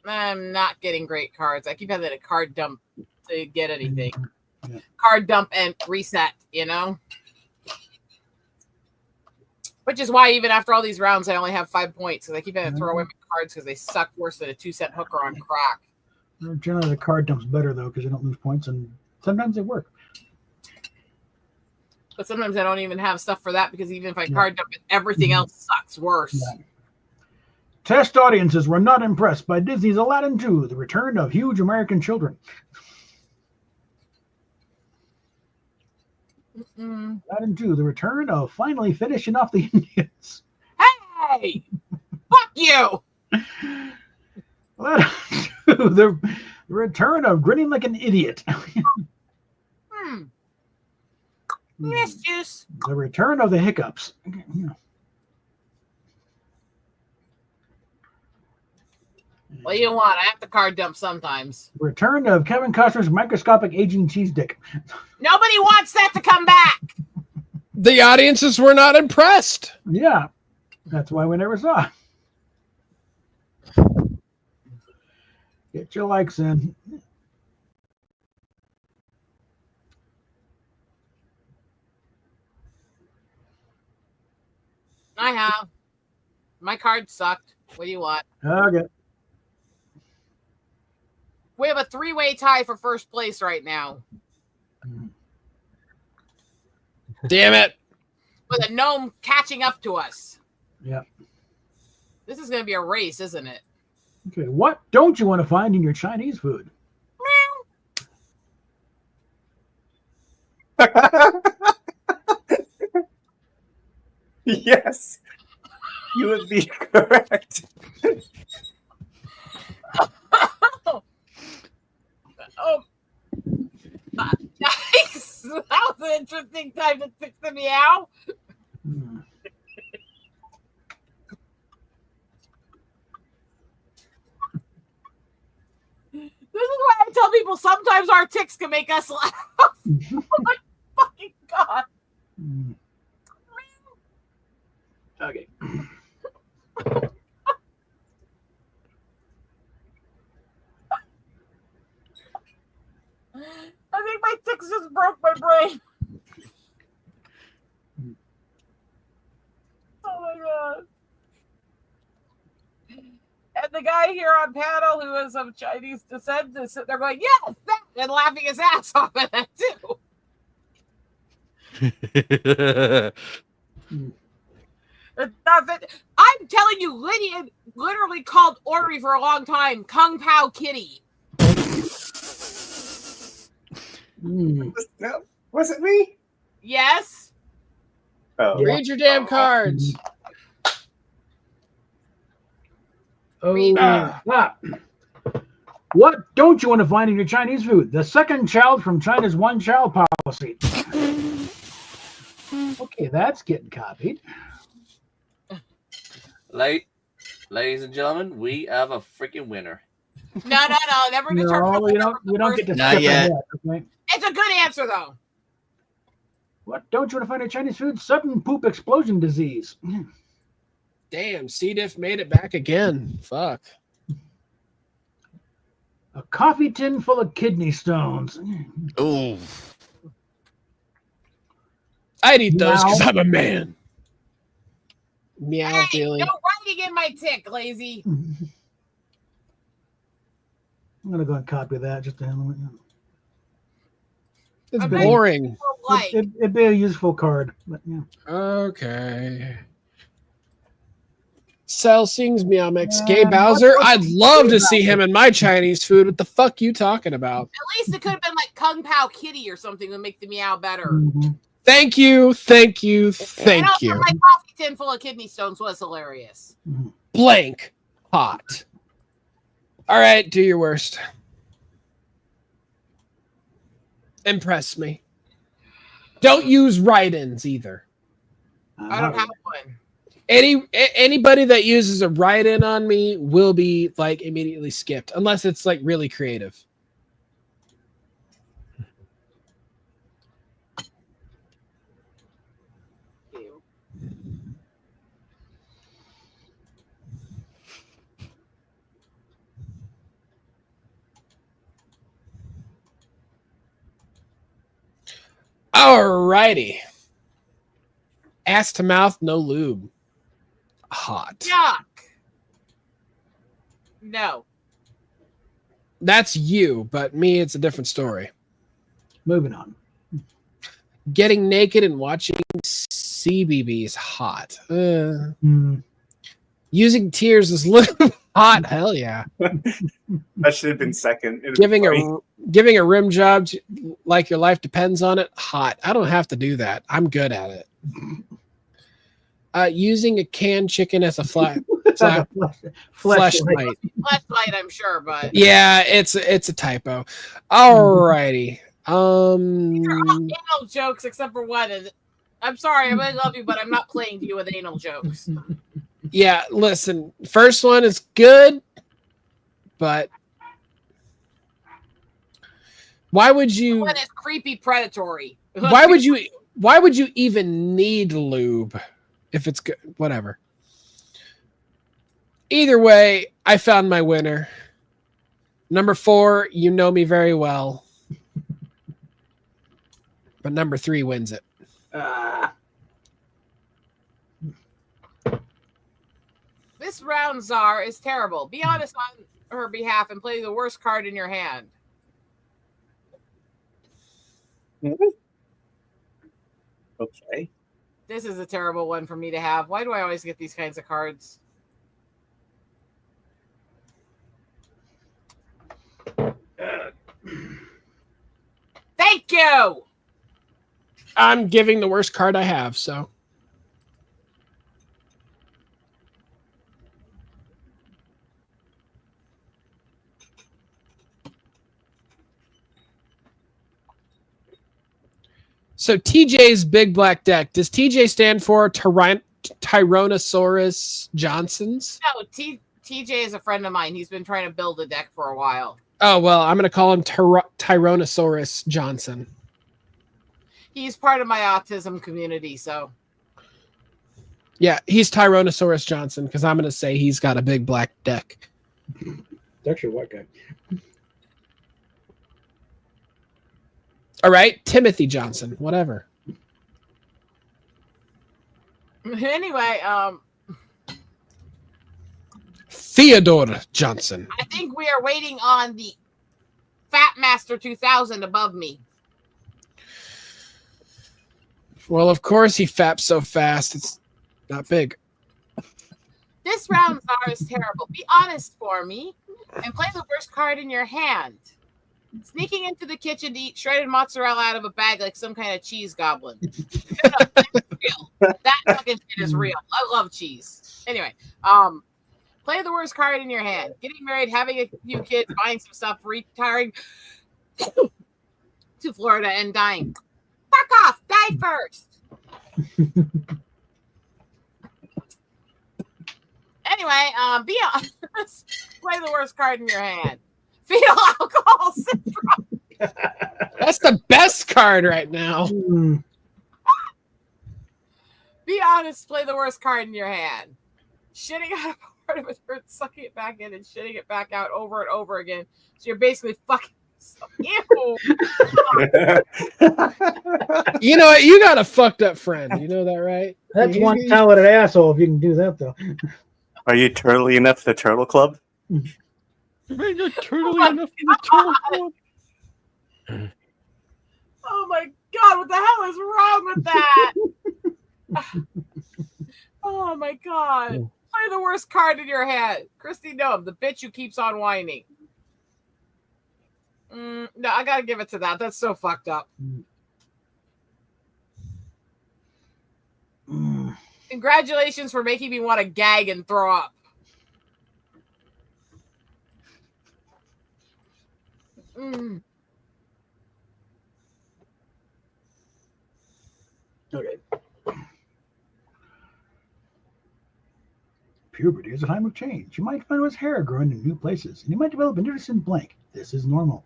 [SPEAKER 3] I'm not getting great cards. I keep having a card dump to get anything.
[SPEAKER 2] Yeah.
[SPEAKER 3] Card dump and reset, Which is why even after all these rounds, I only have 5 points because I keep having to throw away my cards because they suck worse than a 2-cent hooker on crack.
[SPEAKER 2] Generally, the card dump's better, though, because you don't lose points, and sometimes they work.
[SPEAKER 3] But sometimes I don't even have stuff for that because even if I card dump it, everything else sucks worse.
[SPEAKER 2] Yeah. Test audiences were not impressed by Disney's Aladdin 2, The Return of Huge American Children. Aladdin 2, The Return of Finally Finishing Off the Indians.
[SPEAKER 3] Hey! Fuck you!
[SPEAKER 2] Aladdin 2, The Return of Grinning Like an Idiot.
[SPEAKER 3] Yes, juice.
[SPEAKER 2] The Return of the Hiccups.
[SPEAKER 3] What do you want? I have to card dump sometimes.
[SPEAKER 2] Return of Kevin Costner's microscopic aging cheese dick.
[SPEAKER 3] Nobody wants that to come back.
[SPEAKER 6] The audiences were not impressed.
[SPEAKER 2] Yeah, that's why we never saw it. Get your likes in.
[SPEAKER 3] I have. My card sucked. What do you want?
[SPEAKER 2] Okay.
[SPEAKER 3] We have a 3-way tie for first place right now.
[SPEAKER 6] Damn it.
[SPEAKER 3] With a gnome catching up to us.
[SPEAKER 2] Yeah.
[SPEAKER 3] This is going to be a race, isn't it?
[SPEAKER 2] Okay. What don't you want to find in your Chinese food?
[SPEAKER 12] Yes. You would be correct.
[SPEAKER 3] Oh, nice. That was an interesting time to fix the meow. This is why I tell people sometimes our ticks can make us laugh. Oh my fucking god.
[SPEAKER 2] Okay.
[SPEAKER 3] I think my ticks just broke my brain. Oh my god. And the guy here on panel who is of Chinese descent is sitting there going, yes, that, and laughing his ass off at that too. I'm telling you, Lydia literally called Ori for a long time Kung Pao Kitty.
[SPEAKER 12] No, was it me?
[SPEAKER 3] Yes.
[SPEAKER 12] Oh.
[SPEAKER 6] Read your damn cards.
[SPEAKER 2] What don't you want to find in your Chinese food? The second child from China's one-child policy. Okay, that's getting copied.
[SPEAKER 9] Ladies and gentlemen, we have a freaking winner.
[SPEAKER 3] No. Never determine.
[SPEAKER 2] No, you don't get to
[SPEAKER 1] Not
[SPEAKER 2] skip
[SPEAKER 1] yet.
[SPEAKER 2] ahead, okay?
[SPEAKER 3] It's a good answer, though.
[SPEAKER 2] What don't you want to find in Chinese food? Sudden poop explosion disease.
[SPEAKER 6] Damn, C. diff made it back again. Fuck.
[SPEAKER 2] A coffee tin full of kidney stones.
[SPEAKER 1] Ooh.
[SPEAKER 6] I'd eat those because
[SPEAKER 2] Meow.
[SPEAKER 6] I'm a man. Meow
[SPEAKER 3] Hey,
[SPEAKER 6] feeling.
[SPEAKER 3] no writing in my tick, lazy.
[SPEAKER 2] I'm gonna go and copy that just to handle it.
[SPEAKER 6] It's
[SPEAKER 3] I'm
[SPEAKER 2] But
[SPEAKER 6] boring.
[SPEAKER 3] Like,
[SPEAKER 2] it'd be a useful card. But yeah.
[SPEAKER 6] Okay. Cell sings Meow Mix. Gay Bowser. I'd love to see him in my Chinese food. What the fuck you talking about?
[SPEAKER 3] at least it could have been like Kung Pao Kitty or something to make the meow better.
[SPEAKER 2] Mm-hmm.
[SPEAKER 6] Thank you. Thank you. Thank
[SPEAKER 3] and also
[SPEAKER 6] you.
[SPEAKER 3] my coffee tin full of kidney stones was hilarious.
[SPEAKER 6] Blank. Hot. All right, do your worst. Impress me. Don't use write-ins either.
[SPEAKER 3] I don't have one.
[SPEAKER 6] Anybody that uses a write-in on me will be like immediately skipped, unless it's like really creative. Alrighty. Ass to mouth, no lube. Hot.
[SPEAKER 3] Yuck. No.
[SPEAKER 6] That's you, but me, it's a different story.
[SPEAKER 2] Moving on.
[SPEAKER 6] Getting naked and watching CBBS hot. Using tears is lube hot. Hell yeah.
[SPEAKER 12] That should have been second.
[SPEAKER 6] Giving a rim job like your life depends on it. Hot. I don't have to do that. I'm good at it. Using a canned chicken as a flashlight.
[SPEAKER 3] Flashlight, I'm sure, but
[SPEAKER 6] Yeah, it's a typo. Alrighty.
[SPEAKER 3] they're all anal jokes except for one. And I'm sorry, I really love you, but I'm not playing to you with anal jokes.
[SPEAKER 6] Yeah, listen. First one is good, but why would you?
[SPEAKER 3] One is creepy, predatory.
[SPEAKER 6] Why would you even need lube if it's good? Whatever. Either way, I found my winner. Number 4, you know me very well. But number 3 wins it.
[SPEAKER 3] This round czar is terrible. Be honest on her behalf and play the worst card in your hand.
[SPEAKER 12] Okay.
[SPEAKER 3] This is a terrible one for me to have. Why do I always get these kinds of cards? Thank you.
[SPEAKER 6] I'm giving the worst card I have, so. So TJ's big black deck. Does TJ stand for Tyrannosaurus Johnsons?
[SPEAKER 3] No, TJ is a friend of mine. He's been trying to build a deck for a while.
[SPEAKER 6] Oh, well, I'm going to call him Tyrannosaurus Johnson.
[SPEAKER 3] He's part of my autism community, so.
[SPEAKER 6] Yeah, he's Tyrannosaurus Johnson because I'm going to say he's got a big black deck.
[SPEAKER 2] It's actually a white guy.
[SPEAKER 6] All right, Timothy Johnson, whatever.
[SPEAKER 3] Anyway,
[SPEAKER 6] Theodore Johnson.
[SPEAKER 3] I think we are waiting on the Fat Master 2000 above me.
[SPEAKER 6] Well, of course he faps so fast. It's not big.
[SPEAKER 3] This round czar is terrible. Be honest for me and play the worst card in your hand. Sneaking into the kitchen to eat shredded mozzarella out of a bag like some kind of cheese goblin. No, that's real. That fucking shit is real. I love cheese. Anyway, play the worst card in your hand. Getting married, having a few kids, buying some stuff, retiring to Florida, and dying. Fuck off! Die first. Anyway, be honest. Play the worst card in your hand. Fetal alcohol syndrome.
[SPEAKER 6] That's the best card right now.
[SPEAKER 3] Be honest, play the worst card in your hand. Shitting out a part of it hurts, sucking it back in and shitting it back out over and over again. So you're basically fucking Ew.
[SPEAKER 6] You know what? You got a fucked up friend. You know that, right?
[SPEAKER 2] That's one talented asshole if you can do that, though.
[SPEAKER 12] Are you turtly enough for the Turtle Club?
[SPEAKER 6] Man, you're turtly enough for the turtle club.
[SPEAKER 3] Oh my god, what the hell is wrong with that? Oh my god. Play the worst card in your head. Christy Noam, the bitch who keeps on whining. No, I gotta give it to that. That's so fucked up. Congratulations for making me want to gag and throw up.
[SPEAKER 2] Okay. Puberty is a time of change. You might find one's hair growing in new places, and you might develop an interest in blank. This is normal.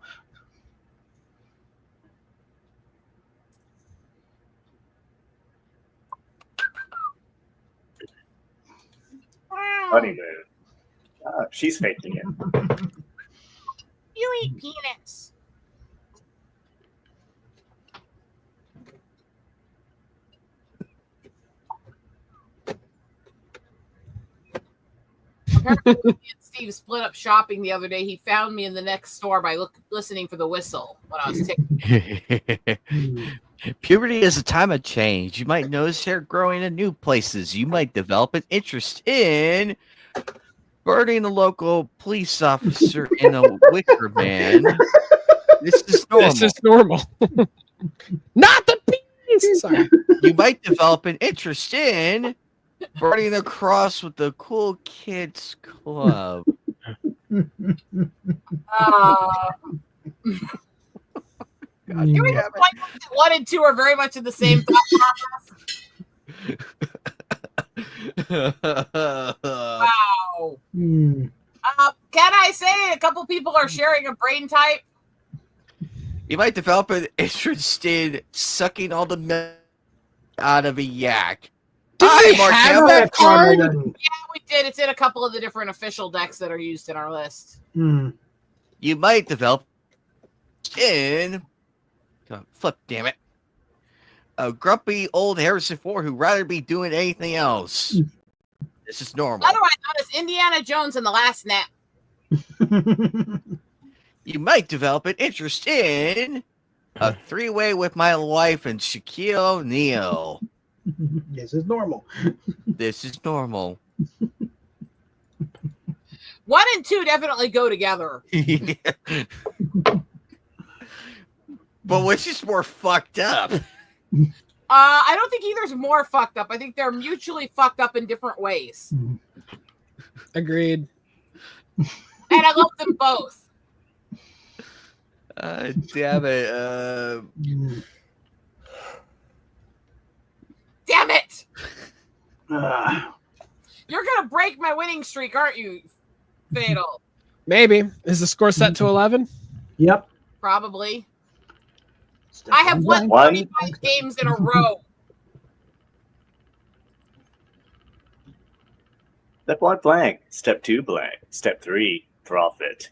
[SPEAKER 12] Honeymoon. She's faking it.
[SPEAKER 3] You eat peanuts. Apparently, me and Steve split up shopping the other day. He found me in the next store by listening for the whistle when I was ticking.
[SPEAKER 1] Puberty is a time of change. You might notice hair growing in new places. You might develop an interest in birding the local police officer in a wicker man. This is normal.
[SPEAKER 6] This is normal. Not the penis. Sorry.
[SPEAKER 1] You might develop an interest in birding the cross with the cool kids club.
[SPEAKER 3] God, you mean like 1 and 2 are very much in the same thought process? Wow. Can I say a couple people are sharing a brain type?
[SPEAKER 1] You might develop an interest in sucking all the milk out of a yak.
[SPEAKER 6] Did we have that card?
[SPEAKER 3] Yeah, we did. It's in a couple of the different official decks that are used in our list.
[SPEAKER 1] You might develop in flip, damn it. A grumpy old Harrison Ford who'd rather be doing anything else. This is normal.
[SPEAKER 3] Otherwise known as Indiana Jones in The Last Nap.
[SPEAKER 1] You might develop an interest in a three-way with my wife and Shaquille O'Neal.
[SPEAKER 2] This is normal.
[SPEAKER 1] This is normal.
[SPEAKER 3] 1 and 2 definitely go together.
[SPEAKER 1] But which is more fucked up?
[SPEAKER 3] I don't think either's more fucked up. I think they're mutually fucked up in different ways.
[SPEAKER 6] Agreed.
[SPEAKER 3] And I love them both.
[SPEAKER 1] Damn it.
[SPEAKER 3] Damn it! You're gonna break my winning streak, aren't you, Fatal?
[SPEAKER 6] Maybe. Is the score set to 11?
[SPEAKER 2] Yep.
[SPEAKER 3] Probably. I have won 35 games in a row.
[SPEAKER 12] Step 1 blank. Step 2 blank. Step 3 profit.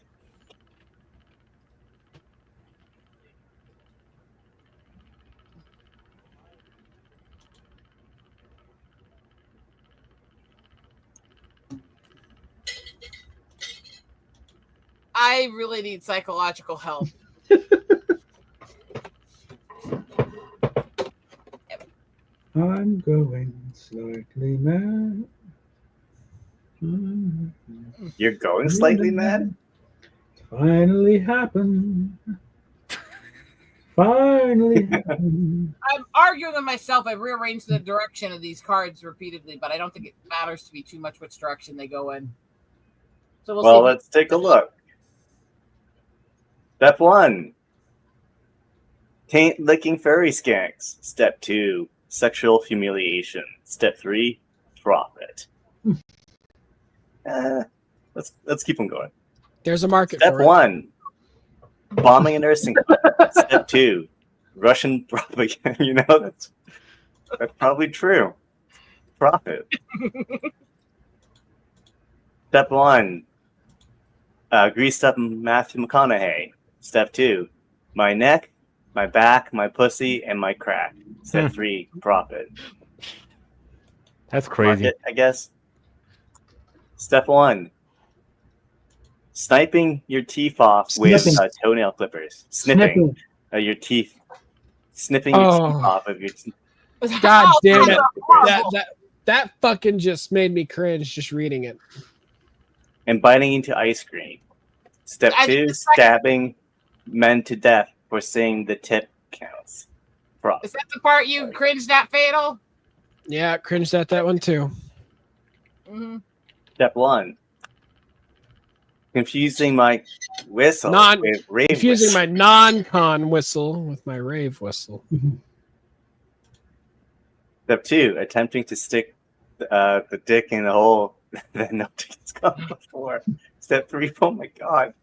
[SPEAKER 3] I really need psychological help.
[SPEAKER 2] I'm going slightly mad.
[SPEAKER 12] You're going slightly mad?
[SPEAKER 2] Finally happened. Finally happened.
[SPEAKER 3] I'm arguing with myself. I've rearranged the direction of these cards repeatedly, but I don't think it matters to me too much which direction they go in. So we'll see.
[SPEAKER 12] Let's take a look. Step 1. Taint licking furry skanks. Step 2. Sexual humiliation. Step 3. Profit. Let's keep them going.
[SPEAKER 6] There's a market
[SPEAKER 12] Step
[SPEAKER 6] for it.
[SPEAKER 12] 1. Bombing a nursing home. Step 2. Russian propaganda. You know, that's probably true. Profit. Step 1. Greased up Matthew McConaughey. Step 2, my neck, my back, my pussy, and my crack. Step 3, profit.
[SPEAKER 10] That's crazy.
[SPEAKER 12] Market, I guess. Step 1, sniping your teeth off with toenail clippers. Snipping your teeth. Snipping your teeth off of your teeth.
[SPEAKER 6] God damn it. That fucking just made me cringe just reading it.
[SPEAKER 12] And biting into ice cream. Step 2, stabbing men to death for saying the tip counts.
[SPEAKER 3] Is that the part you cringed at, Fatal?
[SPEAKER 6] Yeah, cringed at that one too.
[SPEAKER 3] Mm-hmm.
[SPEAKER 12] Step 1, confusing my whistle with rave
[SPEAKER 6] confusing
[SPEAKER 12] whistle.
[SPEAKER 6] my non-con whistle with my rave whistle.
[SPEAKER 12] Step 2, attempting to stick the dick in the hole that nobody's gone before. Step 3, oh my god.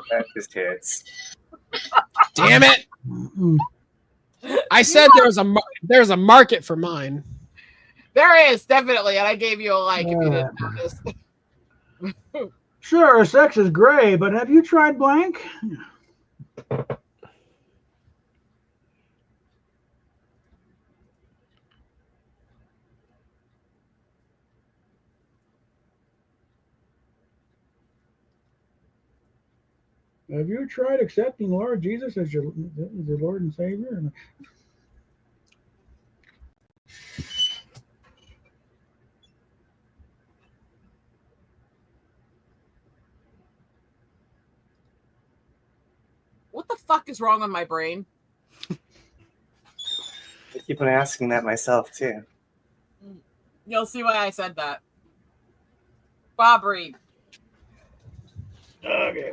[SPEAKER 12] That just hits.
[SPEAKER 6] Damn it! I said there was a market for mine.
[SPEAKER 3] There is, definitely, and I gave you a like if you didn't notice.
[SPEAKER 2] Sure, sex is great, but have you tried blank? Have you tried accepting Lord Jesus as your Lord and Savior?
[SPEAKER 3] What the fuck is wrong with my brain?
[SPEAKER 12] I keep on asking that myself too.
[SPEAKER 3] You'll see why I said that. Bob Reed.
[SPEAKER 2] Okay.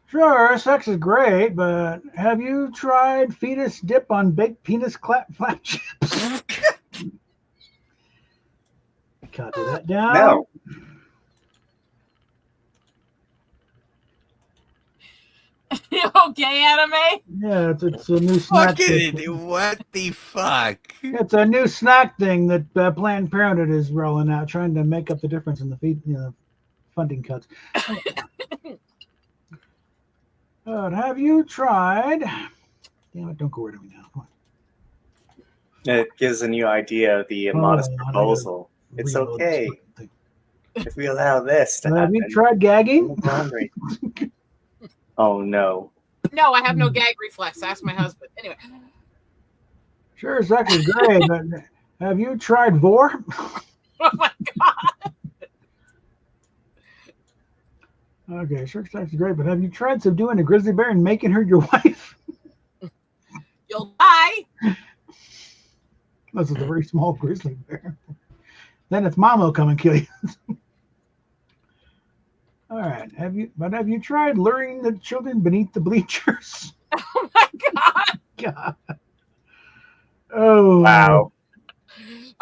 [SPEAKER 2] Sure, sex is great, but have you tried fetus dip on baked penis flat chips? Copy that down.
[SPEAKER 12] No.
[SPEAKER 3] Okay, Anime?
[SPEAKER 2] Yeah, it's a new snack.
[SPEAKER 1] What the fuck?
[SPEAKER 2] It's a new snack thing that Planned Parenthood is rolling out, trying to make up the difference in the funding cuts. Have you tried? Damn it! Don't go rid of me now. Come on.
[SPEAKER 12] It gives a new idea of the modest proposal. It's okay if we allow this to happen.
[SPEAKER 2] Have you tried gagging?
[SPEAKER 12] Oh no.
[SPEAKER 3] No, I have no gag reflex. Ask my husband. Anyway.
[SPEAKER 2] Sure, sex is great, but have you tried vor?
[SPEAKER 3] Oh my god.
[SPEAKER 2] Okay, sure, sex is great, but have you tried subduing a grizzly bear and making her your wife?
[SPEAKER 3] You'll die.
[SPEAKER 2] This is a very small grizzly bear. Then its mom will come and kill you. All right. Have you tried luring the children beneath the bleachers?
[SPEAKER 3] Oh my god.
[SPEAKER 2] God. Oh
[SPEAKER 12] wow.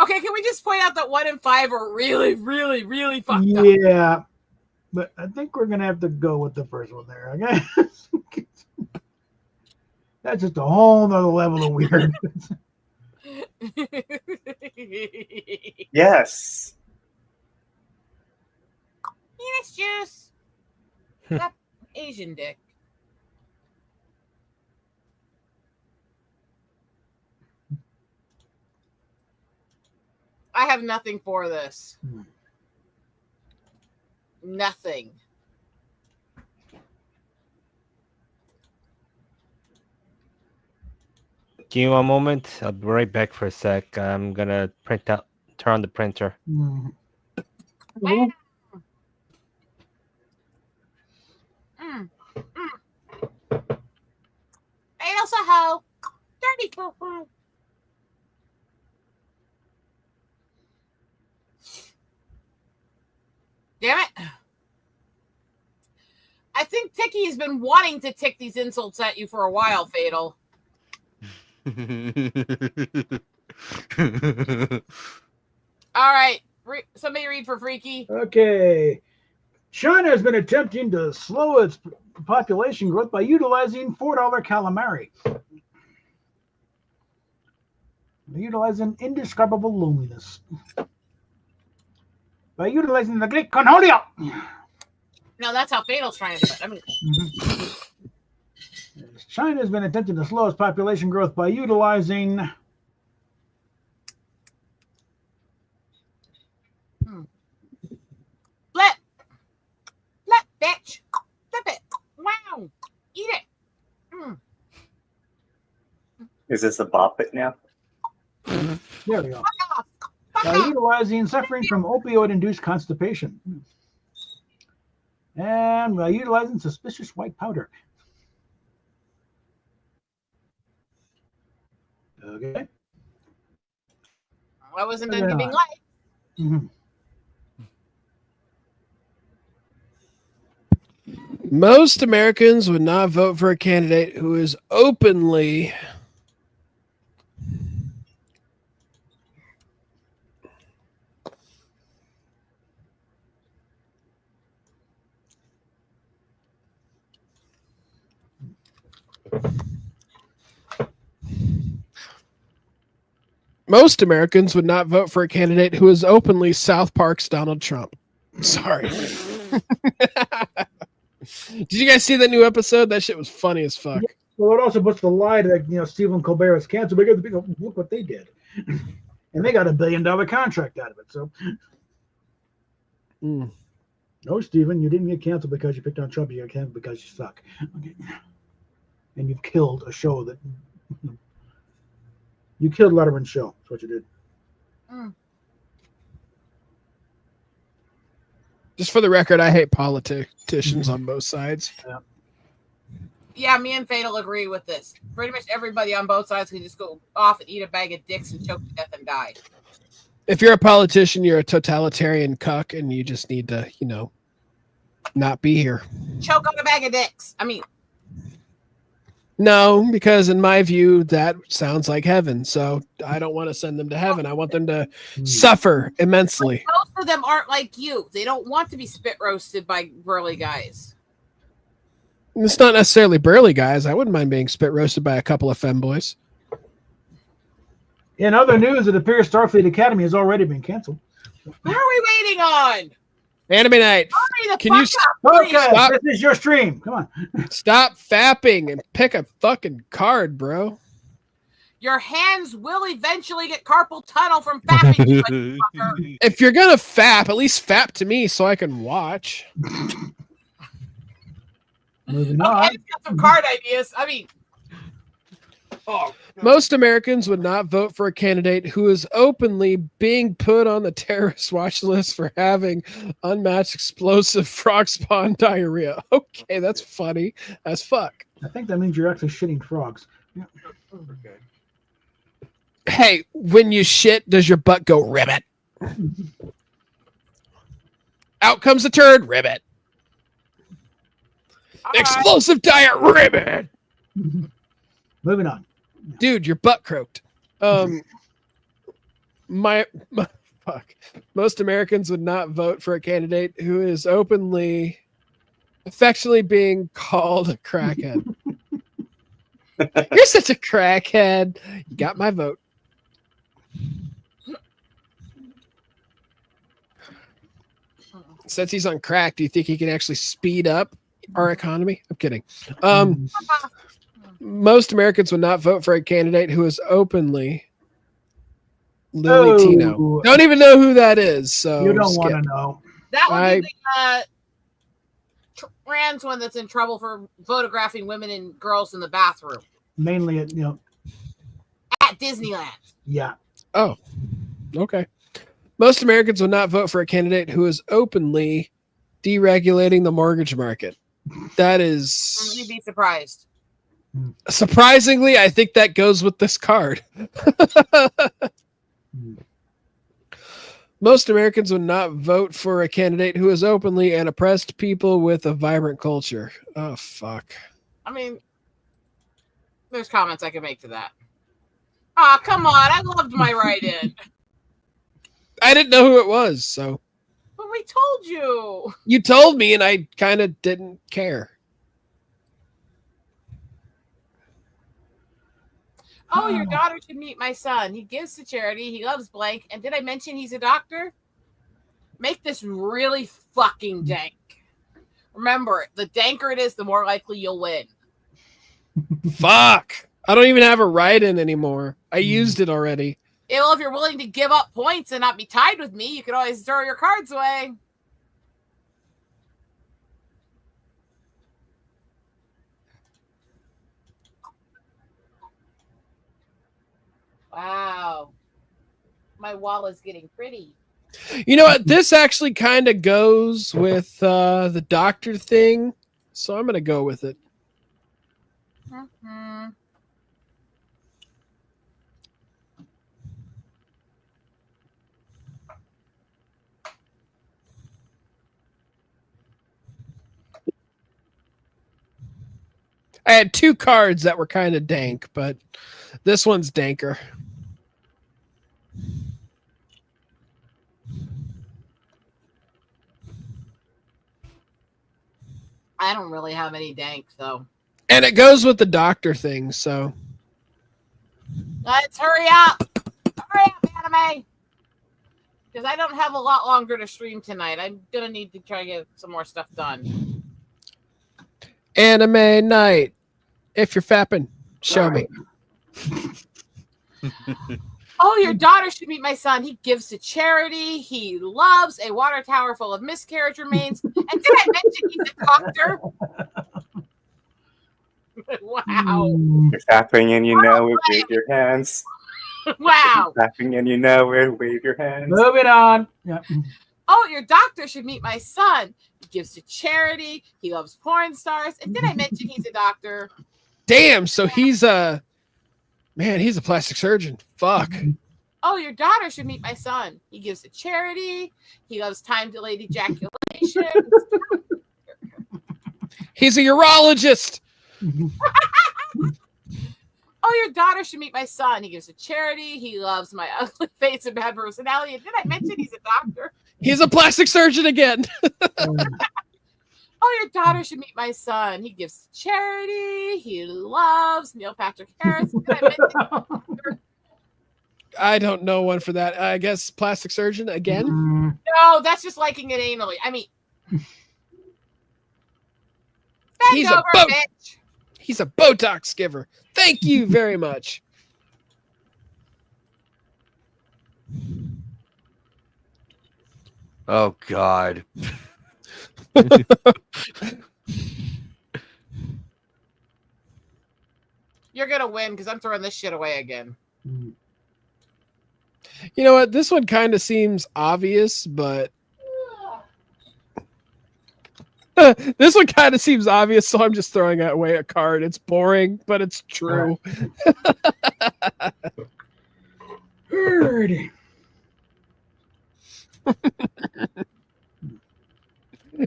[SPEAKER 3] Okay, can we just point out that 1 and 5 are really, really, really fucked up?
[SPEAKER 2] Yeah. But I think we're gonna have to go with the first one there, okay? That's just a whole nother level of weird.
[SPEAKER 12] Yes.
[SPEAKER 3] Penis juice. That Asian dick. I have nothing for this. Nothing.
[SPEAKER 10] Give me one moment. I'll be right back for a sec. I'm gonna turn on the printer.
[SPEAKER 3] Hey, also how dirty poo-poo. Damn it. I think Tiki has been wanting to tick these insults at you for a while, Fatal. All right. Somebody read for Freaky.
[SPEAKER 2] Okay. China has been attempting to slow its population growth by utilizing $4 calamari. Utilizing indescribable loneliness. by utilizing the Greek cornholio.
[SPEAKER 3] No, that's how Fatal's trying to do it. I mean,
[SPEAKER 2] China has been attempting to slow its population growth by utilizing
[SPEAKER 3] flip, bitch, flip it. Wow, eat it.
[SPEAKER 12] Is this a bop it now?
[SPEAKER 2] There we go. By utilizing suffering from opioid-induced constipation. And by utilizing suspicious white powder. Okay.
[SPEAKER 3] I wasn't done giving life.
[SPEAKER 6] Most Americans would not vote for a candidate who is openly Most Americans would not vote for a candidate who is openly South Park's Donald Trump. Sorry. Did you guys see that new episode? That shit was funny as fuck.
[SPEAKER 2] Well, it also puts the lie that Stephen Colbert was canceled because look what they did, and they got $1 billion contract out of it. So, no, Stephen, you didn't get canceled because you picked on Trump. You got canceled because you suck, okay. And you've killed a show that you killed Letterman's show. That's what you did.
[SPEAKER 6] Just for the record, I hate politicians on both sides.
[SPEAKER 3] Yeah, me and Fatal agree with this. Pretty much everybody on both sides can just go off and eat a bag of dicks and choke to death and die.
[SPEAKER 6] If you're a politician, you're a totalitarian cuck, and you just need to, not be here.
[SPEAKER 3] Choke on a bag of dicks. I mean,
[SPEAKER 6] no, because in my view, that sounds like heaven. So I don't want to send them to heaven. I want them to suffer immensely.
[SPEAKER 3] Most of them aren't like you. They don't want to be spit roasted by burly guys.
[SPEAKER 6] It's not necessarily burly guys. I wouldn't mind being spit roasted by a couple of femboys.
[SPEAKER 2] In other news, it appears Starfleet Academy has already been canceled.
[SPEAKER 3] Who are we waiting on?
[SPEAKER 6] Anime Night.
[SPEAKER 2] Can you stop? This is your stream. Come on.
[SPEAKER 6] Stop fapping and pick a fucking card, bro.
[SPEAKER 3] Your hands will eventually get carpal tunnel from fapping.
[SPEAKER 6] If you're gonna fap, at least fap to me so I can watch.
[SPEAKER 2] Moving on.
[SPEAKER 3] Got some card ideas. I mean,
[SPEAKER 6] most Americans would not vote for a candidate who is openly being put on the terrorist watch list for having unmatched explosive frog spawn diarrhea. Okay, that's funny as fuck.
[SPEAKER 2] I think that means you're actually shitting frogs. Yeah.
[SPEAKER 6] Okay. Hey, when you shit, does your butt go ribbit? Out comes the turd, ribbit. Explosive diet, ribbit.
[SPEAKER 2] Moving on.
[SPEAKER 6] Dude, your butt croaked. My fuck. Most Americans would not vote for a candidate who is openly, affectionately being called a crackhead. You're such a crackhead. You got my vote. Since he's on crack, do you think he can actually speed up our economy? I'm kidding. Most Americans would not vote for a candidate who is openly Lily Tino. Don't even know who that is. So
[SPEAKER 2] you don't want to know.
[SPEAKER 3] That would be the trans one that's in trouble for photographing women and girls in the bathroom.
[SPEAKER 2] Mainly at
[SPEAKER 3] at Disneyland.
[SPEAKER 2] Yeah.
[SPEAKER 6] Oh, okay. Most Americans would not vote for a candidate who is openly deregulating the mortgage market. That is.
[SPEAKER 3] You'd be surprised.
[SPEAKER 6] Surprisingly, I think that goes with this card. Most Americans would not vote for a candidate who is openly an oppressed people with a vibrant culture. Oh, fuck.
[SPEAKER 3] I mean, there's comments I can make to that. Oh, come on. I loved my write-in.
[SPEAKER 6] I didn't know who it was, so.
[SPEAKER 3] But we told you.
[SPEAKER 6] You told me, and I kind of didn't care.
[SPEAKER 3] Oh, your daughter should meet my son. He gives to charity. He loves blank. And did I mention he's a doctor? Make this really fucking dank. Remember, the danker it is, the more likely you'll win.
[SPEAKER 6] Fuck. I don't even have a write-in anymore. I used it already.
[SPEAKER 3] Well, if you're willing to give up points and not be tied with me, you can always throw your cards away. Wow. My wall is getting pretty.
[SPEAKER 6] You know what? This actually kind of goes with the doctor thing, so I'm going to go with it.
[SPEAKER 3] Mm-hmm.
[SPEAKER 6] I had 2 cards that were kind of dank, but this one's danker.
[SPEAKER 3] I don't really have any dank, so.
[SPEAKER 6] And it goes with the doctor thing, so.
[SPEAKER 3] Let's hurry up. Hurry up, anime. Because I don't have a lot longer to stream tonight. I'm going to need to try to get some more stuff done.
[SPEAKER 6] Anime night. If you're fapping, show me.
[SPEAKER 3] Oh, your daughter should meet my son. He gives to charity. He loves a water tower full of miscarriage remains. And did I mention he's a doctor? Wow.
[SPEAKER 12] You're tapping and you know it, wave your hands.
[SPEAKER 3] Wow.
[SPEAKER 12] You're tapping and you know it, wave your hands.
[SPEAKER 2] Moving on. Yeah.
[SPEAKER 3] Oh, your doctor should meet my son. He gives to charity. He loves porn stars. And did I mention he's a doctor?
[SPEAKER 6] Damn, so he's a plastic surgeon. Fuck.
[SPEAKER 3] Oh, your daughter should meet my son. He gives to charity. He loves time-delayed ejaculation.
[SPEAKER 6] He's a urologist.
[SPEAKER 3] Oh, your daughter should meet my son. He gives to charity. He loves my ugly face and bad personality. And did I mention he's a doctor?
[SPEAKER 6] He's a plastic surgeon again.
[SPEAKER 3] Oh, your daughter should meet my son. He gives to charity. He loves Neil Patrick Harris. Did I mention
[SPEAKER 6] I don't know one for that. I guess plastic surgeon again.
[SPEAKER 3] No, that's just liking it anally. I mean,
[SPEAKER 6] He's
[SPEAKER 3] over,
[SPEAKER 6] a
[SPEAKER 3] bitch.
[SPEAKER 6] He's a Botox giver. Thank you very much.
[SPEAKER 1] Oh God.
[SPEAKER 3] You're gonna win because I'm throwing this shit away again.
[SPEAKER 6] You know what? This one kind of seems obvious, but this one kind of seems obvious, so I'm just throwing away a card. It's boring, but it's true.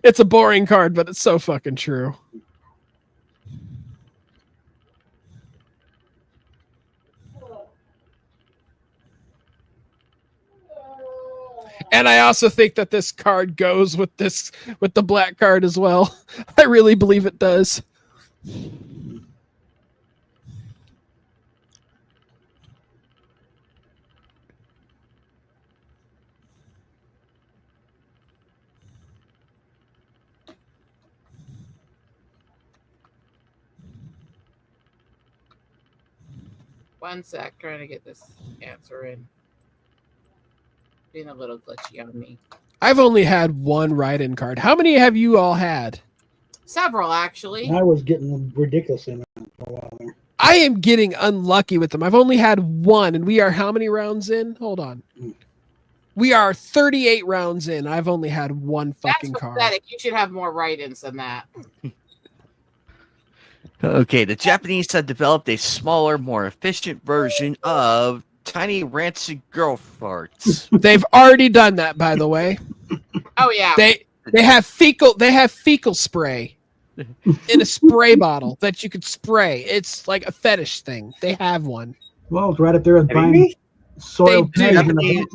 [SPEAKER 6] It's a boring card, but it's so fucking true. And I also think that this card goes with the black card as well. I really believe it does.
[SPEAKER 3] One sec, trying to get this answer in. Being a little glitchy on me.
[SPEAKER 6] I've only had one write-in card. How many have you all had?
[SPEAKER 3] Several, actually.
[SPEAKER 2] I was getting ridiculous in it for a while there.
[SPEAKER 6] I am getting unlucky with them. I've only had one, and we are how many rounds in? Hold on. We are 38 rounds in. I've only had one fucking
[SPEAKER 3] That's
[SPEAKER 6] card.
[SPEAKER 3] pathetic. You should have more write-ins than that.
[SPEAKER 1] Okay, the Japanese have developed a smaller, more efficient version of tiny rancid girl farts.
[SPEAKER 6] They've already done that, by the way.
[SPEAKER 3] Oh yeah.
[SPEAKER 6] They have fecal spray in a spray bottle that you could spray. It's like a fetish thing. They have one.
[SPEAKER 2] Well, it's right up there with buying soil.
[SPEAKER 1] The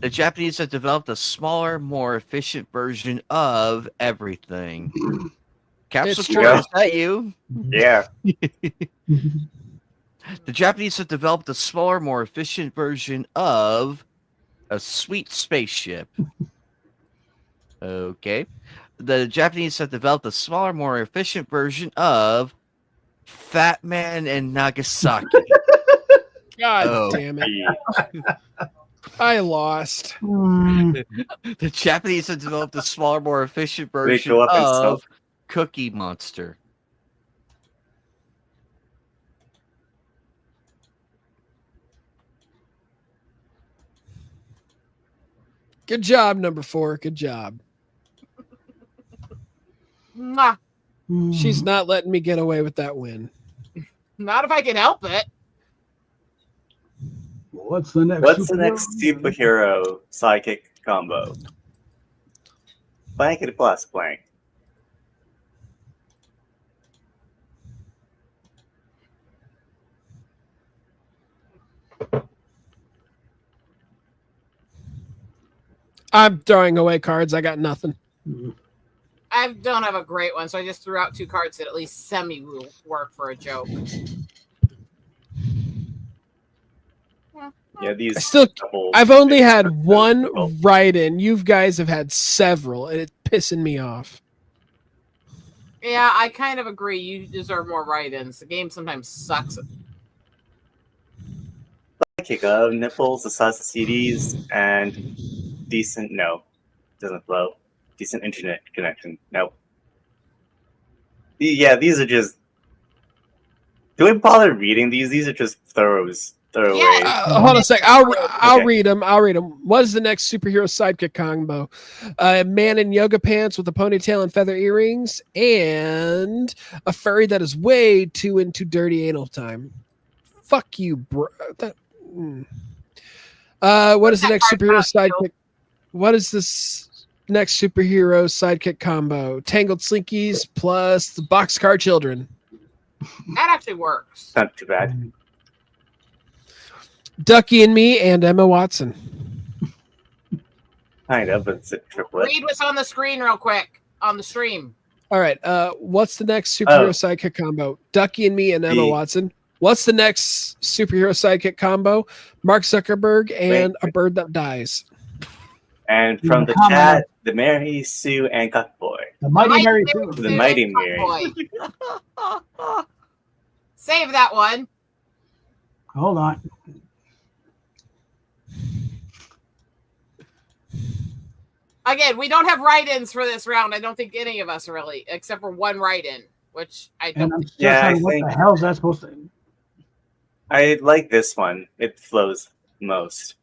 [SPEAKER 1] Japanese have developed a smaller, more efficient version of everything. Capsule Troy, is that you?
[SPEAKER 12] Yeah.
[SPEAKER 1] The Japanese have developed a smaller, more efficient version of a sweet spaceship. Okay. The Japanese have developed a smaller, more efficient version of Fat Man in Nagasaki.
[SPEAKER 6] God damn it. I lost.
[SPEAKER 1] The Japanese have developed a smaller, more efficient version
[SPEAKER 12] go up and
[SPEAKER 1] of
[SPEAKER 12] stealth?
[SPEAKER 1] Cookie Monster.
[SPEAKER 6] Good job, number 4. Good job.
[SPEAKER 3] Mwah.
[SPEAKER 6] She's not letting me get away with that win.
[SPEAKER 3] Not if I can help it.
[SPEAKER 2] What's the next?
[SPEAKER 12] What's the next superhero sidekick combo? Blanket plus blank.
[SPEAKER 6] I'm throwing away cards. I got nothing.
[SPEAKER 3] I don't have a great one, so I just threw out 2 cards that at least semi will work for a joke.
[SPEAKER 12] Yeah, these.
[SPEAKER 6] I've only had one write-in. You guys have had several, and it's pissing me off.
[SPEAKER 3] Yeah, I kind of agree. You deserve more write-ins. The game sometimes sucks.
[SPEAKER 12] Kick of nipples, the size of CDs, and decent. No, doesn't flow. Decent internet connection. No. Yeah, these are just. Do we bother reading these? These are just throwaways.
[SPEAKER 6] Hold on a sec. I'll read them. What is the next superhero sidekick combo? A man in yoga pants with a ponytail and feather earrings, and a furry that is way too into dirty anal time. Fuck you, bro. What is the next superhero sidekick? What is this next superhero sidekick combo? Tangled Slinkies plus the Boxcar Children.
[SPEAKER 3] That actually works.
[SPEAKER 12] Not too bad.
[SPEAKER 6] Ducky and Me and Emma Watson.
[SPEAKER 12] Kind of, but it's a triplet.
[SPEAKER 3] Read what's on the screen real quick on the stream.
[SPEAKER 6] All right. What's the next superhero sidekick combo? Ducky and Me and Emma Watson. What's the next superhero sidekick combo? Mark Zuckerberg and A Bird That Dies.
[SPEAKER 12] And from the chat, the Mary Sue and Cuckboy.
[SPEAKER 2] The Mighty Mary Sue.
[SPEAKER 12] The Mighty Mary.
[SPEAKER 3] Save that one.
[SPEAKER 2] Hold on.
[SPEAKER 3] Again, we don't have write-ins for this round. I don't think any of us really, except for one write-in, which I don't.
[SPEAKER 2] And what the hell is that supposed to?
[SPEAKER 12] I like this one. It flows most.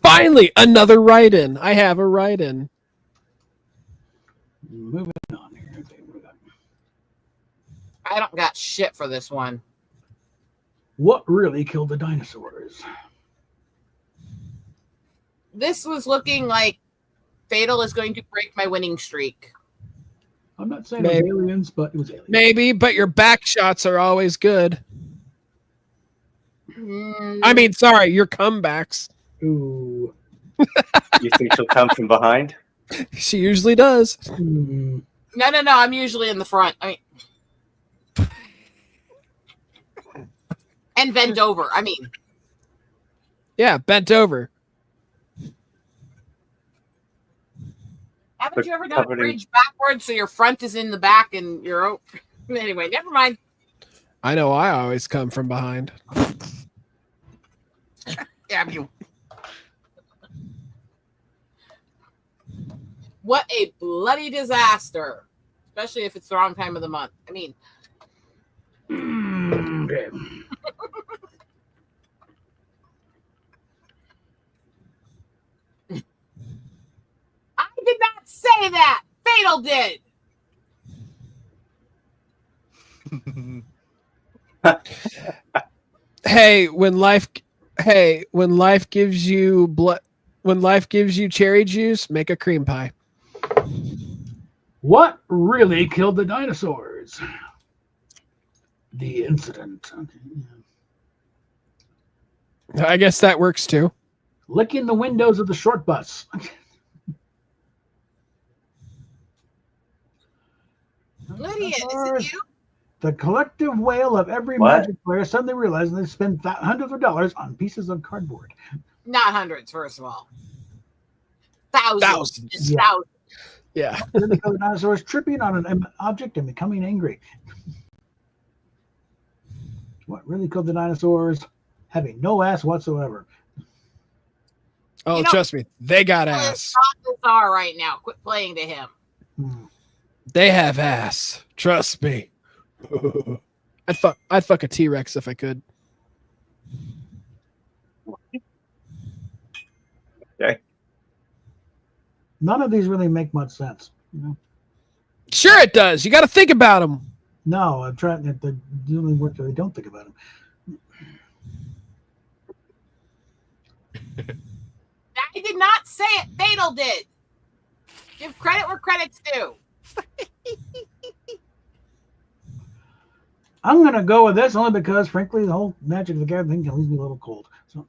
[SPEAKER 6] Finally, another write-in. I have a write-in.
[SPEAKER 2] Moving on here. Okay, what we got?
[SPEAKER 3] I don't got shit for this one.
[SPEAKER 2] What really killed the dinosaurs?
[SPEAKER 3] This was looking like Fatal is going to break my winning streak.
[SPEAKER 2] I'm not saying it was aliens, but it was aliens.
[SPEAKER 6] Maybe, but your back shots are always good. I mean, sorry, your comebacks.
[SPEAKER 2] Ooh.
[SPEAKER 12] You think she'll come from behind?
[SPEAKER 6] She usually does.
[SPEAKER 3] No. I'm usually in the front. I mean, and bent over. I mean,
[SPEAKER 6] yeah, bent over.
[SPEAKER 3] Haven't you ever done a bridge backwards so your front is in the back and you're anyway? Never mind.
[SPEAKER 6] I know. I always come from behind.
[SPEAKER 3] Damn you! What a bloody disaster! Especially if it's the wrong time of the month. I mean,
[SPEAKER 2] Okay.
[SPEAKER 3] I did not say that. Fatal did.
[SPEAKER 6] When life gives you cherry juice, make a cream pie.
[SPEAKER 2] What really killed the dinosaurs? The incident. Okay.
[SPEAKER 6] I guess that works too.
[SPEAKER 2] Licking the windows of the short bus.
[SPEAKER 3] Lydia, is it you?
[SPEAKER 2] The collective wail of every
[SPEAKER 12] What?
[SPEAKER 2] Magic player suddenly realized they spend hundreds of dollars on pieces of cardboard.
[SPEAKER 3] Not hundreds, first of all. Thousands.
[SPEAKER 6] Thousands.
[SPEAKER 2] Yeah.
[SPEAKER 3] Thousands.
[SPEAKER 6] Yeah.
[SPEAKER 2] Then the dinosaurs tripping on an object and becoming angry. What really killed the dinosaurs? Having no ass whatsoever.
[SPEAKER 6] Oh,
[SPEAKER 3] You know-
[SPEAKER 6] trust me, they got
[SPEAKER 3] Well,
[SPEAKER 6] ass.
[SPEAKER 3] it's not bizarre right now. Quit playing to him.
[SPEAKER 6] They have ass. Trust me. I'd fuck a T-Rex if I could.
[SPEAKER 12] Okay.
[SPEAKER 2] None of these really make much sense. You know?
[SPEAKER 6] Sure, it does. You got to think about them.
[SPEAKER 2] No, I'm trying to. The only work that I don't think about them.
[SPEAKER 3] I did not say it. Fatal did. Give credit where credit's due.
[SPEAKER 2] I'm gonna go with this only because, frankly, the whole Magic of the Gathering thing leaves me a little cold. So,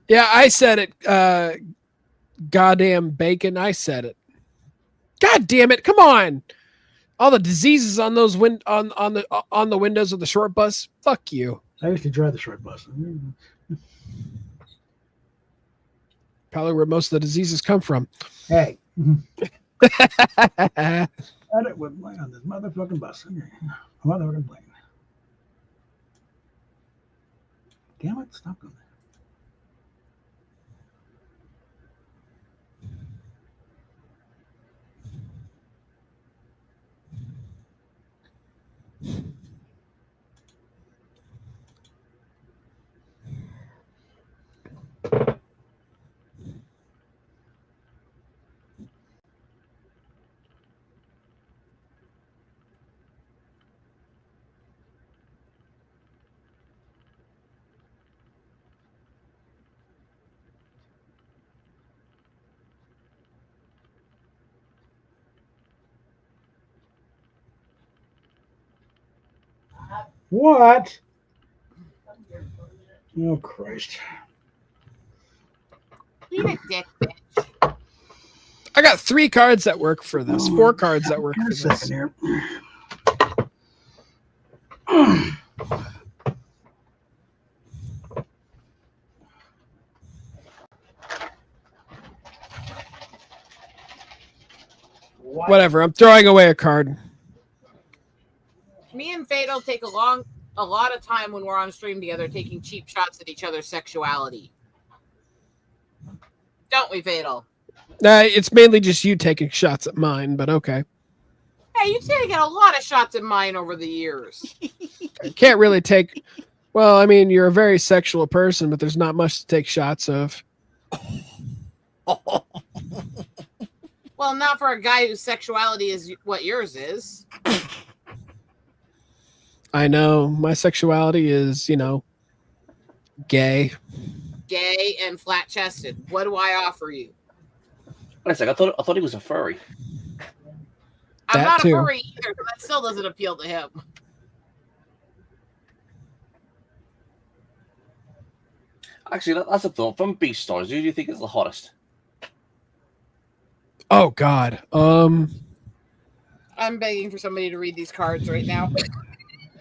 [SPEAKER 6] Yeah, I said it. Goddamn bacon. I said it. God damn it! Come on. All the diseases on those on the windows of the short bus. Fuck you.
[SPEAKER 2] I used to drive the short bus.
[SPEAKER 6] Probably where most of the diseases come from.
[SPEAKER 2] Hey. Edit with my on this motherfucking bus. Motherfucking plane. Damn it, stop going there. What? Oh, Christ.
[SPEAKER 3] Be a dick, bitch.
[SPEAKER 6] I got 3 cards that work for this. 4 cards that work
[SPEAKER 2] Give me
[SPEAKER 6] for
[SPEAKER 2] a
[SPEAKER 6] this.
[SPEAKER 2] second here.
[SPEAKER 6] Whatever. I'm throwing away a card.
[SPEAKER 3] Me and Fatal take a lot of time when we're on stream together taking cheap shots at each other's sexuality. Don't we, Fatal?
[SPEAKER 6] It's mainly just you taking shots at mine, but okay.
[SPEAKER 3] Hey, you've taken a lot of shots at mine over the years.
[SPEAKER 6] Can't really take. Well, I mean, you're a very sexual person, but there's not much to take shots of.
[SPEAKER 3] Well, not for a guy whose sexuality is what yours is.
[SPEAKER 6] I know my sexuality is, gay.
[SPEAKER 3] Gay and flat-chested. What do I offer you?
[SPEAKER 9] Wait a sec, I thought he was a furry.
[SPEAKER 3] I'm
[SPEAKER 6] That
[SPEAKER 3] not
[SPEAKER 6] too.
[SPEAKER 3] a furry either, but that still doesn't appeal to him.
[SPEAKER 9] Actually, that's a thought. From Beast Stars, who do you think is the hottest?
[SPEAKER 6] Oh God.
[SPEAKER 3] I'm begging for somebody to read these cards right now.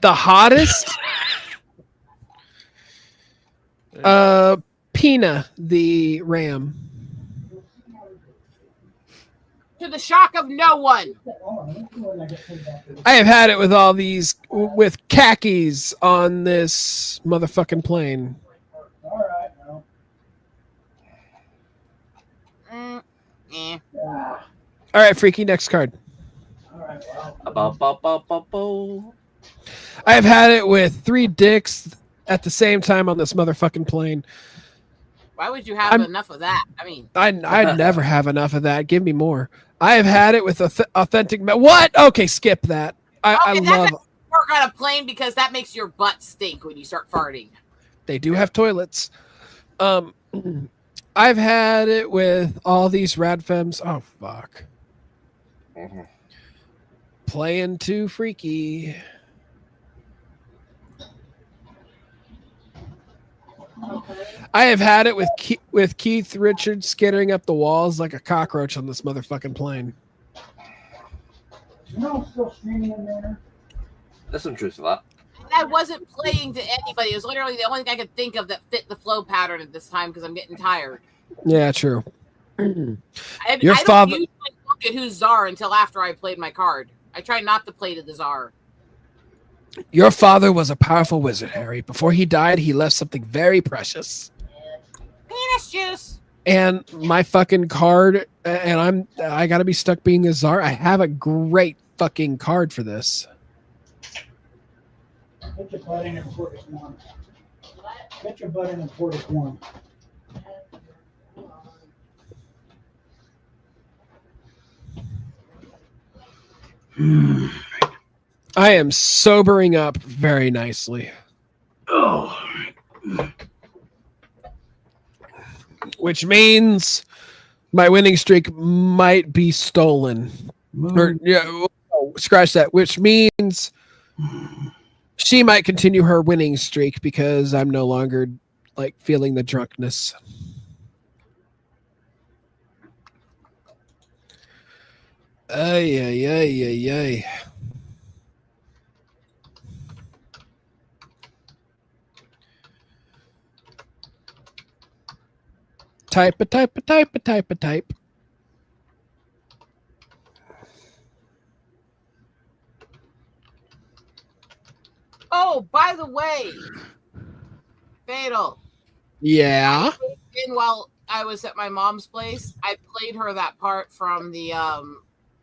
[SPEAKER 6] The hottest. Pina the ram.
[SPEAKER 3] To the shock of no one.
[SPEAKER 6] I have had it with all these with khakis on this motherfucking plane.
[SPEAKER 3] Eh.
[SPEAKER 6] All right, Freaky, next card. I have had it with 3 dicks at the same time on this motherfucking plane.
[SPEAKER 3] Why would you have enough of that? I mean,
[SPEAKER 6] I'd never have enough of that. Give me more. I have had it with authentic. What? Okay, skip that. I
[SPEAKER 3] that
[SPEAKER 6] love.
[SPEAKER 3] doesn't work on a plane because that makes your butt stink when you start farting.
[SPEAKER 6] They do have toilets. I've had it with all these rad femmes. Oh fuck. Playing too freaky. I have had it with Keith Richards skittering up the walls like a cockroach on this motherfucking plane.
[SPEAKER 2] No, still streaming in there.
[SPEAKER 9] There's some truth to that.
[SPEAKER 3] I wasn't playing to anybody. It was literally the only thing I could think of that fit the flow pattern at this time because I'm getting tired.
[SPEAKER 6] Yeah, true.
[SPEAKER 3] I
[SPEAKER 6] Your
[SPEAKER 3] don't
[SPEAKER 6] father.
[SPEAKER 3] usually look at who's czar until after I played my card. I try not to play to the czar.
[SPEAKER 6] Your father was a powerful wizard, Harry. Before he died, he left something very precious.
[SPEAKER 3] Penis juice.
[SPEAKER 6] And my fucking card, and I gotta be stuck being a czar. I have a great fucking card for this.
[SPEAKER 2] Get your butt in and pour this one. Get your butt in and pour this one.
[SPEAKER 6] I am sobering up very nicely.
[SPEAKER 2] Oh.
[SPEAKER 6] Which means my winning streak might be stolen. Or, yeah, scratch that. Which means she might continue her winning streak because I'm no longer like feeling the drunkenness. Ay, ay, ay, ay, ay. Type.
[SPEAKER 3] Oh, by the way, Fatal.
[SPEAKER 6] Yeah.
[SPEAKER 3] And while I was at my mom's place, I played her that part from the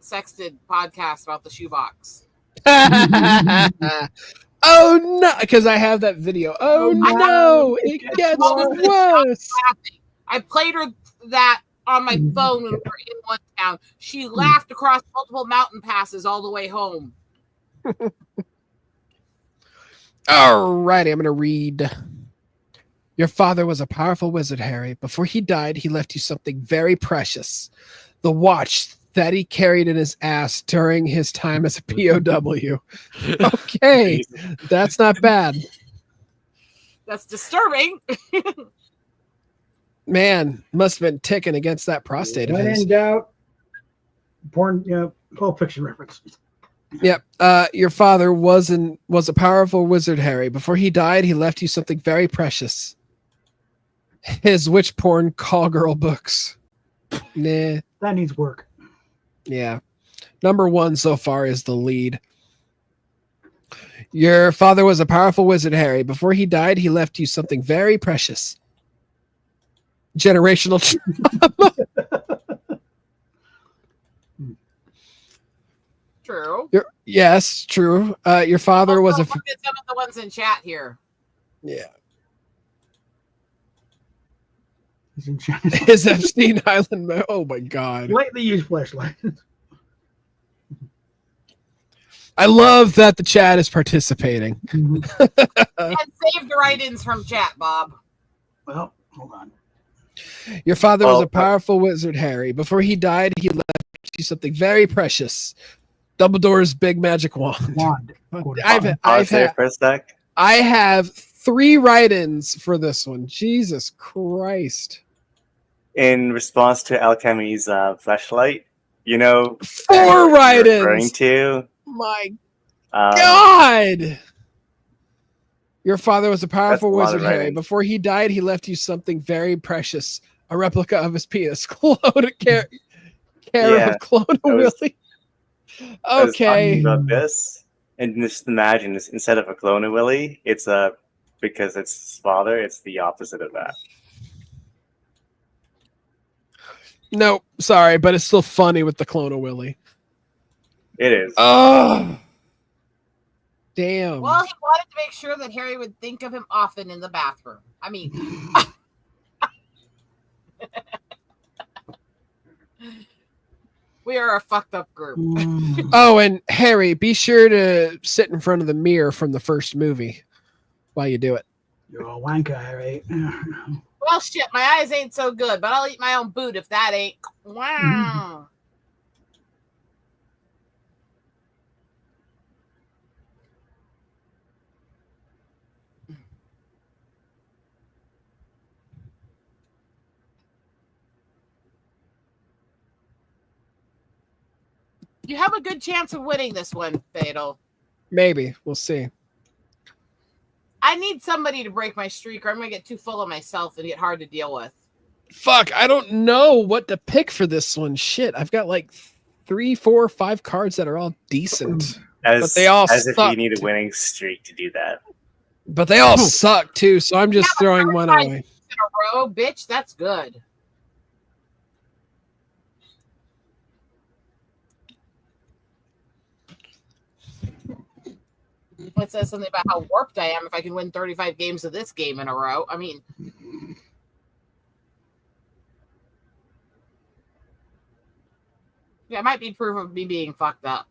[SPEAKER 3] Sexted podcast about the shoebox.
[SPEAKER 6] Oh no, because I have that video. Oh no, it gets worse.
[SPEAKER 3] I played her that on my phone when we were in one town. She laughed across multiple mountain passes all the way home.
[SPEAKER 6] Alrighty, I'm gonna read. Your father was a powerful wizard, Harry. Before he died, he left you something very precious. The watch that he carried in his ass during his time as a POW. Okay, that's not bad.
[SPEAKER 3] That's disturbing.
[SPEAKER 6] Man, must have been ticking against that prostate of
[SPEAKER 2] When
[SPEAKER 6] his.
[SPEAKER 2] in doubt, porn, Pulp Fiction reference.
[SPEAKER 6] Yep. Your father was a powerful wizard, Harry. Before he died, he left you something very precious. His witch porn call girl books. Nah.
[SPEAKER 2] That needs work.
[SPEAKER 6] Yeah. Number 1 so far is the lead. Your father was a powerful wizard, Harry. Before he died, he left you something very precious. Generational trauma.
[SPEAKER 3] True.
[SPEAKER 6] Yes, true. Your father was a.
[SPEAKER 3] Look at some of the ones in chat here.
[SPEAKER 6] Yeah.
[SPEAKER 2] He's in
[SPEAKER 6] His Epstein Island. Oh my God.
[SPEAKER 2] Lightly used flashlight.
[SPEAKER 6] I love that the chat is participating.
[SPEAKER 3] And save the write-ins from chat, Bob.
[SPEAKER 2] Well, hold on.
[SPEAKER 6] Your father was a powerful wizard, Harry. Before he died, he left you something very precious. Dumbledore's big magic wand. I have 3 write-ins for this one. Jesus Christ.
[SPEAKER 12] In response to Alchemy's flashlight,
[SPEAKER 6] 4 write-ins.
[SPEAKER 12] Referring to
[SPEAKER 6] my God. Your father was a powerful wizard, Harry. Before he died, he left you something very precious. A replica of his penis. Care of Clone Willie. Okay.
[SPEAKER 12] About this, and just imagine this, instead of a clone of Willie, it's because it's his father, it's the opposite of that.
[SPEAKER 6] No, sorry, but it's still funny with the clone of Willie.
[SPEAKER 12] It is.
[SPEAKER 6] Oh, damn.
[SPEAKER 3] Well, he wanted to make sure that Harry would think of him often in the bathroom. I mean, we are a fucked up group.
[SPEAKER 6] Oh, and Harry, be sure to sit in front of the mirror from the first movie while you do it.
[SPEAKER 2] You're a wanker, Harry.
[SPEAKER 3] Well, shit, my eyes ain't so good, but I'll eat my own boot if that ain't. Wow. You have a good chance of winning this one, Fatal.
[SPEAKER 6] Maybe. We'll see.
[SPEAKER 3] I need somebody to break my streak, or I'm going to get too full of myself and get hard to deal with.
[SPEAKER 6] Fuck, I don't know what to pick for this one. Shit, I've got like 3, 4, 5 cards that are all decent. But they all
[SPEAKER 12] as if
[SPEAKER 6] suck.
[SPEAKER 12] you need a winning streak to do that.
[SPEAKER 6] But they all suck too, so I'm just throwing one away.
[SPEAKER 3] In a row, bitch, that's good. It says something about how warped I am if I can win 35 games of this game in a row. I mean, yeah, it might be proof of me being fucked up.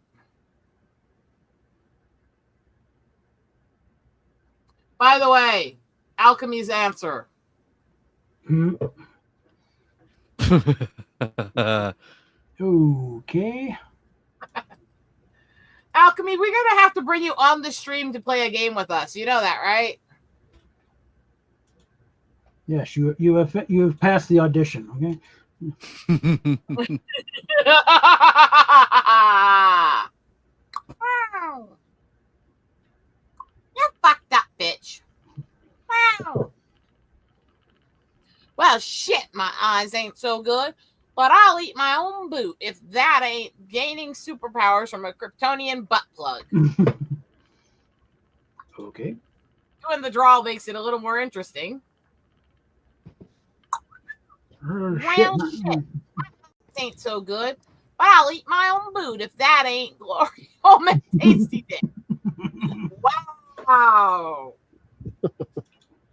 [SPEAKER 3] By the way, Alchemy's answer.
[SPEAKER 2] Okay.
[SPEAKER 3] Alchemy, we're going to have to bring you on the stream to play a game with us. You know that, right?
[SPEAKER 2] Yes, you have passed the audition. Okay.
[SPEAKER 3] Wow. You're fucked up, bitch. Wow. Well, shit, my eyes ain't so good, but I'll eat my own boot if that ain't gaining superpowers from a Kryptonian butt plug.
[SPEAKER 2] Okay.
[SPEAKER 3] Doing the draw makes it a little more interesting. Well, shit, this ain't so good, but I'll eat my own boot if that ain't glory. Oh, man, tasty dick. Wow.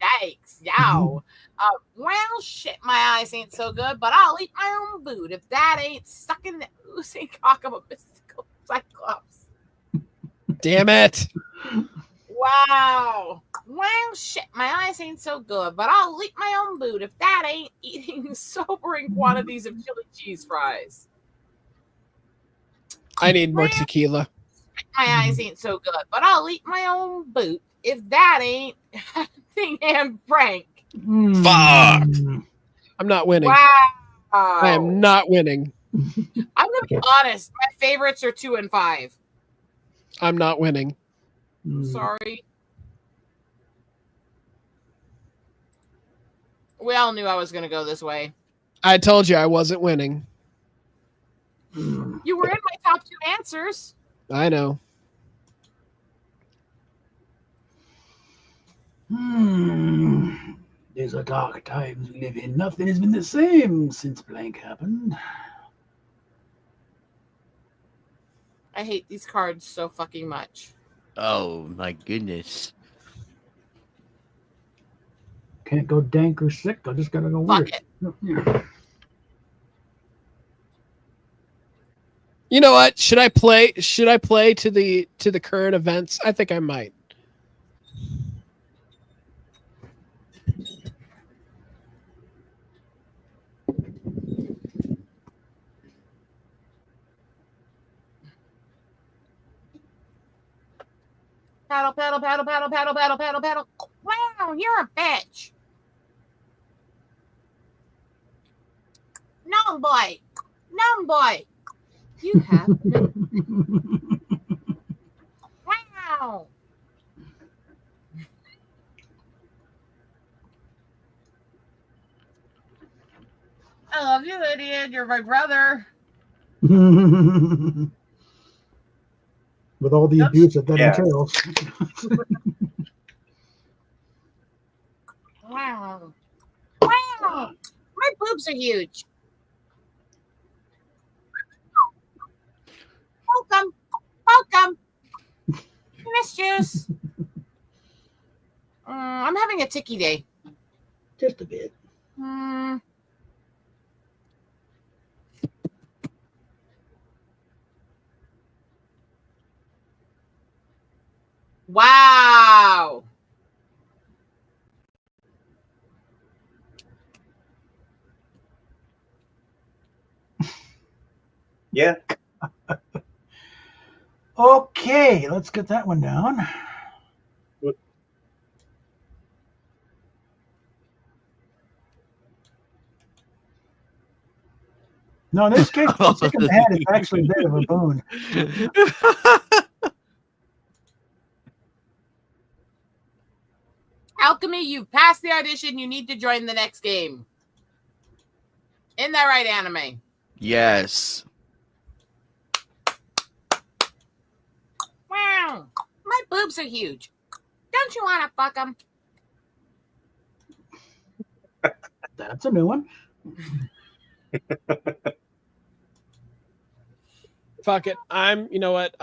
[SPEAKER 3] Yikes. Yow. Well, shit, my eyes ain't so good, but I'll eat my own boot if that ain't sucking the oozing cock of a mystical cyclops.
[SPEAKER 6] Damn it.
[SPEAKER 3] Wow. Well, shit, my eyes ain't so good, but I'll eat my own boot if that ain't eating sobering quantities of chili cheese fries.
[SPEAKER 6] I need more tequila.
[SPEAKER 3] My eyes ain't so good, but I'll eat my own boot if that ain't and Frank.
[SPEAKER 6] Fuck. I'm not winning.
[SPEAKER 3] Wow.
[SPEAKER 6] I am not winning.
[SPEAKER 3] I'm gonna be honest. My favorites are 2 and 5.
[SPEAKER 6] I'm not winning.
[SPEAKER 3] Sorry. We all knew I was gonna go this way.
[SPEAKER 6] I told you I wasn't winning.
[SPEAKER 3] You were in my top 2 answers.
[SPEAKER 6] I know.
[SPEAKER 2] There's a dark times we live in. Nothing has been the same since blank happened.
[SPEAKER 3] I hate these cards so fucking much.
[SPEAKER 1] Oh my goodness.
[SPEAKER 2] Can't go dank or sick. I just gotta go
[SPEAKER 3] Fuck
[SPEAKER 2] weird.
[SPEAKER 3] it.
[SPEAKER 6] You know what? Should I play to the current events? I think I might.
[SPEAKER 3] Paddle, paddle, paddle, paddle, paddle, paddle, paddle, paddle. Wow, you're a bitch. No, boy. No, boy. You have no. Wow. I love you, Lydia. You're my brother.
[SPEAKER 2] With all the abuse that entails.
[SPEAKER 3] Wow. Wow. My boobs are huge. Welcome. Welcome. Miss Juice. I'm having a ticky day.
[SPEAKER 2] Just a bit.
[SPEAKER 3] Wow.
[SPEAKER 12] Yeah.
[SPEAKER 2] Okay, let's get that one down. No, in this case, the chicken in the head is actually a bit of a boon.
[SPEAKER 3] Alchemy, you've passed the audition. You need to join the next game. Isn't that right, Anime?
[SPEAKER 1] Yes.
[SPEAKER 3] Wow. My boobs are huge. Don't you want to fuck them?
[SPEAKER 2] That's a new one.
[SPEAKER 6] Fuck it. You know what?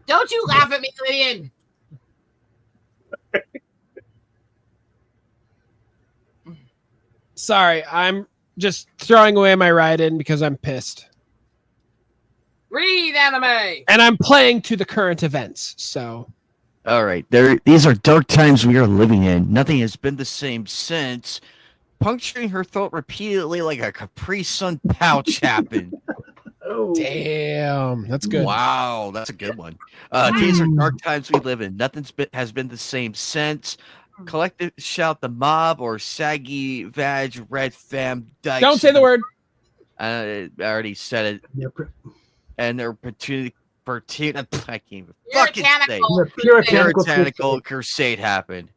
[SPEAKER 3] Don't you laugh at me, Lydian.
[SPEAKER 6] Sorry. I'm just throwing away my write-in because I'm pissed.
[SPEAKER 3] Read Anime.
[SPEAKER 6] And I'm playing to the current events, so.
[SPEAKER 1] All right. These are dark times we are living in. Nothing has been the same since puncturing her throat repeatedly like a Capri Sun pouch happened.
[SPEAKER 2] Oh,
[SPEAKER 6] damn. That's good.
[SPEAKER 1] Wow, that's a good one. These are dark times we live in. Nothing has been the same since. Collective shout the mob or saggy vag red fam dykes.
[SPEAKER 6] Don't say the word.
[SPEAKER 1] I already said it.
[SPEAKER 2] Yeah,
[SPEAKER 1] And they're I can't even fucking say.
[SPEAKER 2] The puritanical
[SPEAKER 1] crusade happened.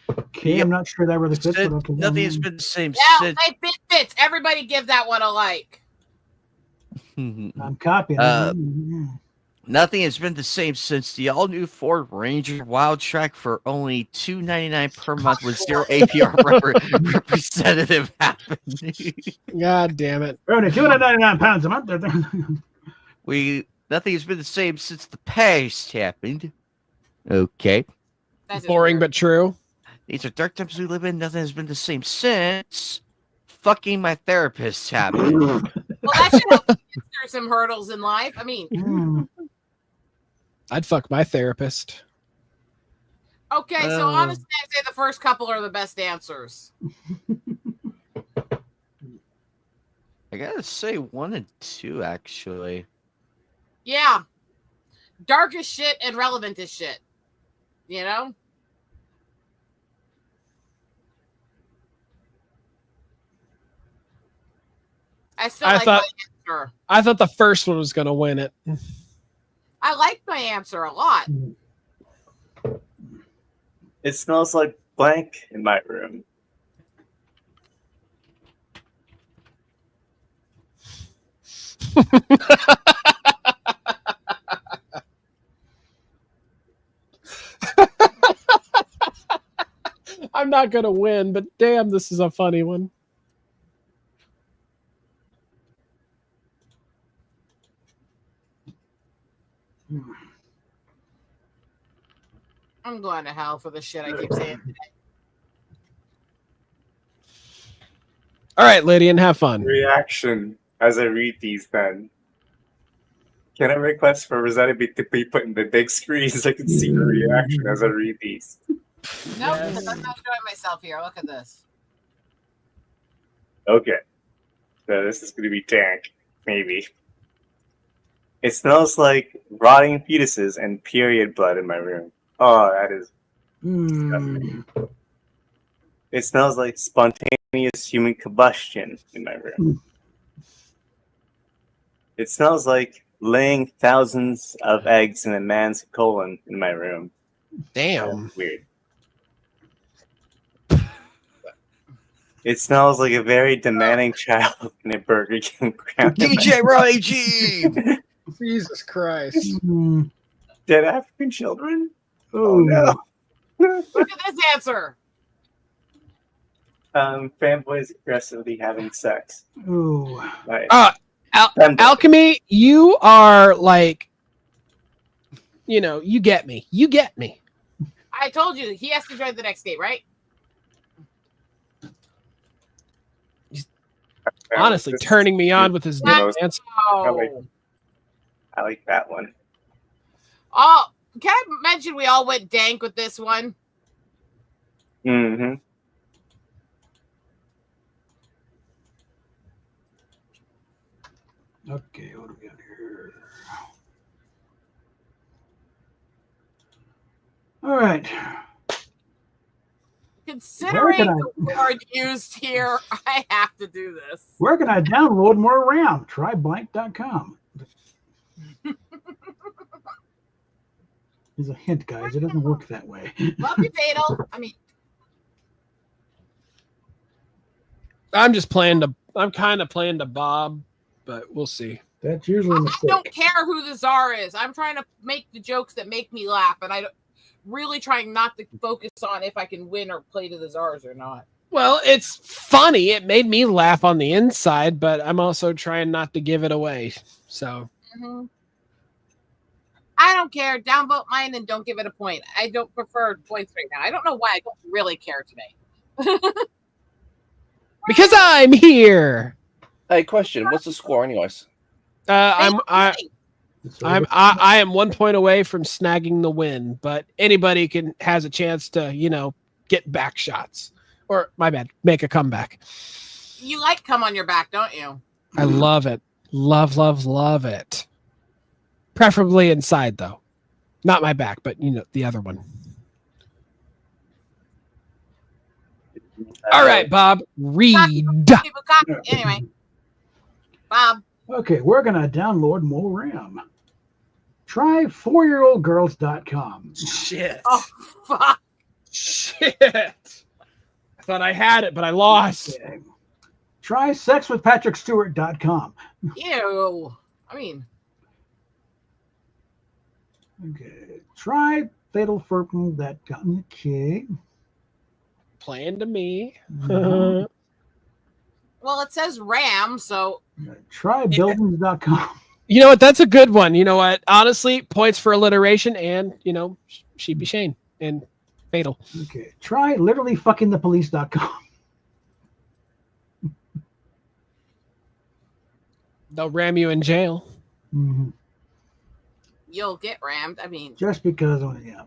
[SPEAKER 2] Okay, I'm not sure that really fits. But okay,
[SPEAKER 1] Nothing has been the same
[SPEAKER 3] Yeah,
[SPEAKER 1] since.
[SPEAKER 3] it fits. Everybody give that one a like.
[SPEAKER 2] I'm copying.
[SPEAKER 1] Nothing has been the same since the all-new Ford Ranger Wild Track for only $2.99 per month with zero APR representative happened.
[SPEAKER 6] God damn it!
[SPEAKER 2] Only 299 pounds a month.
[SPEAKER 1] Nothing has been the same since the past happened. Okay.
[SPEAKER 3] That's
[SPEAKER 6] Boring but true.
[SPEAKER 1] These are dark times we live in. Nothing has been the same since fucking my therapist happened.
[SPEAKER 3] Well, that should help you get through some hurdles in life. I mean,
[SPEAKER 6] I'd fuck my therapist.
[SPEAKER 3] okay, so honestly, I'd say the first couple are the best answers.
[SPEAKER 1] I gotta say 1 and 2, actually.
[SPEAKER 3] Yeah. Dark as shit and relevant as shit. You know? I thought my answer.
[SPEAKER 6] I thought the first one was gonna win it.
[SPEAKER 3] I liked my answer a lot.
[SPEAKER 12] It smells like blank in my room.
[SPEAKER 6] I'm not gonna win, but damn, this is a funny one.
[SPEAKER 3] I'm going to hell for the shit I keep saying today.
[SPEAKER 6] All right, Lydian, have fun.
[SPEAKER 12] Reaction as I read these then. Can I request for Rosetta to be put in the big screen so I can see her reaction as I read these?
[SPEAKER 3] No, because I'm not enjoying myself here. Look at this.
[SPEAKER 12] Okay. So this is going to be dank, maybe. It smells like rotting fetuses and period blood in my room. Oh, that is disgusting. It smells like spontaneous human combustion in my room. It smells like laying thousands of eggs in a man's colon in my room.
[SPEAKER 6] Damn.
[SPEAKER 12] That's weird. It smells like a very demanding child in a Burger King ground.
[SPEAKER 1] DJ Ronnie G!
[SPEAKER 6] Jesus Christ.
[SPEAKER 12] Dead African children?
[SPEAKER 2] Oh
[SPEAKER 12] no.
[SPEAKER 3] Look at this answer.
[SPEAKER 12] Fanboys aggressively having sex.
[SPEAKER 2] Ooh.
[SPEAKER 12] Right.
[SPEAKER 6] Alchemy, you are like, you know, you get me. You get me.
[SPEAKER 3] I told you he has to join the next game, right?
[SPEAKER 6] Honestly, turning me on with his answer.
[SPEAKER 12] I like that one.
[SPEAKER 3] Oh, can I mention we all went dank with this one?
[SPEAKER 12] Mm-hmm.
[SPEAKER 2] Okay, what do we got here? All right.
[SPEAKER 3] Considering the word used here, I have to do this.
[SPEAKER 2] Where can I download more RAM? Try blank.com. There's a hint, guys. It doesn't work that way.
[SPEAKER 3] Love you, Fatal. I mean,
[SPEAKER 6] I'm just playing to. I'm kind of playing to Bob, but we'll see.
[SPEAKER 2] That's usually a
[SPEAKER 3] I
[SPEAKER 2] mistake.
[SPEAKER 3] don't care who the czar is. I'm trying to make the jokes that make me laugh, and I don't really trying not to focus on if I can win or play to the czars or not.
[SPEAKER 6] Well, it's funny. It made me laugh on the inside, but I'm also trying not to give it away. So.
[SPEAKER 3] Mm-hmm. I don't care. Downvote mine and don't give it a point. I don't prefer points right now. I don't know why I don't really care today.
[SPEAKER 6] Because I'm here.
[SPEAKER 9] Hey, question. What's the score, anyways?
[SPEAKER 6] I am 1 point away from snagging the win, but anybody has a chance to, get back shots. Or, my bad, make a comeback.
[SPEAKER 3] You like come on your back, don't you?
[SPEAKER 6] I love it. Love it. Preferably inside, though. Not my back, but, the other one. All right, Bob. Read.
[SPEAKER 3] Anyway. Bob.
[SPEAKER 2] Okay, we're going to download more RAM. Try 4yearoldgirls.com.
[SPEAKER 6] Shit.
[SPEAKER 3] Oh, fuck.
[SPEAKER 6] Shit. I thought I had it, but I lost.
[SPEAKER 2] Okay. Try sexwithpatrickstewart.com.
[SPEAKER 3] Ew. I mean.
[SPEAKER 2] Okay. Try fatalfurple.com. Okay.
[SPEAKER 6] Playing to me.
[SPEAKER 2] Mm-hmm.
[SPEAKER 3] Well, it says RAM, so.
[SPEAKER 2] Try buildings.com.
[SPEAKER 6] You know what? That's a good one. You know what? Honestly, points for alliteration and, Sheepy Shane and Fatal.
[SPEAKER 2] Okay. Try literallyfuckingthepolice.com.
[SPEAKER 6] They'll ram you in jail.
[SPEAKER 2] Mm-hmm.
[SPEAKER 3] You'll get rammed. I mean.
[SPEAKER 2] Just because, yeah.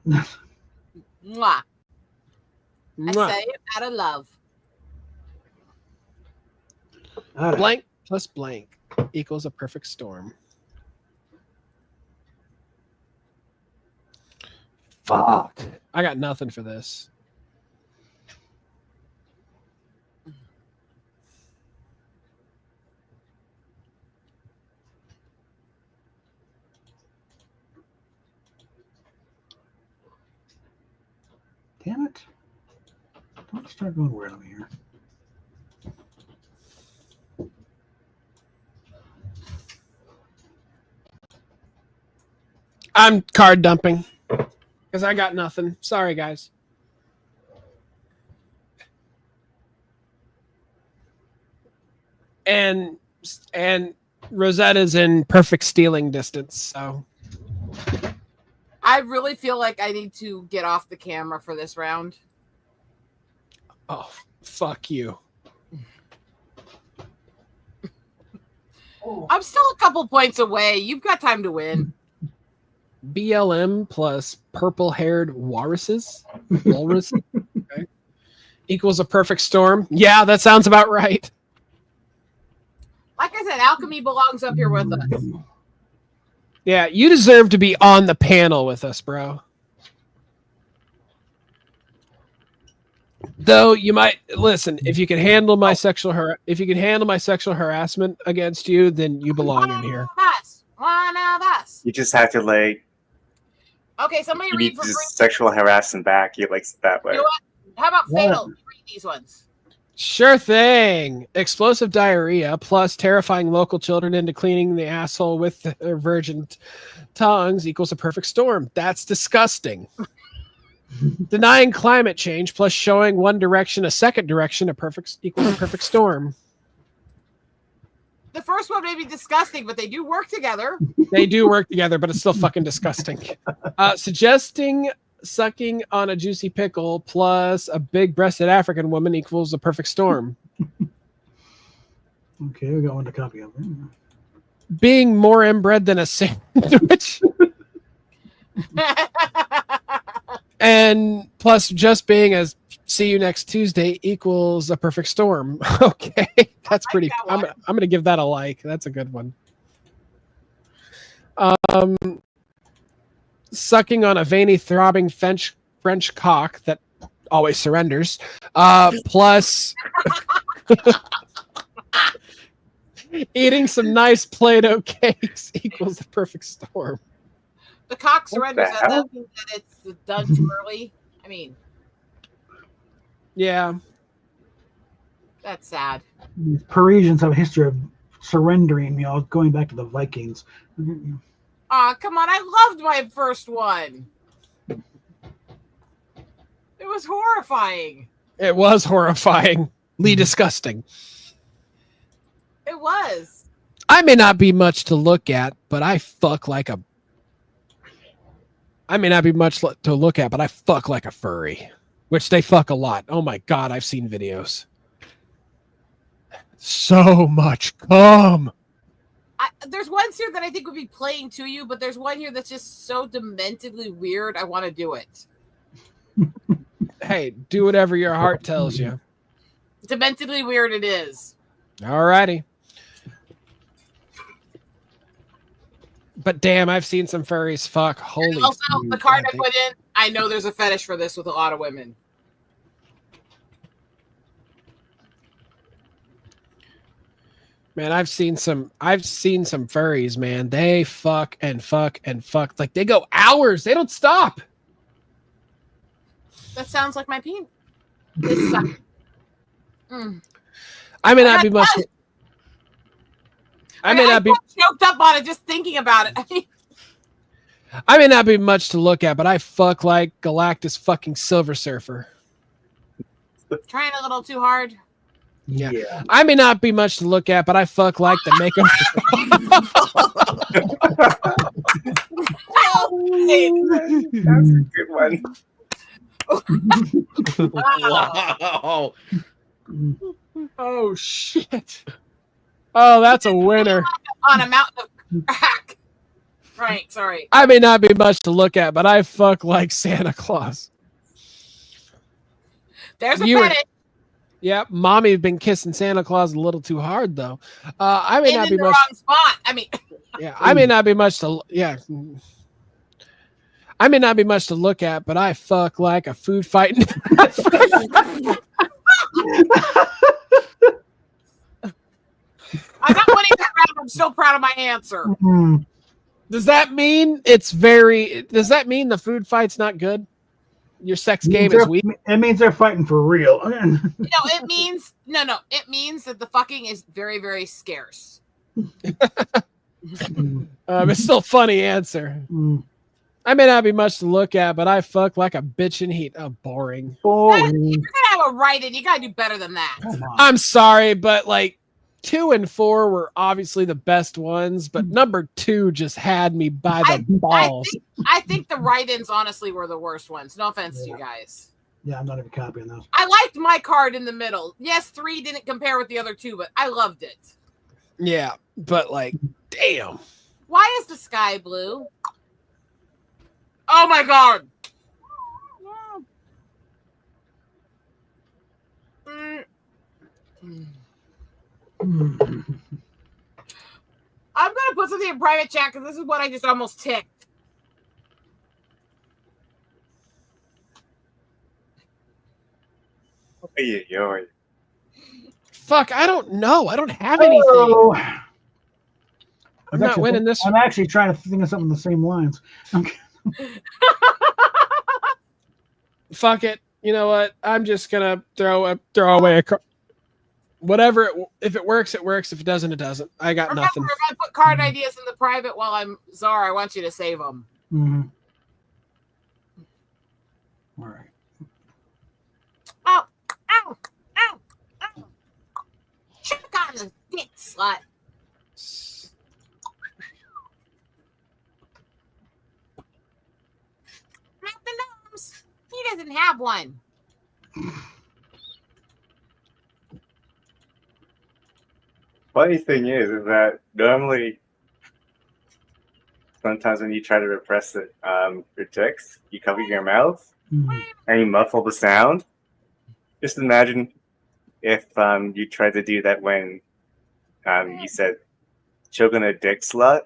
[SPEAKER 3] Mwah. I say it out of love.
[SPEAKER 2] Right.
[SPEAKER 6] Blank plus blank equals a perfect storm. Fuck. I got nothing for this.
[SPEAKER 2] Damn it. Don't start going weird over here.
[SPEAKER 6] I'm card dumping because I got nothing. Sorry, guys. And Rosetta's in perfect stealing distance, so.
[SPEAKER 3] I really feel like I need to get off the camera for this round.
[SPEAKER 6] Oh, fuck you.
[SPEAKER 3] I'm still a couple points away. You've got time to win.
[SPEAKER 6] BLM plus purple-haired walruses. Okay. Equals a perfect storm. Yeah, that sounds about right.
[SPEAKER 3] Like I said, alchemy belongs up here with us.
[SPEAKER 6] Yeah, you deserve to be on the panel with us, bro. Though you might listen, if you can handle my sexual harassment against you, then you belong in here.
[SPEAKER 3] One of us.
[SPEAKER 12] You just have to
[SPEAKER 3] Okay, somebody
[SPEAKER 12] you
[SPEAKER 3] read
[SPEAKER 12] need
[SPEAKER 3] for
[SPEAKER 12] to
[SPEAKER 3] free.
[SPEAKER 12] sexual harassment back. You that way.
[SPEAKER 3] You know what? How about Fatal? You read these ones.
[SPEAKER 6] Sure thing. Explosive diarrhea plus terrifying local children into cleaning the asshole with their virgin tongues equals a perfect storm. That's disgusting. Denying climate change plus showing one direction a second direction equals a perfect storm.
[SPEAKER 3] The first one may be disgusting, but they do work together.
[SPEAKER 6] They do work together, but it's still fucking disgusting. Suggesting sucking on a juicy pickle plus a big-breasted African woman equals a perfect storm.
[SPEAKER 2] Okay, we got one to copy of.
[SPEAKER 6] Being more inbred than a sandwich. And plus just being a see you next Tuesday equals a perfect storm. Okay, that's pretty. I'm gonna give that a like. That's a good one. Sucking on a veiny, throbbing French cock that always surrenders. Plus eating some nice Play-Doh cakes equals the perfect storm.
[SPEAKER 3] The cock surrenders.
[SPEAKER 12] the
[SPEAKER 3] That
[SPEAKER 12] hell?
[SPEAKER 3] doesn't mean that it's done too early. I mean,
[SPEAKER 6] Yeah.
[SPEAKER 3] that's sad.
[SPEAKER 2] These Parisians have a history of surrendering, going back to the Vikings.
[SPEAKER 3] Aw, come on. I loved my first one. It was horrifying.
[SPEAKER 6] It was horrifyingly disgusting.
[SPEAKER 3] It was.
[SPEAKER 6] I may not be much to look at, but I fuck like a. I may not be much to look at, but I fuck like a furry, which they fuck a lot. Oh my god, I've seen videos. So much cum.
[SPEAKER 3] There's ones here that I think would be playing to you, but there's one here that's just so dementedly weird. I want to do it.
[SPEAKER 6] Hey, do whatever your heart tells you.
[SPEAKER 3] Dementedly weird it is.
[SPEAKER 6] Alrighty. But damn, I've seen some furries fuck. Holy.
[SPEAKER 3] Also, the card I
[SPEAKER 6] God,
[SPEAKER 3] put in, I know there's a fetish for this with a lot of women.
[SPEAKER 6] Man, I've seen some furries, man. They fuck and fuck and fuck. Like they go hours. They don't stop.
[SPEAKER 3] That sounds like my penis. Mm.
[SPEAKER 6] I may not be much. I may not be
[SPEAKER 3] choked up on it just thinking about it.
[SPEAKER 6] I may not be much to look at, but I fuck like Galactus fucking Silver Surfer.
[SPEAKER 3] Trying a little too hard.
[SPEAKER 6] Yeah. I may not be much to look at, but I fuck like the makeup.
[SPEAKER 12] That's a good one.
[SPEAKER 1] Wow.
[SPEAKER 6] Oh shit. Oh, that's a winner.
[SPEAKER 3] On a mountain of crack. Right, sorry.
[SPEAKER 6] I may not be much to look at, but I fuck like Santa Claus.
[SPEAKER 3] There's a fetish.
[SPEAKER 6] Yeah, mommy's been kissing Santa Claus a little too hard, though. I may not be
[SPEAKER 3] in the
[SPEAKER 6] much.
[SPEAKER 3] wrong spot. I mean,
[SPEAKER 6] Yeah, I may not be much to. Yeah, I may not be much to look at, but I fuck like a food fighting.
[SPEAKER 3] I'm not winning this round. I'm still proud of my answer.
[SPEAKER 6] Does that mean it's very? Does that mean the food fight's not good? Your sex game is weak.
[SPEAKER 2] It means they're fighting for real.
[SPEAKER 3] It means no. It means that the fucking is very, very scarce.
[SPEAKER 6] It's still a funny answer. I may not be much to look at, but I fuck like a bitch in heat. Oh, boring.
[SPEAKER 3] If you're gonna have a write-in, you gotta do better than that.
[SPEAKER 6] I'm sorry, but like 2 and 4 were obviously the best ones, but number 2 just had me by the balls.
[SPEAKER 3] I think the write-ins honestly were the worst ones. No offense to you guys.
[SPEAKER 2] Yeah, I'm not even copying those.
[SPEAKER 3] I liked my card in the middle. Yes, 3 didn't compare with the other 2, but I loved it.
[SPEAKER 6] Yeah, but like, damn.
[SPEAKER 3] Why is the sky blue? Oh my god. I'm gonna put something in private chat because this is what I just almost ticked.
[SPEAKER 6] Fuck, I don't know. I don't have anything.
[SPEAKER 2] Oh.
[SPEAKER 6] I'm not winning this.
[SPEAKER 2] I'm actually trying to think of something on the same lines. Okay.
[SPEAKER 6] Fuck it. You know what? I'm just gonna throw away a card. Whatever. If it works, it works. If it doesn't, it doesn't. I got nothing.
[SPEAKER 3] If I put card ideas in the private while I'm Czar, I want you to save them.
[SPEAKER 2] Mm-hmm. All right.
[SPEAKER 3] Ow! Ow! Ow! Ow! Check on the dick, slut. Not the nose. He doesn't have one.
[SPEAKER 12] Funny thing is that normally, sometimes when you try to repress it, your text, you cover your mouth and you muffle the sound. Just imagine if you tried to do that when you said choking a dick slut,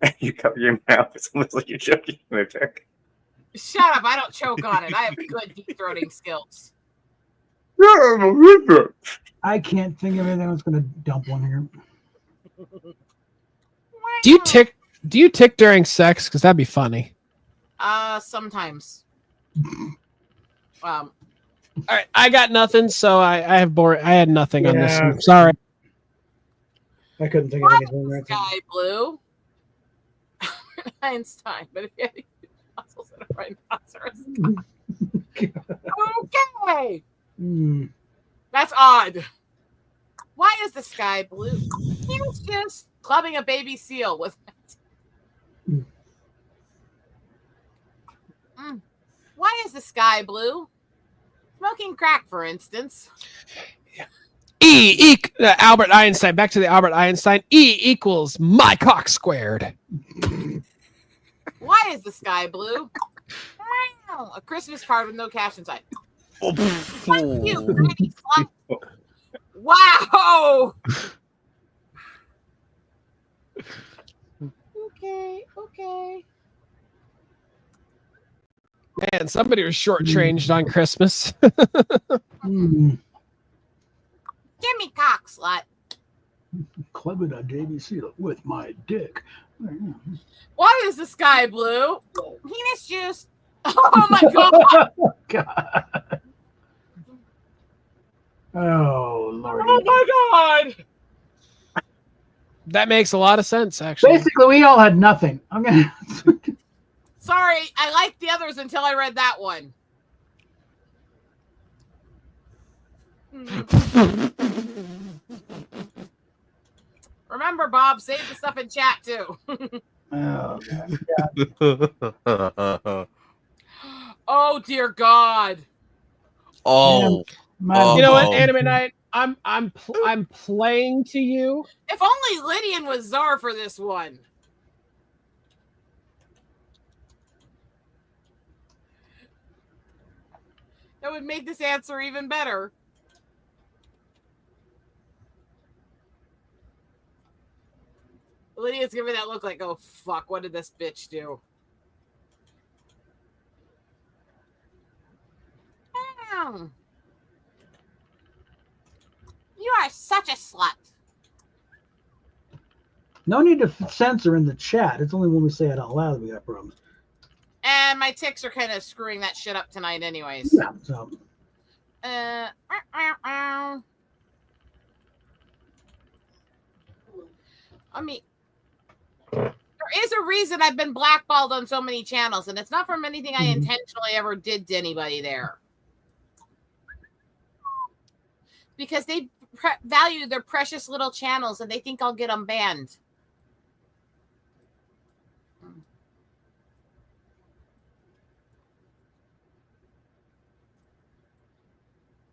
[SPEAKER 12] and you cover your mouth. It's almost like you're choking a dick.
[SPEAKER 3] Shut up! I don't choke on it. I have good deep throating skills.
[SPEAKER 2] I can't think of anything that's going to dump one here.
[SPEAKER 6] Do you tick? Do you tick during sex? Because that'd be funny.
[SPEAKER 3] Sometimes.
[SPEAKER 6] All right, I got nothing, so I have I had nothing on this one. Sorry.
[SPEAKER 2] I couldn't think of anything right now.
[SPEAKER 3] Sky blue. Einstein, but if you had muscles in a rhinoceros. Okay. That's odd. Why is the sky blue? He was just clubbing a baby seal with it. Why is the sky blue? Smoking crack, for instance.
[SPEAKER 6] Albert Einstein. Back to the Albert Einstein. E equals my cock squared.
[SPEAKER 3] Why is the sky blue? A Christmas card with no cash inside. Thank you, pretty slut. Wow. Okay.
[SPEAKER 6] Man, somebody was shortchanged on Christmas.
[SPEAKER 3] Give me cock, slut.
[SPEAKER 2] Clubbing a baby seal with my dick.
[SPEAKER 3] Why is the sky blue? Penis juice. Oh my god.
[SPEAKER 2] God. Oh Lord.
[SPEAKER 3] Oh my god.
[SPEAKER 6] That makes a lot of sense, actually.
[SPEAKER 2] Basically, we all had nothing. Okay.
[SPEAKER 3] Sorry, I liked the others until I read that one. Remember, Bob, save the stuff in chat too.
[SPEAKER 2] Oh,
[SPEAKER 1] Oh.
[SPEAKER 3] Oh dear God.
[SPEAKER 1] Oh.
[SPEAKER 6] You know what, Anime Night? I'm playing to you.
[SPEAKER 3] If only Lydian was czar for this one. That would make this answer even better. Lydia's giving that look like, oh fuck, what did this bitch do? Ow. You are such a slut.
[SPEAKER 2] No need to censor in the chat. It's only when we say it out loud that we got problems.
[SPEAKER 3] And my ticks are kind of screwing that shit up tonight anyways.
[SPEAKER 2] Yeah, so.
[SPEAKER 3] I mean, there is a reason I've been blackballed on so many channels, and it's not from anything I intentionally ever did to anybody there. Because they value their precious little channels, and they think I'll get them banned.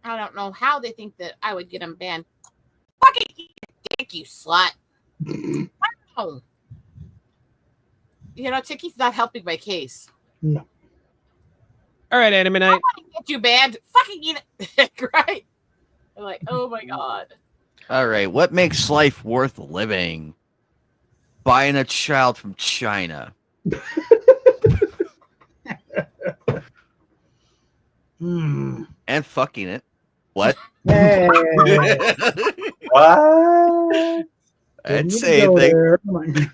[SPEAKER 3] I don't know how they think that I would get them banned. Fucking dick, you slut. Wow. You know, Ticky's not helping my case.
[SPEAKER 2] No.
[SPEAKER 6] All right, Anime Night.
[SPEAKER 3] I want to get you banned. Fucking eat it. Right? I'm like, oh my God.
[SPEAKER 1] All right. What makes life worth living? Buying a child from China. And fucking it. What?
[SPEAKER 12] Hey. What?
[SPEAKER 1] I'd say anything.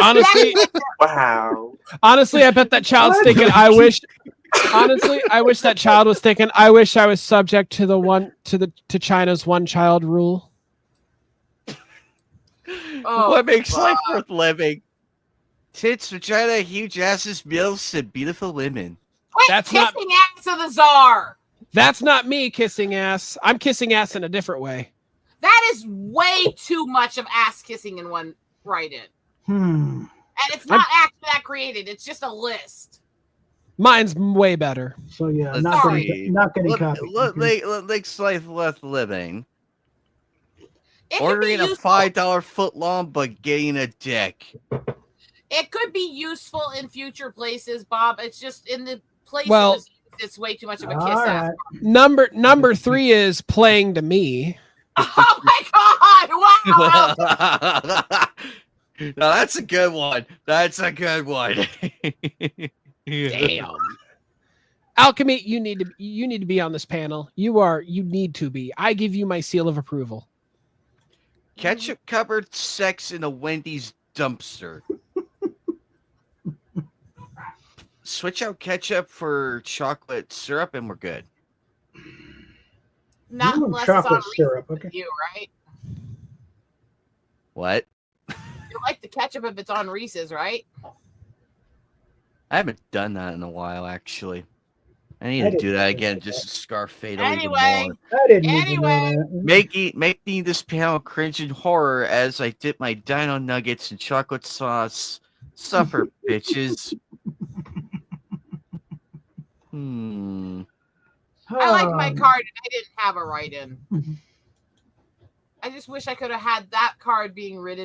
[SPEAKER 6] Honestly,
[SPEAKER 12] Wow.
[SPEAKER 6] Honestly, I bet that child's thinking, I wish that child was thinking, I wish I was subject to to China's one child rule.
[SPEAKER 3] Oh,
[SPEAKER 1] What makes life worth living? Tits, vagina, huge asses, bills, and beautiful women.
[SPEAKER 3] Quit
[SPEAKER 6] That's
[SPEAKER 3] kissing
[SPEAKER 6] not-
[SPEAKER 3] ass of the czar.
[SPEAKER 6] That's not me kissing ass. I'm kissing ass in a different way.
[SPEAKER 3] That is way too much of ass kissing in one write-in. And it's not actually that created. It's just a list.
[SPEAKER 6] Mine's way better.
[SPEAKER 2] So yeah,
[SPEAKER 1] Let's
[SPEAKER 2] not
[SPEAKER 1] see.
[SPEAKER 2] getting copied.
[SPEAKER 1] What makes life worth living?
[SPEAKER 3] It could
[SPEAKER 1] Ordering
[SPEAKER 3] be
[SPEAKER 1] a
[SPEAKER 3] useful.
[SPEAKER 1] $5 footlong but getting a dick.
[SPEAKER 3] It could be useful in future places, Bob. It's just in the place
[SPEAKER 6] Well-
[SPEAKER 3] it was used, it's way too much of a kiss
[SPEAKER 2] All
[SPEAKER 3] ass.
[SPEAKER 2] right.
[SPEAKER 6] Number 3 is playing to me.
[SPEAKER 3] Oh my God! Wow!
[SPEAKER 1] No, that's a good one. That's a good one.
[SPEAKER 6] Damn. Alchemy, you need to be on this panel. You need to be. I give you my seal of approval.
[SPEAKER 1] Ketchup covered sex in a Wendy's dumpster. Switch out ketchup for chocolate syrup and we're good.
[SPEAKER 3] Not unless
[SPEAKER 2] chocolate
[SPEAKER 3] it's on
[SPEAKER 2] syrup,
[SPEAKER 3] Reese's
[SPEAKER 2] okay.
[SPEAKER 3] with you, right?
[SPEAKER 1] What?
[SPEAKER 3] You like the ketchup if it's on Reese's, right?
[SPEAKER 1] I haven't done that in a while, actually. I need to do that again just to scarf Fatal even
[SPEAKER 3] Anyway,
[SPEAKER 1] more.
[SPEAKER 2] I didn't need to know that.
[SPEAKER 1] Making this panel cringe and horror as I dip my dino nuggets in chocolate sauce. Suffer, bitches.
[SPEAKER 3] I like my card and I didn't have a write-in. I just wish I could have had that card being read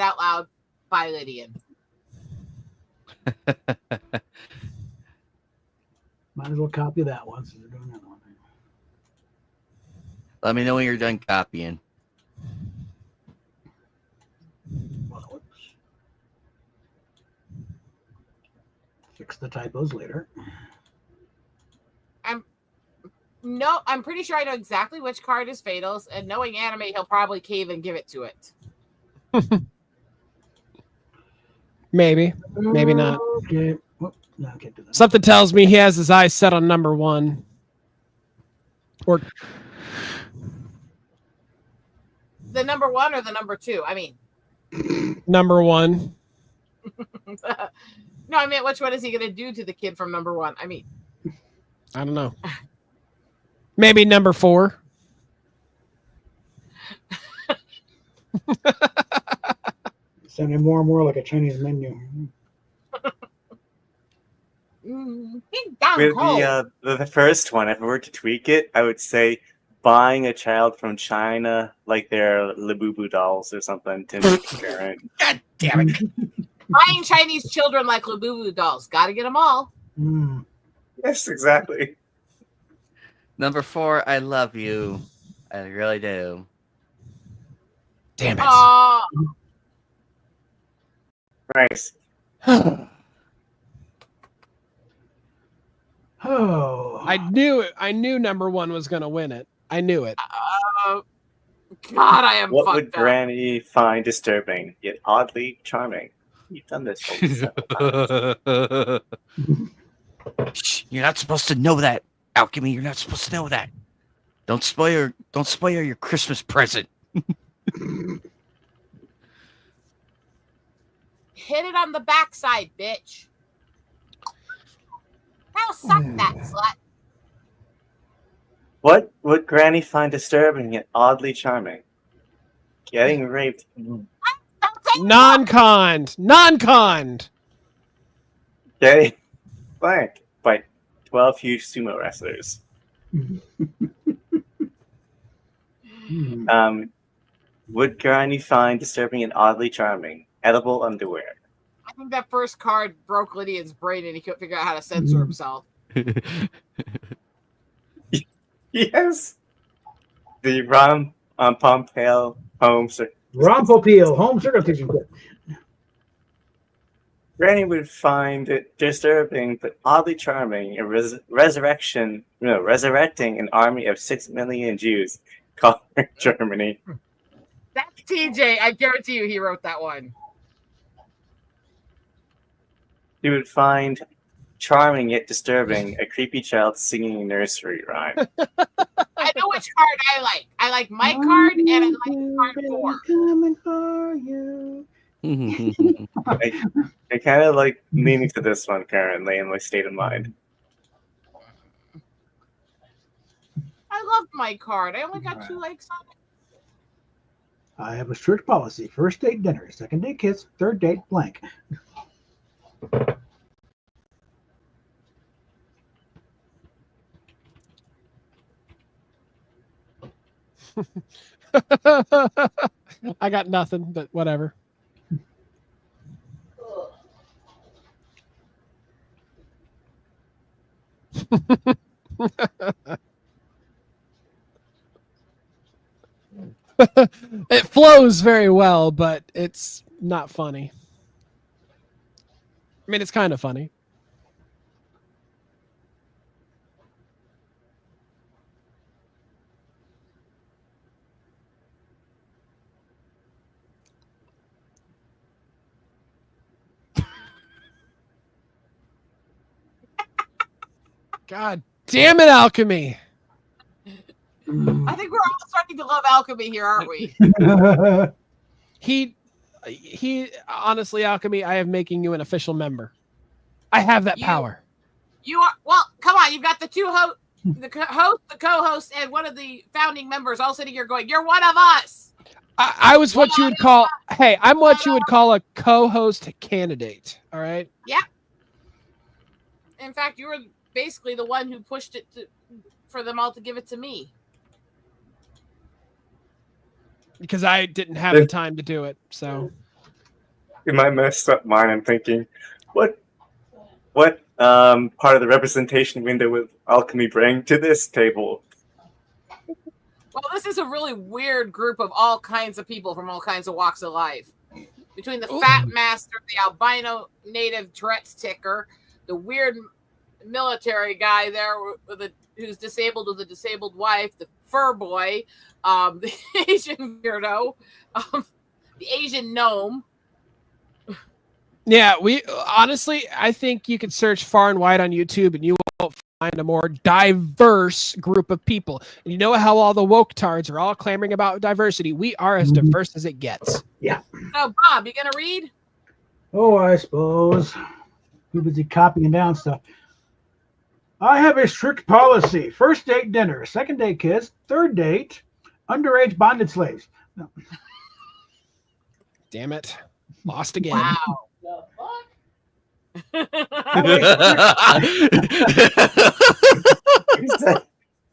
[SPEAKER 3] out loud by Lydian.
[SPEAKER 2] Might as well copy that one since we're doing that one.
[SPEAKER 1] Let me know when you're done copying.
[SPEAKER 2] Fix the typos later.
[SPEAKER 3] I'm pretty sure I know exactly which card is Fatal's, and knowing Anime, he'll probably cave and give it to it.
[SPEAKER 6] Maybe not.
[SPEAKER 2] Okay. Oh, no, I can't do that.
[SPEAKER 6] Something tells me he has his eyes set on number 1. Or
[SPEAKER 3] The number 1 or the number 2? I mean,
[SPEAKER 6] number 1.
[SPEAKER 3] No, I meant which one is he going to do to the kid from number 1? I mean,
[SPEAKER 6] I don't know. Maybe number 4.
[SPEAKER 2] Sounding more and more like a Chinese menu.
[SPEAKER 12] With the first one, if I were to tweak it, I would say buying a child from China like they're Labubu dolls or something to make it current.
[SPEAKER 1] God damn it.
[SPEAKER 3] buying Chinese children like Labubu dolls. Got to get them all.
[SPEAKER 12] Yes, exactly.
[SPEAKER 1] Number 4, I love you. I really do. Damn it.
[SPEAKER 12] Nice.
[SPEAKER 2] Oh,
[SPEAKER 6] I knew number 1 was going to win it. I knew it.
[SPEAKER 3] God, I am
[SPEAKER 12] What
[SPEAKER 3] fucked
[SPEAKER 12] would
[SPEAKER 3] up.
[SPEAKER 12] Granny find disturbing, yet oddly charming? You've done this several times.
[SPEAKER 1] Shh, you're not supposed to know that, Alchemy. You're not supposed to know that. Don't spoil your Christmas present.
[SPEAKER 3] Hit it on the backside, bitch. Now suck that slut.
[SPEAKER 12] What would Granny find disturbing yet oddly charming? Getting raped.
[SPEAKER 6] Non-conned.
[SPEAKER 12] Getting blanked by 12 huge sumo wrestlers. Would Granny find disturbing and oddly charming? Edible underwear.
[SPEAKER 3] I think that first card broke Lydian's brain and he couldn't figure out how to censor himself.
[SPEAKER 12] Yes. The Rom Pompeo home
[SPEAKER 2] Rompopeel home circumcision kit.
[SPEAKER 12] Granny would find it disturbing but oddly charming resurrecting an army of 6 million Jews conquering Germany.
[SPEAKER 3] That's TJ. I guarantee you he wrote that one.
[SPEAKER 12] She would find charming yet disturbing a creepy child singing a nursery rhyme.
[SPEAKER 3] I know which card I like. I like my card and I like card 4.
[SPEAKER 2] Coming for you.
[SPEAKER 12] I kind of like leaning to this one currently in my state of mind.
[SPEAKER 3] I love my card. I only got 2 likes on it.
[SPEAKER 2] I have a strict policy. First date dinner, second date kiss, third date blank.
[SPEAKER 6] I got nothing, but whatever. It flows very well, but it's not funny. I mean, it's kind of funny. God damn it, alchemy.
[SPEAKER 3] I think we're all starting to love alchemy here, aren't we?
[SPEAKER 6] He honestly, alchemy, I am making you an official member. I have that power.
[SPEAKER 3] You are, well, come on, you've got the two host, the co-host, and one of the founding members all sitting here going, "You're one of us."
[SPEAKER 6] I was what you would call, hey, I'm what you would call a co-host candidate. All right.
[SPEAKER 3] Yeah. In fact, you were basically the one who pushed it for them all to give it to me.
[SPEAKER 6] Because I didn't have the time to do it. So
[SPEAKER 12] in my messed up mind, I'm thinking, what part of the representation window would alchemy bring to this table?
[SPEAKER 3] Well, this is a really weird group of all kinds of people from all kinds of walks of life. Between the fat master, the albino native Tourette's ticker, the weird military guy there who's disabled with a disabled wife, the fur boy, the Asian weirdo, the Asian gnome.
[SPEAKER 6] yeah, we honestly, I think you could search far and wide on YouTube and you won't find a more diverse group of people. And you know how all the woke tards are all clamoring about diversity. We are as diverse as it gets.
[SPEAKER 2] Yeah.
[SPEAKER 3] So, Bob, you gonna read?
[SPEAKER 2] Oh, I suppose. Too busy copying down stuff. I have a strict policy. First date, dinner. Second date, kiss. Third date, underage bonded slaves. No.
[SPEAKER 6] Damn it. Lost again.
[SPEAKER 3] Wow.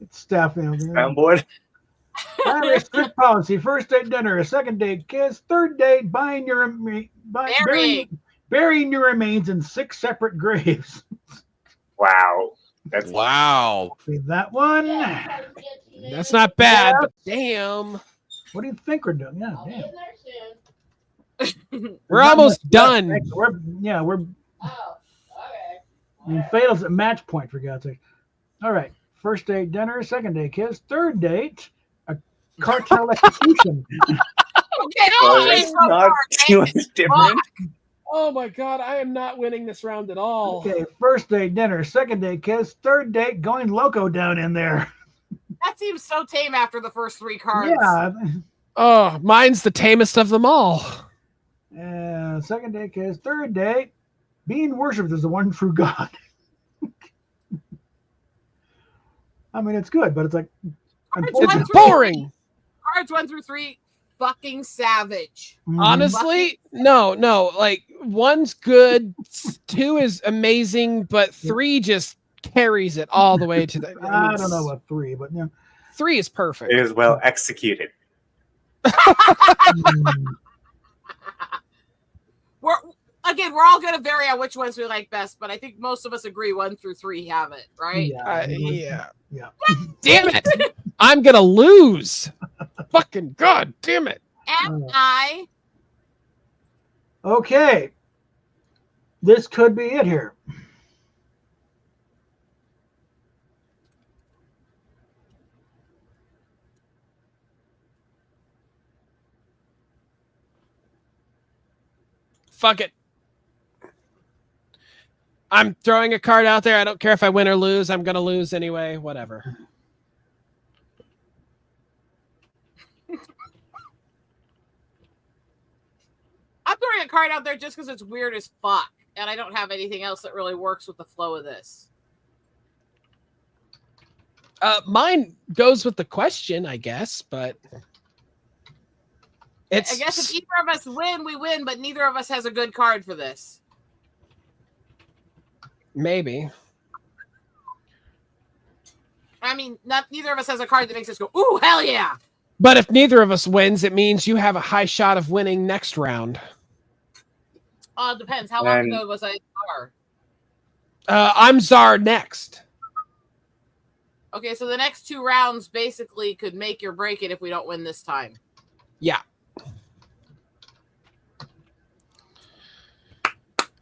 [SPEAKER 2] It's staff now.
[SPEAKER 12] On board.
[SPEAKER 2] I have a strict policy. First date, dinner. Second date, kiss. Third date, burying your remains in 6 separate graves.
[SPEAKER 12] Wow. That's
[SPEAKER 1] wow.
[SPEAKER 2] See that one?
[SPEAKER 6] That's not bad, but damn.
[SPEAKER 2] What do you think we're doing? Yeah, damn.
[SPEAKER 6] We're almost done.
[SPEAKER 2] We're I mean, Fatal's at match point, for God's sake. All right. First date, dinner. Second date, kiss. Third date, a cartel execution.
[SPEAKER 3] Okay,
[SPEAKER 12] it's not too much different.
[SPEAKER 6] Oh my God, I am not winning this round at all.
[SPEAKER 2] Okay, first date, dinner. Second date, kiss. Third date, going loco down in there.
[SPEAKER 3] That seems so tame after the first 3 cards.
[SPEAKER 2] Yeah.
[SPEAKER 6] Oh, mine's the tamest of them all.
[SPEAKER 2] Second date, kiss. Third date, being worshipped as the one true God. I mean, it's good, but it's like
[SPEAKER 6] it's boring.
[SPEAKER 3] Cards 1 through 3, fucking savage.
[SPEAKER 6] Honestly, no. Like 1's good, 2 is amazing, but 3 just carries it all the way to the.
[SPEAKER 2] I don't know about 3, but yeah,
[SPEAKER 6] 3 is perfect.
[SPEAKER 12] It is well executed.
[SPEAKER 3] We're all going to vary on which ones we like best, but I think most of us agree 1 through 3 have it, right?
[SPEAKER 2] Yeah.
[SPEAKER 6] Damn it! I'm gonna lose. Fucking God damn it!
[SPEAKER 3] Am I?
[SPEAKER 2] Okay. This could be it here.
[SPEAKER 6] Fuck it. I'm throwing a card out there. I don't care if I win or lose. I'm gonna lose anyway. Whatever.
[SPEAKER 3] I'm throwing a card out there just because it's weird as fuck, and I don't have anything else that really works with the flow of this.
[SPEAKER 6] Mine goes with the question, I guess, but
[SPEAKER 3] I guess if either of us win, we win, but neither of us has a good card for this.
[SPEAKER 6] Maybe.
[SPEAKER 3] I mean, neither of us has a card that makes us go, ooh, hell yeah!
[SPEAKER 6] But if neither of us wins, it means you have a high shot of winning next round.
[SPEAKER 3] It depends. How long ago was I Czar?
[SPEAKER 6] I'm Czar next.
[SPEAKER 3] Okay, so the next 2 rounds basically could make or break it if we don't win this time.
[SPEAKER 6] Yeah.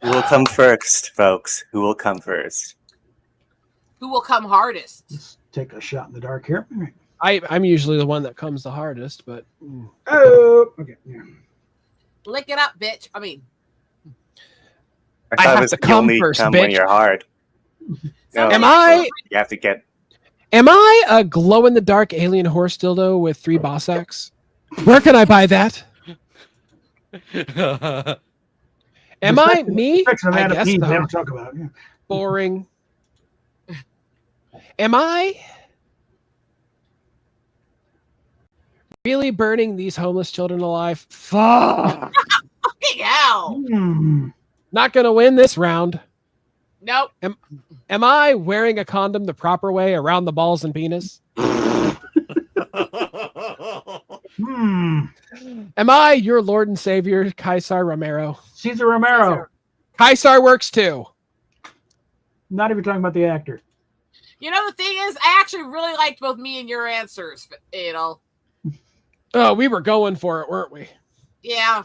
[SPEAKER 12] Who will come first, folks? Who will come first?
[SPEAKER 3] Who will come hardest?
[SPEAKER 2] Let's take a shot in the dark here.
[SPEAKER 6] I'm usually the one that comes the hardest, but
[SPEAKER 2] oh, okay. Yeah.
[SPEAKER 3] Lick it up, bitch. I mean,
[SPEAKER 6] I have to come first, bitch.
[SPEAKER 12] When you're hard. No,
[SPEAKER 6] Am I?
[SPEAKER 12] You have to get.
[SPEAKER 6] Am I a glow-in-the-dark alien horse dildo with 3 boss acts? Where can I buy that? Am I me?
[SPEAKER 2] Section of
[SPEAKER 6] I
[SPEAKER 2] Adam
[SPEAKER 6] guess
[SPEAKER 2] Eve they
[SPEAKER 6] so.
[SPEAKER 2] don't talk about. Yeah.
[SPEAKER 6] Boring. Am I really burning these homeless children alive? Fuck.
[SPEAKER 3] Fucking hell.
[SPEAKER 6] Not gonna win this round.
[SPEAKER 3] Nope.
[SPEAKER 6] Am I wearing a condom the proper way around the balls and penis? Am I your Lord and Savior, Kaisar Romero?
[SPEAKER 2] Caesar Romero.
[SPEAKER 6] Kaisar works too.
[SPEAKER 2] Not even talking about the actor.
[SPEAKER 3] You know, the thing is, I actually really liked both me and your answers, Adel.
[SPEAKER 6] Oh, we were going for it, weren't we?
[SPEAKER 3] Yeah.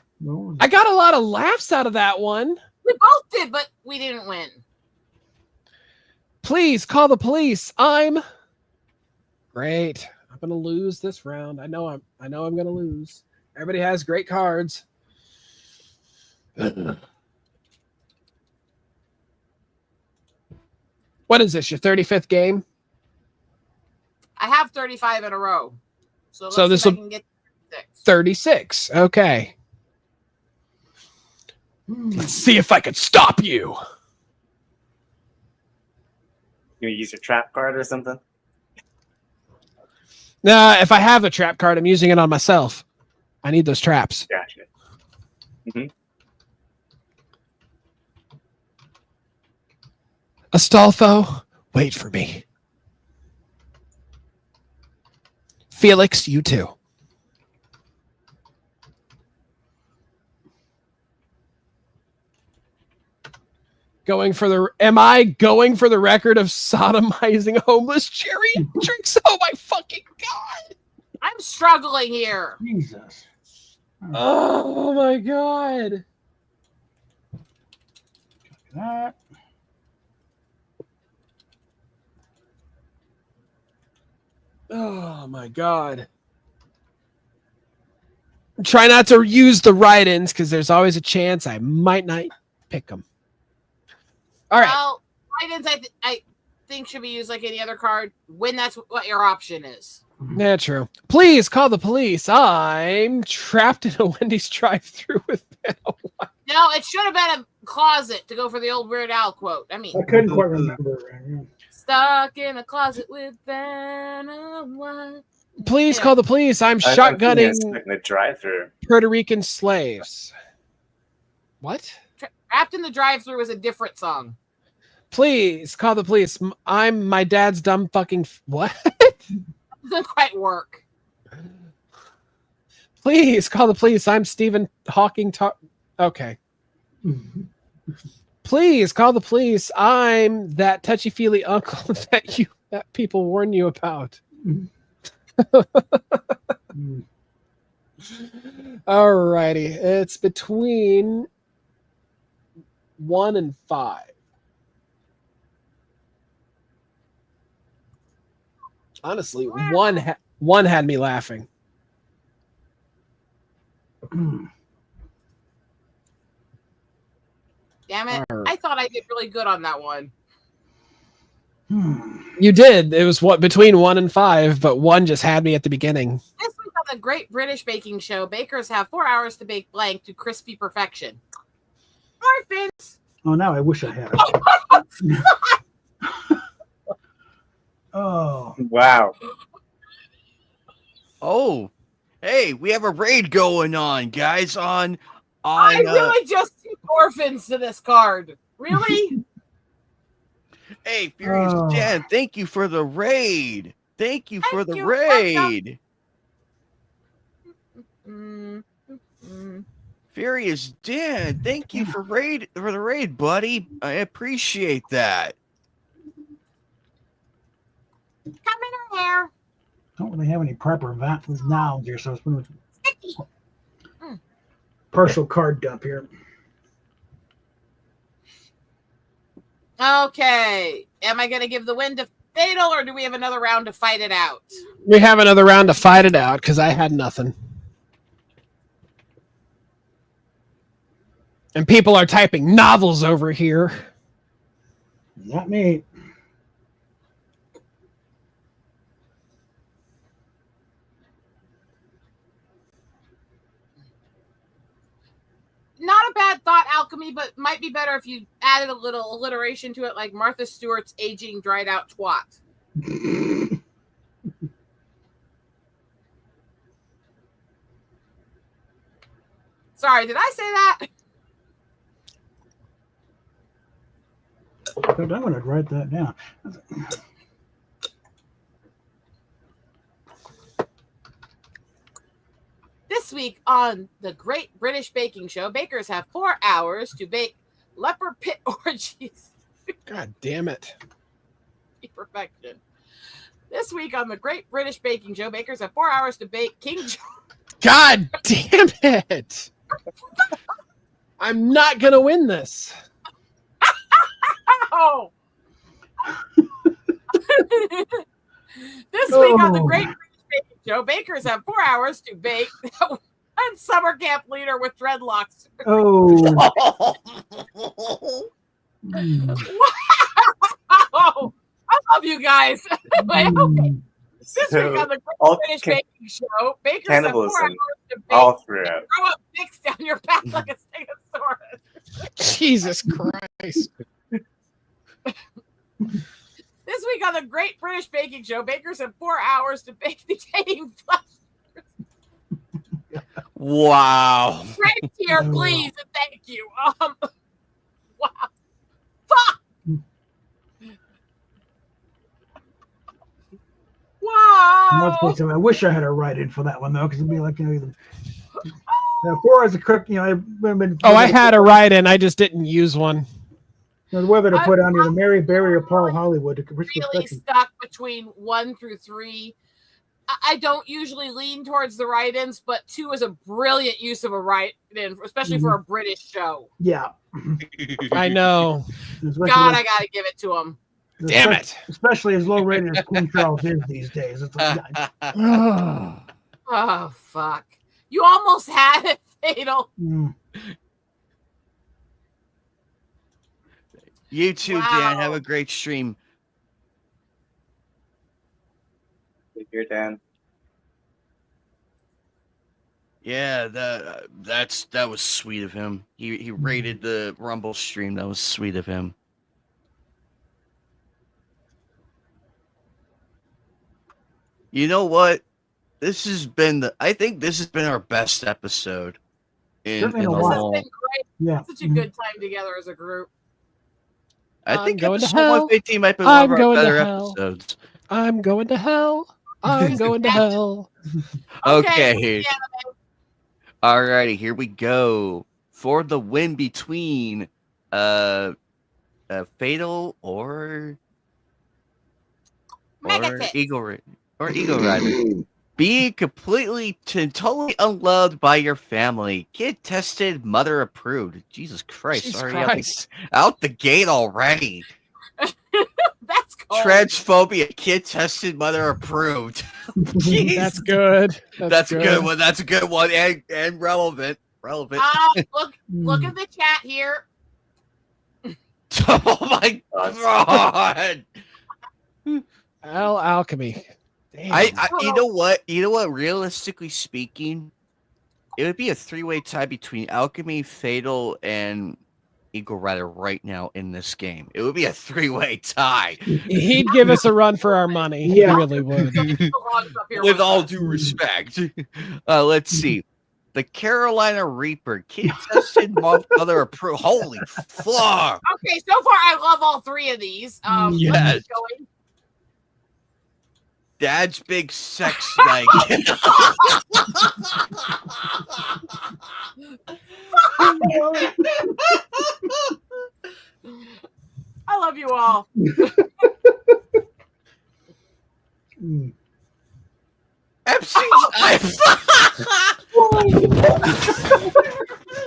[SPEAKER 6] I got a lot of laughs out of that one.
[SPEAKER 3] We both did, but we didn't win.
[SPEAKER 6] Please call the police. I'm great. I'm gonna lose this round. I know I'm gonna lose. Everybody has great cards. What is this? Your 35th game?
[SPEAKER 3] I have 35 in a row. So
[SPEAKER 6] So
[SPEAKER 3] let's
[SPEAKER 6] this
[SPEAKER 3] see if I
[SPEAKER 6] will-
[SPEAKER 3] can get
[SPEAKER 6] 36. Okay. Let's see if I could stop you.
[SPEAKER 12] You use your trap card or something?
[SPEAKER 6] If I have a trap card, I'm using it on myself. I need those traps.
[SPEAKER 12] Gotcha.
[SPEAKER 6] Astolfo, wait for me. Felix, you too. Am I going for the record of sodomizing homeless geriatrics? Oh my fucking god!
[SPEAKER 3] I'm struggling here.
[SPEAKER 2] Jesus.
[SPEAKER 6] Oh my god.
[SPEAKER 2] That.
[SPEAKER 6] Oh my god. Try not to use the write-ins because there's always a chance I might not pick them. All right.
[SPEAKER 3] Well, write-ins I think should be used like any other card when that's what your option is.
[SPEAKER 6] Yeah, true. Please call the police. I'm trapped in a Wendy's drive-thru with
[SPEAKER 3] No, it should have been a closet to go for the old Weird Al quote. I mean,
[SPEAKER 2] I couldn't quite remember.
[SPEAKER 3] stuck in a closet with Venom.
[SPEAKER 6] Please call the police. I'm shotgunning
[SPEAKER 12] in the drive-through.
[SPEAKER 6] Puerto Rican slaves. What?
[SPEAKER 3] Trapped in the drive-thru was a different song.
[SPEAKER 6] Please call the police. I'm my dad's dumb fucking what?
[SPEAKER 3] Doesn't quite work.
[SPEAKER 6] Please call the police. I'm Stephen Hawking. Okay. Please call the police. I'm that touchy-feely uncle that people warn you about. Alrighty. It's between 1 and 5. Honestly, one had me laughing.
[SPEAKER 3] Damn it. I thought I did really good on that one.
[SPEAKER 6] You did. It was between 1 and 5, but 1 just had me at the beginning.
[SPEAKER 3] This week on the Great British Baking Show, bakers have 4 hours to bake blank to crispy perfection. Orphans.
[SPEAKER 2] Oh, now I wish I had it. Oh.
[SPEAKER 12] Wow.
[SPEAKER 1] Oh, hey, we have a raid going on, guys. I
[SPEAKER 3] really just see orphans to this card. Really?
[SPEAKER 1] Hey, Furious Jen, thank you for the raid. Thank you for the raid. Furious Dan, thank you for the raid, buddy. I appreciate that.
[SPEAKER 3] Come in here.
[SPEAKER 2] Don't really have any proper nouns here, so it's partial card dump here.
[SPEAKER 3] Okay. Am I going to give the win to Fatal, or do we have another round to fight it out?
[SPEAKER 6] We have another round to fight it out because I had nothing. And people are typing novels over here.
[SPEAKER 2] Not me.
[SPEAKER 3] alchemy, but might be better if you added a little alliteration to it, like Martha Stewart's aging, dried out twat. Sorry, did I say that?
[SPEAKER 2] I'm going to write that down.
[SPEAKER 3] This week on the Great British Baking Show, bakers have 4 hours to bake leopard pit orgies.
[SPEAKER 6] God damn it.
[SPEAKER 3] Perfection. This week on the Great British Baking Show, bakers have 4 hours to bake King George.
[SPEAKER 6] God damn it. I'm not going to win this.
[SPEAKER 3] Oh. This week on the Great British Baking Show, bakers have 4 hours to bake one summer camp leader with dreadlocks.
[SPEAKER 2] Oh.
[SPEAKER 3] Wow. I love you guys. Okay. This week on the Great British Baking Show, bakers have 4 hours to bake
[SPEAKER 12] all throughout.
[SPEAKER 3] throw up dicks down your back like a stegosaurus.
[SPEAKER 6] Jesus Christ.
[SPEAKER 3] This week on the Great British Baking Show, bakers have 4 hours to bake the decaying flesh.
[SPEAKER 1] Wow.
[SPEAKER 3] Right here, please, and thank you. Wow. Fuck. Wow.
[SPEAKER 2] I wish I had a write-in for that one though, because it'd be like 4 as a cook.
[SPEAKER 6] I had a write-in. I just didn't use one.
[SPEAKER 2] Whether to put on either Mary Berry or Paul Hollywood.
[SPEAKER 3] Really stuck between 1 through 3. I don't usually lean towards the write-ins, but 2 is a brilliant use of a write-in, especially for a British show.
[SPEAKER 2] Yeah.
[SPEAKER 6] I know.
[SPEAKER 3] God, I gotta give it to him.
[SPEAKER 6] Damn it.
[SPEAKER 2] Especially as low rated as King Charles is these days. It's like,
[SPEAKER 3] oh, fuck. You almost had it, Fatal.
[SPEAKER 1] You too, Dan. Have a great stream.
[SPEAKER 12] Take care, Dan.
[SPEAKER 1] Yeah, that was sweet of him. He rated the Rumble stream. That was sweet of him. You know what? I think this has been our best episode in the whole.
[SPEAKER 3] This has been great.
[SPEAKER 2] Yeah.
[SPEAKER 3] Such a good time together as a group.
[SPEAKER 1] I think
[SPEAKER 6] going to
[SPEAKER 1] episode
[SPEAKER 6] hell.
[SPEAKER 1] 115 might be one of our
[SPEAKER 6] going to
[SPEAKER 1] better
[SPEAKER 6] hell.
[SPEAKER 1] episodes.
[SPEAKER 6] I'm going to hell. I'm going to hell.
[SPEAKER 1] Okay. Alrighty, here we go. For the win between Fatal or Eagle Rider. Being completely totally unloved by your family. Kid tested, mother approved. Jesus Christ.
[SPEAKER 6] Jesus
[SPEAKER 1] Sorry,
[SPEAKER 6] Christ.
[SPEAKER 1] out the gate already.
[SPEAKER 3] That's cool.
[SPEAKER 1] Transphobia, kid tested, mother approved. Jeez.
[SPEAKER 6] That's good.
[SPEAKER 1] That's a good one. That's a good one and relevant. Relevant.
[SPEAKER 3] Look at the chat here.
[SPEAKER 1] Oh my god.
[SPEAKER 6] Alchemy.
[SPEAKER 1] Damn. You know what? Realistically speaking, it would be a 3-way tie between Alchemy, Fatal, and Eagle Rider right now in this game. It would be a 3-way tie.
[SPEAKER 6] He'd give us a run for our money. He really would.
[SPEAKER 1] With all due respect. Let's see. The Carolina Reaper, kid tested, mother approved. Holy fuck.
[SPEAKER 3] Okay, so far I love all 3 of these.
[SPEAKER 1] Yes.
[SPEAKER 3] Let's keep going.
[SPEAKER 1] Dad's big sex night.
[SPEAKER 3] I love you all.
[SPEAKER 1] Epstein's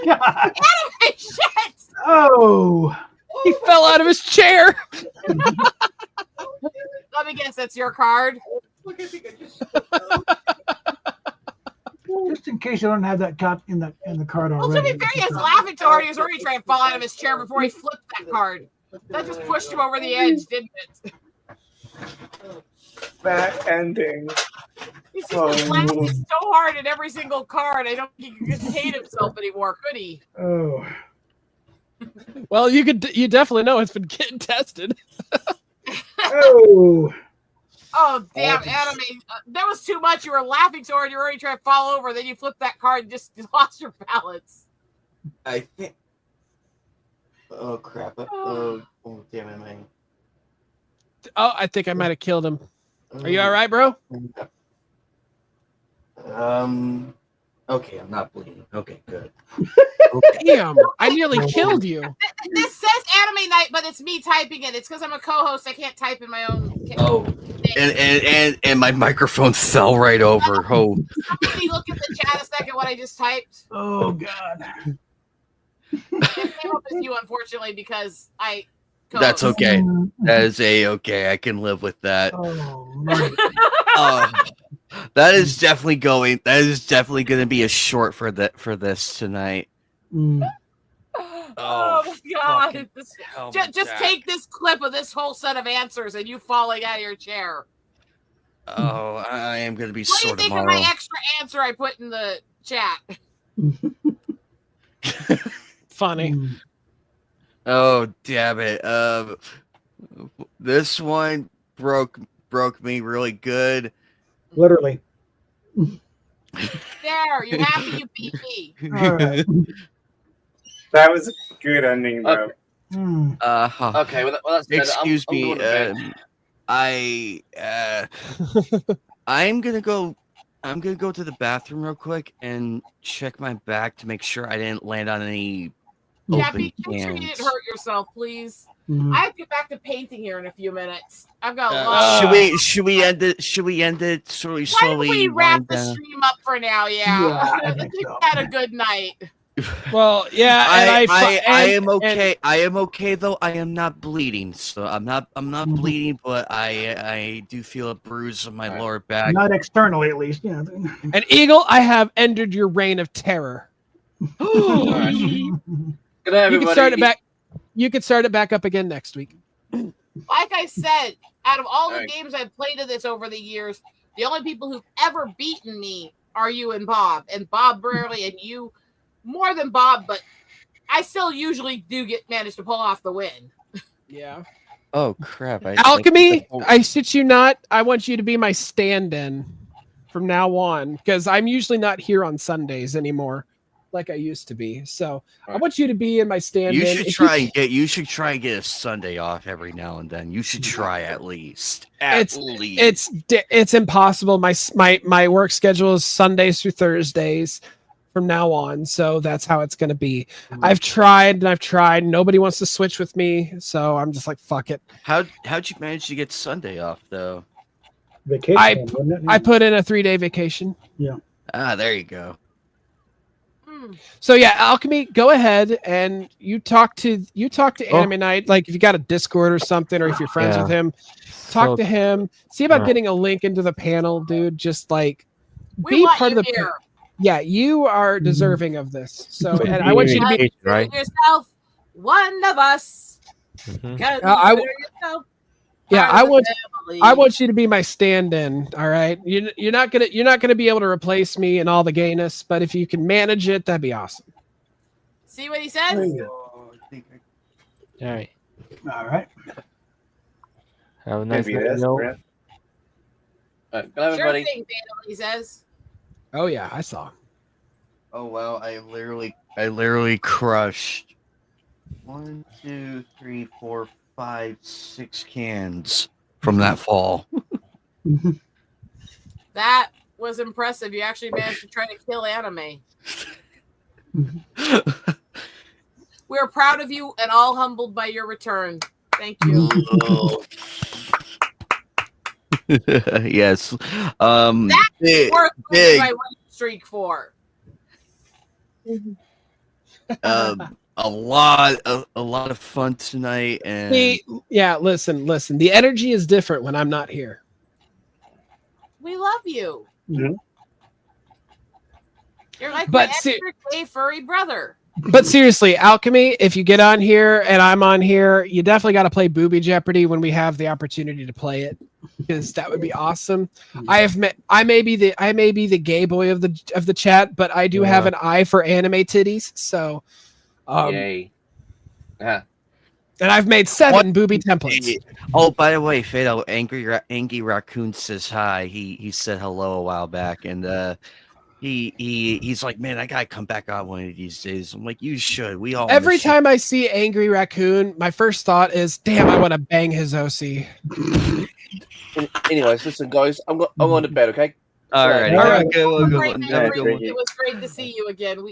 [SPEAKER 2] God.
[SPEAKER 3] Shit!
[SPEAKER 2] Oh.
[SPEAKER 6] He fell out of his chair.
[SPEAKER 3] Let me guess, that's your card.
[SPEAKER 2] Just in case you don't have that card in the card
[SPEAKER 3] Well, to
[SPEAKER 2] already.
[SPEAKER 3] be fair, he was laughing so hard, he was already trying to fall out of his chair before he flipped that card. That just pushed him over the edge, didn't it?
[SPEAKER 12] Bad ending.
[SPEAKER 3] He's just laughing so hard at every single card. I don't think he can contain himself anymore, could he?
[SPEAKER 2] Oh.
[SPEAKER 6] Well, you definitely know it's been getting tested.
[SPEAKER 2] Oh.
[SPEAKER 3] Oh, damn, Anime. That was too much. You were laughing so hard you were already trying to fall over. Then you flipped that card and just lost your balance.
[SPEAKER 1] I think. Oh crap! Oh damn it, man.
[SPEAKER 6] Oh, I think I might have killed him. Are you all right, bro?
[SPEAKER 1] Okay, I'm not bleeding. Okay, good.
[SPEAKER 6] Damn, I nearly killed you.
[SPEAKER 3] This says Anime Night, but it's me typing it. It's because I'm a co-host. I can't type in my own.
[SPEAKER 1] Oh, and my microphone fell right over. Oh.
[SPEAKER 3] Let me look at the chat a second. What I just typed.
[SPEAKER 2] Oh God.
[SPEAKER 3] It came up as you, unfortunately, because I.
[SPEAKER 1] That's okay. That is okay. I can live with that. That is definitely going. That is definitely going to be a short for this tonight.
[SPEAKER 3] Oh my God! Just take this clip of this whole set of answers and you falling out of your chair.
[SPEAKER 1] Oh, I am going to be
[SPEAKER 3] What
[SPEAKER 1] sore
[SPEAKER 3] do you think
[SPEAKER 1] tomorrow.
[SPEAKER 3] of my extra answer I put in the chat?
[SPEAKER 6] Funny.
[SPEAKER 1] Oh, damn it. This one broke me really good.
[SPEAKER 2] Literally.
[SPEAKER 3] There, you're happy you beat me.
[SPEAKER 2] All right.
[SPEAKER 12] That was a good ending, though.
[SPEAKER 9] Okay, well, that's
[SPEAKER 1] excuse
[SPEAKER 9] I'm
[SPEAKER 1] me.
[SPEAKER 9] going to bed.
[SPEAKER 1] I'm gonna go to the bathroom real quick and check my back to make sure I didn't land on any
[SPEAKER 3] Happy,
[SPEAKER 1] open
[SPEAKER 3] make sure you
[SPEAKER 1] cans.
[SPEAKER 3] didn't hurt yourself, please. I have to get back to painting here in a few minutes. I've got a lot.
[SPEAKER 1] Should we end it? Should we end it slowly?
[SPEAKER 3] Why don't we wrap
[SPEAKER 1] wind
[SPEAKER 3] the
[SPEAKER 1] down?
[SPEAKER 3] stream up for now? Yeah, I think we had a good night.
[SPEAKER 6] Well, yeah,
[SPEAKER 1] I am okay. I am okay though. I am not bleeding, so I'm not bleeding, but I do feel a bruise on my lower back.
[SPEAKER 2] Not externally, at least. Yeah.
[SPEAKER 6] And Eagle, I have ended your reign of terror.
[SPEAKER 9] Good night, everybody.
[SPEAKER 6] You can start it back. You can start it back up again next week.
[SPEAKER 3] Like I said, out of all the games I've played of this over the years, the only people who've ever beaten me are you and Bob rarely, and you more than Bob, but I still usually do manage to pull off the win.
[SPEAKER 6] Yeah.
[SPEAKER 1] Oh crap!
[SPEAKER 6] Alchemy, I shit you not. I want you to be my stand-in from now on because I'm usually not here on Sundays anymore, like I used to be. So I want you to be in my stand-in.
[SPEAKER 1] You should try and get a Sunday off every now and then. You should try at least.
[SPEAKER 6] It's impossible. My work schedule is Sundays through Thursdays from now on, so that's how it's going to be. I've tried. Nobody wants to switch with me, so I'm just like, fuck it.
[SPEAKER 1] How'd you manage to get Sunday off though?
[SPEAKER 2] Vacation.
[SPEAKER 6] I put in a 3-day vacation.
[SPEAKER 2] Yeah.
[SPEAKER 1] There you go.
[SPEAKER 6] So yeah, Alchemy, go ahead and you talk to Anime Night. Like if you got a Discord or something, or if you're friends with him, talk to him. See about getting a link into the panel, dude. Just like be part of the
[SPEAKER 3] here.
[SPEAKER 6] Yeah, you are deserving of this. So, and I want you to be
[SPEAKER 3] yourself one of us.
[SPEAKER 6] I want you to be my stand-in. All right, you're not gonna be able to replace me and all the gayness, but if you can manage it, that'd be awesome.
[SPEAKER 3] See what he said?
[SPEAKER 10] All right.
[SPEAKER 2] All right.
[SPEAKER 10] Have a nice
[SPEAKER 12] Maybe
[SPEAKER 10] night.
[SPEAKER 12] this,
[SPEAKER 10] Yo.
[SPEAKER 12] Brent.
[SPEAKER 9] Good night,
[SPEAKER 3] Sure
[SPEAKER 9] everybody.
[SPEAKER 3] thing, Daniel, he says.
[SPEAKER 6] Oh yeah, I saw.
[SPEAKER 1] Oh wow! I literally crushed 1, 2, 3, 4, 5, 6 cans from that fall.
[SPEAKER 3] That was impressive. You actually managed to try to kill Anime. We're proud of you and all humbled by your return. Thank you.
[SPEAKER 1] Yes.
[SPEAKER 3] That's worth losing my winning streak for.
[SPEAKER 1] A lot of fun tonight, and
[SPEAKER 6] Listen. The energy is different when I'm not here.
[SPEAKER 3] We love you.
[SPEAKER 2] Mm-hmm.
[SPEAKER 3] You're like
[SPEAKER 6] But
[SPEAKER 3] my extra gay furry brother.
[SPEAKER 6] But seriously, Alchemy, if you get on here and I'm on here, you definitely got to play Booby Jeopardy when we have the opportunity to play it, because that would be awesome. I may be the gay boy of the chat, but I do have an eye for anime titties. So,
[SPEAKER 9] Yay. Yeah.
[SPEAKER 6] And I've made 7 booby templates.
[SPEAKER 1] Oh, by the way, Fado, Angry Raccoon says hi. He said hello a while back, and he's like, man, I gotta come back on one of these days. I'm like, you should. We all
[SPEAKER 6] Every
[SPEAKER 1] miss you.
[SPEAKER 6] time I see Angry Raccoon, my first thought is, damn, I want to bang his OC.
[SPEAKER 9] Anyways, listen, guys, I'm going to bed. Okay.
[SPEAKER 1] All right.
[SPEAKER 3] It was great to see you again.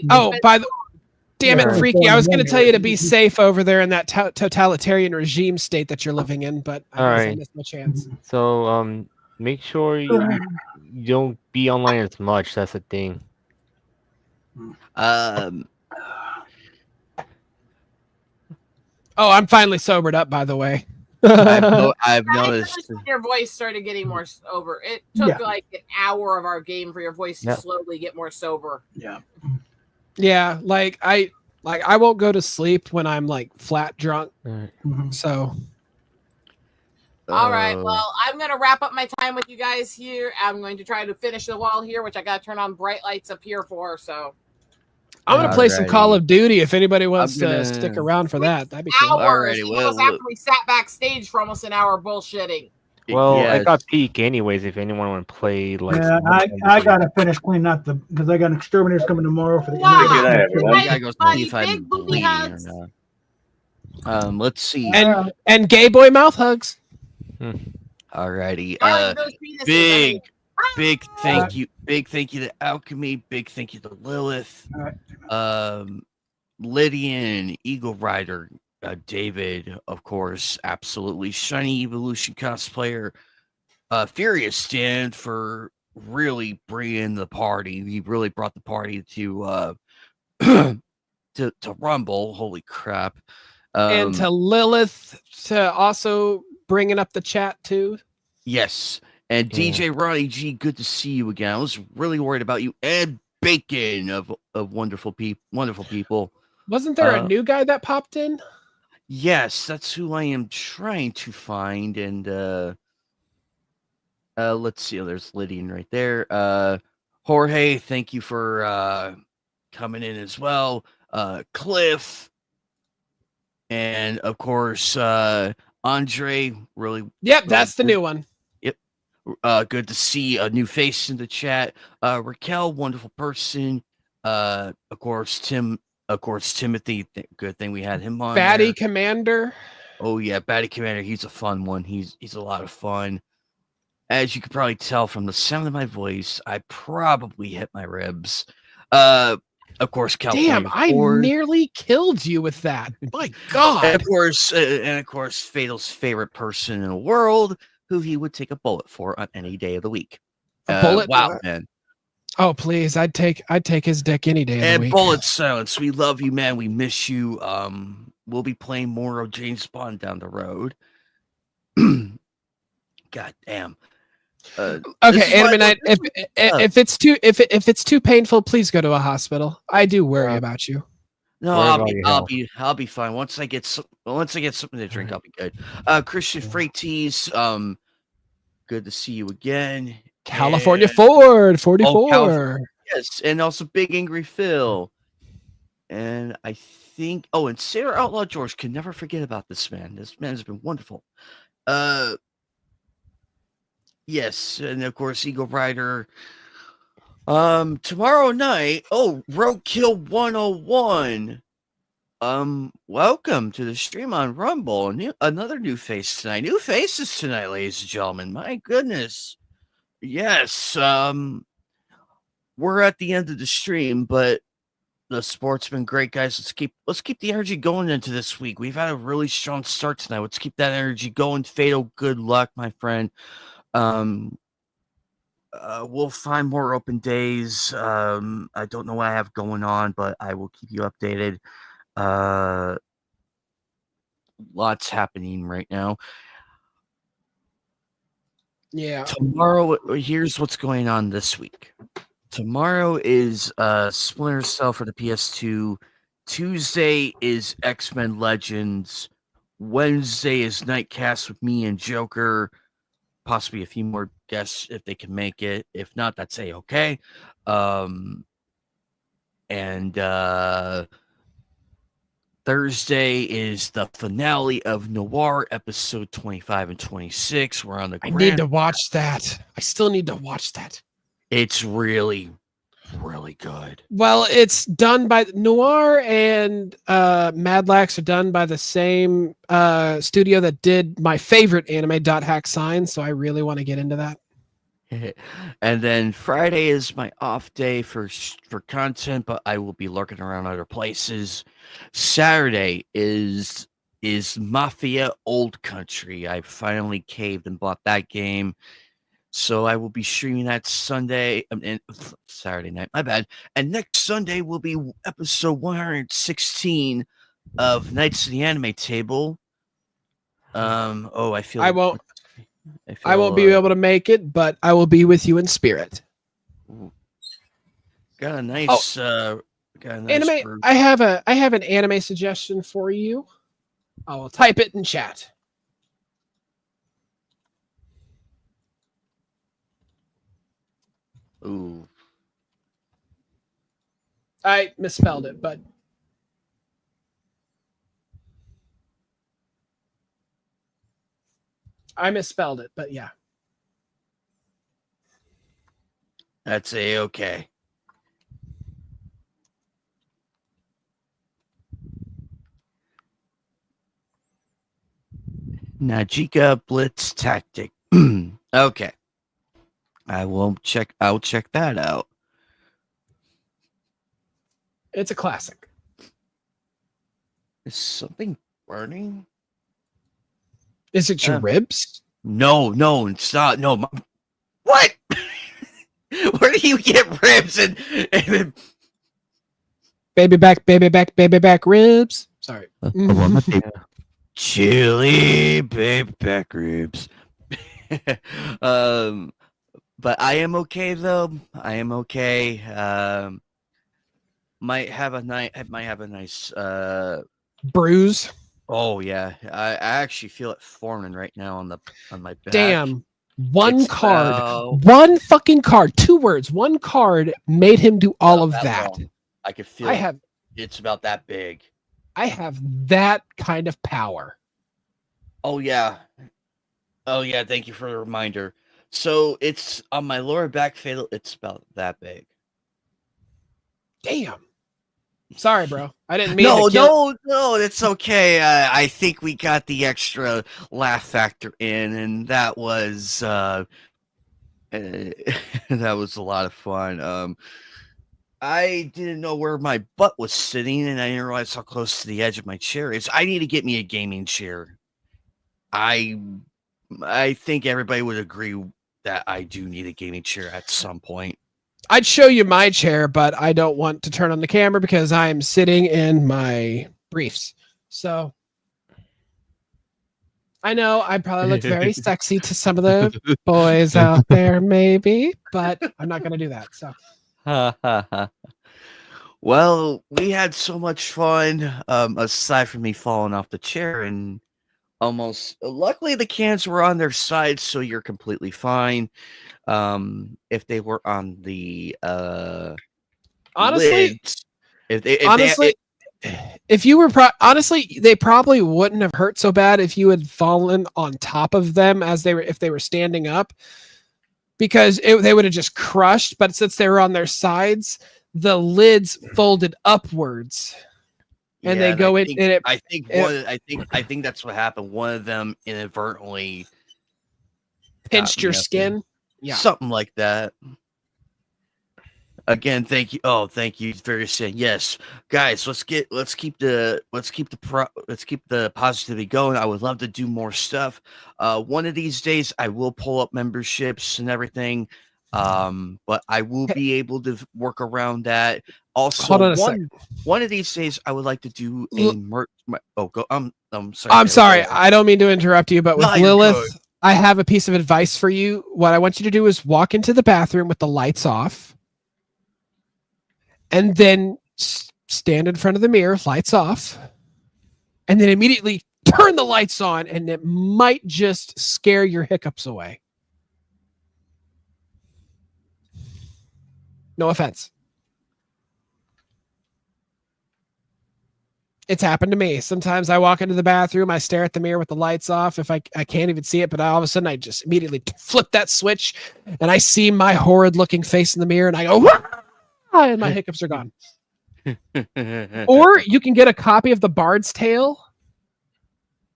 [SPEAKER 6] Damn it, Freaky. I was going to tell you to be safe over there in that totalitarian regime state that you're living in, but I guess I missed my chance.
[SPEAKER 10] So, make sure you don't be online as much. That's the thing.
[SPEAKER 6] Oh, I'm finally sobered up, by the way.
[SPEAKER 1] I've noticed.
[SPEAKER 3] Your voice started getting more sober. It took like an hour of our game for your voice to slowly get more sober.
[SPEAKER 2] Yeah.
[SPEAKER 6] Yeah, like I won't go to sleep when I'm like flat drunk. So
[SPEAKER 3] all right, well, I'm going to wrap up my time with you guys here. I'm going to try to finish the wall here, which I got to turn on bright lights up here for, so.
[SPEAKER 6] I'm going to play some Call of Duty if anybody wants to stick around for that. That'd be cool.
[SPEAKER 3] Alrighty, after we sat backstage for almost an hour bullshitting.
[SPEAKER 10] Well, I got peak anyways. If anyone want to play, like,
[SPEAKER 2] Yeah, I gotta finish cleaning up because I got exterminators coming tomorrow for the.
[SPEAKER 12] Good night, everyone.
[SPEAKER 1] I gotta go see if I'm bleeding or not. Let's see.
[SPEAKER 6] And gay boy mouth hugs.
[SPEAKER 1] Alrighty. Big thank you. Big thank you to Alchemy. Big thank you to Lilith. Lydian, Eagle Rider, David, of course, absolutely. Shiny Evolution cosplayer. Furious Stan for really bringing the party. He really brought the party to to Rumble. Holy crap.
[SPEAKER 6] And to Lilith to also bringing up the chat too.
[SPEAKER 1] Yes. And DJ Ronnie G, good to see you again. I was really worried about you. And Bacon of wonderful people.
[SPEAKER 6] Wasn't there a new guy that popped in?
[SPEAKER 1] Yes, that's who I am trying to find. And let's see. There's Lydian right there. Jorge, thank you for coming in as well. Cliff. And of course, Andre, really.
[SPEAKER 6] Yep, that's the new one.
[SPEAKER 1] Yep. Good to see a new face in the chat. Raquel, wonderful person. Of course, Timothy. Good thing we had him on.
[SPEAKER 6] Batty Commander.
[SPEAKER 1] Oh yeah, Batty Commander. He's a fun one. He's a lot of fun. As you can probably tell from the sound of my voice, I probably hit my ribs. Of course, California.
[SPEAKER 6] Damn, I nearly killed you with that. My God.
[SPEAKER 1] And of course, Fatal's favorite person in the world, who he would take a bullet for on any day of the week.
[SPEAKER 6] A bullet?
[SPEAKER 1] Wow, man.
[SPEAKER 6] Oh, please. I'd take his dick any day of the week.
[SPEAKER 1] Bullet Silence. We love you, man. We miss you. We'll be playing more of James Bond down the road. God damn.
[SPEAKER 6] Okay, Anime Night. If it's too painful, please go to a hospital. I do worry about you.
[SPEAKER 1] No, I'll be fine. Once I get something to drink, I'll be good. Christian Freighties, good to see you again.
[SPEAKER 6] California Ford 44.
[SPEAKER 1] Yes, and also Big Angry Phil. And I think and Sarah Outlaw George, can never forget about this man. This man has been wonderful. Yes, and of course, Eagle Rider. Tomorrow night, Roadkill 101. Welcome to the stream on Rumble. Another new face tonight. New faces tonight, ladies and gentlemen. My goodness. Yes, we're at the end of the stream, but the sport's been great, guys. Let's keep the energy going into this week. We've had a really strong start tonight. Let's keep that energy going. Fatal, good luck, my friend. We'll find more open days. I don't know what I have going on, but I will keep you updated. Lots happening right now.
[SPEAKER 6] Yeah.
[SPEAKER 1] Tomorrow, here's what's going on this week. Tomorrow is Splinter Cell for the PS2. Tuesday is X-Men Legends. Wednesday is Nightcast with me and Joker. Possibly a few more guests if they can make it. If not, that's okay. Thursday is the finale of Noir, episode 25 and 26. We're on the
[SPEAKER 6] I need to watch that. I still need to watch that.
[SPEAKER 1] It's really, really good.
[SPEAKER 6] Well, it's done by Noir and Madlax are done by the same studio that did my favorite anime, Hack Sign. So I really want to get into that.
[SPEAKER 1] And then Friday is my off day for content, but I will be lurking around other places. Saturday is Mafia Old Country. I finally caved and bought that game. So I will be streaming that Sunday and Saturday night. My bad. And next Sunday will be episode 116 of Nights of the Anime Table. I feel
[SPEAKER 6] I won't be able to make it, but I will be with you in spirit.
[SPEAKER 1] Got a nice
[SPEAKER 6] anime.
[SPEAKER 1] group.
[SPEAKER 6] I have an anime suggestion for you. I will type it in chat.
[SPEAKER 1] Ooh.
[SPEAKER 6] I misspelled it, but yeah.
[SPEAKER 1] That's A-okay. Najika Blitz Tactic. Okay. I'll check that out.
[SPEAKER 6] It's a classic.
[SPEAKER 1] Is something burning?
[SPEAKER 6] Is it your ribs?
[SPEAKER 1] No, it's not. No. What? Where do you get ribs and
[SPEAKER 6] baby back ribs? Sorry.
[SPEAKER 1] Chili baby back ribs. But I am okay though. I am okay. Might have a nice
[SPEAKER 6] bruise.
[SPEAKER 1] Oh yeah, I actually feel it forming right now on my back.
[SPEAKER 6] Damn. One fucking card. 2 words. One card made him do all of that.
[SPEAKER 1] Long. I could feel it's about that big.
[SPEAKER 6] I have that kind of power.
[SPEAKER 1] Oh yeah. Thank you for the reminder. So it's on my lower back fatal. It's about that big.
[SPEAKER 6] Damn. Sorry, bro. I didn't mean
[SPEAKER 1] No, it's okay. I think we got the extra laugh factor in, and that was that was a lot of fun. I didn't know where my butt was sitting, and I didn't realize how close to the edge of my chair is. I need to get me a gaming chair. I think everybody would agree that I do need a gaming chair at some point.
[SPEAKER 6] I'd show you my chair, but I don't want to turn on the camera because I'm sitting in my briefs. So I know I probably look very sexy to some of the boys out there, maybe, but I'm not going to do that. So,
[SPEAKER 1] well, we had so much fun. Aside from me falling off the chair and luckily the cans were on their side, so you're completely fine. If they were on the
[SPEAKER 6] honestly,
[SPEAKER 1] lids,
[SPEAKER 6] if you were honestly, they probably wouldn't have hurt so bad if you had fallen on top of them if they were standing up, because they would have just crushed. But since they were on their sides, the lids folded upwards. And they go in.
[SPEAKER 1] I think that's what happened. One of them inadvertently
[SPEAKER 6] pinched your skin. Yeah,
[SPEAKER 1] something like that. Again, thank you. Oh, thank you. Very saying yes, guys. Let's keep the positivity going. I would love to do more stuff. One of these days, I will pull up memberships and everything. But I will be able to work around that. Also,
[SPEAKER 6] hold on a second.
[SPEAKER 1] One of these days, I would like to do a merch. I'm sorry.
[SPEAKER 6] I'm sorry. I don't mean to interrupt you, but with Lilith, I have a piece of advice for you. What I want you to do is walk into the bathroom with the lights off, and then stand in front of the mirror, lights off, and then immediately turn the lights on, and it might just scare your hiccups away. No offense. It's happened to me. Sometimes I walk into the bathroom, I stare at the mirror with the lights off. If I can't even see it, but all of a sudden I just immediately flip that switch and I see my horrid looking face in the mirror and I go, "Wah!" And my hiccups are gone. Or you can get a copy of The Bard's Tale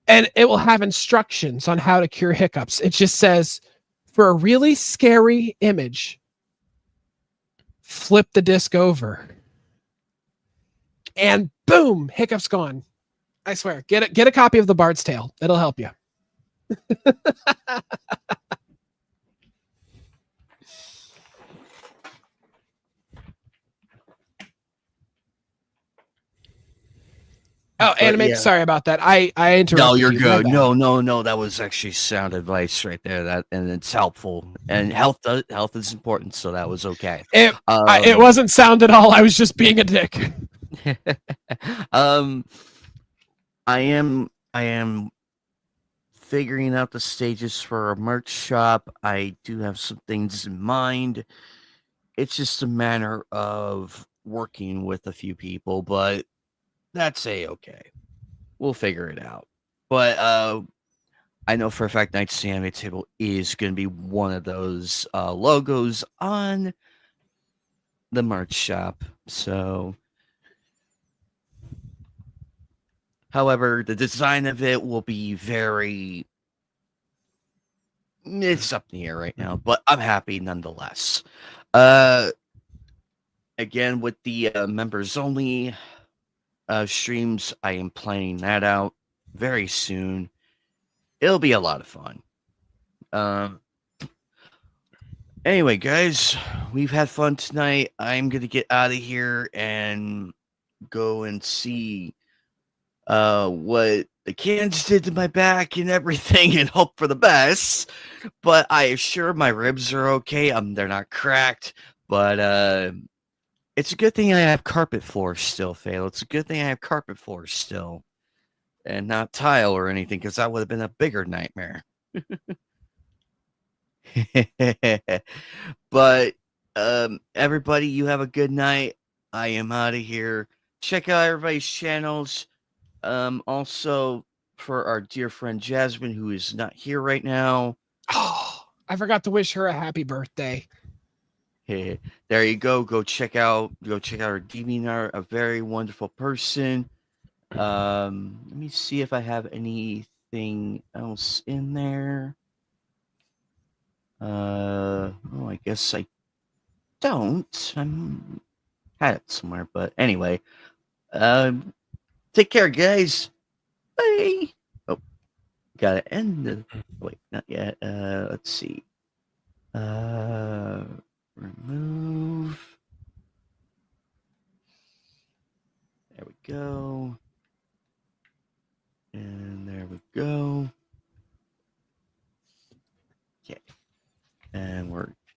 [SPEAKER 6] and it will have instructions on how to cure hiccups. It just says, for a really scary image, flip the disc over. And boom, hiccups gone. I swear. Get a copy of The Bard's Tale. It'll help you. Oh, Anime.
[SPEAKER 1] yeah.
[SPEAKER 6] Sorry about that. I interrupted
[SPEAKER 1] No, you're
[SPEAKER 6] you.
[SPEAKER 1] good. No. That was actually sound advice right there. And it's helpful. And health is important, so that was okay.
[SPEAKER 6] It wasn't sound at all. I was just being a dick.
[SPEAKER 1] I am figuring out the stages for a merch shop. I do have some things in mind. It's just a matter of working with a few people, but that's okay. We'll figure it out. But I know for a fact Knights of the Anime Table is going to be one of those logos on the merch shop. So, however, the design of it will be very... It's up in the air right now, but I'm happy nonetheless. Again, with the members only streams, I am planning that out very soon. It'll be a lot of fun. Anyway, guys, we've had fun tonight. I'm gonna get out of here and go and see what the cans did to my back and everything, and hope for the best. But I assure my ribs are okay. They're not cracked, but it's a good thing I have carpet floors still, Fail. It's a good thing I have carpet floors still, and not tile or anything, because that would have been a bigger nightmare. But everybody, you have a good night. I am out of here. Check out everybody's channels. Also for our dear friend Jasmine, who is not here right now.
[SPEAKER 6] Oh, I forgot to wish her a happy birthday.
[SPEAKER 1] Hey, there you go. Go check out her DeviantArt, a very wonderful person. Let me see if I have anything else in there. I guess I don't. I'm had it somewhere, but anyway. Take care, guys. Bye. Oh, gotta end the... Wait, not yet. Let's see. Remove. There we go. And there we go. Okay. And we're